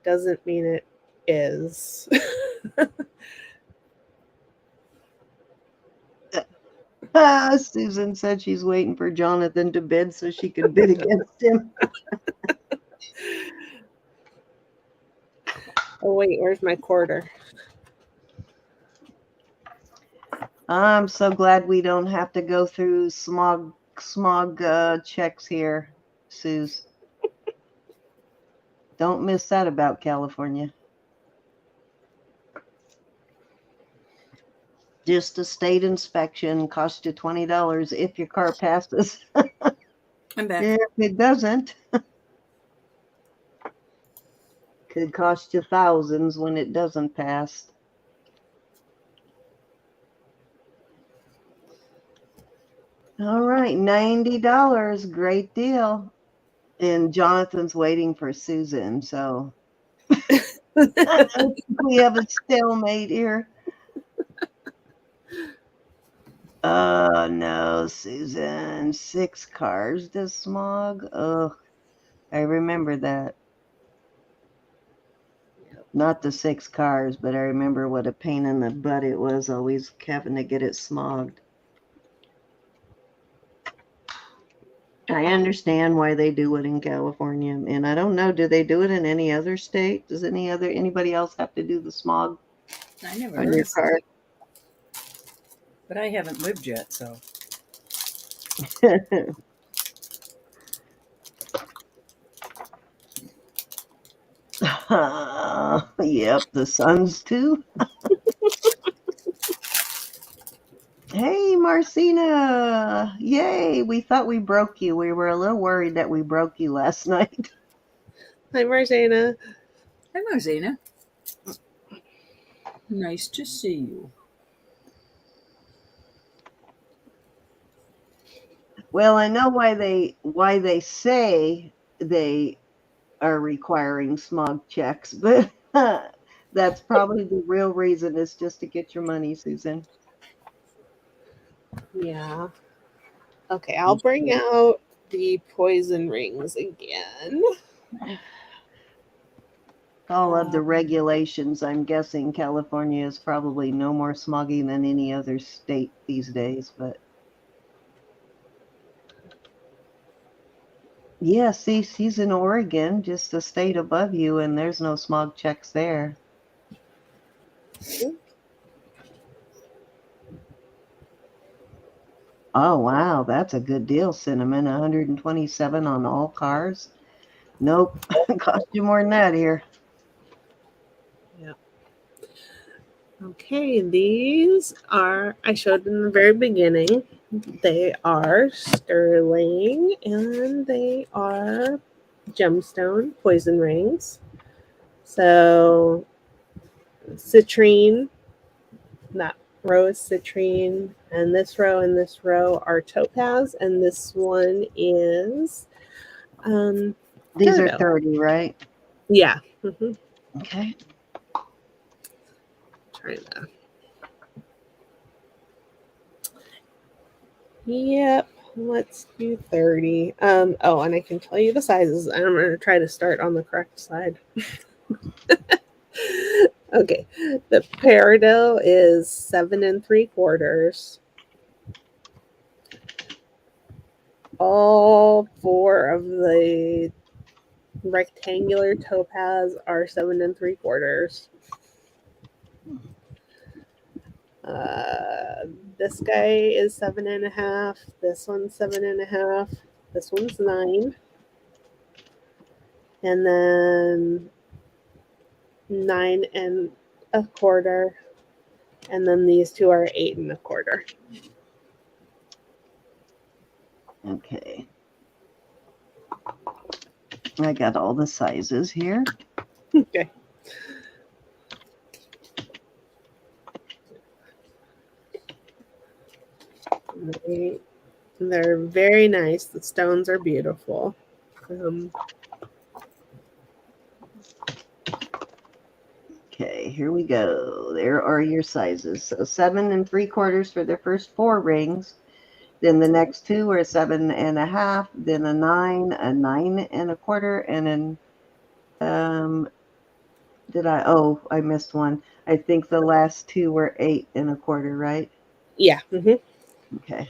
doesn't mean it is. Susan said she's waiting for Jonathan to bid so she can bid against him. Oh, wait, where's my quarter? I'm so glad we don't have to go through smog checks here, Suze. Don't miss that about California. Just a state inspection costs you $20 if your car passes. I'm back. If it doesn't, could cost you thousands when it doesn't pass. All right, $90. Great deal. And Jonathan's waiting for Susan, so we have a stalemate here. Oh no, Susan. 6 cars does smog. Oh, I remember that. Not the 6 cars, but I remember what a pain in the butt it was always having to get it smogged. I understand why they do it in California, and I don't know, do they do it in any other state? Does anybody else have to do the smog I never on heard your of car? it, but I haven't lived yet, so. Yep, the Suns too. Hey, Marcina! Yay! We thought we broke you. We were a little worried that we broke you last night. Hi, Marjana. Hi, Marcina. Nice to see you. Well, I know why they say they are requiring smog checks, but that's probably the real reason is just to get your money, Susan. Yeah. Okay, I'll bring out the poison rings again. All of the regulations, I'm guessing California is probably no more smoggy than any other state these days, but yeah, see, she's in Oregon, just a state above you, and there's no smog checks there. Oh, wow, that's a good deal, Cinnamon. 127 on all cars. Nope, cost you more than that here. Yeah. Okay, these are, I showed in the very beginning. They are sterling and they are gemstone poison rings. So, citrine, that row is citrine, and this row are topaz, and this one is These are peridot. 30, right? Yeah. Mm-hmm. Okay. Trying to. Yep. Let's do 30. Oh, and I can tell you the sizes. And I'm going to try to start on the correct side. Okay. The peridot is 7 3/4. All 4 of the rectangular topaz are 7 3/4. This guy is 7.5. This one's 7.5. This one's 9. And then 9.25. And then these two are 8.25. Okay. I got all the sizes here. Okay. They're very nice. The stones are beautiful. Okay, here we go. There are your sizes. So 7 3/4 for the first 4 rings. Then the next 2 are 7.5. Then a 9, a 9.25, and then I missed one. I think the last 2 were 8.25, right? Yeah. Mm-hmm. Okay.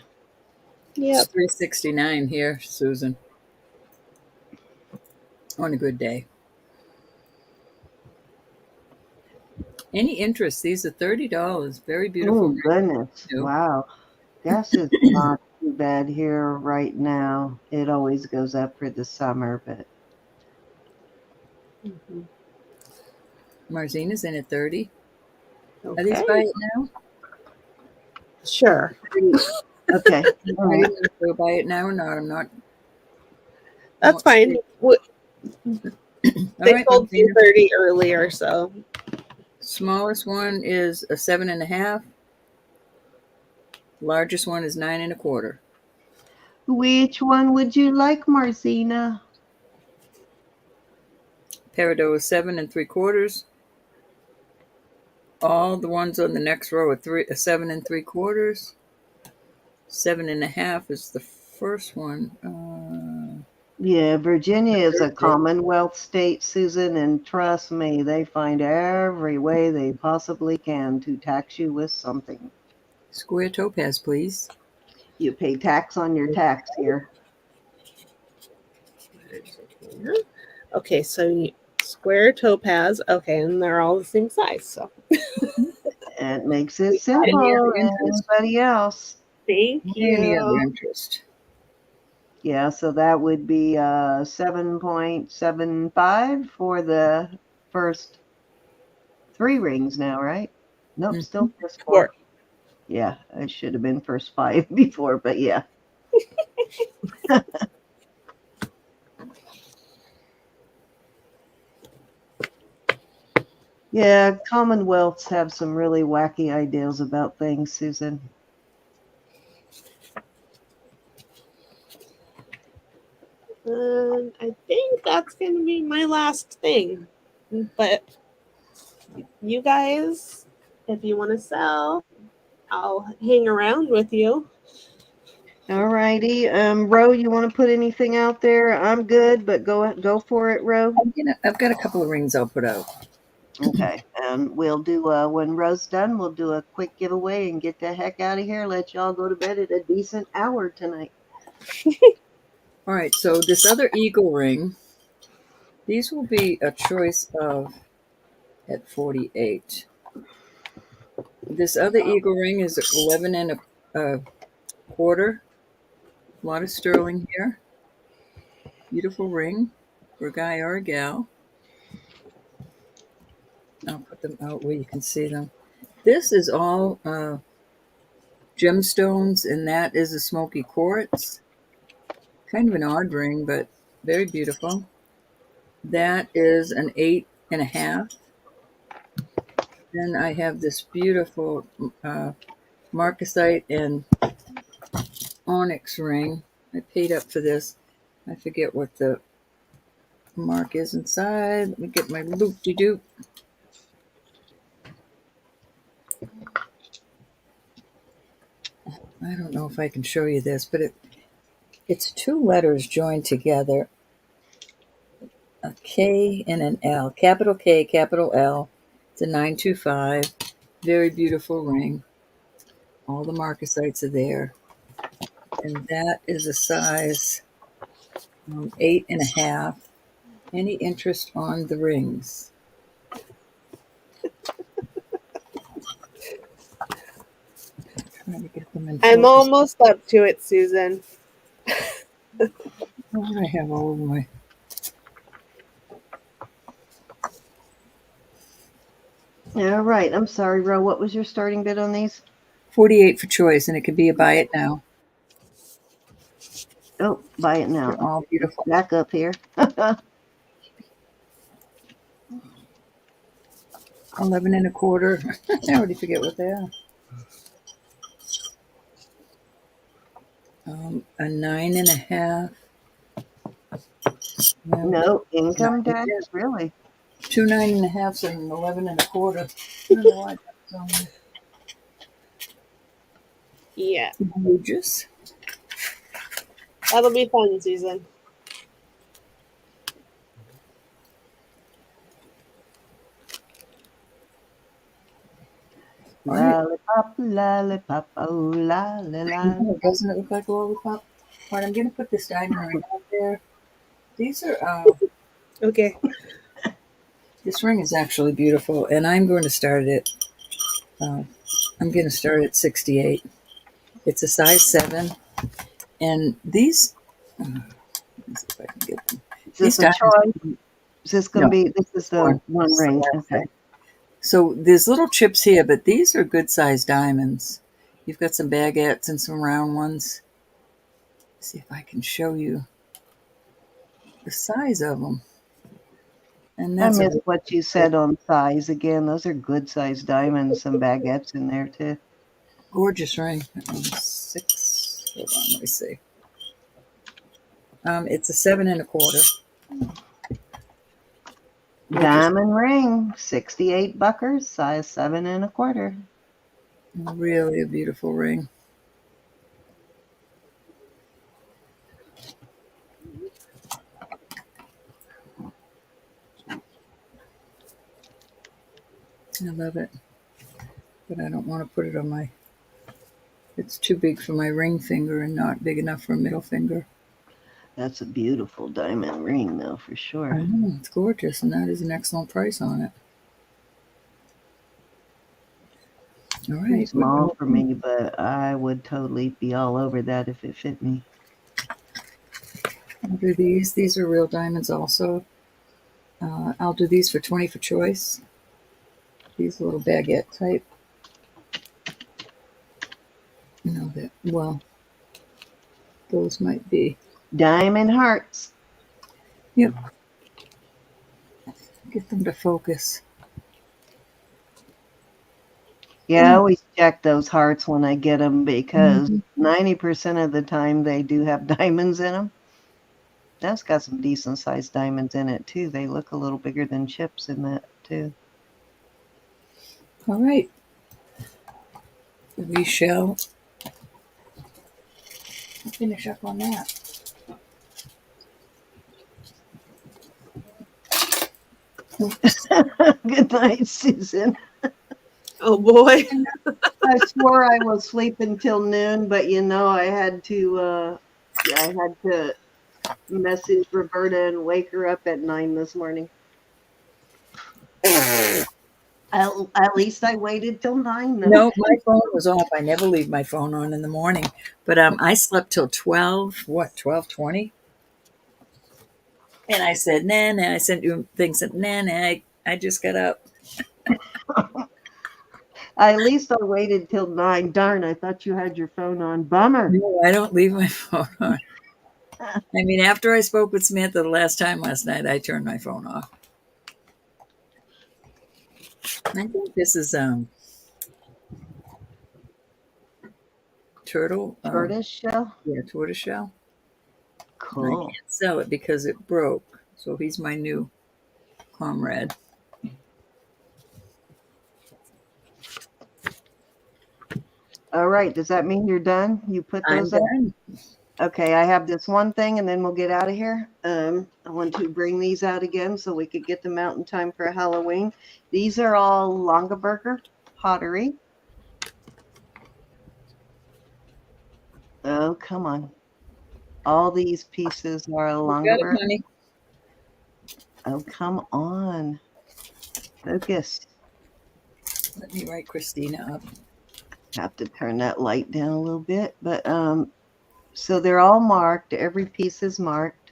Yep. It's $3.69 here, Susan. On a good day. Any interest? These are $30. Very Oh, beautiful. goodness. Too. Wow. Gas is not too bad here right now. It always goes up for the summer, but Mhm. Marzina's in at 30. Are these buy Okay. it now? Sure. okay. All I right. didn't know if they'll buy it now or not. I'm not. I That's won't say. fine. All They right, told me Marzina. 30 earlier, so Smallest one is a 7.5. Largest one is 9.25. Which one would you like, Marcina? Peridot is 7.75. All the ones on the next row are 7.75. 7.5 is the first one. Yeah, Virginia is a Third row. Commonwealth state, Susan, and trust me, they find every way they possibly can to tax you with something. Square topaz, please. You pay tax on your tax here. okay, so square topaz. Okay, and they're all the same size. So It makes it Any simple. other interest? Anybody else? thank Any other you. interest? Yeah, so that would be 7.75 for the first 3 rings now, right? Nope, Mm-hmm. still first 4. 4. Yeah, it should have been first 5 before, but yeah. Yeah, Commonwealths have some really wacky ideas about things, Susan. And I think that's going to be my last thing. But you guys, if you want to sell, I'll hang around with you. All righty. Ro, you want to put anything out there? I'm good, but go for it, Ro. I've got a couple of rings I'll put out. Okay. We'll do when Ro's done, we'll do a quick giveaway and get the heck out of here. Let y'all go to bed at a decent hour tonight. All right, so this other eagle ring, these will be a choice of at 48. This other eagle ring is 11.25. A lot of sterling here. Beautiful ring for a guy or a gal. I'll put them out where you can see them. This is all gemstones, and that is a smoky quartz. Kind of an odd ring, but very beautiful. That is an 8.5. Then I have this beautiful marcasite and onyx ring. I paid up for this. I forget what the mark is inside. Let me get my loop-de-doop. I don't know if I can show you this, but it's 2 letters joined together, a K and an L. Capital K, capital L. It's a 925. Very beautiful ring. All the marcasites are there. And that is a size 8.5. Any interest on the rings? Trying to get them in I'm focus. almost up to it, Susan. What do I have all over my... All right. I'm sorry, Ro. What was your starting bid on these? 48 for choice, and it could be a buy it now. Oh, buy it now. They're all beautiful. Back up here. 11.25. I already forget what they are. A 9.5. No, No not income tax, yet. really. 2 9.5s and 11.25. I don't know why that's on Yeah, the wages. that'll be fun, Susan. All right. Lollipop, lollipop, oh, lollipop. Doesn't it look like a lollipop? All right, I'm going to put this diamond ring out there. These are Okay. This ring is actually beautiful, and I'm going to start it. Uh, I'm going to start at 68. It's a size 7, and these. Let me see if I can get them. Is These this a diamonds. choice? Is this going to No, be, this is this the one. one This is the ring. last Okay. thing. So there's little chips here, but these are good sized diamonds. You've got some baguettes and some round ones. Let's see if I can show you the size of them. And I that's a missed what you said on size again. Those are good sized diamonds, some baguettes in there too. gorgeous ring. 6. Hold on, let me see. It's a 7 1/4. Gorgeous. Diamond ring, 68 buckers, size 7 1/4. Really a beautiful ring. I love it. But I don't want to put it on my. It's too big for my ring finger and not big enough for a middle finger. That's a beautiful diamond ring, though, for I sure. know, it's gorgeous, and that is an excellent price on it. All Too right. small for me, but I would totally be all over that if it fit me. I'll do these. These are real diamonds also. I'll do these for 20 for choice. These little baguette type. No, that, well, those might be. Diamond hearts. Yep. Get them to focus. Yeah, I always check those hearts when I get them because Mhm. 90% of the time they do have diamonds in them. That's got some decent sized diamonds in it too. They look a little bigger than chips in that too. All right. We shall finish up on that. Good night, Susan. Oh boy. I swore I was sleeping till noon, but I had to message Roberta and wake her up at 9 this morning. At least I waited till 9 though. No, my phone was off. I never leave my phone on in the morning. But I slept till 12, 12:20? And I said, nah. I sent you things that, nah. I just got up. At least I waited till 9. Darn, I thought you had your phone on. Bummer. No, I don't leave my phone on. I mean, after I spoke with Samantha the last time last night, I turned my phone off. I think this is turtle. Tortoise shell. Yeah, tortoiseshell. I Cool. can't sell it because it broke. So he's my new comrade. All right. Does that mean you're done? You put I'm those up? done. Okay, I have this one thing and then we'll get out of here. I want to bring these out again so we could get them out in time for Halloween. These are all Longaberger pottery. Oh, come on. All these pieces are You got it, Longaberger. honey. Oh, come on. Focus. Let me write Christina up. Have to turn that light down a little bit. But so they're all marked. Every piece is marked.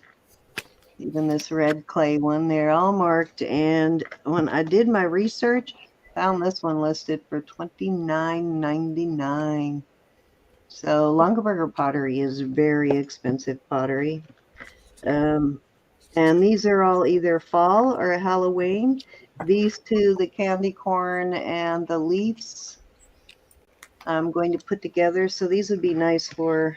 Even this red clay one, they're all marked. And when I did my research, found this one listed for $29.99. So Longaberger pottery is very expensive pottery. And these are all either fall or Halloween. These two, the candy corn and the leaves, I'm going to put together. So these would be nice for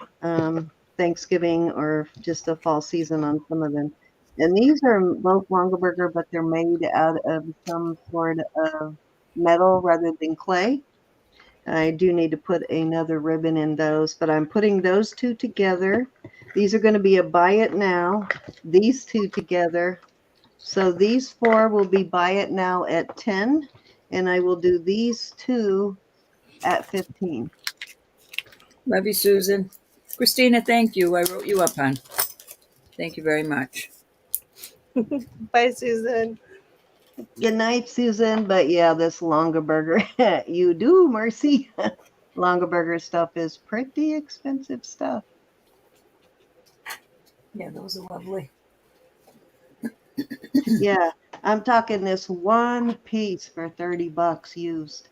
Thanksgiving or just a fall season on some of them. And these are both Longaberger, but they're made out of some sort of metal rather than clay. I do need to put another ribbon in those, but I'm putting those two together. These are going to be a buy it now. These two together. So these 4 will be buy it now at 10, and I will do these 2 at 15. Love you, Susan. Christina, thank you. I wrote you up, hon. Thank you very much. Bye, Susan. Good night, Susan. But yeah, this Longaberger, you do, Mercy. Longaberger stuff is pretty expensive stuff. Yeah, those are lovely. Yeah, I'm talking this one piece for $30 used.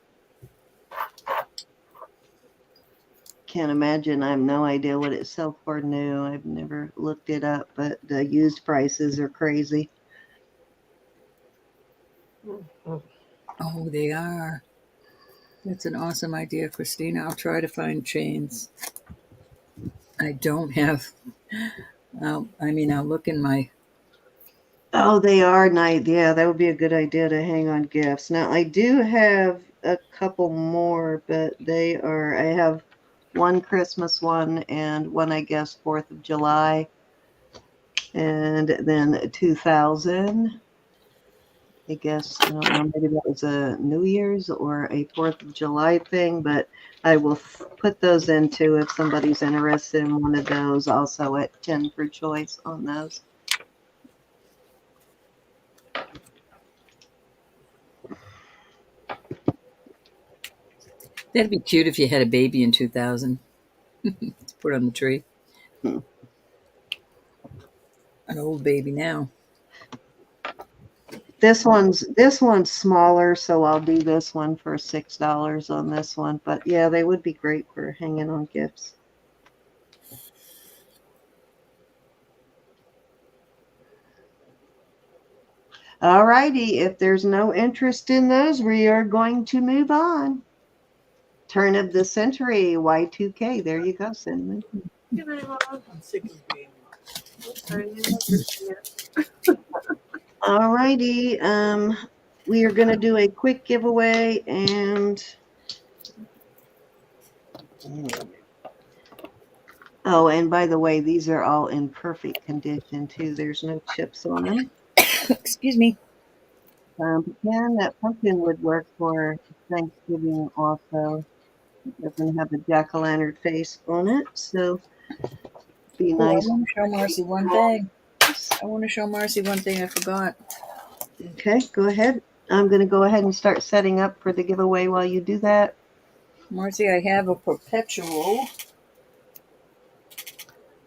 Can't imagine. I have no idea what it sells for new. I've never looked it up, but the used prices are crazy. Oh, they are. That's an awesome idea, Christina. I'll try to find chains. I don't have. I'll look in my. Oh, they are nice. Yeah, that would be a good idea to hang on gifts. Now, I do have a couple more, but they are, I have one Christmas one and one, I guess, 4th of July, and then 2000. I guess, I don't know, maybe that was a New Year's or a 4th of July thing, but I will put those into if somebody's interested in one of those, also at 10 for choice on those. That'd be cute if you had a baby in 2000 to put on the tree. Hmm. An old baby now. This one's smaller, so I'll do this one for $6 on this one. But yeah, they would be great for hanging on gifts. All righty, if there's no interest in those, we are going to move on. Turn of the century, Y2K. There you go, Cinnamon. I'm sick of being. All righty, we are going to do a quick giveaway and oh, and by the way, these are all in perfect condition too. There's no chips on them. Excuse me. Again, that pumpkin would work for Thanksgiving also. It doesn't have a jack-o'-lantern face on it, so be Oh, I nice. want to show Marcy one thing. I forgot. Okay, go ahead. I'm going to go ahead and start setting up for the giveaway while you do that. Marcy, I have a perpetual.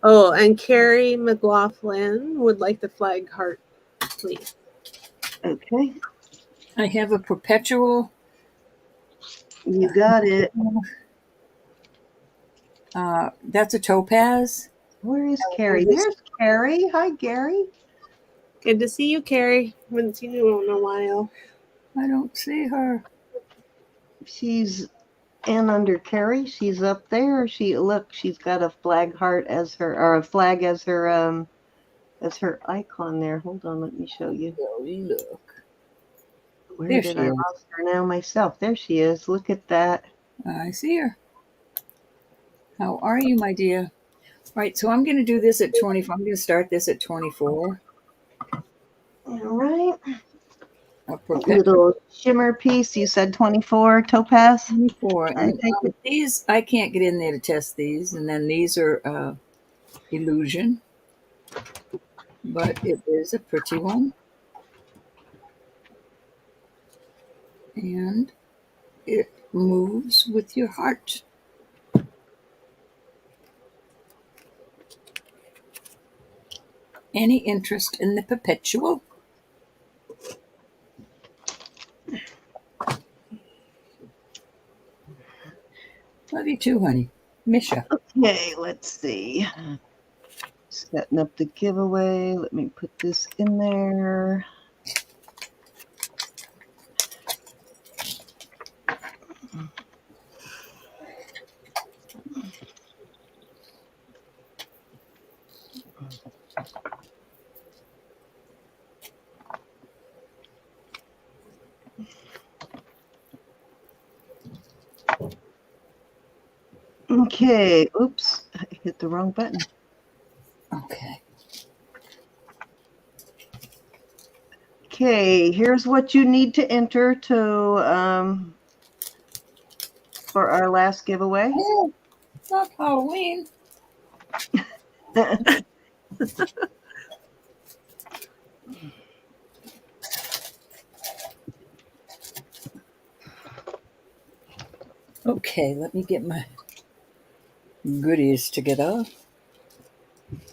Oh, and Carrie McLaughlin would like the flag heart, please. Okay, I have a perpetual. you got it. That's a topaz. Where is Carrie? There's Carrie. Hi, Gary. Good to see you, Carrie. Haven't seen you in a while. I don't see her. She's in under Carrie. She's up there. She's got a flag heart as her, or a flag as her icon there. Hold on, let me show you. Oh, look. Where There did she I is. lost her now myself? There she is. Look at that. I see her. How are you, my dear? Right, so I'm going to do this at 24. I'm going to start this at 24. All right. A perpetual Little shimmer piece. You said 24 topaz. 24. And take it. these, I can't get in there to test these. And then these are illusion. But it is a pretty one. And it moves with your heart. Any interest in the perpetual? Love you too, honey. Misha. Okay, let's see. Setting up the giveaway. Let me put this in there. Okay, oops, I hit the wrong button. Okay. Okay, here's what you need to enter to for our last giveaway. Oh, it's not Halloween. Okay, let me get my goodies together.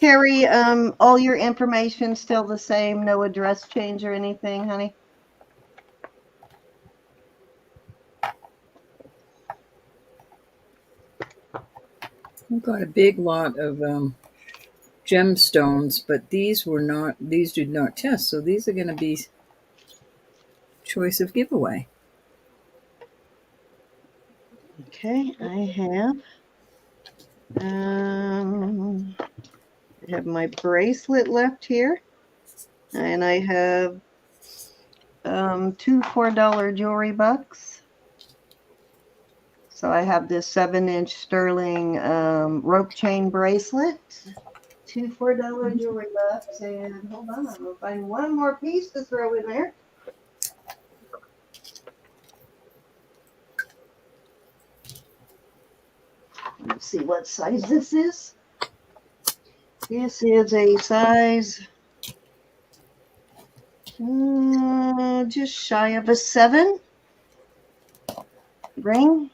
Carrie, all your information still the same, no address change or anything, honey? I've got a big lot of gemstones, but these did not test, so these are going to be choice of giveaway. Okay, I have my bracelet left here, and I have two $4 jewelry bucks. So I have this 7-inch sterling rope chain bracelet, two $4 jewelry bucks, and hold on, I'm gonna find one more piece to throw in there. Let's see what size this is. This is a size just shy of a 7 ring.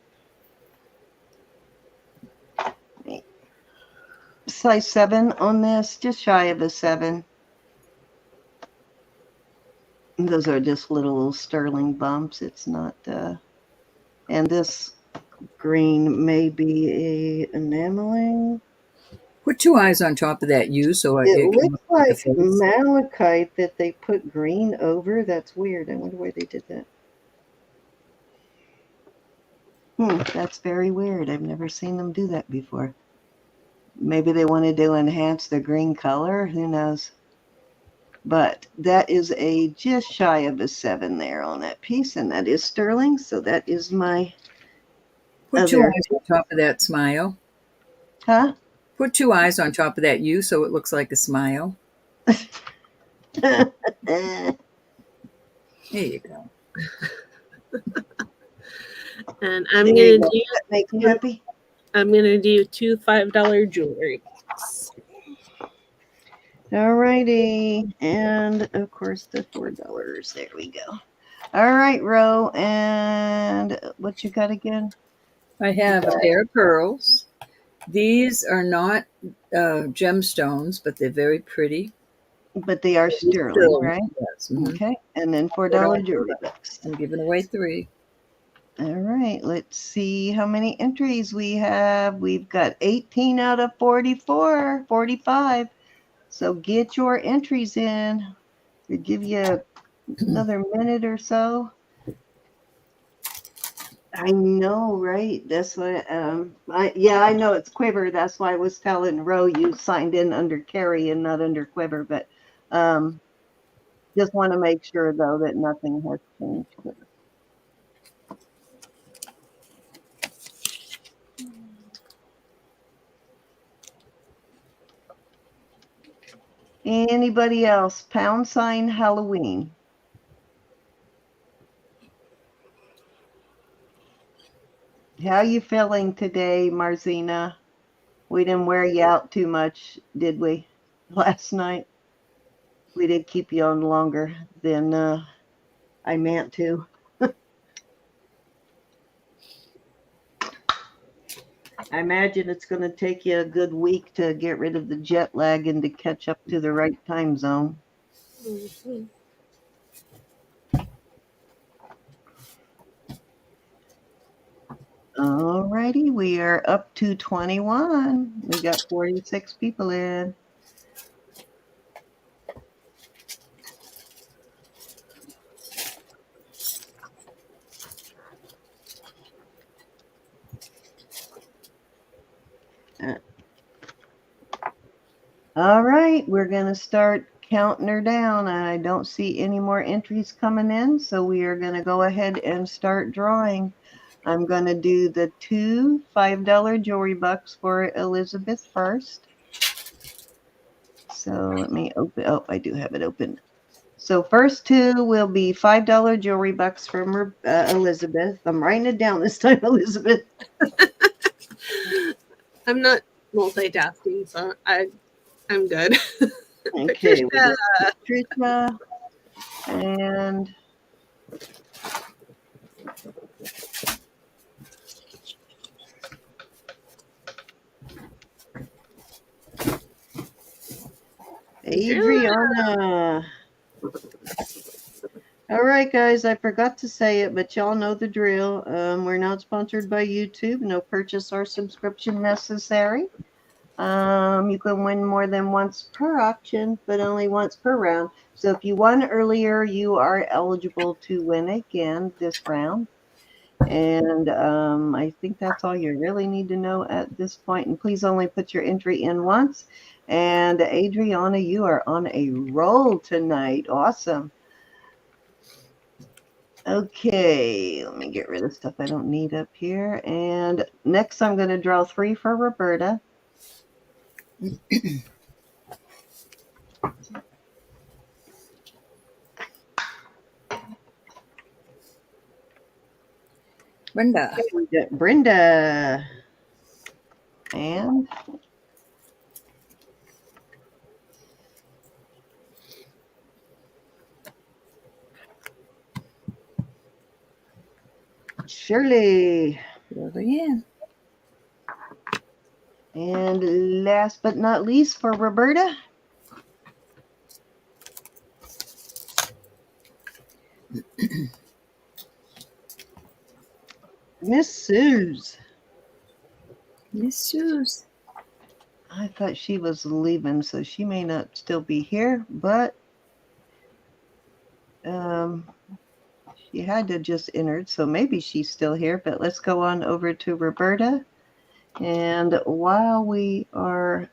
Size 7 on this, just shy of a 7. Those are just little sterling bumps. It's not, and this green may be a enameling. Put 2 eyes on top of that U so It it can looks look like a like face. malachite that they put green over. That's weird. I wonder why they did that. That's very weird. I've never seen them do that before. Maybe they wanted to enhance the green color. Who knows? But that is a just shy of a 7 there on that piece, and that is sterling. So that is my Put 2 other. eyes on top of that smile. Huh? Put 2 eyes on top of that U so it looks like a smile. There you go. And I'm gonna do. That make you happy? I'm gonna do 2 $5 jewelry bucks. Alrighty, and of course the $4. There we go. All right, Ro, and what you got again? I have a pair of pearls. These are not gemstones, but they're very pretty. But they are sterling, right? Yes. Mm-hmm. Okay, and then $4 jewelry bucks. I'm giving away 3. All right, let's see how many entries we have. We've got 18 out of 44, 45. So get your entries in. We'll give you another minute or so. I know, right? That's what. I know it's Quiver. That's why I was telling Ro you signed in under Carrie and not under Quiver. But just want to make sure though that nothing has changed. Anybody else? # Halloween. How you feeling today, Marzina? We didn't wear you out too much, did we? Last night we did keep you on longer than I meant to. I imagine it's going to take you a good week to get rid of the jet lag and to catch up to the right time zone. Mm-hmm. Alrighty, we are up to 21. We got 46 people in. All right, we're going to start counting her down. I don't see any more entries coming in, so we are going to go ahead and start drawing. I'm going to do the 2 $5 jewelry bucks for Elizabeth first. So let me open. Oh, I do have it open. So first 2 will be $5 jewelry bucks from Elizabeth. I'm writing it down this time, Elizabeth. I'm not multitasking, so I'm good. Okay, Patricia and Adriana. All right, guys, I forgot to say it, but y'all know the drill. We're not sponsored by YouTube. No purchase or subscription necessary. You can win more than once per auction, but only once per round. So if you won earlier, you are eligible to win again this round. And I think that's all you really need to know at this point. And please only put your entry in once. And Adriana, you are on a roll tonight. Awesome. Okay, let me get rid of stuff I don't need up here. And next, I'm going to draw 3 for Roberta. Brenda. Okay, we got Brenda. And Shirley. Julianne. And last but not least for Roberta, Miss Suze. Miss Suze. I thought she was leaving, so she may not still be here, but she had to just entered, so maybe she's still here. But let's go on over to Roberta. And while we are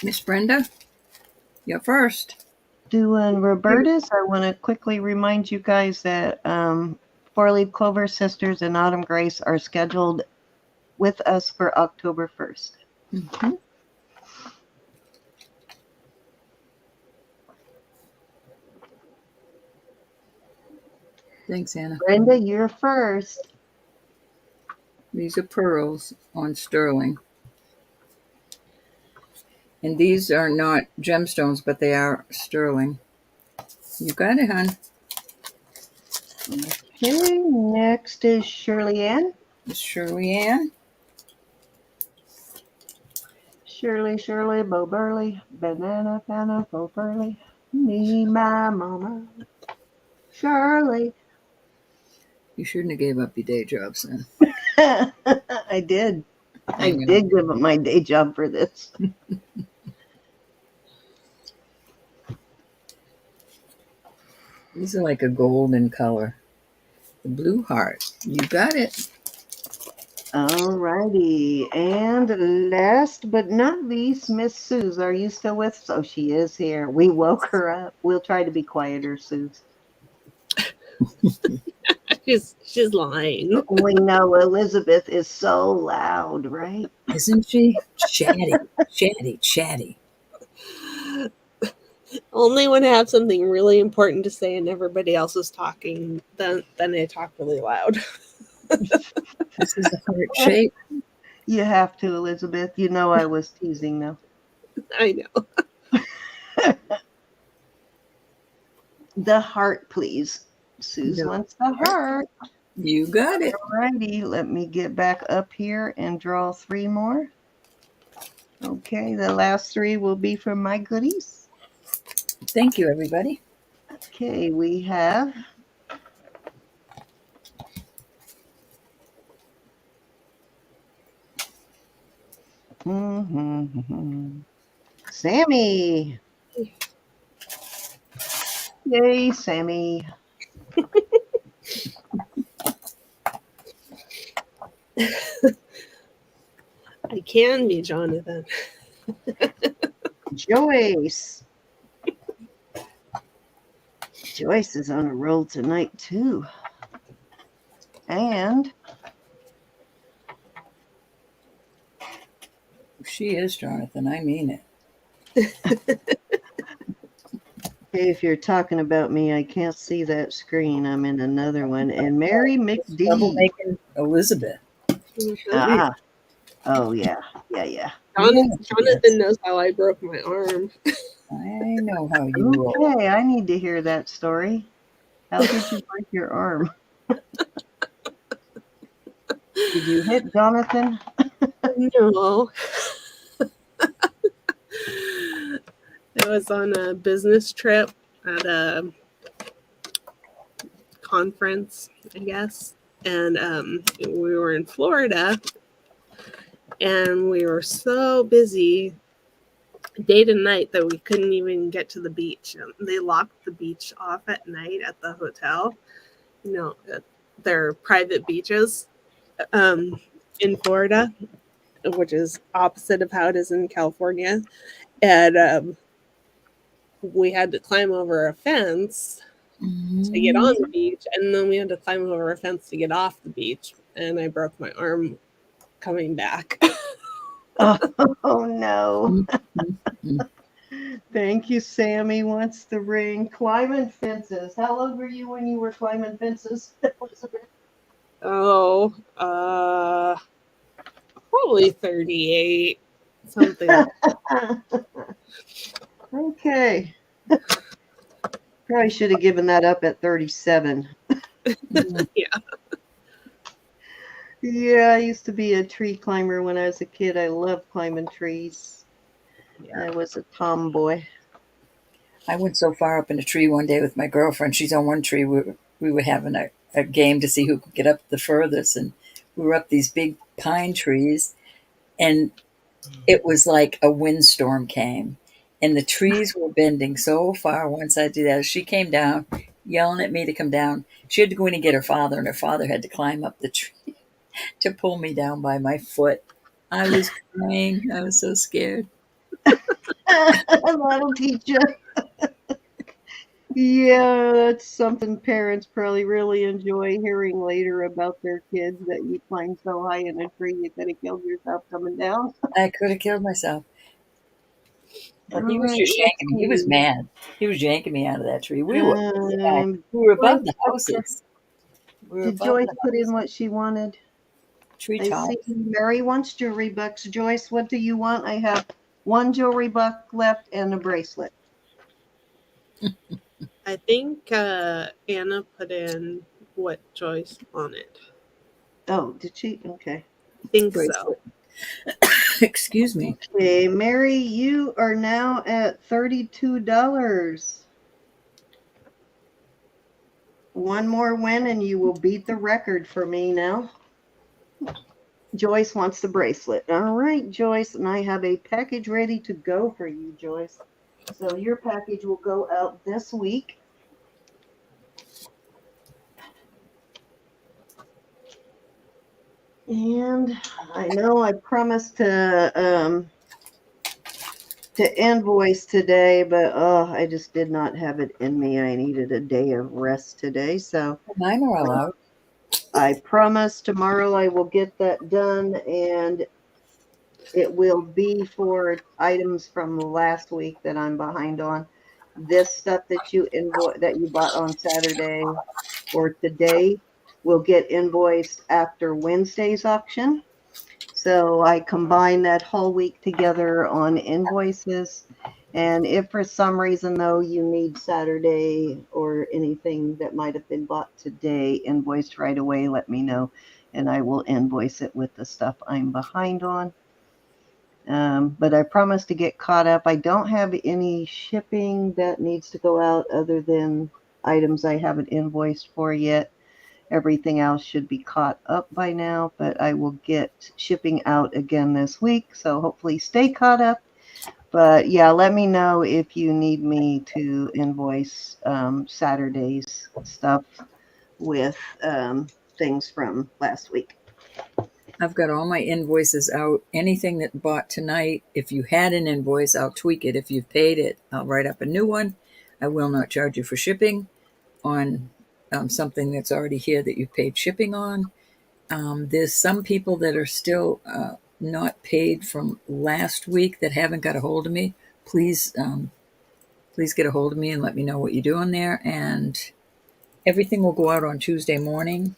Miss Brenda, you're first. doing Roberta's, I want to quickly remind you guys that Four Leaf Clover Sisters and Autumn Grace are scheduled with us for October 1st. Mm-hmm. Thanks, Anna. Brenda, you're first. These are pearls on sterling. And these are not gemstones, but they are sterling. You got it, hon. Okay, next is Shirley Ann. Miss Shirley Ann. Shirley, Bo Burley, Banana, Bo Burley, me, my mama, Shirley. You shouldn't have gave up your day job, son. I did. I did give up my day job for this. These are like a golden color. The blue heart. You got it. All righty. And last but not least, Miss Suze. Are you still with us? Oh, she is here. We woke her up. We'll try to be quieter, Suze. She's lying. We know Elizabeth is so loud, right? Isn't she? Chatty, chatty, chatty. Only when I have something really important to say and everybody else is talking, then I talk really loud. This is a heart shape. You have to, Elizabeth. You know I was teasing, though. I know. The heart, please. Suze wants the heart. You got it. Alrighty, let me get back up here and draw 3 more. Okay, the last 3 will be from my goodies. Thank you, everybody. Okay, we have Sammy. Yay, Sammy. I can be Jonathan. Joyce. Joyce is on a roll tonight, too. And She is, Jonathan. I mean it. if you're talking about me, I can't see that screen. I'm in another one. And Mary McD. Troublemaking Elizabeth. Ah. Oh, yeah. Yeah. Jonathan knows how I broke my arm. I know how you roll. Okay, I need to hear that story. How did you break your arm? Did you hit Jonathan? No. I was on a business trip at a conference, I guess, and we were in Florida, and we were so busy day to night that we couldn't even get to the beach. They locked the beach off at night at the hotel. Their private beaches in Florida, which is opposite of how it is in California. And we had to climb over a fence to get on the beach, and then we had to climb over a fence to get off the beach. And I broke my arm coming back. Oh no. Thank you, Sammy. Wants the ring. Climbing fences. How old were you when you were climbing fences, Elizabeth? Oh, probably 38, something. Okay. Probably should have given that up at 37. Yeah. Yeah, I used to be a tree climber when I was a kid. I loved climbing trees. Yeah. I was a tomboy. I went so far up in a tree one day with my girlfriend. She's on one tree. We were having a game to see who could get up the furthest. And we were up these big pine trees. And it was like a windstorm came. And the trees were bending so far once I did that. She came down, yelling at me to come down. She had to go in and get her father, and her father had to climb up the tree to pull me down by my foot. I was crying. I was so scared. That'll teach you. Yeah, that's something parents probably really enjoy hearing later about their kids, that you climbed so high in a tree you could have killed yourself coming down. I could have killed myself. But All he was right, just let's yanking me. He was see. mad. He was yanking me out of that tree. We were Joyce, above the houses. We were did above Joyce the put in house what she wanted? I see treetops. Mary wants jewelry bucks. Joyce, what do you want? I have one jewelry buck left and a bracelet. I think Anna put in what Joyce wanted. Oh, did she? Okay. I think Bracelet. so. Excuse me. Okay, Mary, you are now at $32. One more win and you will beat the record for me now. Joyce wants the bracelet. All right, Joyce, and I have a package ready to go for you, Joyce. So your package will go out this week. And I know I promised to invoice today, but I just did not have it in me. I needed a day of rest today, so Mine are all out. I promise tomorrow I will get that done, and it will be for items from last week that I'm behind on. This stuff that you bought on Saturday or today will get invoiced after Wednesday's auction. So I combine that whole week together on invoices. And if for some reason, though, you need Saturday or anything that might have been bought today invoiced right away, let me know. And I will invoice it with the stuff I'm behind on. But I promise to get caught up. I don't have any shipping that needs to go out other than items I haven't invoiced for yet. Everything else should be caught up by now, but I will get shipping out again this week. So hopefully stay caught up. But yeah, let me know if you need me to invoice Saturday's stuff with things from last week. I've got all my invoices out. Anything that bought tonight, if you had an invoice, I'll tweak it. If you've paid it, I'll write up a new one. I will not charge you for shipping on something that's already here that you've paid shipping on. There's some people that are still not paid from last week that haven't got a hold of me. Please get a hold of me and let me know what you're doing there. And everything will go out on Tuesday morning.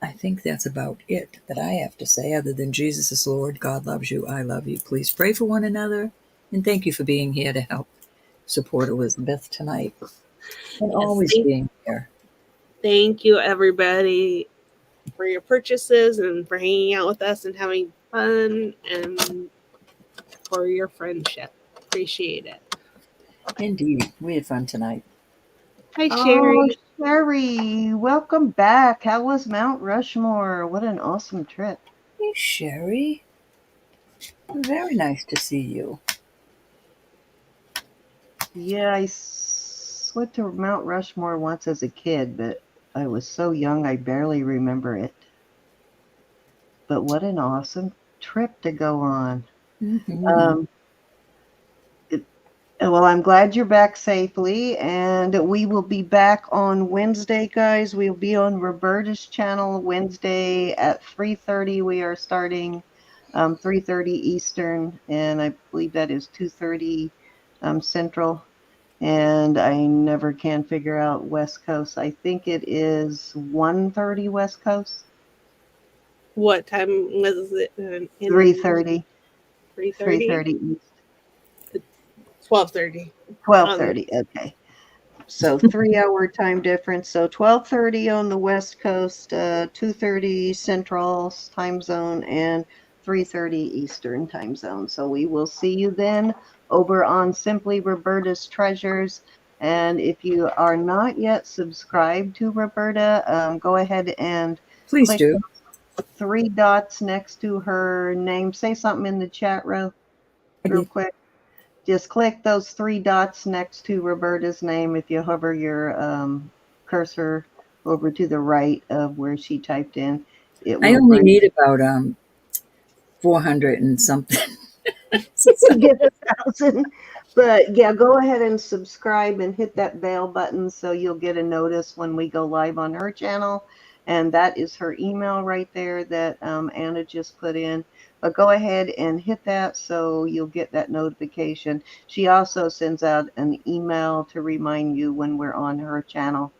I think that's about it that I have to say, other than Jesus is Lord, God loves you, I love you. Please pray for one another. And thank you for being here to help support Elizabeth tonight and Yes, always being here. thank you, everybody, for your purchases and for hanging out with us and having fun. And for your friendship. Appreciate it. Indeed. We had fun tonight. Hi, Oh, Sherry. Sherry, welcome back. How was Mount Rushmore? What an awesome trip. Hey, Sherry. Very nice to see you. Yeah, went to Mount Rushmore once as a kid, but I was so young I barely remember it. But what an awesome trip to go on. Mm-hmm. Um, well, I'm glad you're back safely, and we will be back on Wednesday, guys. We'll be on Roberta's channel Wednesday at 3:30. We are starting 3:30 Eastern, and I believe that is 2:30 Central. And I never can figure out West Coast. I think it is 1:30 West Coast. What time was it? 3:30. 3:30? 3:30 East. 12:30. 12:30. Okay. So 3 hour time difference. So 12:30 on the West Coast, 2:30 Central time zone, and 3:30 Eastern time zone. So we will see you then over on Simply Roberta's Treasures. And if you are not yet subscribed to Roberta, go ahead and Please click do. 3 dots next to her name. Say something in the chat real Okay. quick. Just click those 3 dots next to Roberta's name. If you hover your cursor over to the right of where she typed in, it I will only bring need about 400 and something. to get 1,000. But yeah, go ahead and subscribe and hit that bell button so you'll get a notice when we go live on her channel. And that is her email right there that Anna just put in. But go ahead and hit that so you'll get that notification. She also sends out an email to remind you when we're on her channel.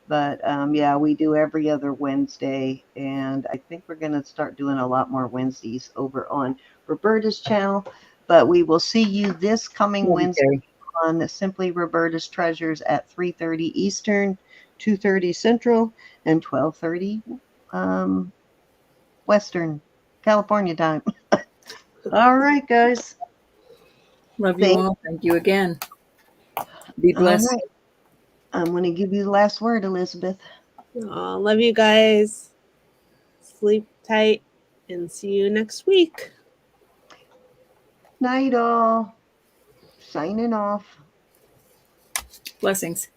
But yeah, we do every other Wednesday. And I think we're going to start doing a lot more Wednesdays over on Roberta's channel. But we will see you this coming Love you, Wednesday Terry. on Simply Roberta's Treasures at 3:30 Eastern, 2:30 Central, and 12:30 Western California time. All right, guys. Love you Thank. all. Thank you again. Be All blessed. right. I'm going to give you the last word, Elizabeth. Love you guys. Sleep tight and see you next week. Night all. Signing off. Blessings.